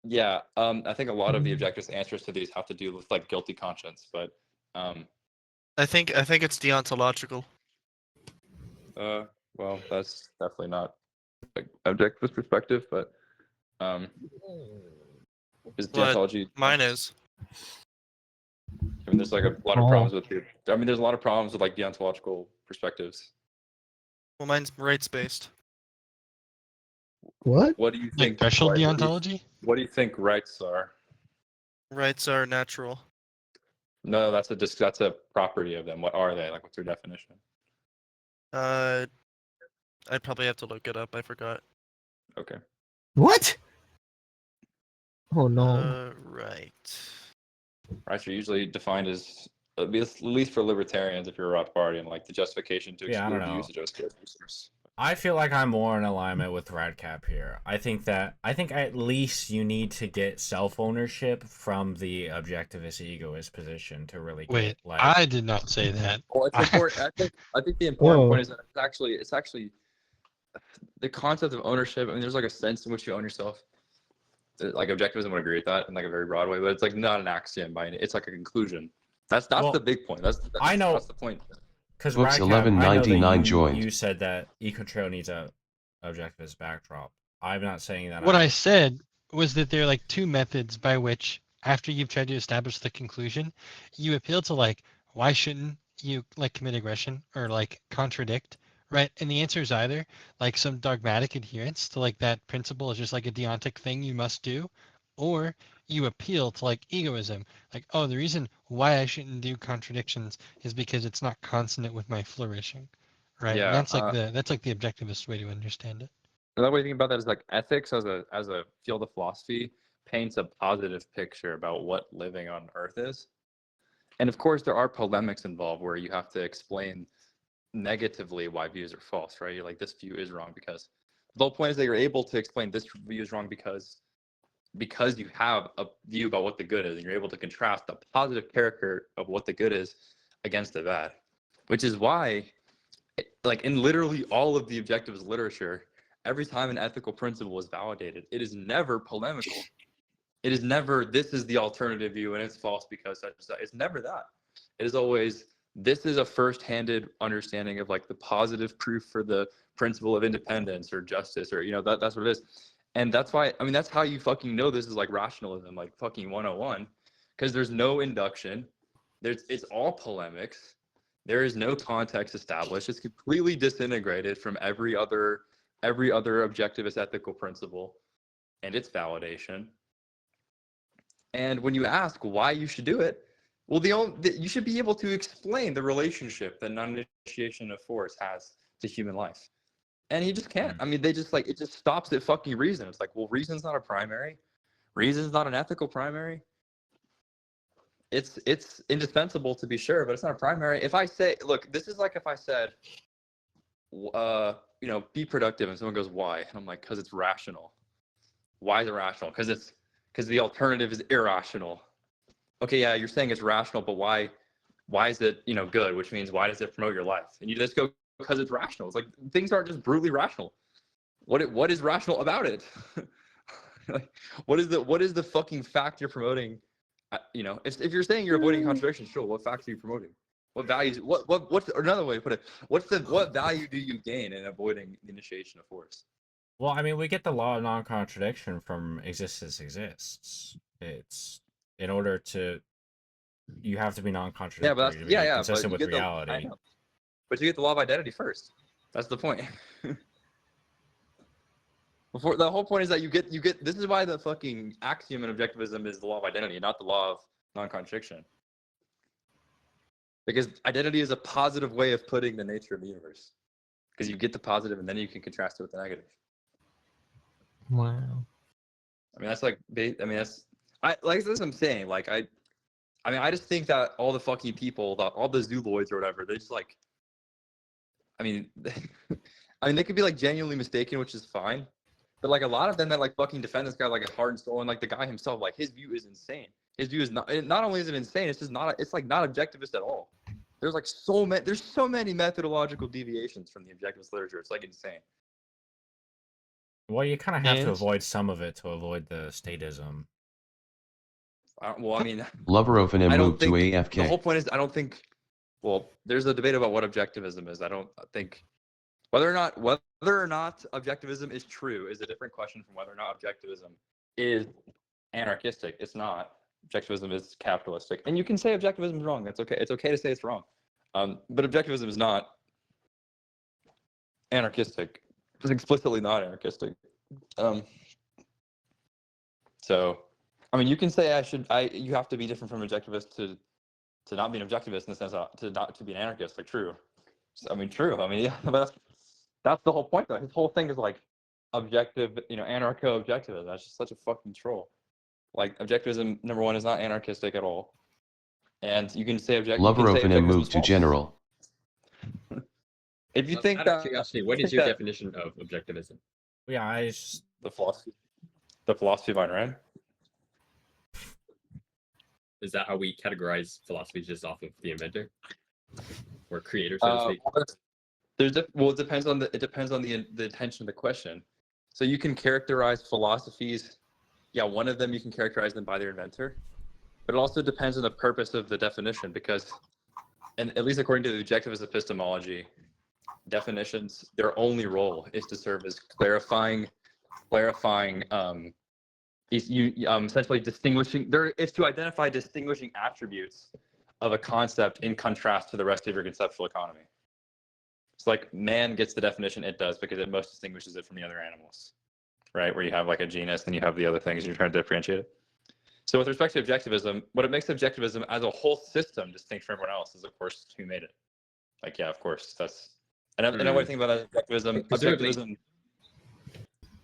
Yeah, I think a lot of the objectivist answers to these have to do with guilty conscience, but I think it's deontological. well, that's definitely not objectivist perspective, but is deontology? Mine is. I mean, there's a lot of problems with there's a lot of problems with deontological perspectives. Well, mine's rights based. What? What do you think? Threshold deontology? What do you think rights are? Rights are natural. No, that's a property of them. What are they? What's their definition? I'd probably have to look it up. I forgot. Okay. What? Oh no. Right. Rights are usually defined as, at least for libertarians, if you're a Rothbardian, the justification to Yeah, I don't exclude know. usage of scarce resource. I feel like I'm more in alignment with Radcap here. I think at least you need to get self-ownership from the objectivist egoist position to really Wait, get, I did not say that. Well, it's important. I think the important Whoa. point is that it's actually the concept of ownership. I mean, there's a sense in which you own yourself. Objectivism would agree with that in a very broad way, but it's not an axiom it's a conclusion. That's the big point. That's the point. Because Books 1199 joined. You said that Ecotrail needs a objectivist backdrop. I'm not saying that. What I said was that there are like two methods by which, after you've tried to establish the conclusion, you appeal to like, why shouldn't you like commit aggression or like contradict, right? And the answer is either like some dogmatic adherence to like that principle is just like a deontic thing you must do, or you appeal to like egoism, like, oh, the reason why I shouldn't do contradictions is because it's not consonant with my flourishing, right? And Yeah. that's like the objectivist way to understand it. Another way to think about that is like ethics as a field of philosophy paints a positive picture about what living on Earth is. And of course, there are polemics involved where you have to explain negatively why views are false, right? You're like, this view is wrong because the whole point is that you're able to explain this view is wrong because you have a view about what the good is, and you're able to contrast the positive character of what the good is against the bad, which is why, like in literally all of the objectivist literature, every time an ethical principle is validated, it is never polemical. It is never, this is the alternative view and it's false because such and such. It's never that. It is always, this is a first-handed understanding of like the positive proof for the principle of independence or justice, or, you know, that's what it is. And that's why, I mean, that's how you fucking know this is like rationalism, like fucking 101, because there's no induction. It's all polemics. There is no context established. It's completely disintegrated from every other objectivist ethical principle and its validation. And when you ask why you should do it, well, you should be able to explain the relationship that non-initiation of force has to human life. And he just can't. I mean, they just like, it just stops at fucking reason. It's like, well, reason's not a primary. Reason's not an ethical primary. It's indispensable to be sure, but it's not a primary. If I say, look, this is like if I said, you know, be productive, and someone goes, why? And I'm like, because it's rational. Why is it rational? Because the alternative is irrational. Okay, yeah, you're saying it's rational, but why is it, you know, good? Which means, why does it promote your life? And you just go, because it's rational. It's like, things aren't just brutally rational. What is rational about it? Like, what is the fucking fact you're promoting? You know, if you're saying you're avoiding contradiction, sure, what facts are you promoting? What values, what's another way to put it? What value do you gain in avoiding the initiation of force? Well, I mean, we get the law of non-contradiction from existence exists. It's in order to, you have to be non-contradictory Yeah, but to be consistent but with you get reality. But you get the law of identity first. That's the point. Before, the whole point is that you get. This is why the fucking axiom in objectivism is the law of identity, not the law of non-contradiction. Because identity is a positive way of putting the nature of the universe. Because you get the positive, and then you can contrast it with the negative. Wow. I mean, that's like, I mean, that's, like this. I'm saying, like, I mean, I just think that all the fucking people, all the Zooloids or whatever, they just like, I mean, they could be like genuinely mistaken, which is fine. But like a lot of them that like fucking defend this guy like a heart and soul, and like the guy himself, like his view is insane. His view is not only is it insane, it's just not, it's like not objectivist at all. There's like so many methodological deviations from the objectivist literature. It's like insane. Well, you kind of have to avoid some of it to avoid the statism. Well, I mean, Loverov and I don't moved to think AFK. the whole point is I don't think. Well, there's a debate about what objectivism is. I don't think whether or not objectivism is true is a different question from whether or not objectivism is anarchistic. It's not. Objectivism is capitalistic, and you can say objectivism is wrong. That's okay. It's okay to say it's wrong. But objectivism is not anarchistic. It's explicitly not anarchistic. So, I mean, you can say you have to be different from objectivist to not be an objectivist in the sense of to be an anarchist. Like, true. So, I mean, true. I mean, yeah, but that's the whole point, though. His whole thing is like objective, you know, anarcho-objectivism. That's just such a fucking troll. Like, objectivism, number one, is not anarchistic at all. And you can say Loverov and moved to general. If you think out of that, curiosity, what is your definition of objectivism? Yeah, the philosophy of Ayn Rand. Is that how we categorize philosophy, just off of the inventor or creator, so to speak? It depends on the intention of the question. So you can characterize philosophies. Yeah, one of them you can characterize them by their inventor, but it also depends on the purpose of the definition, because, and at least according to the objectivist epistemology, definitions, their only role is to serve as clarifying essentially distinguishing. There is to identify distinguishing attributes of a concept in contrast to the rest of your conceptual economy. It's like man gets the definition it does because it most distinguishes it from the other animals, right? Where you have like a genus and you have the other things and you're trying to differentiate it. So with respect to objectivism, what it makes objectivism as a whole system distinct from everyone else is, of course, who made it. Like, yeah, of course, that's. And another way to think about that is objectivism. Objectivism.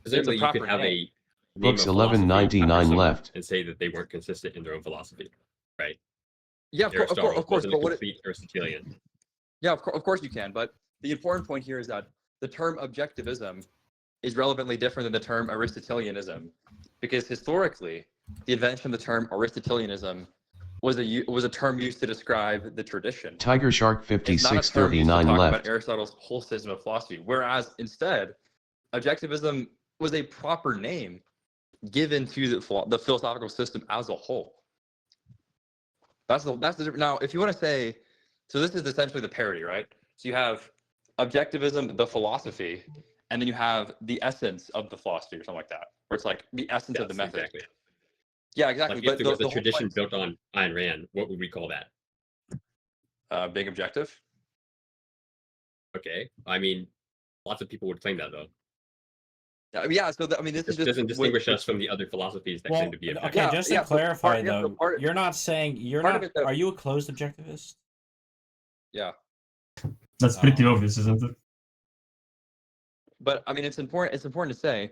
Presumably, you could have a Books 1199 left. and say that they weren't consistent in their own philosophy, right? Yeah, of course. But what Aristotelian. Yeah, of course you can. But the important point here is that the term objectivism is relevantly different than the term Aristotelianism, because historically, the invention of the term Aristotelianism was a term used to describe the tradition. Tiger Shark It's not a term used to 5639 talk left. about Aristotle's whole system of philosophy, whereas instead, objectivism was a proper name given to the philosophical system as a whole. That's the now. If you want to say, so this is essentially the parody, right? So you have objectivism, the philosophy, and then you have the essence of the philosophy or something like that, where it's like the essence of the method. Exactly. Yeah, exactly. Like but if there was a whole tradition point- built on Ayn Rand, what would we call that? being objective. Okay, I mean, lots of people would claim that though. Yeah. So I mean, this This is just doesn't distinguish us from the other philosophies that Well, claim to be objective. okay, just to clarify though, you're not saying you're part of not. it, though- Are you a closed objectivist? Yeah. That's pretty obvious, isn't it? But I mean, it's important to say,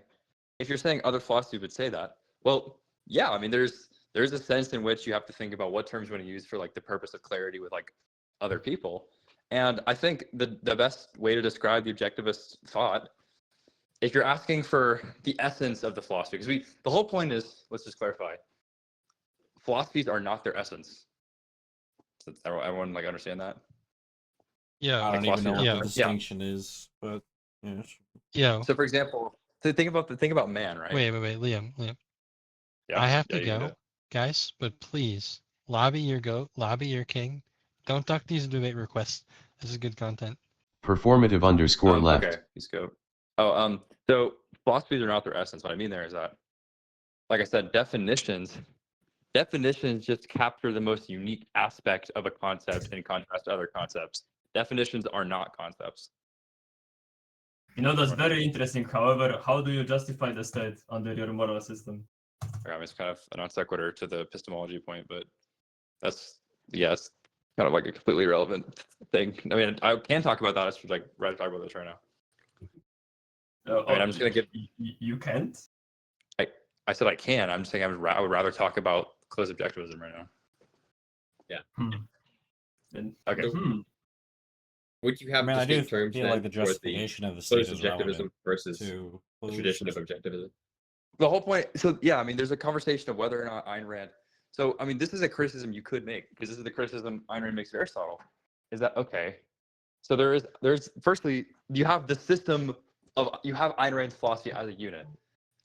if you're saying other philosophy would say that, well, yeah, I mean, there's a sense in which you have to think about what terms you want to use for like the purpose of clarity with like other people. And I think the best way to describe the objectivist thought, if you're asking for the essence of the philosophy, because the whole point is, let's just clarify, philosophies are not their essence. So everyone like understand that? Yeah. I don't even know what Yeah. the distinction is, but yeah. Yeah. So for example, so think about man, right? Wait, Liam. Yeah, I have yeah, to you can do go, it. guys, but please lobby your goat, lobby your king. Don't duck these debate requests. This is good content. Performative _ left. Okay, let's go. Oh, so philosophies are not their essence. What I mean there is that, like I said, definitions just capture the most unique aspect of a concept in contrast to other concepts. Definitions are not concepts. You know, that's very interesting. However, how do you justify the state under your moral system? I mean, it's kind of a non sequitur to the epistemology point, but it's kind of like a completely irrelevant thing. I mean, I can talk about that. It's like ready to talk about this right now. I mean, I'm just gonna give. You can't. I said I can. I'm just saying I would rather talk about closed objectivism right now. Yeah. Okay. So, would you have I mean, I do distinct terms feel then like the for justification of the state closed is objectivism relevant versus to the tradition of objectivism? The whole point. So yeah, I mean, there's a conversation of whether or not Ayn Rand. So I mean, this is a criticism you could make because this is the criticism Ayn Rand makes of Aristotle. Is that okay? So there's firstly you have the system of you have Ayn Rand's philosophy as a unit,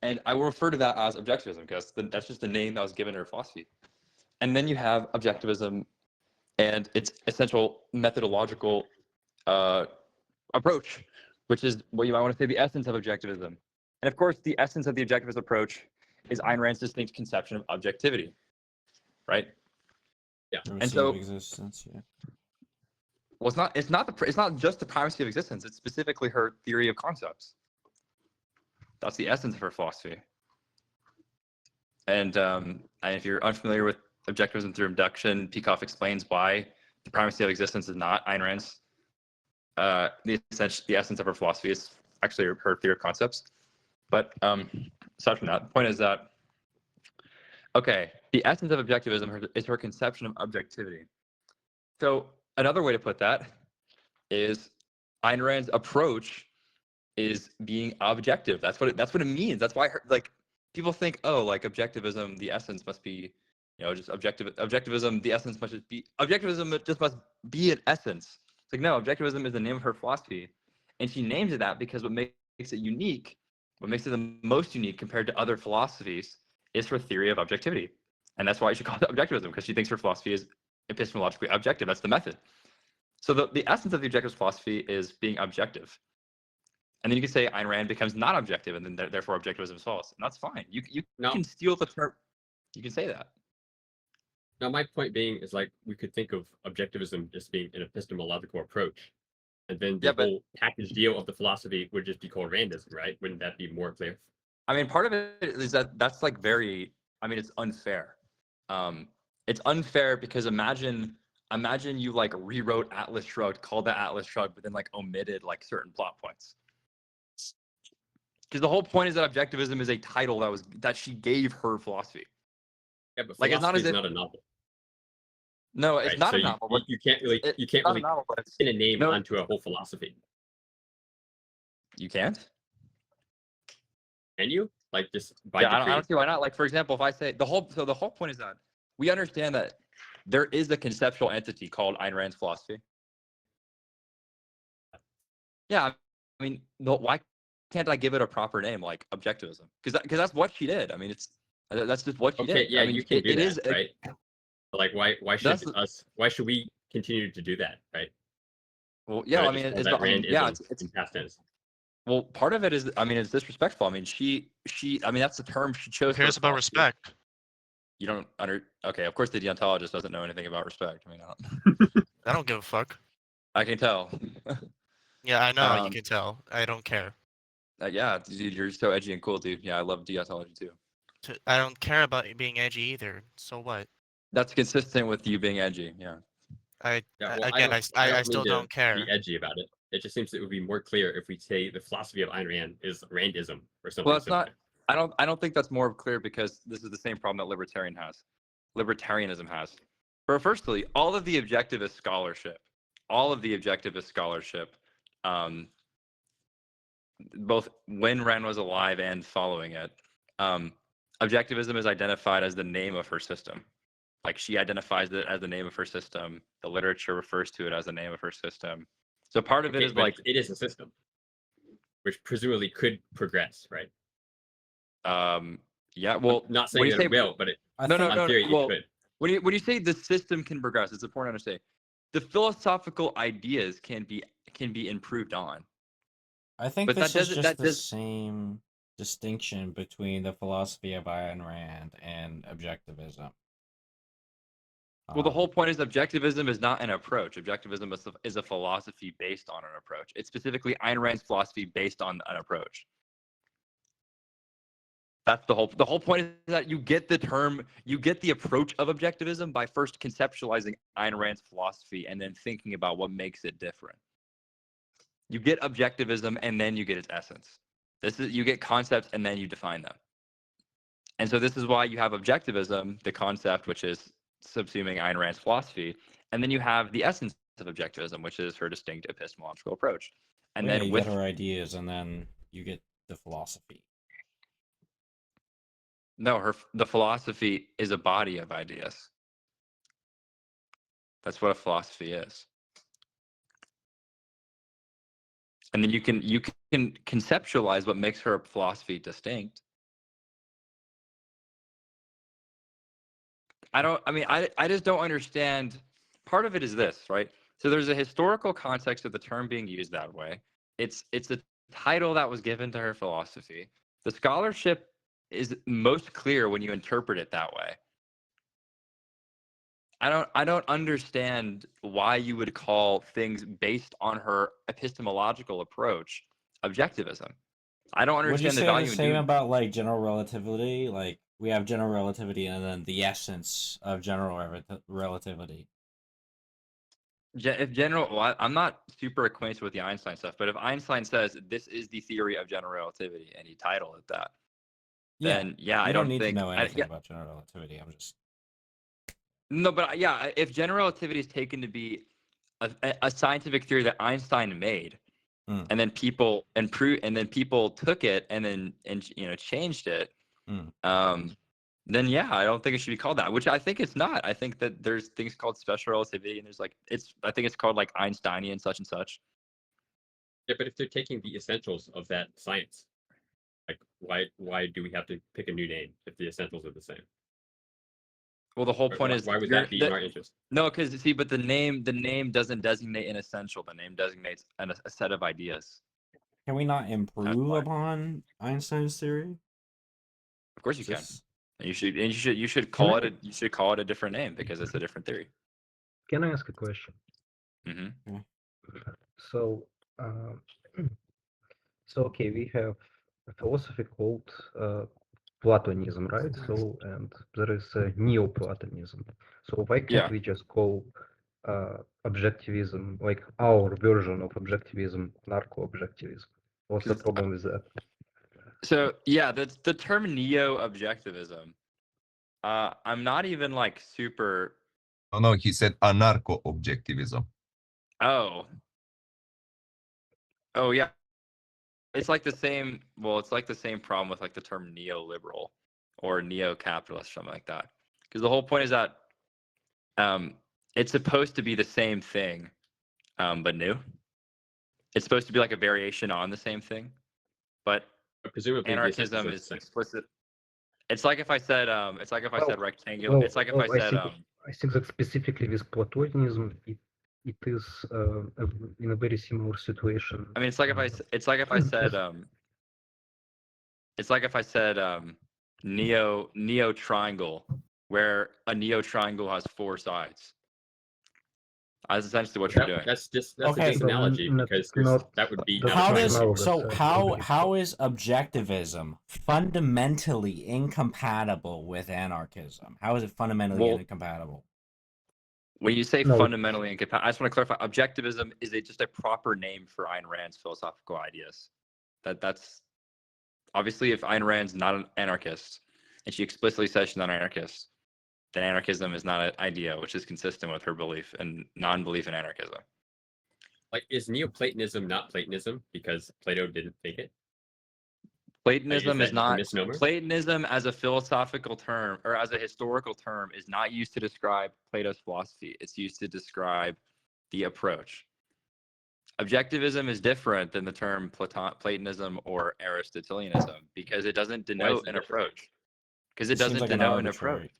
and I will refer to that as objectivism because that's just the name that was given to her philosophy. And then you have objectivism and its essential methodological approach, which is what you might want to say the essence of objectivism. And of course, the essence of the objectivist approach is Ayn Rand's distinct conception of objectivity, right? Yeah. And so, existence, yeah. well, it's not just the primacy of existence. It's specifically her theory of concepts. That's the essence of her philosophy. And if you're unfamiliar with objectivism through induction, Peikoff explains why the primacy of existence is not Ayn Rand's. The essence of her philosophy is actually her theory of concepts. But aside from that, the point is that, okay, the essence of objectivism is her conception of objectivity. So another way to put that is Ayn Rand's approach is being objective. That's what it means. That's why people think, oh, like objectivism, the essence must be, just objectivism, the essence must just be objectivism. Just must be an essence. It's like, no, objectivism is the name of her philosophy, and she names it that because what makes it unique, what makes it the most unique compared to other philosophies, is her theory of objectivity, and that's why she calls it objectivism, because she thinks her philosophy is epistemologically objective. That's the method. So the essence of the objectivist philosophy is being objective. And then you can say Ayn Rand becomes not objective, and then therefore objectivism is false, and that's fine. You can steal the term. You can say that. Now, my point being is like we could think of objectivism just being an epistemological approach, and then the whole package deal of the philosophy would just be called Randism, right? Wouldn't that be more clear? I mean, part of it is that's like very. I mean, it's unfair. It's unfair because imagine you like rewrote Atlas Shrugged, called that Atlas Shrugged, but then like omitted like certain plot points. Because the whole point is that objectivism is a title that she gave her philosophy. Yeah, but like it's not as if, not a novel. No, it's right? not So a novel. You can't really pin a name onto a whole philosophy. You can't. Can you? Like just by Yeah, I decree? don't see why not. Like for example, if I say the whole point is that we understand that there is a conceptual entity called Ayn Rand's philosophy. Yeah, I mean, why can't I give it a proper name like objectivism? Because that's what she did. I mean, that's just what she did. Yeah, I mean, you can do that, is right? But like, why should we continue to do that, right? Well, yeah, Right, I mean, just it's call that yeah, Randism it's in past tense. well, part of it is, I mean, it's disrespectful. I mean, she, I mean, that's the term she chose. Who cares for about philosophy. respect? You don't okay, of course the deontologist doesn't know anything about respect. I mean, I don't give a fuck. I can tell. Yeah, I know. You Um, can tell. I don't care. Yeah, dude, you're so edgy and cool, dude. Yeah, I love deontology too. I don't care about being edgy either. So what? That's consistent with you being edgy. Yeah. Again, I still don't care. Be edgy about it. It just seems it would be more clear if we say the philosophy of Ayn Rand is Randism or something. Well, it's similar. not. I don't think that's more clear because this is the same problem that libertarianism has. Firstly, all of the objectivist scholarship, both when Rand was alive and following it, objectivism is identified as the name of her system. Like she identifies it as the name of her system. The literature refers to it as the name of her system. So part of it Okay, is but like it is a system, which presumably could progress, right? Yeah, well, not when saying you that it will, but no. theory, Well, it could. when you say the system can progress, it's important to say the philosophical ideas can be improved on. I think But this that is doesn't- just that the does- same distinction between the philosophy of Ayn Rand and objectivism. Well, the whole point is objectivism is not an approach. Objectivism is a philosophy based on an approach. It's specifically Ayn Rand's philosophy based on an approach. That's the whole point is that you get the approach of objectivism by first conceptualizing Ayn Rand's philosophy and then thinking about what makes it different. You get objectivism and then you get its essence. You get concepts and then you define them. And so this is why you have objectivism, the concept, which is subsuming Ayn Rand's philosophy, and then you have the essence of objectivism, which is her distinct epistemological approach. And Yeah, then you with get her ideas, and then you get the philosophy. no, the philosophy is a body of ideas. That's what a philosophy is. And then you can conceptualize what makes her philosophy distinct. I just don't understand. Part of it is this, right? So there's a historical context of the term being used that way. It's a title that was given to her philosophy. The scholarship is most clear when you interpret it that way. I don't understand why you would call things based on her epistemological approach objectivism. I don't Would you understand the say value the in same doing about like general relativity? Like we have general relativity, and then the essence of general relativity. If well, I'm not super acquainted with the Einstein stuff, but if Einstein says this is the theory of general relativity and he titled it that, then you I don't don't need think to know anything about general relativity. I'm just no, but yeah, if general relativity is taken to be a scientific theory that Einstein made, and then people took it and then changed it, then yeah, I don't think it should be called that. Which I think it's not. I think that there's things called special relativity, and there's like I think it's called like Einsteinian such and such. Yeah, but if they're taking the essentials of that science, like why do we have to pick a new name if the essentials are the same? Well, the whole point is why would that be in our interest? No, because see, but the name doesn't designate an essential. The name designates a set of ideas. Can we not improve upon Einstein's theory? Of course you can. Just- And you should call it a different name because it's a different theory. Can I ask a question? Mm-hmm. So, so okay, we have a philosophy called Platonism, right? So, and there is Neoplatonism. So why can't Yeah. we just call objectivism, like our version of objectivism, narco-objectivism? What's the problem with that? So yeah, the term neo-objectivism. I'm not even like super. Oh no, he said anarcho-objectivism. Oh. Oh yeah. It's like the same. Well, it's like the same problem with like the term neoliberal or neo-capitalist, something like that. Because the whole point is that it's supposed to be the same thing, but new. It's supposed to be like a variation on the same thing, but presumably the essence anarchism is is the same. explicit. It's like if I said rectangular. Well, It's like if well, I said I think that specifically with Platonism, it is in a very similar situation. I mean, it's like if I said neo triangle, where a neo triangle has 4 sides. That's essentially what you're doing. That's a Okay, disanalogy because that would be how is objectivism fundamentally incompatible with anarchism? How is it fundamentally incompatible? When you say No. fundamentally incompatible, I just want to clarify. Objectivism is just a proper name for Ayn Rand's philosophical ideas. That's obviously if Ayn Rand's not an anarchist, and she explicitly says she's not an anarchist, then anarchism is not an idea which is consistent with her belief and non-belief in anarchism. Like, is Neoplatonism not Platonism because Plato didn't think it? Platonism Like, is is that not a misnomer? Platonism as a philosophical term or as a historical term is not used to describe Plato's philosophy. It's used to describe the approach. Objectivism is different than the term Platonism or Aristotelianism because it doesn't denote an approach. Because it Seems doesn't like an denote an arbitrary- approach.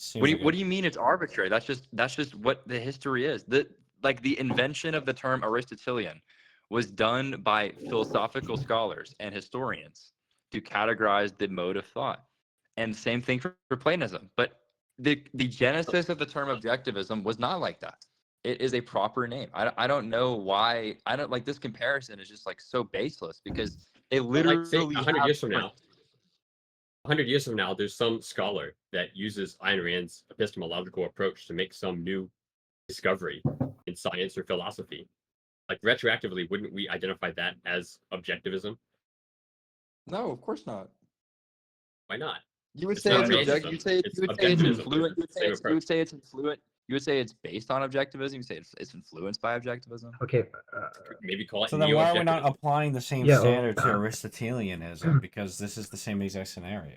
Seems What like do you mean it's arbitrary? That's just what the history is. The invention of the term Aristotelian was done by philosophical scholars and historians to categorize the mode of thought. And same thing for Platonism. But the genesis of the term objectivism was not like that. It is a proper name. I don't know why. I don't like this comparison is just like so baseless because they literally Like, say, 100 have years from now, 100 years from now, there's some scholar that uses Ayn Rand's epistemological approach to make some new discovery in science or philosophy. Like, retroactively, wouldn't we identify that as objectivism? No, of course not. Why not? You would It's say not it's realism, object. You would say it's it's objectivism, influent. it's the same You would say it's influent. You would say it's based on objectivism. You say it's influenced by objectivism. Okay. Maybe call it So then why are we not neo-objectivism. applying the same Yeah, standard to Aristotelianism? Because this is the same exact scenario.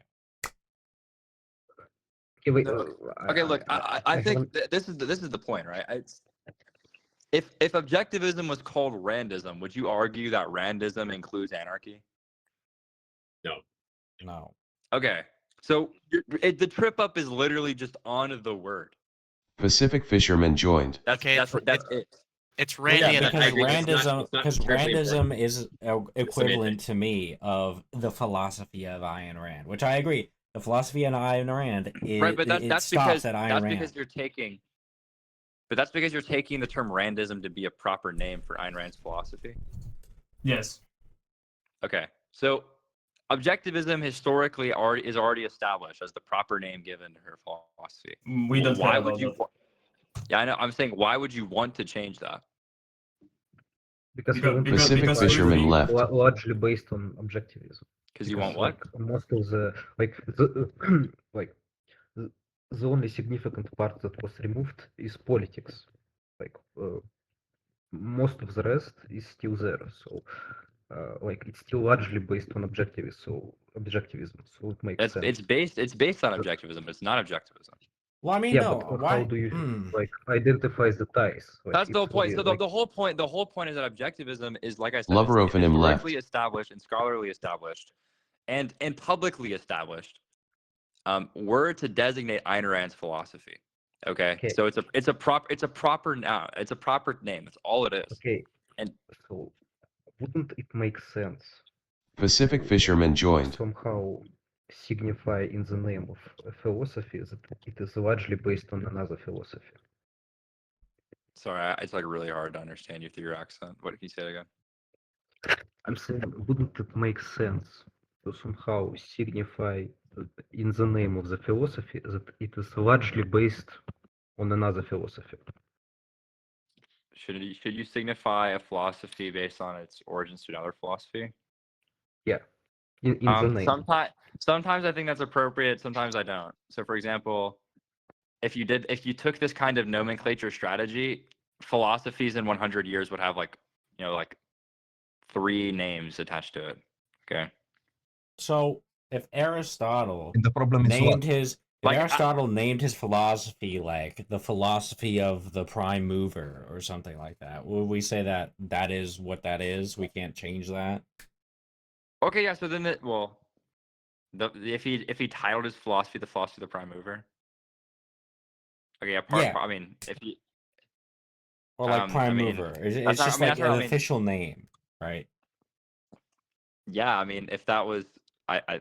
Okay, wait, Okay, look, I think this is the point, right? If objectivism was called Randism, would you argue that Randism includes anarchy? No. No. Okay, so the trip up is literally just on the word. Pacific Fisherman joined. That's it. It's Well, yeah, Randy because and Randism is equivalent to me of the philosophy of Ayn Rand, which I agree. The philosophy of Ayn Rand is Right, but it that's stops because at Ayn that's Rand. because you're taking. But that's because you're taking the term Randism to be a proper name for Ayn Rand's philosophy. Yes. Okay, so objectivism historically is already established as the proper name given to her philosophy. We don't Why care would about you? that. Yeah, I know. I'm saying, why would you want to change that? Because Pacific Fisherman left. Largely based on objectivism. Because you want what? Like, most of the the only significant part that was removed is politics. Like most of the rest is still there. So like it's still largely based on objectivism. So it makes sense. It's based on objectivism, but it's not objectivism. Well, I mean, Yeah, no. but Why? how do you like identify the ties? Like, That's the whole it's point. really, So like, the whole point is that objectivism is, like I said, Lover it's of him left. historically established and scholarly established, and publicly established. Were to designate Ayn Rand's philosophy. Okay, so it's a proper name. That's all it is. Okay. And so wouldn't it make sense Pacific fisherman joined. somehow signify in the name of a philosophy that it is largely based on another philosophy? Sorry, it's like really hard to understand you through your accent. What did you say again? I'm saying, wouldn't it make sense to somehow signify in the name of the philosophy that it is largely based on another philosophy? Should you signify a philosophy based on its origins to another philosophy? Yeah, in the name. Sometimes I think that's appropriate. Sometimes I don't. So, for example, if you took this kind of nomenclature strategy, philosophies in 100 years would have like 3 names attached to it. Okay. So if Aristotle And the problem is named what? his Like, Aristotle named his philosophy like the philosophy of the prime mover or something like that, would we say that that is what that is? We can't change that. Okay, yeah. So then, if he titled his philosophy the philosophy of the prime mover. Okay, yeah. Yeah. I mean, if he Or like I prime mean, mover. It's that's not- just I mean, like that's what I an mean. official name, right? Yeah, I mean, if that was,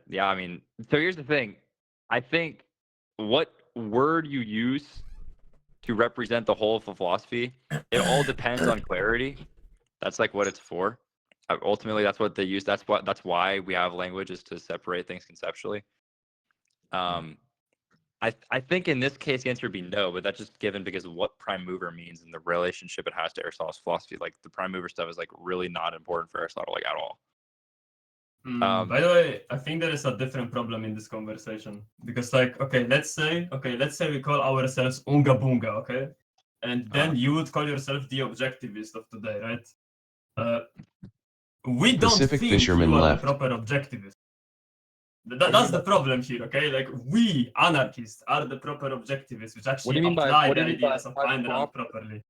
yeah, I mean, so here's the thing. I think what word you use to represent the whole of the philosophy, it all depends on clarity. That's like what it's for. Ultimately, that's what they use. That's why we have language, is to separate things conceptually. I think in this case the answer would be no, but that's just given because of what prime mover means and the relationship it has to Aristotle's philosophy. Like the prime mover stuff is like really not important for Aristotle, like at all. By the way, I think there is a different problem in this conversation because, like, okay, let's say we call ourselves Unga Bunga, okay, and then you would call yourself the objectivist of today, right? We don't Pacific think fisherman you are left. the proper objectivist. That's the problem here, okay? Like we anarchists are the proper objectivists, which actually apply the ideas of Ayn Rand properly.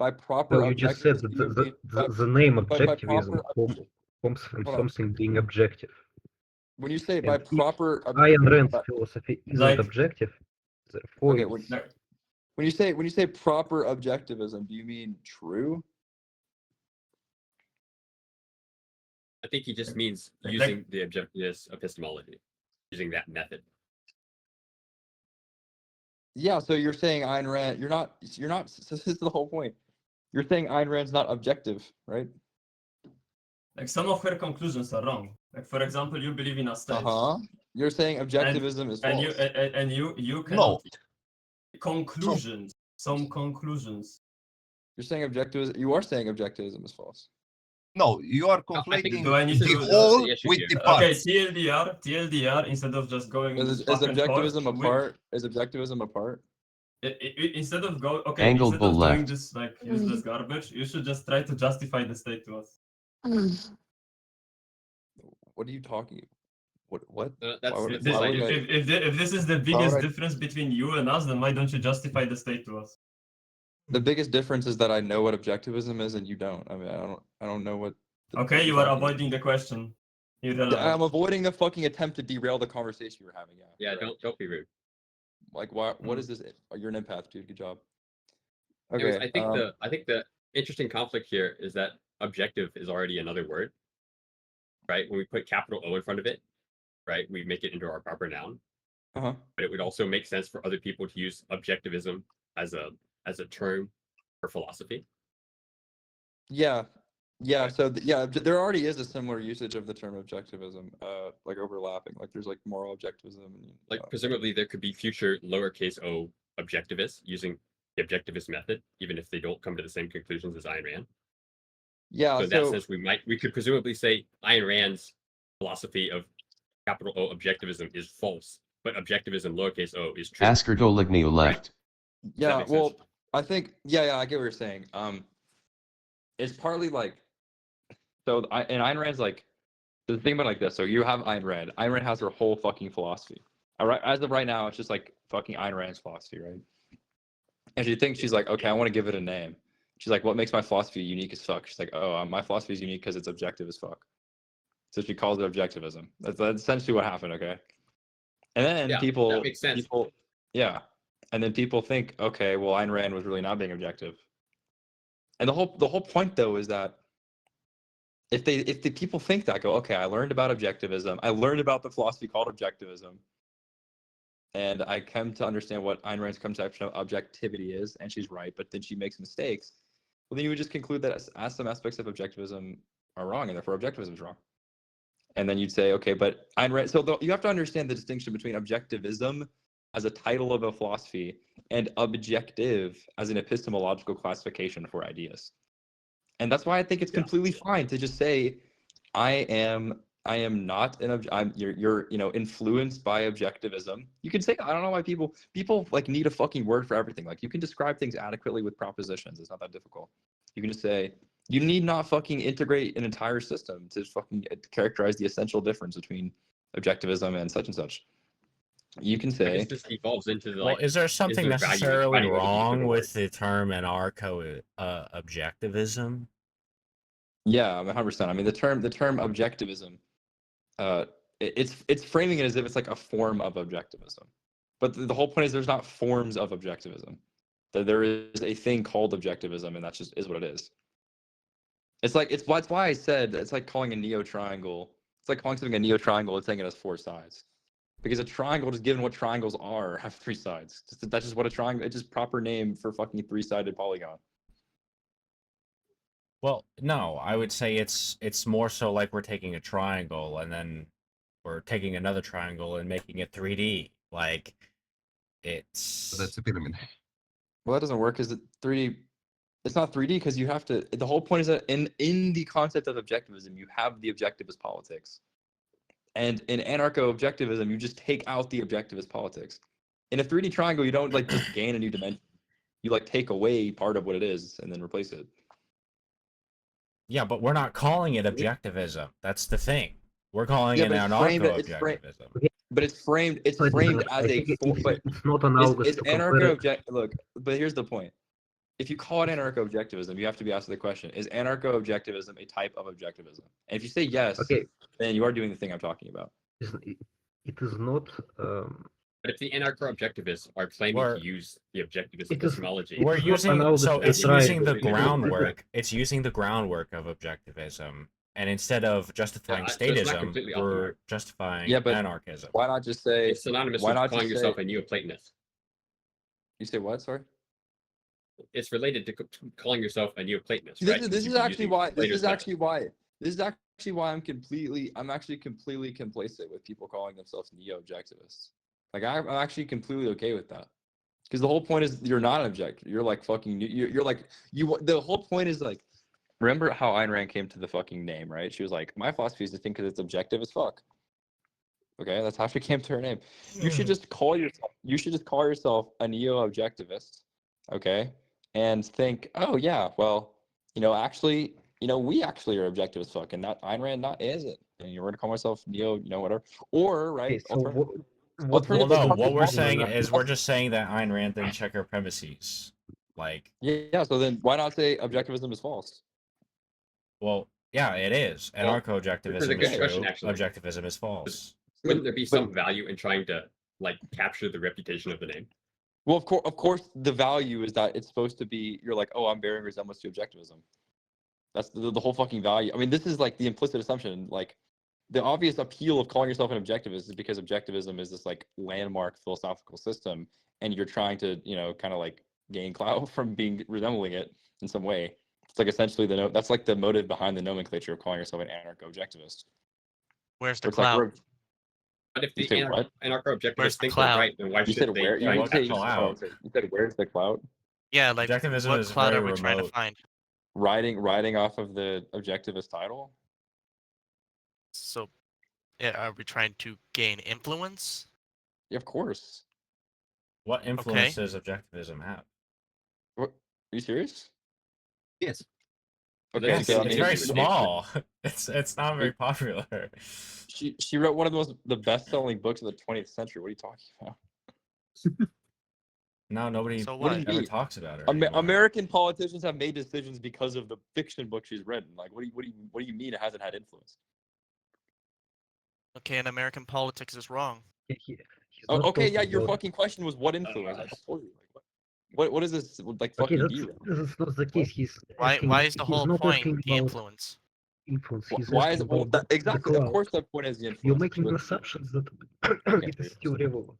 By proper No, you just said that the name objectivism comes from Hold on. something being objective. When you say by And if proper Ayn Rand's philosophy isn't Like- objective, therefore Okay, it's- when you say proper objectivism, do you mean true? I think he just means Like- using the objectivist epistemology, using that method. Yeah, so you're saying Ayn Rand, you're not, so this is the whole point. You're saying Ayn Rand's not objective, right? Like some of her conclusions are wrong. Like for example, you believe in a state. You're saying objectivism is and false. you cannot conclusions. Some conclusions. You're saying objectivism. You are saying objectivism is false. No, you are I think- conflating do I need the to- whole the issue with here. the Okay, parts. TLDR. Instead of just going. Is back and forth objectivism a with- part? Is objectivism a part? Instead of go okay, Angled instead of bull doing left. this like useless garbage, you should just try to justify the state to us. What are you talking? What? That's Why would- If, this why would idea. I- if this is the would biggest I- difference between you and us, then why don't you justify the state to us? The biggest difference is that I know what objectivism is and you don't. I mean, I don't know what. Okay, you are avoiding the question. You realize. I'm avoiding the fucking attempt to derail the conversation we're having. Yeah, correct. don't be rude. Like, what is this? Oh, you're an empath, dude. Good job. Anyways, Okay. I think the interesting conflict here is that objective is already another word, right? When we put capital O in front of it, right, we make it into our proper noun. Uh-huh. But it would also make sense for other people to use objectivism as a term for philosophy. Yeah. Yeah. So there already is a similar usage of the term objectivism, like overlapping. Like there's like moral objectivism. And, Like presumably there could be future lowercase o objectivists using the objectivist method, even if they don't come to the same conclusions as Ayn Rand. yeah. So in that sense, we could presumably say Ayn Rand's philosophy of capital O objectivism is false, but objectivism lowercase o is true. Asker Doligny left. Yeah, make well, sense? I think I get what you're saying. It's partly like, so in Ayn Rand's like, the thing about like this. So you have Ayn Rand. Ayn Rand has her whole fucking philosophy. All right, as of right now, it's just like fucking Ayn Rand's philosophy, right? And she thinks she's like, okay, I want to give it a name. She's like, what makes my philosophy unique as fuck? She's like, oh, my philosophy is unique because it's objective as fuck. So she calls it objectivism. That's essentially what happened, okay? And then Yeah, people, that makes sense. and then people think, okay, well, Ayn Rand was really not being objective. And the whole point though is that if the people think that, go, okay, I learned about objectivism, I learned about the philosophy called objectivism, and I come to understand what Ayn Rand's conception of objectivity is, and she's right, but then she makes mistakes. Well, then you would just conclude that as some aspects of objectivism are wrong, and therefore objectivism is wrong. And then you'd say, okay, but Ayn Rand. So you have to understand the distinction between objectivism as a title of a philosophy and objective as an epistemological classification for ideas. And that's why I think it's completely fine to just say, I am not you're influenced by objectivism. You can say, I don't know why people like need a fucking word for everything. Like, you can describe things adequately with propositions. It's not that difficult. You can just say, you need not fucking integrate an entire system to fucking characterize the essential difference between objectivism and such. You can say this evolves into Well, is there something necessarily wrong with the term anarcho objectivism? Yeah, 100%. I mean, the term objectivism, it's framing it as if it's like a form of objectivism, but the whole point is there's not forms of objectivism. That there is a thing called objectivism, and that just is what it is. It's why I said it's like calling a neo-triangle. It's like calling something a neo-triangle and saying it has 4 sides, because a triangle, just given what triangles are, have 3 sides. That's just what a triangle. It's just proper name for fucking 3-sided polygon. Well, no, I would say it's more so like we're taking a triangle and then we're taking another triangle and making it 3D. Like, it's... That's a pyramid. Well, that doesn't work because 3D. It's not 3D because you have to. The whole point is that in the concept of objectivism, you have the objectivist politics, and in anarcho-objectivism, you just take out the objectivist politics. In a 3D triangle, you don't like just gain a new dimension. You like take away part of what it is and then replace it. Yeah, but we're not calling it objectivism. That's the thing. We're calling it anarcho-objectivism. But it's framed. It's framed as a. It's not analogous It's to compare it. anarcho-object. Look, but here's the point. If you call it anarcho-objectivism, you have to be asked the question: is anarcho-objectivism a type of objectivism? And if you say yes, then you are doing the thing I'm talking about. It is not. But if the anarcho-objectivists are claiming to use the objectivist epistemology, We're using it's using the groundwork. It's using the groundwork of objectivism, and instead of justifying so it's not statism, completely off we're justifying but anarchism. Why not just say? it's synonymous why with not calling just yourself say- a Neoplatonist. You say what? Sorry. It's related to calling yourself a Neoplatonist. This right? is Because this you is can actually use why Plato's I'm actually completely complacent with people calling themselves neo-objectivists. Like, I'm actually completely okay with that, because the whole point is you're not an objective. You're like fucking. You're like you. The whole point is like, remember how Ayn Rand came to the fucking name, right? She was like, my philosophy is distinct because it's objective as fuck. Okay, that's how she came to her name. You should just call yourself. You should just call yourself a neo-objectivist. Okay, and think, oh yeah, well, actually, we actually are objective as fuck, and that Ayn Rand not isn't. And you're going to call myself neo, whatever. Or right. Well, no, what we're saying is we're just saying that Ayn Rand didn't check her premises. Like, yeah, so then why not say objectivism is false? well, yeah, it is. This is a Anarcho-objectivism good is true. question, actually. Objectivism is false. Wouldn't there be some value in trying to like capture the reputation of the name? Well, of course, the value is that it's supposed to be. You're like, oh, I'm bearing resemblance to objectivism. That's the whole fucking value. I mean, this is like the implicit assumption. Like, the obvious appeal of calling yourself an objectivist is because objectivism is this like landmark philosophical system, and you're trying to, kind of like gain clout from resembling it in some way. It's like essentially that's like the motive behind the nomenclature of calling yourself an anarcho-objectivist. Where's the It's like clout? But if the You say what? anarcho-objectivists Where's the think they're clout? right, then why You should said they? where? try You and said, capture you said where's the clout? Yeah, like Objectivism what is clout are very we trying to remote. find? Riding off of the objectivist title. So, yeah, are we trying to gain influence? Yeah, of course. What influence does objectivism have? What? Are you serious? Yes. Okay, Yes, so, I it's mean, very small. It's not very popular. She wrote one of the best-selling books of the 20th century. What are you talking about? No, nobody So What do you ever mean? talks about her. American politicians have made decisions because of the fiction book she's written. Like, what do you mean it hasn't had influence? Okay, and American politics is wrong. Oh, okay, yeah, your fucking question was what influence? I just told you. Like, what is this like Okay, fucking that's derail? not the case. He's Why asking, is the he's whole not point asking the about- influence? influence. He's Why asking is it? Well, about the exactly. Of cloud. course, the point is the You're influence. making But assumptions that okay, it is still relevant.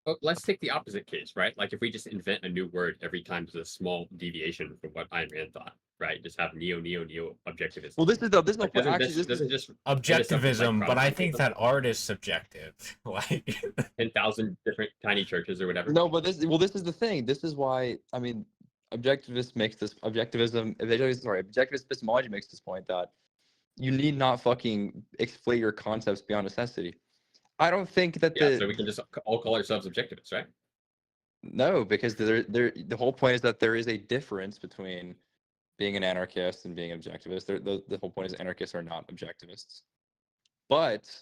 Well, let's take the opposite case, right? Like if we just invent a new word every time there's a small deviation from what Ayn Rand thought, right? Just have neo objectivism. well, this is the Like, point. Actually, this doesn't is just end us up with, like, Objectivism, but I think Protestantism? that art is subjective. Like 10,000 different tiny churches or whatever. no, but this is the thing. This is why I mean, objectivism. Objectivist epistemology makes this point that you need not fucking explain your concepts beyond necessity. I don't think that Yeah, so we can just all call ourselves objectivists, right? No, because the whole point is that there is a difference between being an anarchist and being an objectivist. The whole point is anarchists are not objectivists. But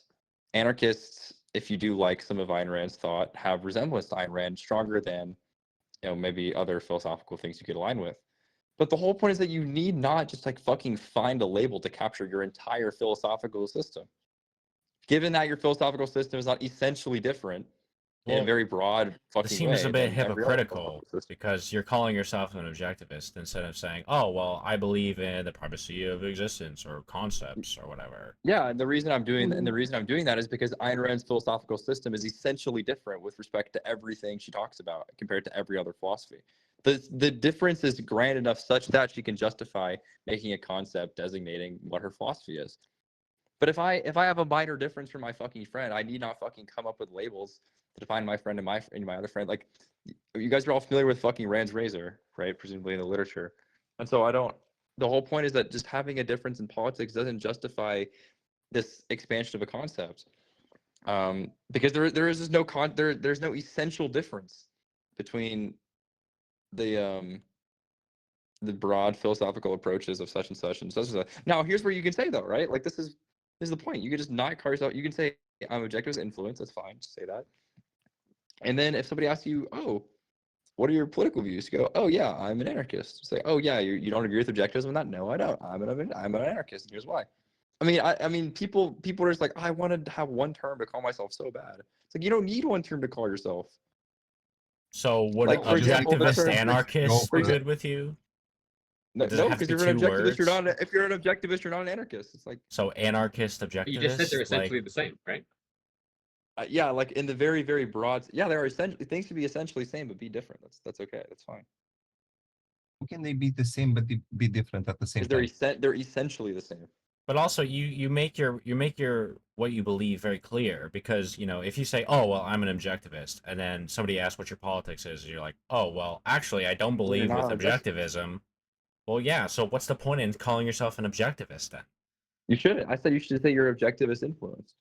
anarchists, if you do like some of Ayn Rand's thought, have resemblance to Ayn Rand stronger than maybe other philosophical things you could align with. But the whole point is that you need not just like fucking find a label to capture your entire philosophical system. Given that your philosophical system is not essentially different in a Well, very broad fucking It seems way a bit than every other hypocritical philosophical system. because you're calling yourself an objectivist instead of saying, "Oh, well, I believe in the primacy of existence or concepts or whatever." Yeah, and the reason I'm doing that is because Ayn Rand's philosophical system is essentially different with respect to everything she talks about compared to every other philosophy. The difference is grand enough such that she can justify making a concept designating what her philosophy is. But if I have a minor difference from my fucking friend, I need not fucking come up with labels to define my friend and my other friend. Like, you guys are all familiar with fucking Rand's razor, right? Presumably in the literature. And so the whole point is that just having a difference in politics doesn't justify this expansion of a concept. Because there's no essential difference between the broad philosophical approaches of such and such and such and such. Now, here's where you can say though, right? Like this is the point. You can just not call yourself. You can say I'm objectivist influence. That's fine. Just say that. And then if somebody asks you, oh, what are your political views? You go, oh yeah, I'm an anarchist. Say, oh yeah, you don't agree with objectivism on that? No, I don't. I'm an anarchist. And here's why. I mean, people are just like, I wanted to have one term to call myself so bad. It's like you don't need one term to call yourself. So would Like, for example, the objectivist term- anarchists for be exa- good with you? No, Does it have to because be you're an two objectivist. You're words? not. If you're an objectivist, you're not an anarchist. It's like So anarchist objectivist. You just said they're essentially like, the same, right? yeah, like in the very, very broad. Yeah, there are essentially things can be essentially same but be different. That's okay. That's fine. How can they be the same but be different at the same Because time? they're essentially the same. But also, you make your what you believe very clear because if you say, "Oh well, I'm an objectivist," and then somebody asks what your politics is, you're like, "Oh well, actually, I don't believe with not objective. objectivism." Well, yeah. So what's the point in calling yourself an objectivist then? You shouldn't. I said you should say you're objectivist influenced.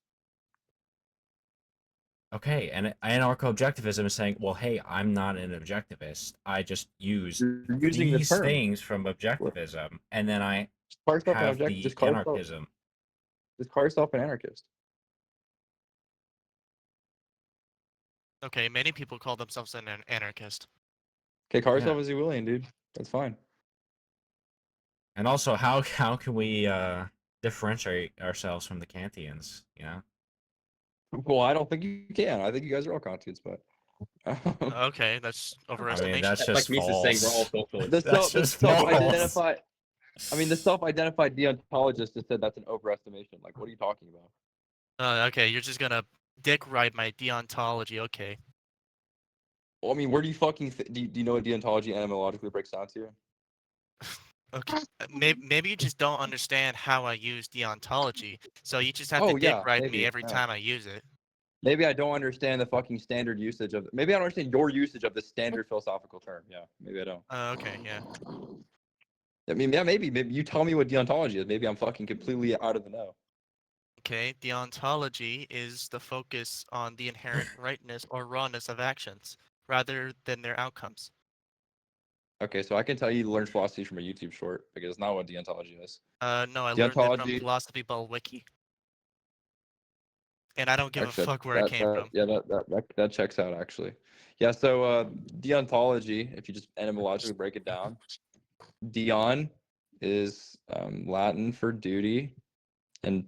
Okay, and anarcho-objectivism is saying, well, hey, I'm not an objectivist. I just use You're using the these term. things from objectivism, and then I Just call yourself an have object- the just call yourself- anarchism. Just call yourself an anarchist. Okay, many people call themselves an anarchist. Okay, call Yeah. yourself as you willing, dude. That's fine. And also, how can we differentiate ourselves from the Kantians? Well, I don't think you can. I think you guys are all Kantians, but Okay, that's overestimation. that's just like Mises saying we're all false. socialists. the That's just false. self-identified. The self-identified deontologist just said that's an overestimation. Like, what are you talking about? Okay, you're just gonna dick ride my deontology. Okay. Well, where do you fucking do you know what deontology etymologically breaks down to? Okay. Maybe you just don't understand how I use deontology, so you just have Oh, to dick yeah, ride maybe, me every yeah. time I use it. Maybe I don't understand the fucking standard usage of. Maybe I don't understand your usage of the standard philosophical term. Yeah, maybe I don't. Okay, yeah. Maybe you tell me what deontology is. Maybe I'm fucking completely out of the know. Okay, deontology is the focus on the inherent rightness or wrongness of actions, rather than their outcomes. Okay, so I can tell you learn philosophy from a YouTube short because it's not what deontology is. No, I learned it from Deontology- Philosophy Ball Wiki. And I don't give Actually, a fuck where it came from. Yeah, that checks out actually. Yeah, so deontology, if you just etymologically break it down, deon is Latin for duty, and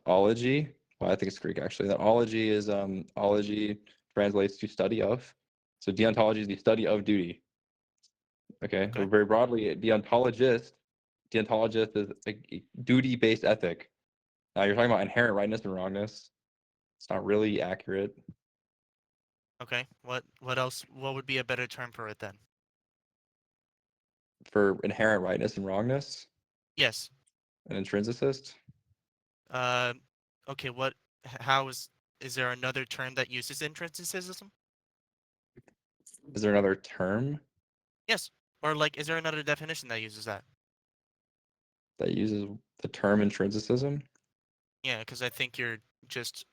ology. Well, I think it's Greek actually. That ology is ology translates to study of. So deontology is the study of duty. Okay. So very broadly, deontologist deontologist is a duty-based ethic. Now you're talking about inherent rightness and wrongness. It's not really accurate. Okay. What else? What would be a better term for it then? For inherent rightness and wrongness, Yes. an intrinsicist. Okay. How is there another term that uses intrinsicism? Is there another term Yes. Or like, is there another definition that uses that? that uses the term intrinsicism? Yeah, because I think you're just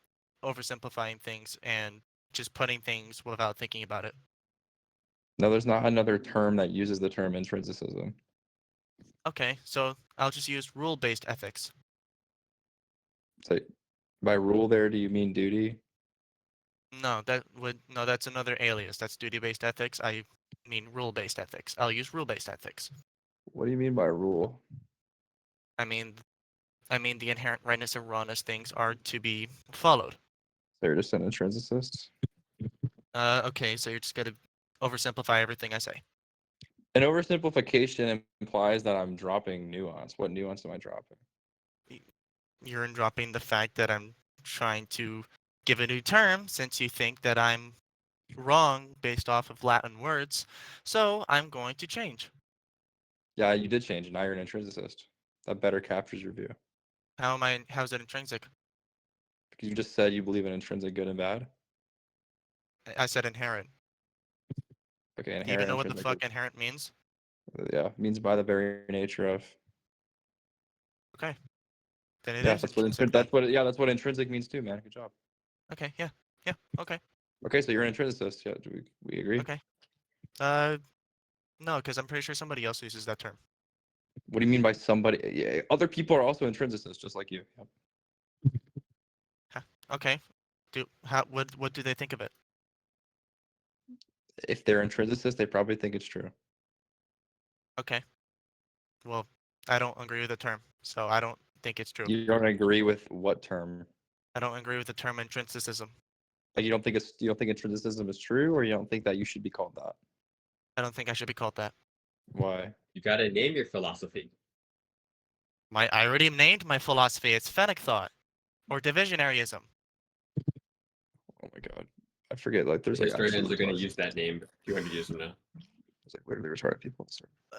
oversimplifying things and just putting things without thinking about it. No, there's not another term that uses the term intrinsicism. Okay, so I'll just use rule-based ethics. So by rule there, do you mean duty? No, that's another alias. That's duty-based ethics. I mean rule-based ethics. I'll use rule-based ethics. What do you mean by rule? I mean the inherent rightness and wrongness things are to be followed. So you're just an intrinsicist? Okay, so you're just gonna oversimplify everything I say. An oversimplification implies that I'm dropping nuance. What nuance am I dropping? You're dropping the fact that I'm trying to give a new term since you think that I'm wrong based off of Latin words. So I'm going to change. Yeah, you did change. Now you're an intrinsicist. That better captures your view. How's it intrinsic? Because you just said you believe in intrinsic good and bad. I said inherent. Okay, inherent. Do you even know what the intrinsic fuck good- inherent means? Yeah, means by the very nature of. Okay. Then it Yeah, is that's what intrinsic. that's what intrinsic means too, man. Good job. Okay, yeah. Okay. Okay, so you're an intrinsicist. Yeah, do we agree? Okay. No, because I'm pretty sure somebody else uses that term. What do you mean by somebody? Yeah, other people are also intrinsicists, just like you. Yep. Okay. What do they think of it? If they're intrinsicists, they probably think it's true. Okay. Well, I don't agree with the term, so I don't think it's true. You don't agree with what term? I don't agree with the term intrinsicism. Like you don't think intrinsicism is true, or you don't think that you should be called that? I don't think I should be called that. Why? You gotta name your philosophy. I already named my philosophy. It's Fennec thought, or divisionaryism. Oh my god, I forget. Like there's like Historians actual are gonna classes. use that name 200 years from now. There's like literally retarded people.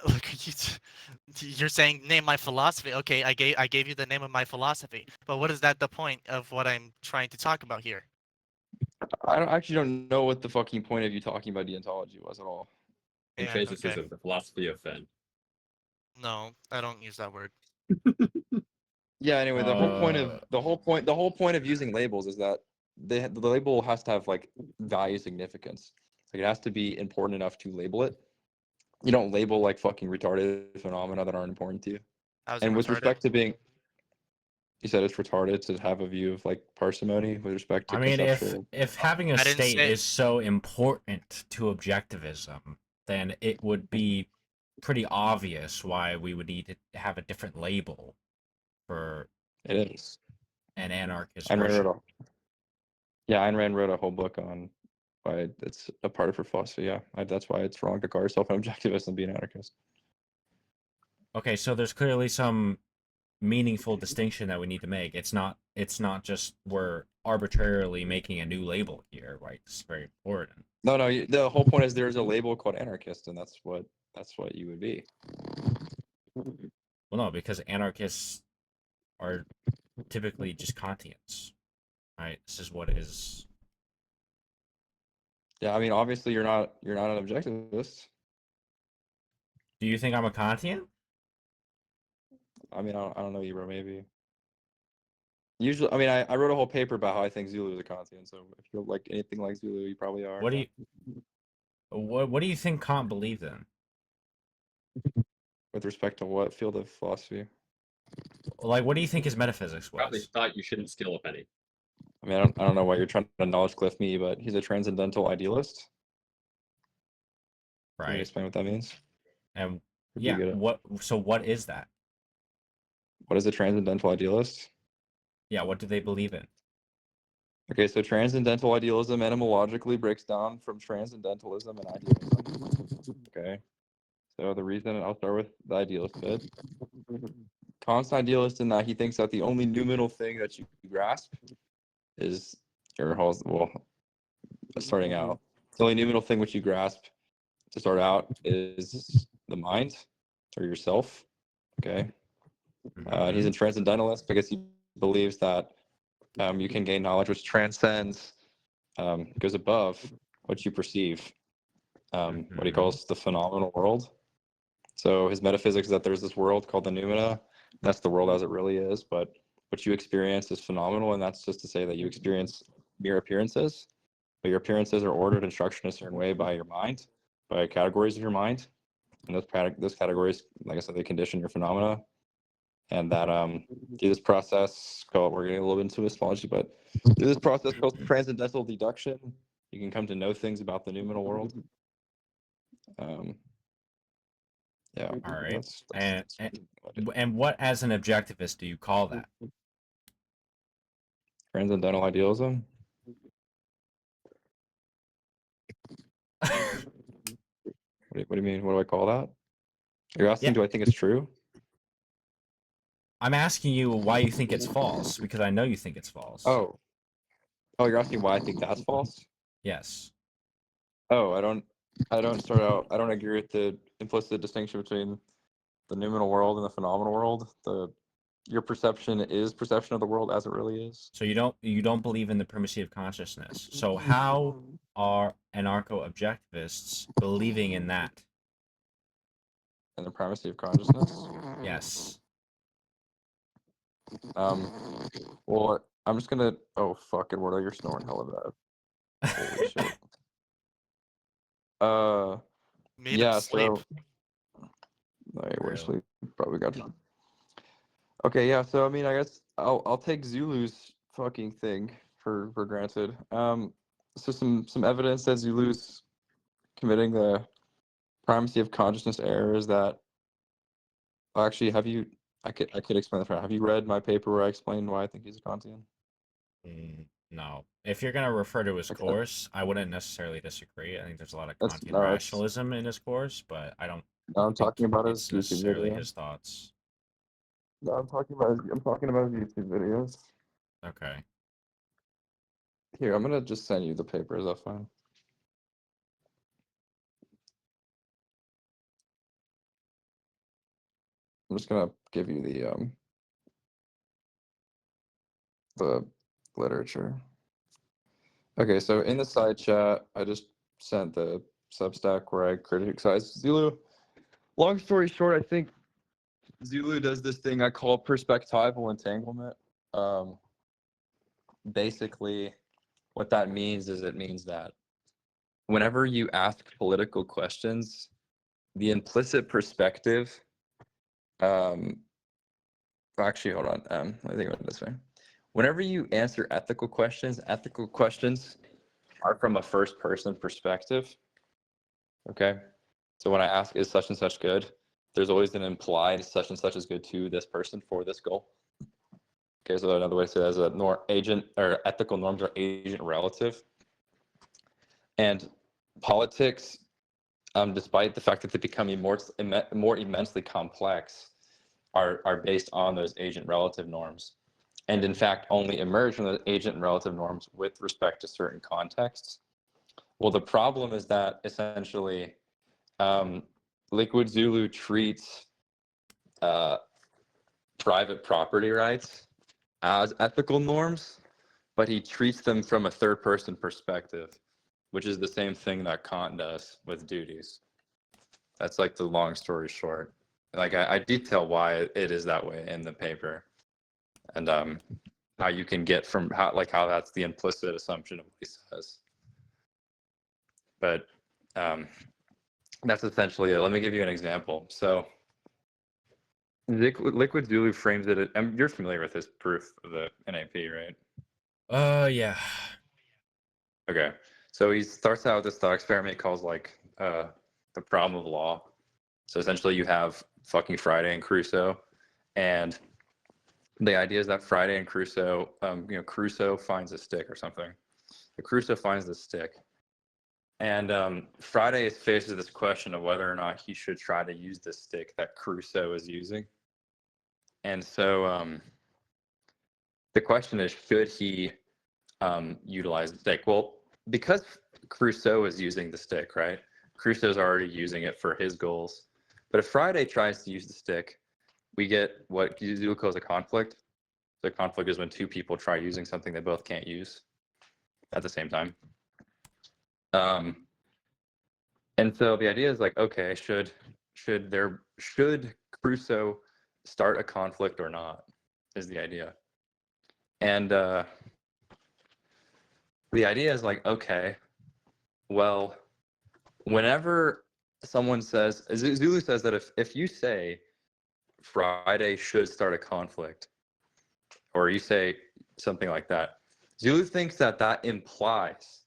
Look, you're saying name my philosophy. Okay, I gave you the name of my philosophy, but what is that the point of what I'm trying to talk about here? I don't know what the fucking point of you talking about deontology was at all. Yeah, Intrinsicism, okay. the philosophy of Fenn. No, I don't use that word. Yeah. Anyway, the whole point of using labels is that the label has to have like value significance. Like it has to be important enough to label it. You don't label like fucking retarded phenomena that aren't important to you. How's it And with retarded? respect to being, you said it's retarded to have a view of like parsimony with respect to I mean, conceptual. if having a I didn't state say- is so important to objectivism, then it would be pretty obvious why we would need to have a different label for It is. an anarchist Ayn Rand version. wrote Ayn Rand wrote a whole book on why it's a part of her philosophy. Yeah, that's why it's wrong to call yourself an objectivist and be an anarchist. Okay, so there's clearly some meaningful distinction that we need to make. It's not just we're arbitrarily making a new label here, right? It's very important. No, the whole point is there's a label called anarchist, and that's what you would be. Well, no, because anarchists are typically just Kantians, right? This is what is. Yeah, I mean, obviously you're not an objectivist. Do you think I'm a Kantian? I mean, I don't know you, bro. Maybe. Usually, I mean, I wrote a whole paper about how I think Zulu is a Kantian. So if you're like anything like Zulu, you probably are. What do you think Kant believed in? With respect to what field of philosophy? Like, what do you think his metaphysics was? Probably thought you shouldn't steal a penny. I mean, I don't know why you're trying to knowledge cliff me, but he's a transcendental idealist. Can you Right. explain what that means? And Or do you yeah, get it? what is that? What is a transcendental idealist? Yeah, what do they believe in? Okay, so transcendental idealism etymologically breaks down from transcendentalism and idealism. Okay. So the reason I'll start with the idealist bit. Kant's an idealist in that he thinks that the only noumenal thing that you grasp is your whole, well, starting out. The only noumenal thing which you grasp to start out is the mind or yourself. Okay. And he's a transcendentalist because he believes that you can gain knowledge which transcends, goes above what you perceive, what he calls the phenomenal world. So his metaphysics is that there's this world called the noumena. That's the world as it really is, but what you experience is phenomenal, and that's just to say that you experience mere appearances, but your appearances are ordered and structured in a certain way by your mind, by categories of your mind, and those categories, like I said, they condition your phenomena, and that through this process called, we're getting a little bit into astrology, but through this process called transcendental deduction, you can come to know things about the noumenal world. Yeah. All right. And what, as an objectivist, do you call that? Transcendental idealism. What do you mean? What do I call that? You're asking, do I think it's true? I'm asking you why you think it's false, because I know you think it's false. Oh, you're asking why I think that's false? Yes. Oh, I don't agree with the implicit distinction between the noumenal world and the phenomenal world. Your perception is perception of the world as it really is. So you don't believe in the primacy of consciousness. So how are anarcho-objectivists believing in that? And the primacy of consciousness? Yes. Well, I'm just gonna. Oh fuck, Eduardo, you're snoring hella bad. Holy shit. Yeah. So. No, we're asleep. Probably got you. Okay, yeah. So I mean, I guess I'll take Zulu's fucking thing for granted. So some evidence that Zulu's committing the primacy of consciousness error is that. Actually, have you? I could explain that. Have you read my paper where I explained why I think he's a Kantian? No. If you're gonna refer to his course, I wouldn't necessarily disagree. I think there's a lot of That's- Kantian no, it's- rationalism in his course, but I don't. No, I'm talking about his it's YouTube necessarily video. his thoughts. No, I'm talking about his YouTube videos. Okay. Here, I'm gonna just send you the paper. Is that fine? I'm just gonna give you the literature. Okay, so in the side chat, I just sent the Substack where I criticize Zulu. Long story short, I think Zulu does this thing I call perspectival entanglement. Basically, what that means is it means that whenever you ask political questions, the implicit perspective. Actually, hold on. Let me think about it this way. Whenever you answer ethical questions are from a first-person perspective. Okay, so when I ask, "Is such and such good?" there's always an implied such and such is good to this person for this goal. Okay, so another way to say that is a agent or ethical norms are agent relative. And politics, despite the fact that they become more immensely complex, are based on those agent relative norms. And in fact, only emerge from the agent relative norms with respect to certain contexts. Well, the problem is that essentially Liquid Zulu treats private property rights as ethical norms, but he treats them from a third person perspective, which is the same thing that Kant does with duties. That's like the long story short. Like I detail why it is that way in the paper, and how you can get from how that's the implicit assumption of what he says. But that's essentially it. Let me give you an example. So Liquid Zulu frames it. You're familiar with this proof of the NAP, right? Yeah. Okay. So he starts out with this thought experiment he calls the problem of law. So essentially you have fucking Friday and Crusoe, and the idea is that Friday and Crusoe, Crusoe finds a stick or something. The Crusoe finds the stick, and Friday faces this question of whether or not he should try to use the stick that Crusoe is using. And so the question is, should he utilize the stick? Well, because Crusoe is using the stick, right? Crusoe's already using it for his goals. But if Friday tries to use the stick, we get what Zulu calls a conflict. The conflict is when two people try using something they both can't use at the same time. And so the idea is like, okay, should Crusoe start a conflict or not? Is the idea. And the idea is like, okay, well, whenever someone says, Zulu says that if you say Friday should start a conflict, or you say something like that, Zulu thinks that that implies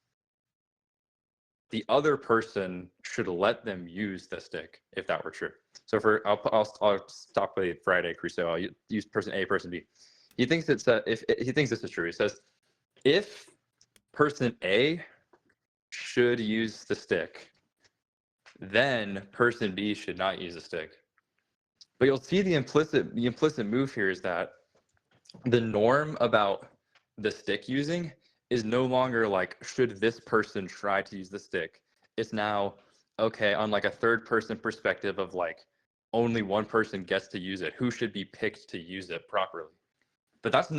the other person should let them use the stick, if that were true. So I'll stop with Friday Crusoe. I'll use person A, person B. He thinks it's if he thinks this is true. He says if person A should use the stick, then person B should not use the stick. But you'll see the implicit move here is that the norm about the stick using is no longer like, should this person try to use the stick? It's now, okay, on like a third person perspective of like, only one person gets to use it. Who should be picked to use it properly? But that's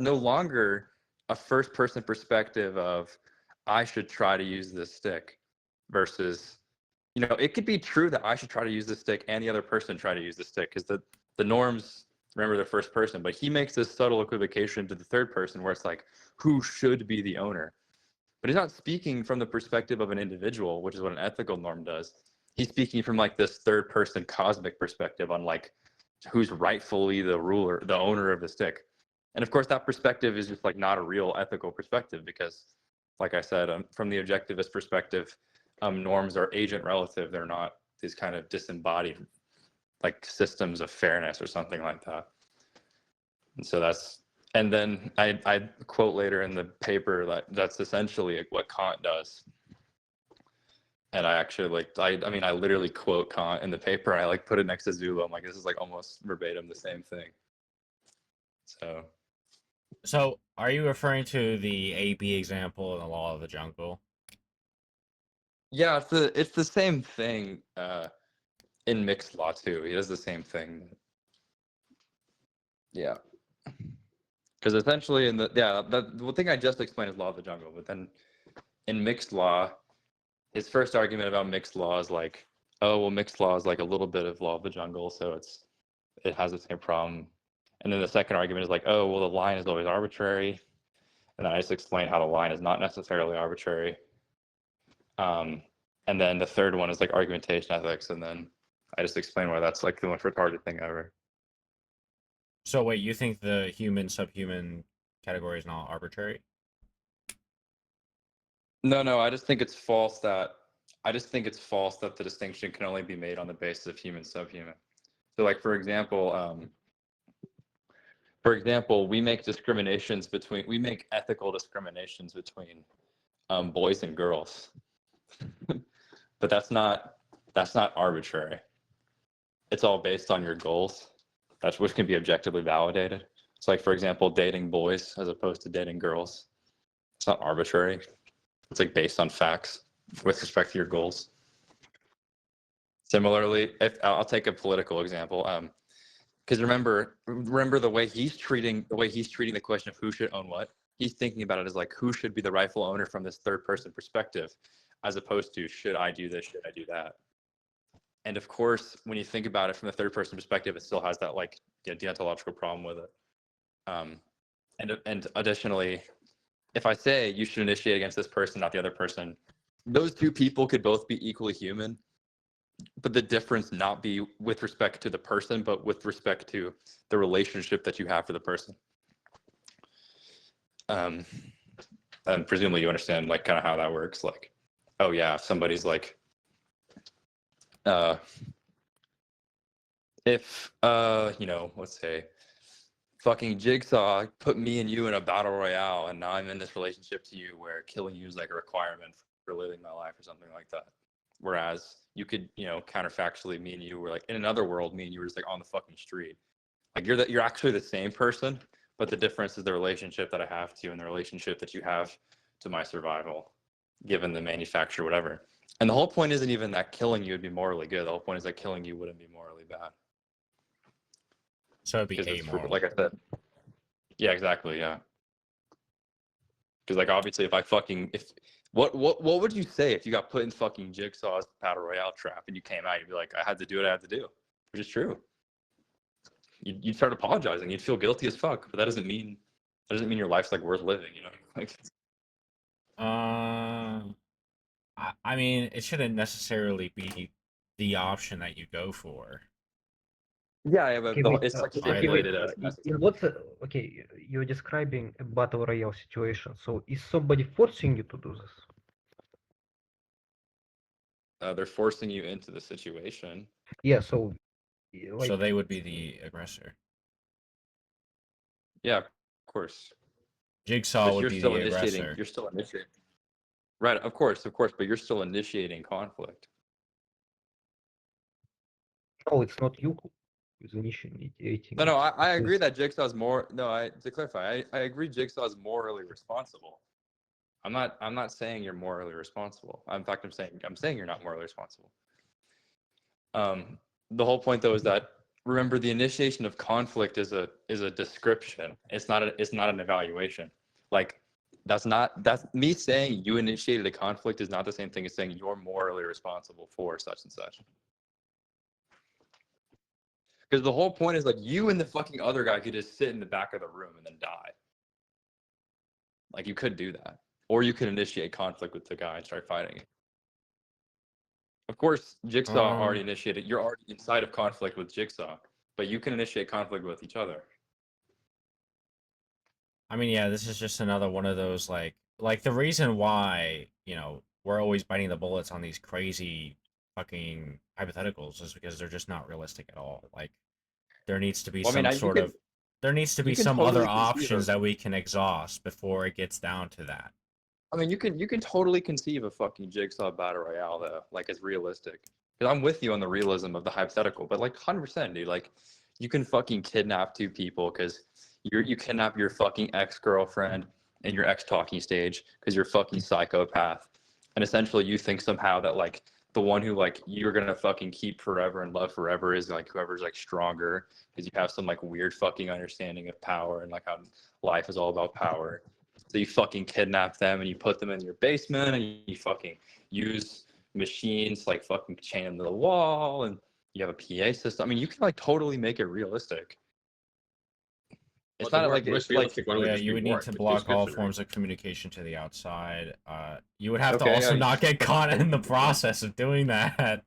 no longer a first person perspective of, I should try to use this stick versus, it could be true that I should try to use the stick and the other person try to use the stick because the norms remember the first person, but he makes this subtle equivocation to the third person where it's like, who should be the owner? But he's not speaking from the perspective of an individual, which is what an ethical norm does. He's speaking from like this third person cosmic perspective on like who's rightfully the ruler, the owner of the stick. And of course, that perspective is just like not a real ethical perspective because, like I said, from the objectivist perspective, norms are agent relative. They're not these kind of disembodied like systems of fairness or something like that. And so and then I quote later in the paper that's essentially what Kant does. And I actually I literally quote Kant in the paper. I put it next to Zulu. I'm like, this is like almost verbatim the same thing. So are you referring to the AB example in the Law of the Jungle? Yeah, it's the same thing in mixed law too. He does the same thing. Yeah. Because essentially the thing I just explained is Law of the Jungle, but then in mixed law, his first argument about mixed law is like, oh, well, mixed law is like a little bit of Law of the Jungle, so it has the same problem. And then the second argument is like, oh, well, the line is always arbitrary. And then I just explain how the line is not necessarily arbitrary. And then the third one is like argumentation ethics, and then I just explain why that's like the most retarded thing ever. So wait, you think the human subhuman category is not arbitrary? No, I just think it's false that the distinction can only be made on the basis of human subhuman. So like for example, we make ethical discriminations between boys and girls. But that's not arbitrary. It's all based on your goals. That's which can be objectively validated. It's like, for example, dating boys as opposed to dating girls. It's not arbitrary. It's like based on facts with respect to your goals. Similarly, I'll take a political example. Because remember the way he's treating the question of who should own what. He's thinking about it as like, who should be the rightful owner from this third person perspective, as opposed to should I do this, should I do that. And of course, when you think about it from the third person perspective, it still has that like deontological problem with it. And additionally, if I say you should initiate against this person, not the other person, those two people could both be equally human, but the difference not be with respect to the person, but with respect to the relationship that you have for the person. And presumably you understand like kind of how that works. Like, oh yeah, if somebody's like, if let's say fucking Jigsaw put me and you in a battle royale and now I'm in this relationship to you where killing you is like a requirement for living my life or something like that. Whereas you could, counterfactually, me and you were like in another world, me and you were just like on the fucking street. Like you're actually the same person, but the difference is the relationship that I have to you and the relationship that you have to my survival, given the manufacturer, whatever. And the whole point isn't even that killing you would be morally good. The whole point is that killing you wouldn't be morally bad. So it'd be Because amoral. like I said. Yeah, exactly. Yeah. Because like obviously, what would you say if you got put in fucking Jigsaw's battle royale trap and you came out? You'd be like, I had to do what I had to do, which is true. You'd start apologizing. You'd feel guilty as fuck, but that doesn't mean your life's like worth living. You know, like. I mean, it shouldn't necessarily be the option that you go for. Yeah, but Okay, wait, it's like okay, wait. stipulated as In what? Okay, you're describing a battle royale situation. So is somebody forcing you to do this? they're forcing you into the situation. Yeah. So, like, So they would be the aggressor. Yeah, of course. Jigsaw But would you're be still the initiating. aggressor. You're still initiating. Right, of course, but you're still initiating conflict. no, it's not you who's initiating. No, it. I It agree is- that Jigsaw's more. No, to clarify, I agree Jigsaw's morally responsible. I'm not saying you're morally responsible. In fact, I'm saying you're not morally responsible. The whole point though is that remember the initiation of conflict is a description. It's not an evaluation. Like that's me saying you initiated a conflict is not the same thing as saying you're morally responsible for such and such. Because the whole point is like you and the fucking other guy could just sit in the back of the room and then die. Like you could do that. Or you could initiate conflict with the guy and start fighting. Of course, Jigsaw already initiated. You're already inside of conflict with Jigsaw, but you can initiate conflict with each other. I mean, yeah, this is just another one of those like the reason why, we're always biting the bullets on these crazy fucking hypotheticals is because they're just not realistic at all. Like there needs to be some sort of other options that we can exhaust before it gets down to that. I mean, you can totally conceive of fucking Jigsaw battle royale though, like it's realistic. Because I'm with you on the realism of the hypothetical, but like 100%, dude. Like you can fucking kidnap two people because you kidnap your fucking ex-girlfriend in your ex-talking stage because you're a fucking psychopath, and essentially you think somehow that like the one who like you're gonna fucking keep forever and love forever is like whoever's like stronger because you have some like weird fucking understanding of power and like how life is all about power. So you fucking kidnap them and you put them in your basement and you fucking use machines like fucking chain them to the wall and you have a PA system. I mean, you can like totally make it realistic. It's not like it's like You would need to block all forms of communication to the outside. You would have to Okay, also yeah. not get caught in the process of doing that.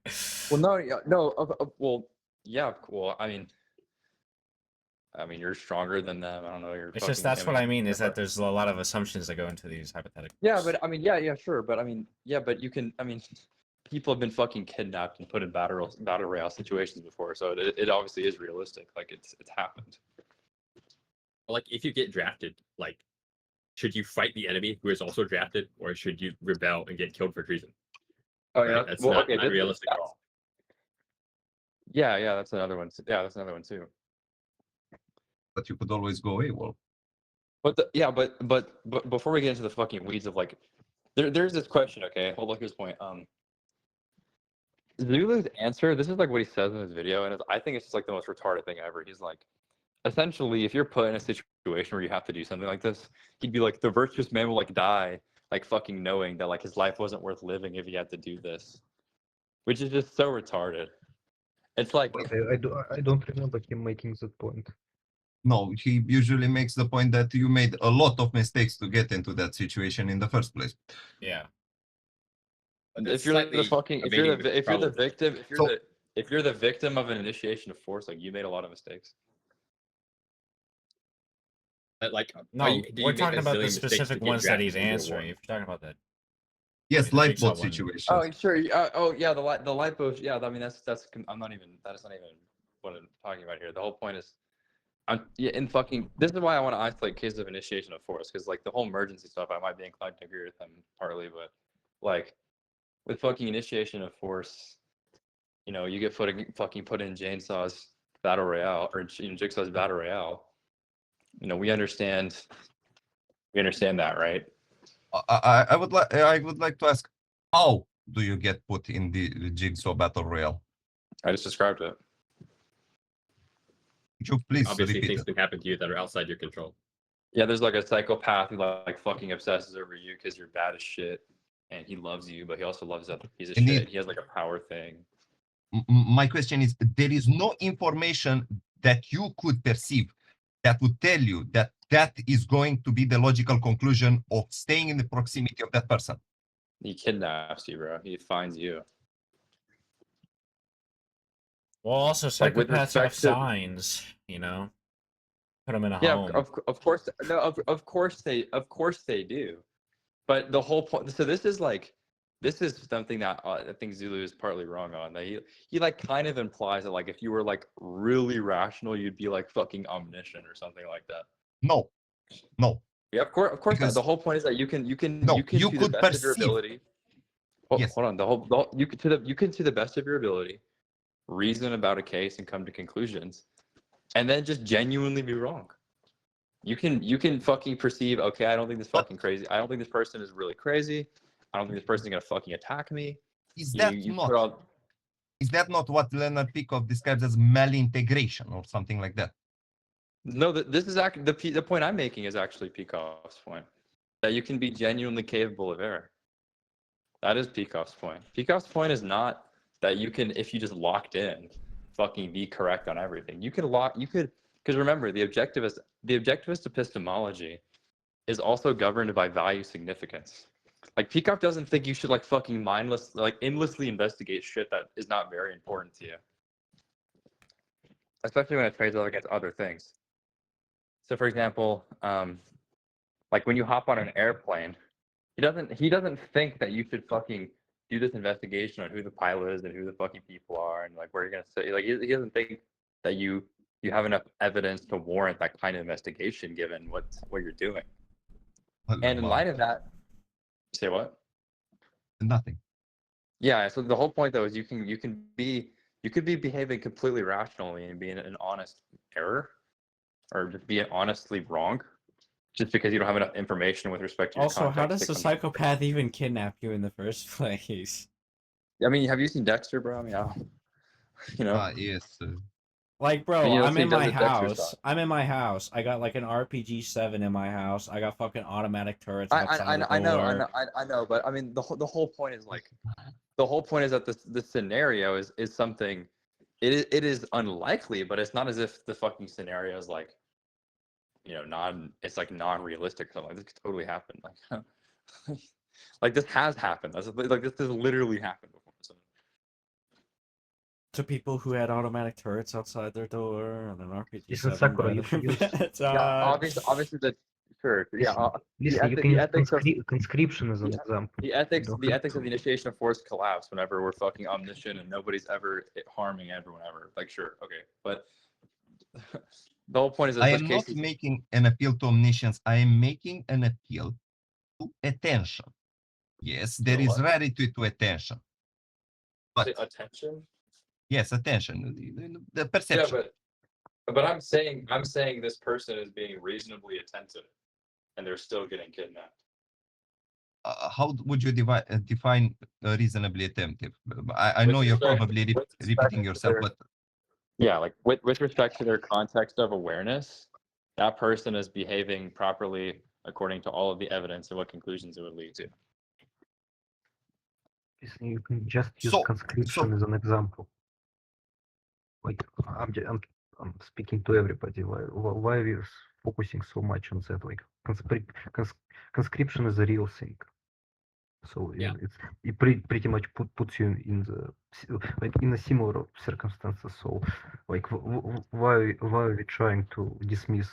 Well, well, yeah, well, I mean, you're stronger than them. I don't know. It's just that's what I mean is that there's a lot of assumptions that go into these hypotheticals. Yeah, but I mean, yeah, sure, but I mean, yeah, but you can. I mean, people have been fucking kidnapped and put in battle royale situations before, so it obviously is realistic. Like it's happened. Like if you get drafted, like should you fight the enemy who is also drafted, or should you rebel and get killed for treason? Oh yeah, That's well, not okay, realistic at all. Yeah, that's another one. Yeah, that's another one too. But you could always go AWOL. But before we get into the fucking weeds of like, there's this question. Okay, hold on. Here's the point. Zulu's answer. This is like what he says in his video, and I think it's just like the most retarded thing ever. He's like, essentially, if you're put in a situation where you have to do something like this, he'd be like, the virtuous man will like die, like fucking knowing that like his life wasn't worth living if he had to do this, which is just so retarded. It's like I don't remember him making that point. No, he usually makes the point that you made a lot of mistakes to get into that situation in the first place. Yeah. If you're the fucking, if you're the victim, if you're the victim of an initiation of force, like you made a lot of mistakes. Like no, we're talking about the specific ones that he's answering. If you're talking about that. Yes, lifeboat situation. Oh sure. Oh yeah, the lifeboat. Yeah, I mean that's I'm not even. That is not even what I'm talking about here. The whole point is, this is why I want to isolate cases of initiation of force, because like the whole emergency stuff, I might be inclined to agree with him partly, but like with fucking initiation of force, you get fucking put in Jane Saw's battle royale or in Jigsaw's battle royale, you know, we understand that, right? I would like to ask, how do you get put in the Jigsaw battle royale? I just described it. Could you please Obviously, repeat things it? can happen to you that are outside your control. Yeah, there's like a psychopath who like fucking obsesses over you because you're bad as shit, and he loves you, but he also loves other piece of Indeed. shit. He has like a power thing. My question is, there is no information that you could perceive that would tell you that that is going to be the logical conclusion of staying in the proximity of that person. He kidnaps you, bro. He finds you. Well, also Like, with psychopaths have respect to- signs, you know. Put them in a Yeah, home. of course. No, of course they do. But the whole point. So this is something that I think Zulu is partly wrong on. That he like kind of implies that like if you were like really rational, you'd be like fucking omniscient or something like that. No. Yeah, of course not. Because- The whole point is that you can you to the could best of your perceive. ability. Yes. Hold on. You can to the best of your ability reason about a case and come to conclusions, and then just genuinely be wrong. You can fucking perceive, okay, I don't think this fucking crazy. I don't think this person is really crazy. I don't think this person's gonna fucking attack me. Is that not what Leonard Peikoff describes as malintegration or something like that? No, this is actually the point I'm making is actually Peikoff's point. That you can be genuinely capable of error. That is Peikoff's point. Peikoff's point is not that you can, if you just locked in, fucking be correct on everything. You could, because remember, the objectivist epistemology is also governed by value significance. Like Peikoff doesn't think you should like fucking endlessly investigate shit that is not very important to you. Especially when it trades out against other things. So for example, like when you hop on an airplane, he doesn't think that you should fucking do this investigation on who the pilot is and who the fucking people are and like where you're gonna sit. Like he doesn't think that you have enough evidence to warrant that kind of investigation given what you're doing. And in light of that, say what? Nothing. Yeah. So the whole point though is you could be behaving completely rationally and being an honest error, or just being honestly wrong, just because you don't have enough information with respect to your Also, how context does a psychopath even kidnap you in the first place? I mean, have you seen Dexter, bro? I mean, you know. Yes. Like, bro, But, you know, I'm so he in does my the Dexter house. stuff. I'm in my house. I got like an RPG-7 in my house. I got fucking automatic turrets outside I the door. know, but I mean, the whole point is like, the whole point is that the scenario is something. It is unlikely, but it's not as if the fucking scenario is like, you know, it's like non-realistic. Something like this could totally happen. Like, like this has happened. Like this has literally happened before. So. To people who had automatic turrets outside their door and an Listen, RPG-7 Sakura, by you can use. Obviously that. Sure. Yeah. Listen, you can use conscription as an example. The ethics of the initiation of force collapse whenever we're fucking omniscient and nobody's ever harming everyone ever. Like, sure, okay, but the whole point is that I such am not cases. making an appeal to omniscience. I am making an appeal to attention. Yes, there is rarity to attention. But attention? Yes, attention. The perception. Yeah, but I'm saying this person is being reasonably attentive, and they're still getting kidnapped. How would you define reasonably attentive? I know you're probably repeating yourself, but yeah, like with respect to their context of awareness, that person is behaving properly according to all of the evidence and what conclusions it would lead to. Listen, you can just use conscription as an example. Like I'm speaking to everybody. Why are we focusing so much on that? Like conscription is a real thing. So Yeah. it pretty much puts you in a similar circumstances. So like why are we trying to dismiss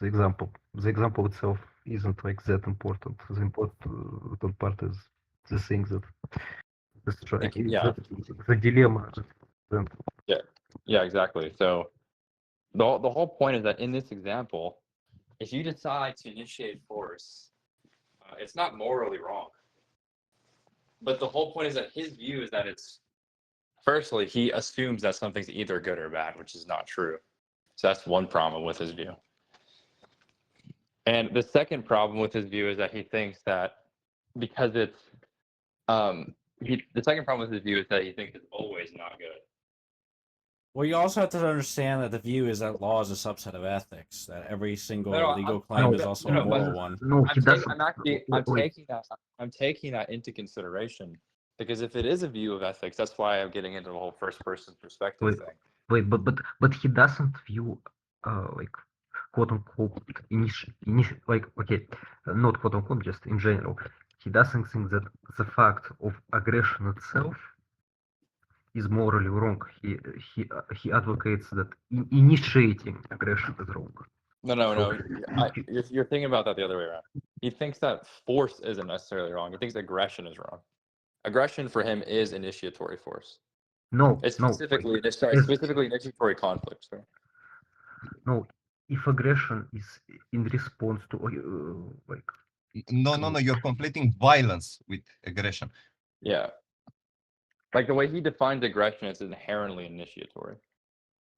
the example? The example itself isn't like that important. The important part is the thing that the dilemma. Yeah, exactly. So the whole point is that in this example, if you decide to initiate force, it's not morally wrong. But the whole point is that his view is that it's Firstly, he assumes that something's either good or bad, which is not true. So that's one problem with his view. And the second problem with his view is that he thinks that because it's the second problem with his view is that he thinks it's always not good. Well, you also have to understand that the view is that law is a subset of ethics. That every single legal I'm- claim is also a moral one. I'm taking that into consideration because if it is a view of ethics, that's why I'm getting into the whole first-person perspective thing. Wait, but he doesn't view like quote unquote like okay, not quote unquote, just in general. He doesn't think that the fact of aggression itself is morally wrong. He advocates that initiating aggression is wrong. No. You're thinking about that the other way around. He thinks that force isn't necessarily wrong. He thinks aggression is wrong. Aggression for him is initiatory force. No, It's no. specifically specifically initiatory conflict. Sorry. No, if aggression is in response to like. No. You're conflating violence with aggression. Yeah. Like the way he defines aggression is inherently initiatory.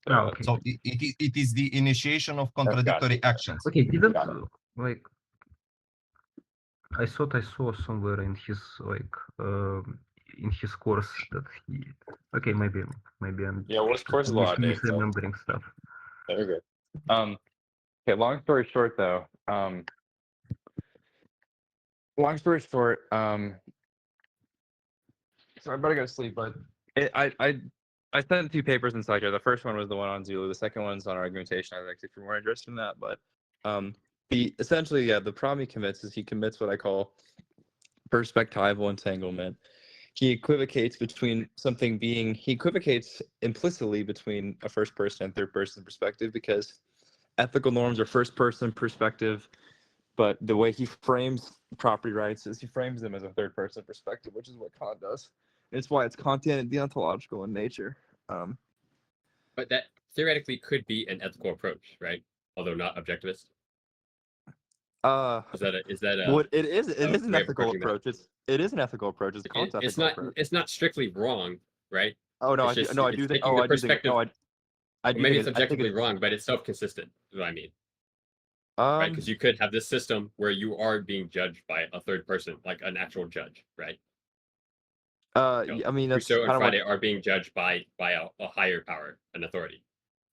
So, okay. So it is the initiation of contradictory actions. Okay, didn't like I thought I saw somewhere in his in his course that he okay maybe I'm what's course law? Misremembering stuff. Very good. Okay. Long story short, though. Long story short. So I better go to sleep, but I sent 2 papers inside here. The first one was the one on Zulu. The second one's on argumentation. I was actually more interested in that, but the problem he commits is he commits what I call perspectival entanglement. He equivocates implicitly between a first person and third person perspective because ethical norms are first person perspective, but the way he frames property rights is he frames them as a third person perspective, which is what Kant does. It's why it's Kantian and deontological in nature. But that theoretically could be an ethical approach, right? Although not objectivist. Is that a? Well, it is an ethical approach. It is an ethical approach. It's a Kant's ethical approach. It's not strictly wrong, right? Oh no, I do think. Oh, I do think. No, maybe it's objectively wrong, but it's self-consistent. Is what I mean. Right, because you could have this system where you are being judged by a third person, like an actual judge, right? I mean, that's Rousseau and kind of Friday are being judged by a higher power, an authority.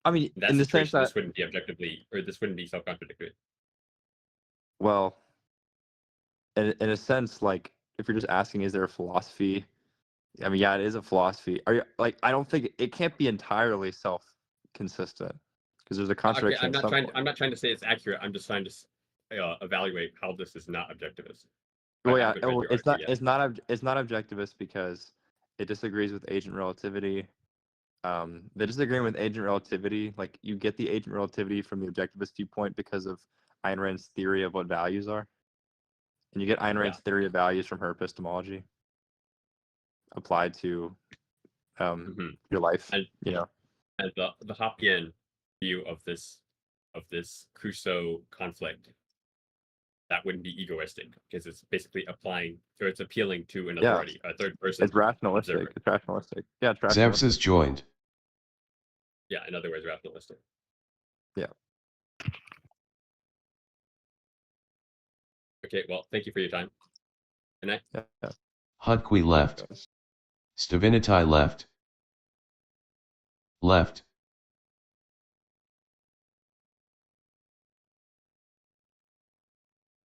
I mean, in that in the situation, sense that this wouldn't be objectively, or this wouldn't be self-contradictory. well, in a sense, like if you're just asking, is there a philosophy? I mean, yeah, it is a philosophy. Are you like? I don't think it can't be entirely self-consistent because there's a contradiction. Okay, I'm not trying to say it's accurate. I'm just trying to evaluate how this is not objectivist. Well, yeah, it's not objectivist because it disagrees with agent relativity. The disagreement with agent relativity, like you get the agent relativity from the objectivist viewpoint because of Ayn Rand's theory of what values are, and you get Ayn Rand's theory of values from her epistemology applied to your life. And and the Hoppian view of this Crusoe conflict, that wouldn't be egoistic because it's basically it's appealing to an authority, a third person. It's rationalistic. observer. It's rationalistic. Yeah, it's Zeus rationalistic. is joined. Yeah, in other words, rationalistic. Yeah. Okay, well, thank you for your time. Good night. Yeah. Hudqui left. Stavinitai left. Left.